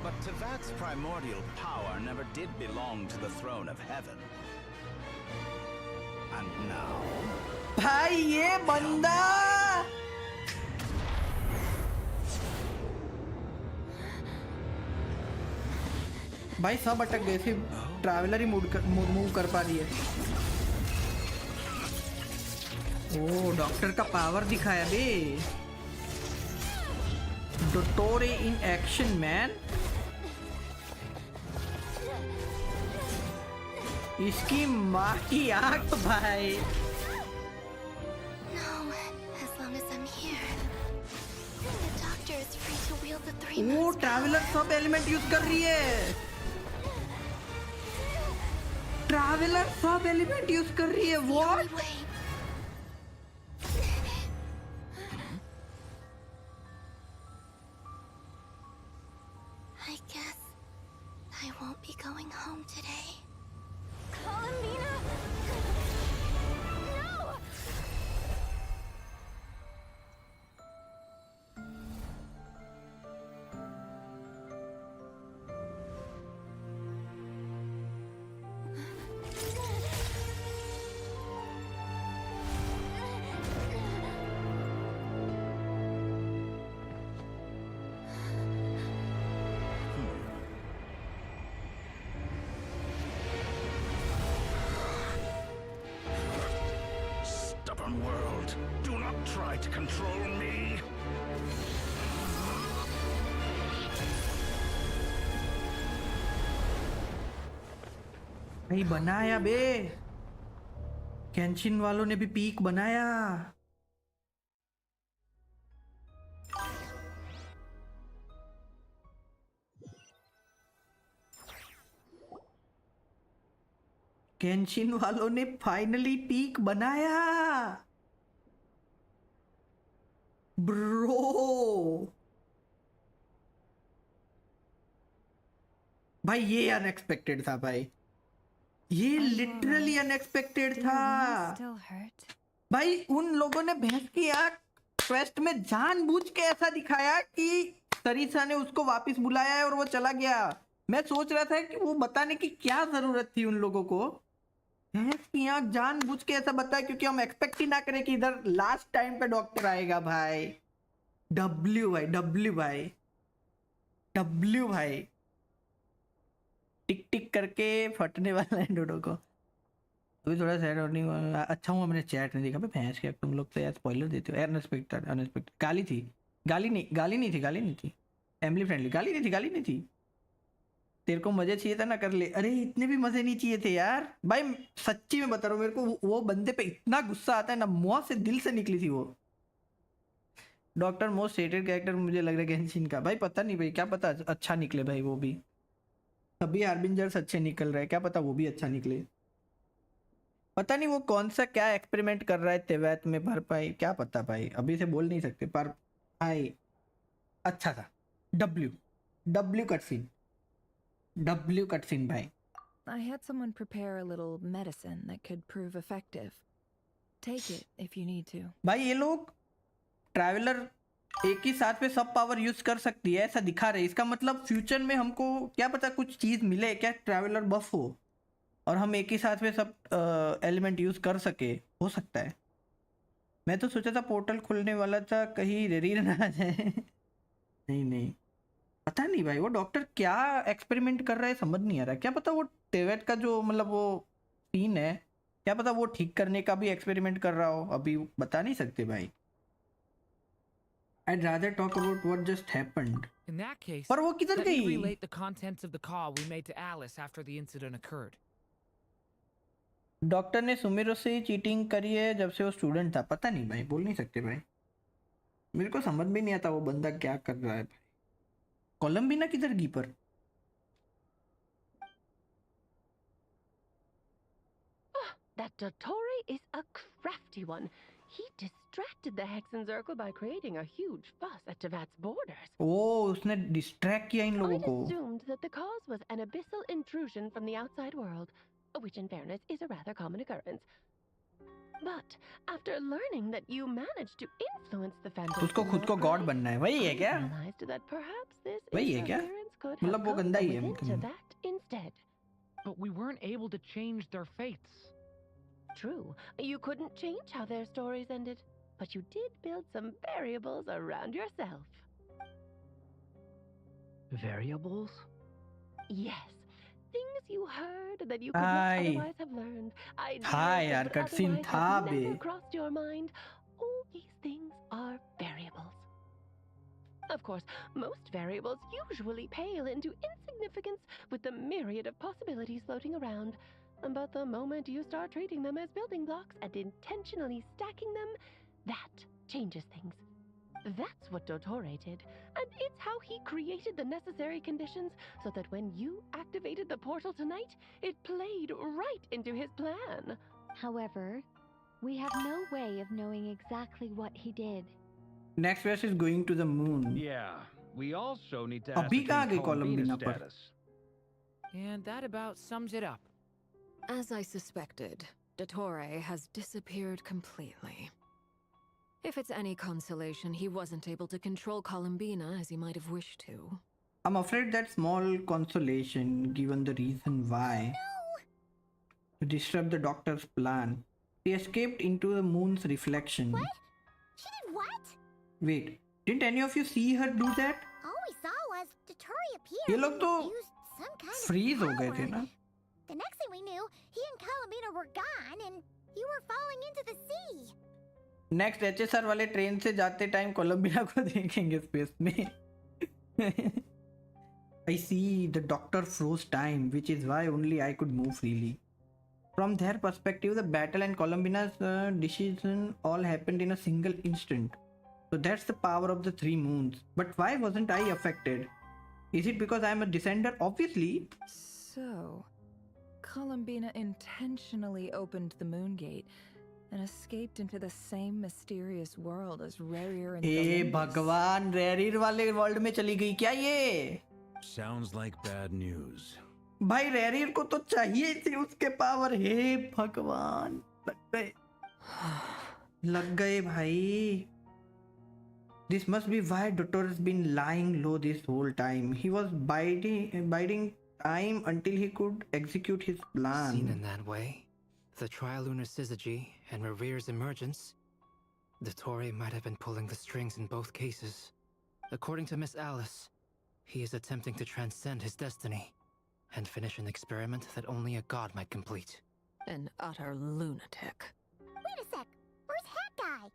But Teyvat's primordial power never did belong to the throne of heaven. And now... भाई ये बंदा. भाई सब अटक गए. सिर्फ ट्रैवलर ही मूव कर पा रही है. ओ डॉक्टर का पावर दिखाया बे. डोटोरे इन एक्शन मैन. इसकी माँ की आंख भाई. No, as long as I'm here. The doctor is free to wield the three वो moons. ट्रैवलर सब एलिमेंट यूज कर रही है. ट्रैवलर सब एलिमेंट यूज कर रही है. What? I guess I won't be going home today. Columbina! No! Stubborn world, do not try to control me. भाई बनाया बे. गेंशिन वालों ने भी पीक बनाया. गेंशिन वालों ने फाइनली पीक बनाया ब्रो। भाई ये अनएक्सपेक्टेड था भाई, ये लिटरली अनएक्सपेक्टेड था भाई। उन लोगों ने भैंस की आंख क्वेस्ट में जानबूझ के ऐसा दिखाया कि सरिसा ने उसको वापस बुलाया है और वो चला गया। मैं सोच रहा था कि वो बताने की क्या जरूरत थी उन लोगों को। भैंस की आंख जानबूझ के ऐसा बताया क्योंकि हम एक्सपेक्ट ही ना करें कि इधर लास्ट टाइम पे डॉक्टर आएगा भाई। डब्ल्यू भाई, डब्ल्यू भाई, डब्ल्यू भाई, टिक टिक करके फटने वाला है डोडो को। अभी थोड़ा सैड और नहीं अच्छा हुआ मैंने चैट नहीं देखा। भैंस के तुम लोग तो यार स्पॉइलर देते हो। अनएक्सपेक्टेड, अनएक्सपेक्टेड गाली थी, गाली नहीं, गाली नहीं थी, गाली नहीं थी, फैमिली फ्रेंडली गाली नहीं थी, गाली नहीं थी। तेरे को मजे चाहिए था ना, कर ले। अरे इतने भी मजे नहीं चाहिए थे यार भाई, सच्ची में बता रहा हूँ। मेरे को वो बंदे पे इतना गुस्सा आता है ना, मुंह से दिल से निकली थी वो। डॉक्टर मोस्ट हेटेड कैरेक्टर मुझे लग रहा है गेंशिन का। भाई पता नहीं भाई, क्या पता अच्छा निकले भाई वो भी। सभी हार्बिंजर्स अच्छे निकल रहे हैं, क्या पता वो भी अच्छा निकले। पता नहीं वो कौन सा क्या एक्सपेरिमेंट कर रहा है तेवैत में भर पाई, क्या पता भाई, अभी से बोल नहीं सकते। पर भाई अच्छा था। W W cutscene, W cutscene भाई। I had someone prepare a little medicine that could prove effective. Take it if you need to. भाई ये लोग ट्रैवलर एक ही साथ में सब पावर यूज कर सकती है ऐसा दिखा रहे। इसका मतलब फ्यूचर में हमको क्या पता कुछ चीज मिले क्या, ट्रैवलर बफ हो और हम एक ही साथ में सब एलिमेंट यूज कर सके, हो सकता है। मैं तो सोचा था पोर्टल खुलने वाला था, कहीं रेरीर ना आ जाए। नहीं नहीं पता नहीं भाई, वो डॉक्टर क्या एक्सपेरिमेंट कर रहा है समझ नहीं आ रहा। क्या पता वो टेवेट का जो मतलब वो सीन है, क्या पता वो ठीक करने का भी एक्सपेरिमेंट कर रहा हो, अभी बता नहीं सकते भाई। I'd rather talk about what just happened. In that case, पर वो किधर let me गई? relate the contents of the call we made to Alice after the incident occurred. Doctor ने सुमिरो से ही चीटिंग करी है जब से वो स्टूडेंट था। पता नहीं भाई, बोल नहीं सकते भाई, मेरे को समझ में नहीं आता वो बंदा क्या कर रहा है भाई। कोलंबिना किधर गई पर? That Dottore is a crafty one. He distracted the Hexen Circle by creating a huge fuss at Tevat's borders. ओ उसने डिस्ट्रैक्ट किया इन लोगों I'd को। assumed that the cause was an abyssal intrusion from the outside world, which in fairness is a rather common occurrence. But after learning that you managed to influence the Phantom, उसको खुद को God बनना है, वही है क्या? realized that perhaps this वही है क्या? interference could have मतलब वो come गंदा from ही है within मतलब। Tevat instead. But we weren't able to change their fates. True, you couldn't change how their stories ended, but you did build some variables around yourself. Variables? Yes, things you heard that you could not otherwise have learned. Ideas हाँ that यार would cutscene otherwise था have बे। never crossed your mind. All these things are variables. Of course, most variables usually pale into insignificance with the myriad of possibilities floating around. But the moment you start treating them as building blocks and intentionally stacking them, that changes things. That's what Dottore did, and it's how he created the necessary conditions so that when you activated the portal tonight, it played right into his plan. However, we have no way of knowing exactly what he did. Next verse is going to the moon. Yeah, we also need to अभी कहाँ गई ascertain कोलंबिना Columbina's पर? status. And that about sums it up. As I suspected, Dottore has disappeared completely. If it's any consolation, he wasn't able to control Columbina as he might have wished to. I'm afraid that's small consolation given the reason why. To disrupt the doctor's plan. He escaped into the moon's reflection. What? She did what? Wait, didn't any of you see her do that? All we saw was Dottore appear ये लोग तो and use some kind of freeze हो गए power. थे ना? The next thing we knew, he and Columbina were gone and you were falling into the sea. Next HSR वाले train से जाते टाइम कोलंबिया को देखेंगे स्पेस में। I see the doctor froze time, which is why only I could move freely. From their perspective, the battle and Columbina's decision all happened in a single instant. So that's the power of the three moons. But why wasn't I affected? Is it because I'm a descender? Obviously. So, Columbina intentionally opened the moon gate and escaped into the same mysterious world as Rerir and ए भगवान, रेरिर वाले world में चली गई क्या ये? Sounds like bad news. भाई रेरिर को तो चाहिए थी उसके पावर. हे भगवान, लग गए भाई. This must be why Dottor has been lying low this whole time. He was biding time until he could execute his plan. Seen in that way, the Trilunar Syzygy and Revere's emergence, Dottore might have been pulling the strings in both cases. According to Miss Alice, he is attempting to transcend his destiny and finish an experiment that only a god might complete. An utter lunatic. Wait a sec. Where's Hat Guy?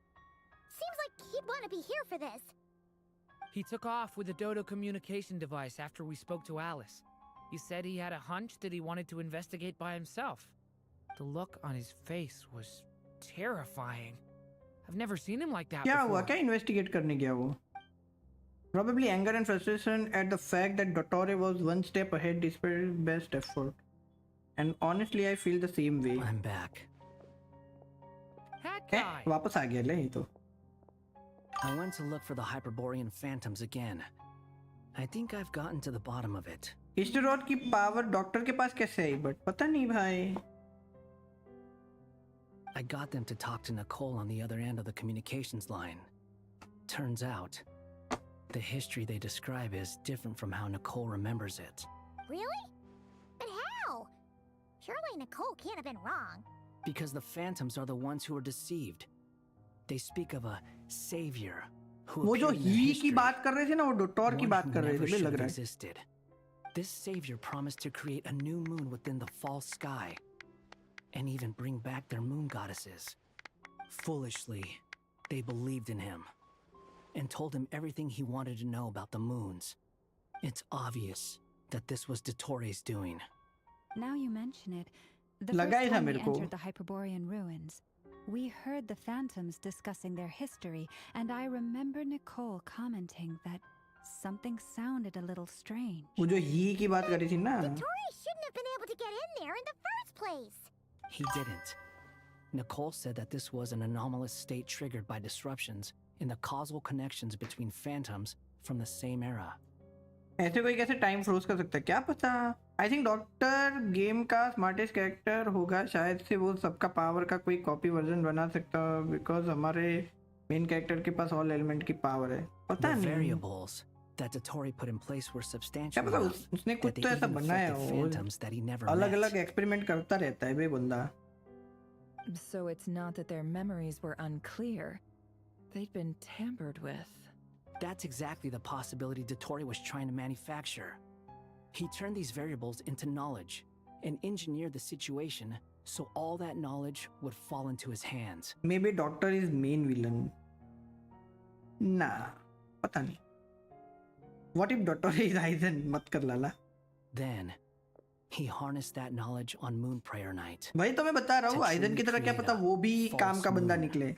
Seems like he'd want to be here for this. He took off with the Dodo communication device after we spoke to Alice. He said he had a hunch that he wanted to investigate by himself. The look on his face was terrifying. I've never seen him like that क्या before. हुआ? क्या investigate करने गया वो? Probably anger and frustration at the fact that Dottore was one step ahead despite his best effort. And honestly, I feel the same way. I'm back. वापस आ गया ले ये तो. I went to look for the Hyperborean phantoms again. I think I've gotten to the bottom of it. Ishtarod की power doctor के पास कैसे आई? But पता नहीं भाई. I got them to talk to Nicole on the other end of the communications line. Turns out, the history they describe is different from how Nicole remembers it. Really? But how? Surely Nicole can't have been wrong. Because the phantoms are the ones who were deceived. They speak of a savior who वो जो appeared in their ही की history, बात कर रहे थे ना, वो doctor की one बात who कर रहे never थे. मुझे should लग have रहा है. existed. This savior promised to create a new moon within the false sky, and even bring back their moon goddesses. Foolishly, they believed in him, and told him everything he wanted to know about the moons. It's obvious that this was Dottore's doing. Now you mention it, the लगा first ही था time we मेरे को. entered the Hyperborean ruins, we heard the phantoms discussing their history, and I remember Nicole commenting that something sounded a little strange. वो जो ही की बात कर रही थी ना. Dottore shouldn't have been able to get in there in the first place. He didn't. Nicole said that this was an anomalous state triggered by disruptions in the causal connections between phantoms from the same era. ऐसे कोई कैसे time froze कर सकता है? क्या पता. I think doctor game का smartest character होगा. शायद से वो सबका पावर का कोई कॉपी वर्जन बना सकता है, बिकॉज हमारे मेन कैरेक्टर के पास ऑल एलिमेंट की पावर है. पता The नहीं. variables that Dottori put in place were क्या substantial पता enough उसने that कुछ they तो ऐसा even बनाया affected हो. phantoms that he never अलग met. अलग एक्सपेरिमेंट करता रहता है बे बंदा. So it's not that their memories were unclear. They'd been tampered with. That's exactly the possibility Dottori was trying to manufacture. He turned these variables into knowledge and engineered the situation so all that knowledge would fall into his hands. Maybe Doctor is main villain. Nah, पता नहीं. What if Doctor is Aizen? मत कर लाला. Then, he harnessed that knowledge on Moon Prayer Night. भाई तो मैं बता रहा हूँ, आइजन की तरह क्या पता वो भी काम का बंदा निकले.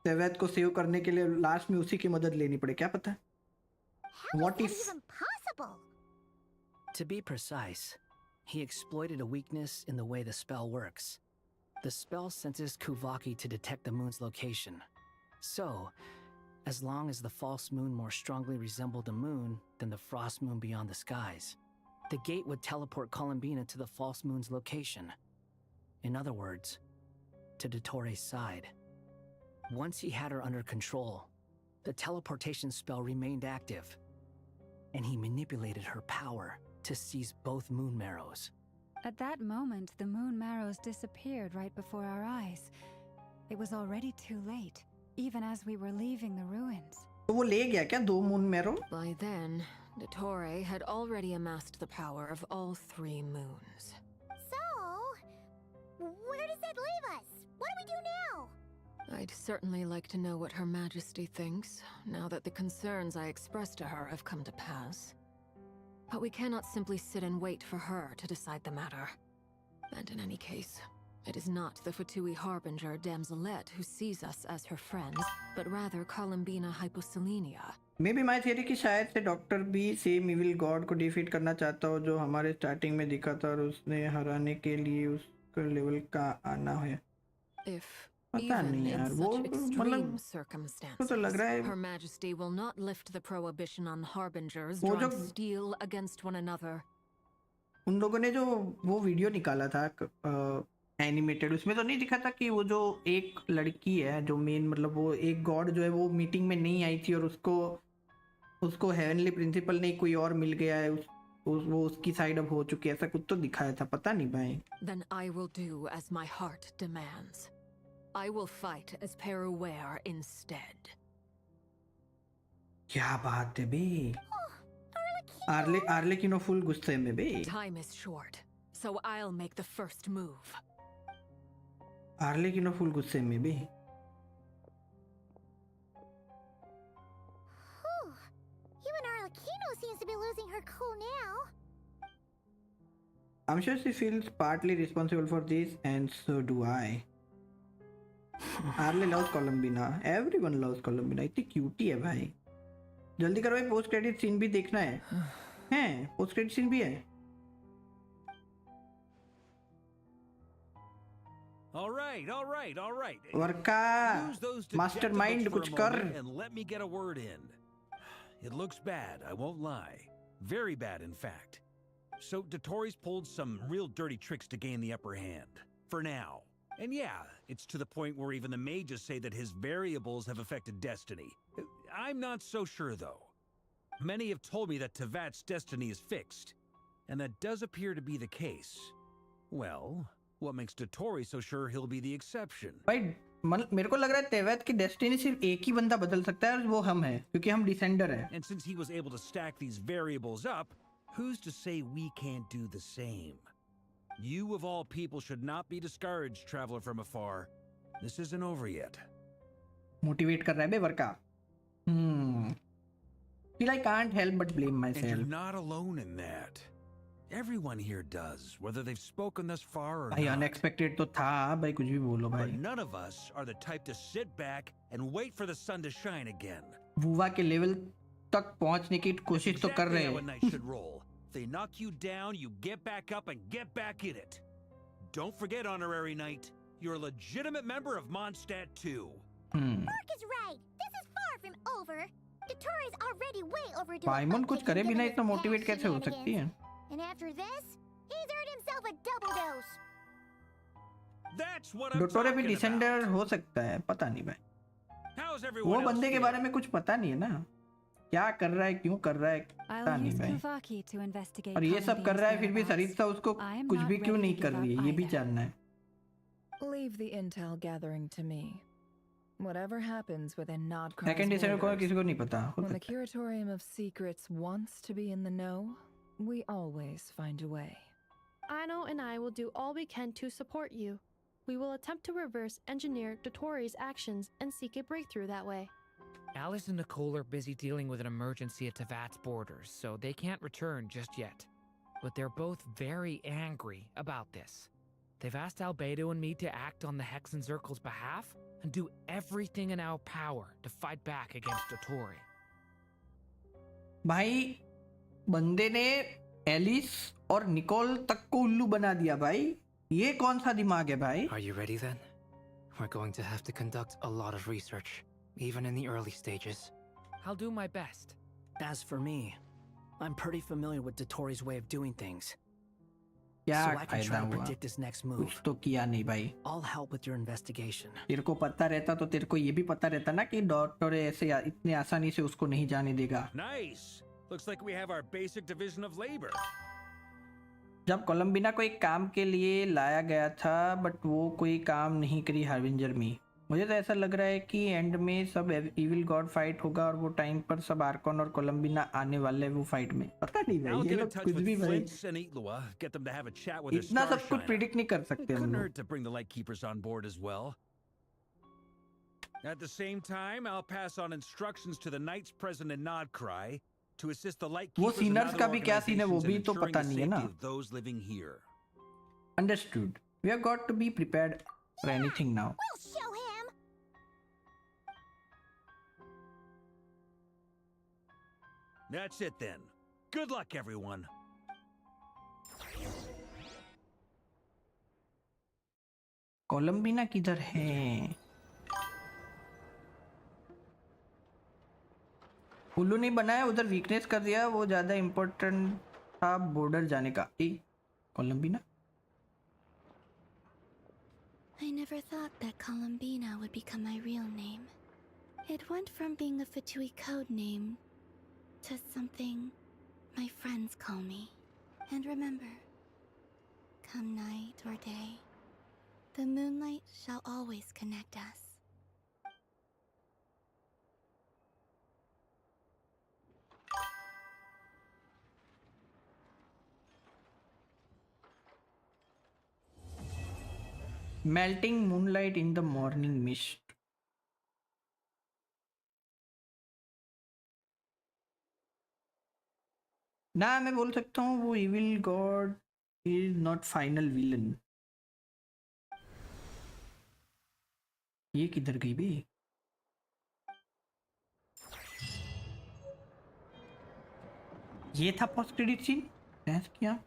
सेवेथ को सेव करने के लिए लास्ट में उसी की मदद लेनी पड़े. क्या पता. What if? Even possible. To be precise, he exploited a weakness in the way the spell works. The spell senses Kuvaki to detect the moon's location. So, as long as the false moon more strongly resembled a moon than the frost moon beyond the skies, the gate would teleport Columbina to the false moon's location. In other words, to Dottore's side. Once he had her under control, the teleportation spell remained active, and he manipulated her power to seize both moon marrows. At that moment, the moon marrows disappeared right before our eyes. It was already too late, even as we were leaving the ruins. तो वो ले गया क्या 2 moon marrow? By then, Dottore had already amassed the power of all 3 moons. So, where does that leave us? What do we do now? I'd certainly like to know what Her Majesty thinks, now that the concerns I expressed to her have come to pass. But we cannot simply sit and wait for her to decide the matter. And in any case, it is not the Fatui Harbinger Damselette who sees us as her friends, but rather Columbina Hyposelenia. May be my theory कि शायद से doctor भी same evil God को defeat करना चाहता हो जो हमारे स्टार्टिंग में दिखा था और उसने हराने के लिए उसका लेवल का आना है। पता नहीं यार, वो मतलब तो लग रहा है Her Majesty will not lift the prohibition on harbingers वो drawing जो steel against one another. उन लोगों ने जो वो वीडियो निकाला था एनिमेटेड, उसमें तो नहीं दिखा था कि वो जो एक लड़की है जो मेन मतलब वो एक गॉड जो है वो मीटिंग में नहीं आई थी और उसको हेवनली प्रिंसिपल ने कोई और मिल गया है, वो उसकी साइड अब हो चुकी है, ऐसा कुछ तो दिखाया था, पता नहीं भाई। Then I will do as my heart demands. I will fight as Peruware instead. क्या बात है बे, आर्लेकिनो फुल गुस्से में बे। Time is short, so I'll make the first move. Arlecchino full गुस्से में बे। Even Arlecchino seems to be losing her cool now. I'm sure she feels partly responsible for this, and so do I. Arle loves Columbina. Everyone loves Columbina. इतनी cutie है भाई। जल्दी करो भाई, post credit scene भी देखना है। हैं, पोस्ट क्रेडिट सीन भी है। All right. वर्का, मास्टरमाइंड कुछ कर। And let me get a word in. It looks bad, I won't lie. Very bad, in fact. So Dotori's pulled some real dirty tricks to gain the upper hand. For now. And yeah, it's to the point where even the mages say that his variables have affected destiny. I'm not so sure, though. Many have told me that Tevat's destiny is fixed. And that does appear to be the case. Well, what makes Dotori so sure he'll be the exception? भाई मेरे को लग रहा है तेवैत की destiny सिर्फ एक ही बंदा बदल सकता है और वो हम हैं, क्योंकि हम डिसेंडर हैं। And since he was able to stack these variables up, who's to say we can't do the same? You of all people should not be discouraged, traveler from afar. This isn't over yet. Motivate कर रहा है बे वर्का। Still I can't help but blame myself. And you're not alone in that. Everyone here does, whether they've spoken thus far or भाई not. Unexpected तो था भाई, कुछ भी बोलो भाई। But none of us are the type to sit back and wait for the sun to shine again. वुवा के level तक पहुंचने की कोशिश तो कर रहे Exactly how a हैं। knight should roll. If they knock you down, you get back up and get back in it. Don't forget, honorary knight, you're a legitimate member of Mondstadt too. Mark is right. This is far from over. Dotori's already way overdue. पाइमन कुछ करे बिना इतना motivate कैसे हो सकती है? And after this, he's earned himself a double dose. That's what I'm डोटोरे भी talking descender about. हो सकता है, पता नहीं भाई। How's वो everyone else बंदे के feeling? बारे में कुछ पता नहीं है ना, क्या कर रहा है, क्यों कर रहा है, पता I'll नहीं use भाई। Kuvaki to investigate और ये सब कर रहा है फिर भी Columbia's सरिता उसको I am कुछ not भी क्यों ready नहीं to कर give रही up है, ये भी either. जानना है। Leave the intel gathering to me. Whatever happens within Nodkrai's second descender को borders, किसी को नहीं पता। हो when the सकता है। Curatorium of Secrets wants to be in the know, we always find a way. Aino and I will do all we can to support you. We will attempt to reverse engineer Dotori's actions and seek a breakthrough that way. Alice and Nicole are busy dealing with an emergency at Tevat's borders, so they can't return just yet. But they're both very angry about this. They've asked Albedo and me to act on the Hex and Zircle's behalf and do everything in our power to fight back against Dotori. भाई बंदे ने Alice और Nicol तक को उल्लू बना दिया भाई, ये कौन सा दिमाग है भाई? Are you ready then? We're going to have to conduct a lot of research, even in the early stages. I'll do my best. As for me, I'm pretty familiar with Dotori's way of doing things. क्या So I can फायदा try to हुआ? predict his next move. कुछ तो किया नहीं भाई। I'll help with your investigation. तेरे को पता रहता तो तेरे को ये भी पता रहता ना कि डॉक्टर ऐसे इतने आसानी से उसको नहीं जाने देगा। Nice. Looks like we have our basic division of labor. जब कोलंबिना को एक काम के लिए लाया गया था बट वो कोई काम नहीं करी हार्बिंजर में, मुझे तो ऐसा लग रहा है कि एंड में सब इविल गॉड फाइट होगा और वो टाइम पर सब आर्कॉन और कोलंबिना आने वाले हैं वो फाइट में। पता नहीं I'll भाई, ये get in लोग touch कुछ with भी भाई Flint's and Itlua, get them to have a chat with their इतना star सब कुछ shiner. प्रिडिक्ट नहीं कर सकते हम Couldn't लोग। hurt to bring the Lightkeepers on board as well. At the same time, I'll pass on instructions to the knights present in Nodkrai to assist the Lightkeepers वो and सीनर्स other का भी क्या scene है वो organizations भी in तो ensuring पता the नहीं है safety ना। of those living here. Understood. We have got to be prepared for anything now. We'll show him. That's it then. Good luck, everyone. कोलंबिना किधर है? उल्लू नहीं बनाया, उधर वीकनेस कर दिया, वो ज्यादा इम्पोर्टेंट था बॉर्डर जाने का। कोलंबिना? I never thought that Columbina would become my real name. It went from being a Fatui code name to something my friends call me. And remember, come night or day, the moonlight shall always connect us. Melting moonlight in the morning mist. ना मैं बोल सकता हूँ वो evil god is not final villain. ये किधर गई बे? ये था पोस्ट क्रेडिट सीन? ऐसा क्या?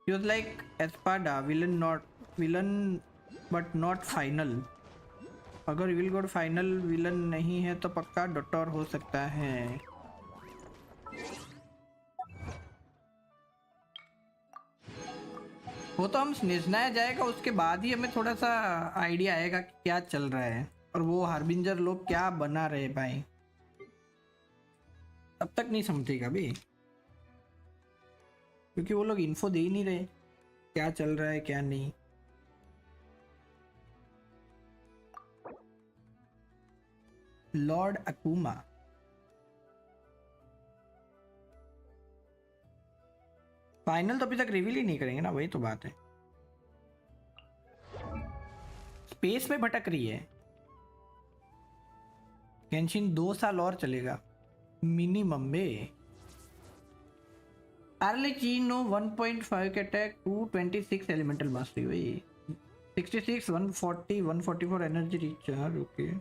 He was like Espada, villain but not final. अगर evil god final villain नहीं है तो पक्का डॉटर हो सकता है। वो तो हम स्नेजनाया जाएगा उसके बाद ही हमें थोड़ा सा आइडिया आएगा कि क्या चल रहा है और वो हार्बिंजर लोग क्या बना रहे भाई। तब तक नहीं समझेगा भी, क्योंकि वो लोग इन्फो दे ही नहीं रहे क्या चल रहा है क्या नहीं। लॉर्ड अकुमा फाइनल तो अभी तक रिवील ही नहीं करेंगे ना, वही तो बात है। स्पेस में भटक रही है। गेंशिन 2 साल और चलेगा मिनिमम में। Arlecchino 1.5 के अटैक 226 एलिमेंटल मास्टरी भाई, 66 140 144 energy recharge. Okay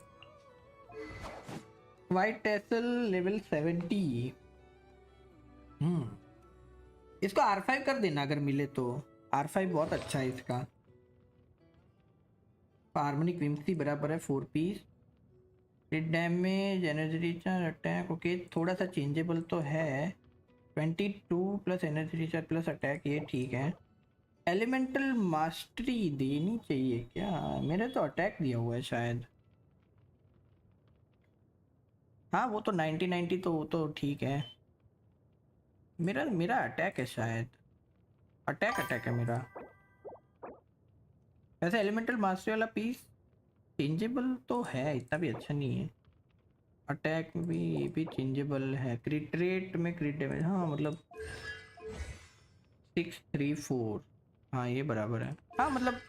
white tassel level 70। इसको R5 कर देना अगर मिले तो। R5 बहुत अच्छा है इसका। हार्मोनिक विम्सी बराबर है 4 piece. Hit damage energy recharge attack okay थोड़ा सा चेंजेबल तो है। 22 plus energy recharge plus attack ये ठीक है। एलिमेंटल मास्टरी देनी चाहिए क्या? मेरे तो अटैक दिया हुआ है शायद। हाँ वो तो 90 तो वो तो ठीक है। मेरा अटैक है शायद। अटैक है मेरा। वैसे एलिमेंटल मास्टरी वाला पीस चेंजेबल तो है, इतना भी अच्छा नहीं है। अटैक भी चेंजेबल है। क्रिट रेट में क्रिट डैमेज हाँ मतलब 634 हाँ ये बराबर है। हाँ मतलब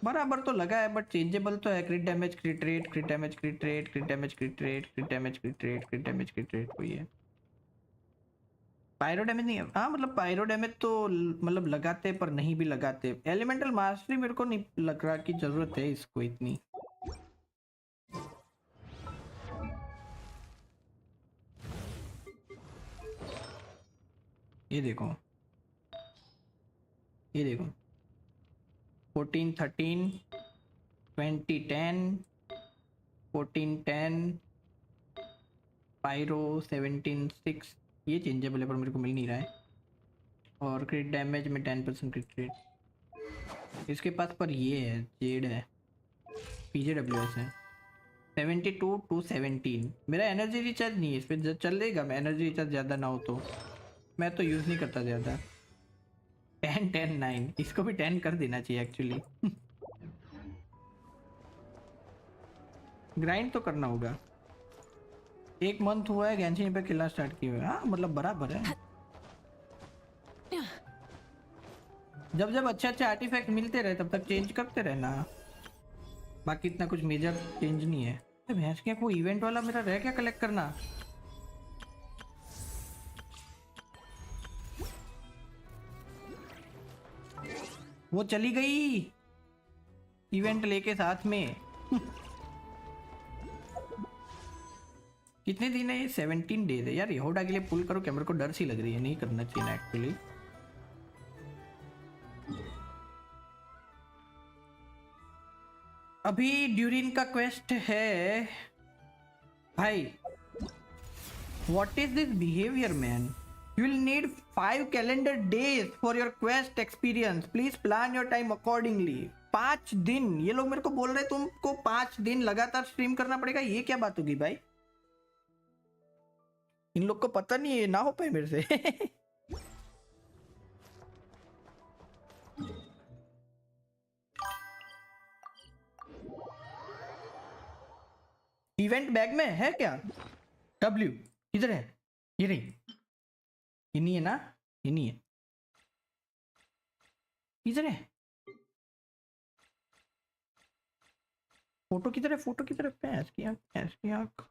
बराबर तो लगा है बट चेंजेबल तो है। क्रिट damage क्रिट rate क्रिट damage क्रिट rate क्रिट damage क्रिट rate क्रिट damage क्रिट rate क्रिट damage क्रिट rate कोई है। पायरो डैमेज नहीं है। हाँ मतलब पायरो डैमेज तो मतलब लगाते पर नहीं भी लगाते। एलिमेंटल मास्टरी मेरे को नहीं लग रहा कि जरूरत है इसको इतनी। ये देखो 14 13 20 10 14 10 पायरो 17 6 ये चेंजेबल है पर मेरे को मिल नहीं रहा है। और क्रिट डैमेज में 10% क्रिट रेट इसके पास पर ये है जेड है PJWS है 72 to 17। मेरा एनर्जी रिचार्ज नहीं है इस पर चलेगा। मैं एनर्जी रिचार्ज ज़्यादा ना हो तो मैं तो यूज़ नहीं करता ज़्यादा। 10 10 9 इसको भी 10 कर देना चाहिए एक्चुअली। ग्राइंड तो करना होगा। 1 मंथ हुआ है गेंशिन पे खेलना स्टार्ट किया हुआ है। हाँ मतलब बराबर है। जब अच्छे आर्टिफैक्ट मिलते रहे तब तक चेंज करते रहना। बाकी इतना कुछ मेजर चेंज नहीं है। भैंस क्या कोई इवेंट वाला मेरा रह क्या कलेक्ट करना। वो चली गई इवेंट लेके साथ में। कितने दिन है ये? 17 डेज है यार। यहूदा के लिए पुल करो क्या? मेरे को डर सी लग रही है, नहीं करना चाहिए एक्चुअली। अभी ड्यूरिन का क्वेस्ट है भाई। What is this behaviour man? You will need 5 calendar days for your quest experience. Please plan your time accordingly. 5 दिन, ये लोग मेरे को बोल रहे तुमको 5 दिन लगातार स्ट्रीम करना पड़ेगा। ये क्या बात होगी भाई? इन लोग को पता नहीं है, ना हो पाए मेरे से। इवेंट बैग में है क्या? W किधर है? ये नहीं, ये नहीं है ना? ये नहीं है, किधर है? फोटो किधर है? फोटो किधर है? पैस की आंख, पैस की आंख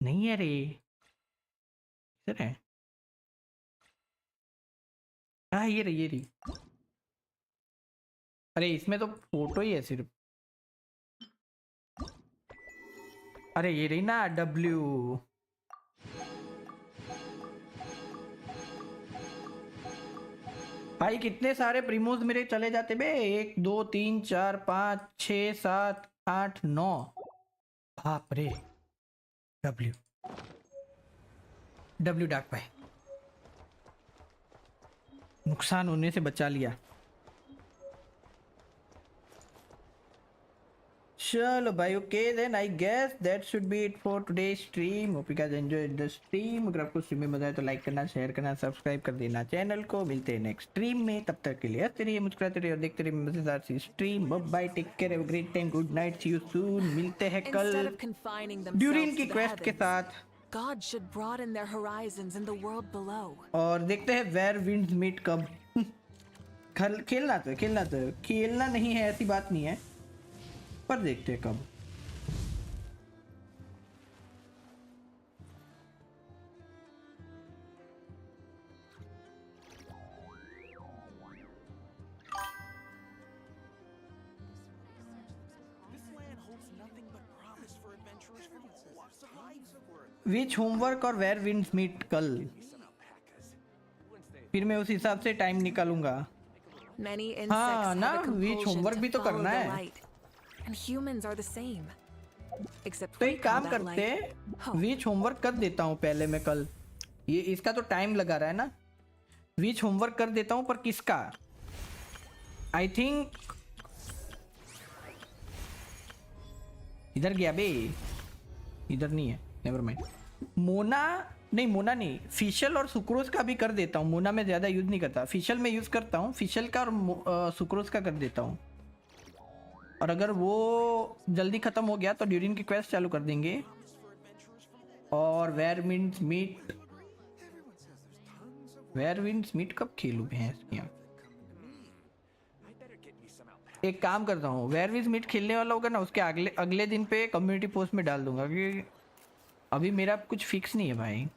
नहीं है रे। किधर है? हाँ ये रही, ये रही। अरे इसमें तो फोटो ही है सिर्फ। अरे ये रही ना W। भाई कितने सारे प्रीमोज मेरे चले जाते बे। 1 2 3 4 5 6 7 8 9। बाप रे। W डाक भाई, नुकसान होने से बचा लिया। चलो भाई, okay then I guess that should be it for today stream. Hope you guys enjoyed the stream. अगर आपको स्ट्रीम में मजा आए तो लाइक करना, शेयर करना, सब्सक्राइब कर देना चैनल को। मिलते हैं नेक्स्ट स्ट्रीम में, तब तक के लिए हंसते रहिए, मुस्कुराते रहिए और देखते रहिए मजेदार सी stream. Bye bye, take care, have a great time, good night, see you soon. मिलते हैं कल ड्यूरिन की क्वेस्ट के साथ। God should broaden their horizons in the world below. और देखते हैं वेयर विंड्स मीट कब। खेलना तो है, खेलना तो है, खेलना नहीं है ऐसी बात नहीं है, पर देखते हैं कब। विच होमवर्क और वेयर विंड्स मीट कल, फिर मैं उस हिसाब से टाइम निकालूंगा। हाँ ना, विच होमवर्क भी तो करना है। तो एक काम करते हैं, विच होमवर्क कर देता हूँ पहले मैं कल। ये इसका तो टाइम लगा रहा है ना। विच होमवर्क कर देता हूँ, पर किसका? आई थिंक इधर गया बे, इधर नहीं है, नेवर माइंड। मोना नहीं, मोना नहीं, फिशल और सुक्रोज का भी कर देता हूँ। मोना में ज़्यादा यूज़ नहीं करता, फिशल में यूज़ करता हूँ। फिशल का और सुक्रोज का कर देता हूँ। और अगर वो जल्दी ख़त्म हो गया तो ड्यूरिन की क्वेस्ट चालू कर देंगे। और वेयर विंड्स मीट कब खेलूँ भैंस की आँख? एक काम करता हूँ, वेयर विंड्स मीट खेलने वाला होगा ना, उसके अगले दिन पे कम्युनिटी पोस्ट में डाल दूंगा, क्योंकि अभी मेरा कुछ फिक्स नहीं है भाई।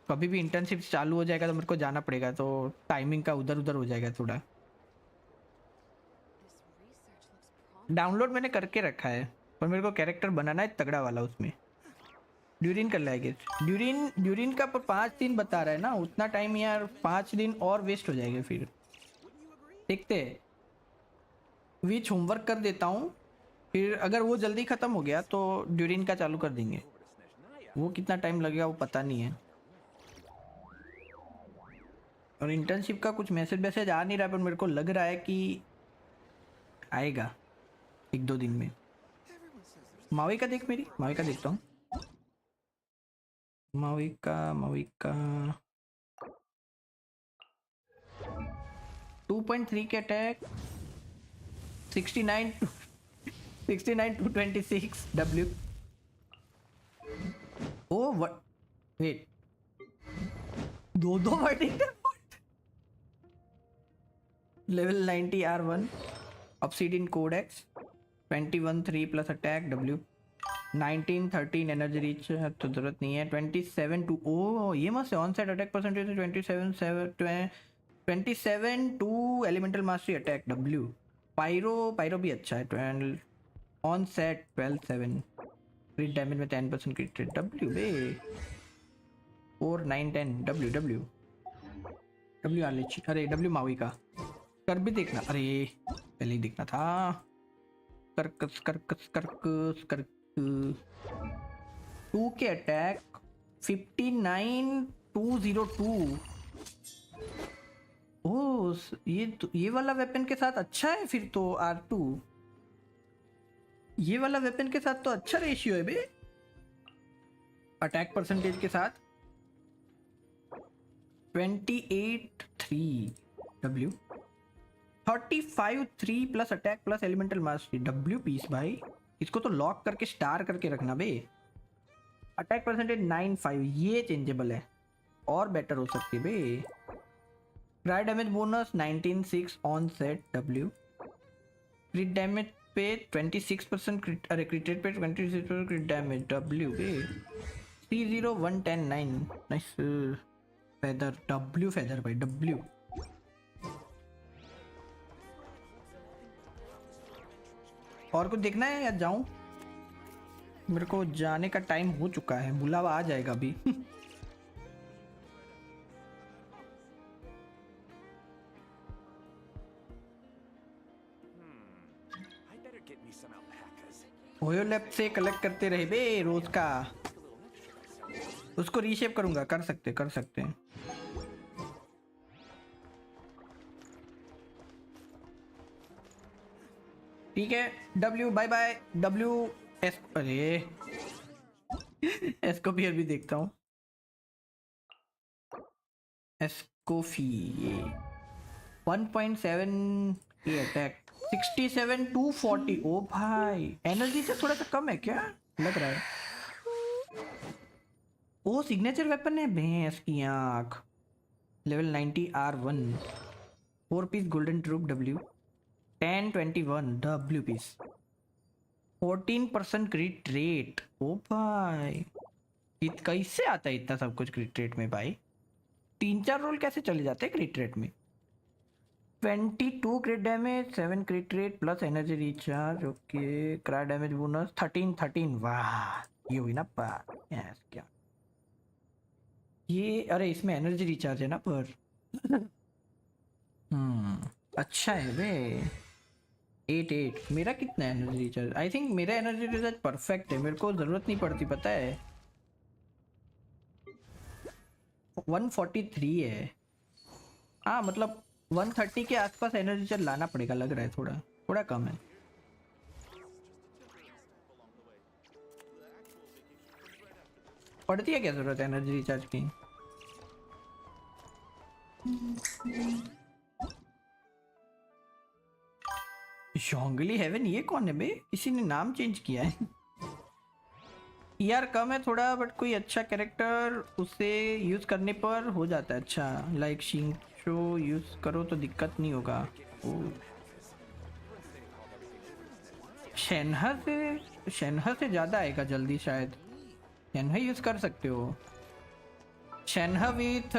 कभी भी इंटर्नशिप चालू हो जाएगा तो मेरे को जाना पड़ेगा, तो टाइमिंग का उधर उधर हो जाएगा थोड़ा। डाउनलोड मैंने करके रखा है, पर मेरे को कैरेक्टर बनाना है तगड़ा वाला उसमें। ड्यूरिन कर लाएंगे। ड्यूरिन का पर 5 दिन बता रहा है ना, उतना टाइम यार 5 दिन और वेस्ट हो जाएंगे फिर। देखते हैं, विच होमवर्क कर देता हूँ, फिर अगर वो जल्दी ख़त्म हो गया तो ड्यूरिन का चालू कर देंगे। वो कितना टाइम लगेगा वो पता नहीं है। और इंटर्नशिप का कुछ मैसेज आ नहीं रहा, पर मेरे को लग रहा है कि आएगा 1-2 दिन में। मावी का देख, मेरी मावी का देखता हूँ। मावी का 2.3 के attack, 69 to 26 W। Oh wait, दो वर्डिंग level 90 R1 obsidian codex 21-3 plus attack W 19-13 energy reach तो जरूरत नहीं है। 27 टू ओ ये मत से on side attack percentage 27-7 27 to elemental mastery attack W। Pyro भी अच्छा है। 12 ऑन सेट 12/7 क्रिट डैमेज में 10% क्रिट रेट W बे। 4 9 10 W आलिच। अरे W मावी का कर भी देखना। अरे पहले ही देखना था। कर्कस 2 के अटैक 59202। ओह ये वाला वेपन के साथ अच्छा है फिर तो। R2 ये वाला वेपन के साथ तो अच्छा रेशियो है बे अटैक परसेंटेज के साथ। 28/3 W 35/3 plus attack plus elemental mastery W piece भाई। इसको तो लॉक करके स्टार करके रखना बे। अटैक परसेंटेज 9/5 ये चेंजेबल है और बेटर हो सकती है बे। Cryo damage bonus 19/6 on set W। Crit damage पे 26% क्रिट। अरे क्रिट रेट पे 26% क्रिट डैमेज W बे। C0110 nice feather W feather भाई W। और कुछ देखना है या जाऊं? मेरे को जाने का टाइम हो चुका है। बुलावा आ जाएगा अभी। ओयो लैब से कलेक्ट करते रहे बे रोज का। उसको रीशेप करूंगा। कर सकते हैं। ठीक है W बाय बाय W एस। अरे एस्कोफियर भी देखता हूँ। एस्कोफी 1.7 के अटैक 67/240। ओ भाई एनर्जी से थोड़ा सा कम है क्या लग रहा है। ओ सिग्नेचर वेपन है भैंस की आंख। Level 90 R1 4 piece golden troupe W 10/21 W piece 14% crit rate. ओ भाई कैसे आता है इतना सब कुछ क्रिट रेट में भाई। 3-4 रोल कैसे चले जाते हैं क्रिट रेट में। 22 क्रिट damage 7 क्रिट rate plus energy recharge. Okay cry damage bonus 13/13। वाह ये हुई ना बात। यस क्या ये। अरे इसमें एनर्जी रिचार्ज है ना पर। अच्छा है बे। 8 मेरा कितना एनर्जी रिचार्ज। आई थिंक मेरा एनर्जी रिचार्ज परफेक्ट है। मेरे को जरूरत नहीं पड़ती पता है। 143 है। हाँ मतलब 130 के आसपास एनर्जी रिचार्ज लाना पड़ेगा लग रहा है। थोड़ा कम है। पड़ती है क्या जरूरत एनर्जी रिचार्ज की। जोंगली हेवन ये कौन है बे। किसी ने नाम चेंज किया है। यार कम है थोड़ा बट कोई अच्छा कैरेक्टर उसे यूज करने पर हो जाता है अच्छा। लाइक शिंगशो यूज करो तो दिक्कत नहीं होगा। शेनहा से ज्यादा आएगा जल्दी शायद। शेनहा यूज कर सकते हो। शेनहा विथ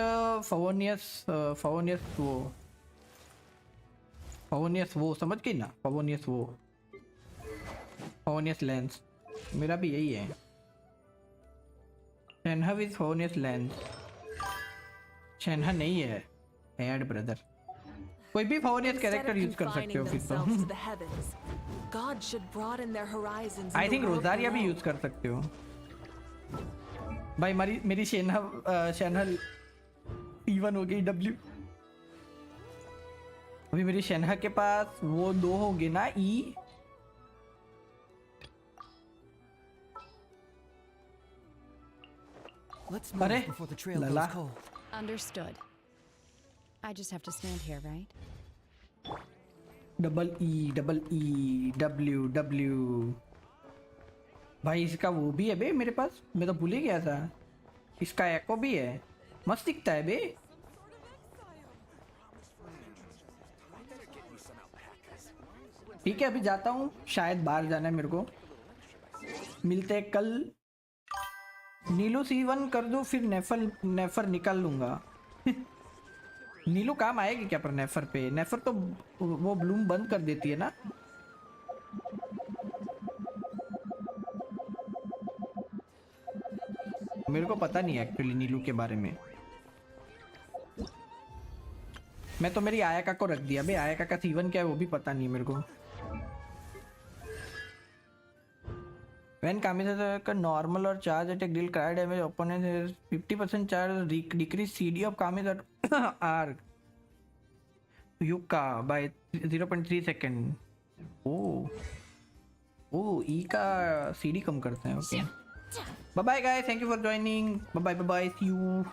फवोनियस वो समझ गई ना। फवोनियस लेंस मेरा भी यही है। शेनहा विथ फवोनियस लेंस। शेनहा नहीं है ऐड ब्रदर। कोई भी फवोनियस कैरेक्टर यूज कर सकते हो फिर तो। आई थिंक रोजारिया भी यूज कर सकते हो भाई। मेरी शेनहा P1 हो गई W। अभी मेरी शेनहा के पास वो 2 होंगे ना E। अरे लला। Understood. I just have to stand here, right? E W भाई इसका वो भी है बे मेरे पास। मैं तो भूल ही गया था। इसका एको भी है। मस्त दिखता है बे। ठीक है अभी जाता हूँ शायद बाहर जाना है मेरे को। मिलते हैं कल। नीलू C1 कर दो फिर नेफर निकाल लूंगा। नीलू काम आएगी क्या पर नेफर पे? नेफर तो वो ब्लूम बंद कर देती है ना? मेरे को पता नहीं है एक्चुअली नीलू के बारे में। मैं तो मेरी आयाका को रख दिया बे। आयाका का सीवन क्या है वो भी पता नहीं मेरे को। When Kamisaka normal or charge attack deal cry damage, opponent has 50% charge decrease CD of Kamis at arc Yuka by 0.3 second. Oh, E का CD कम करते हैं। Okay. Bye bye guys, thank you for joining. Bye bye, see you.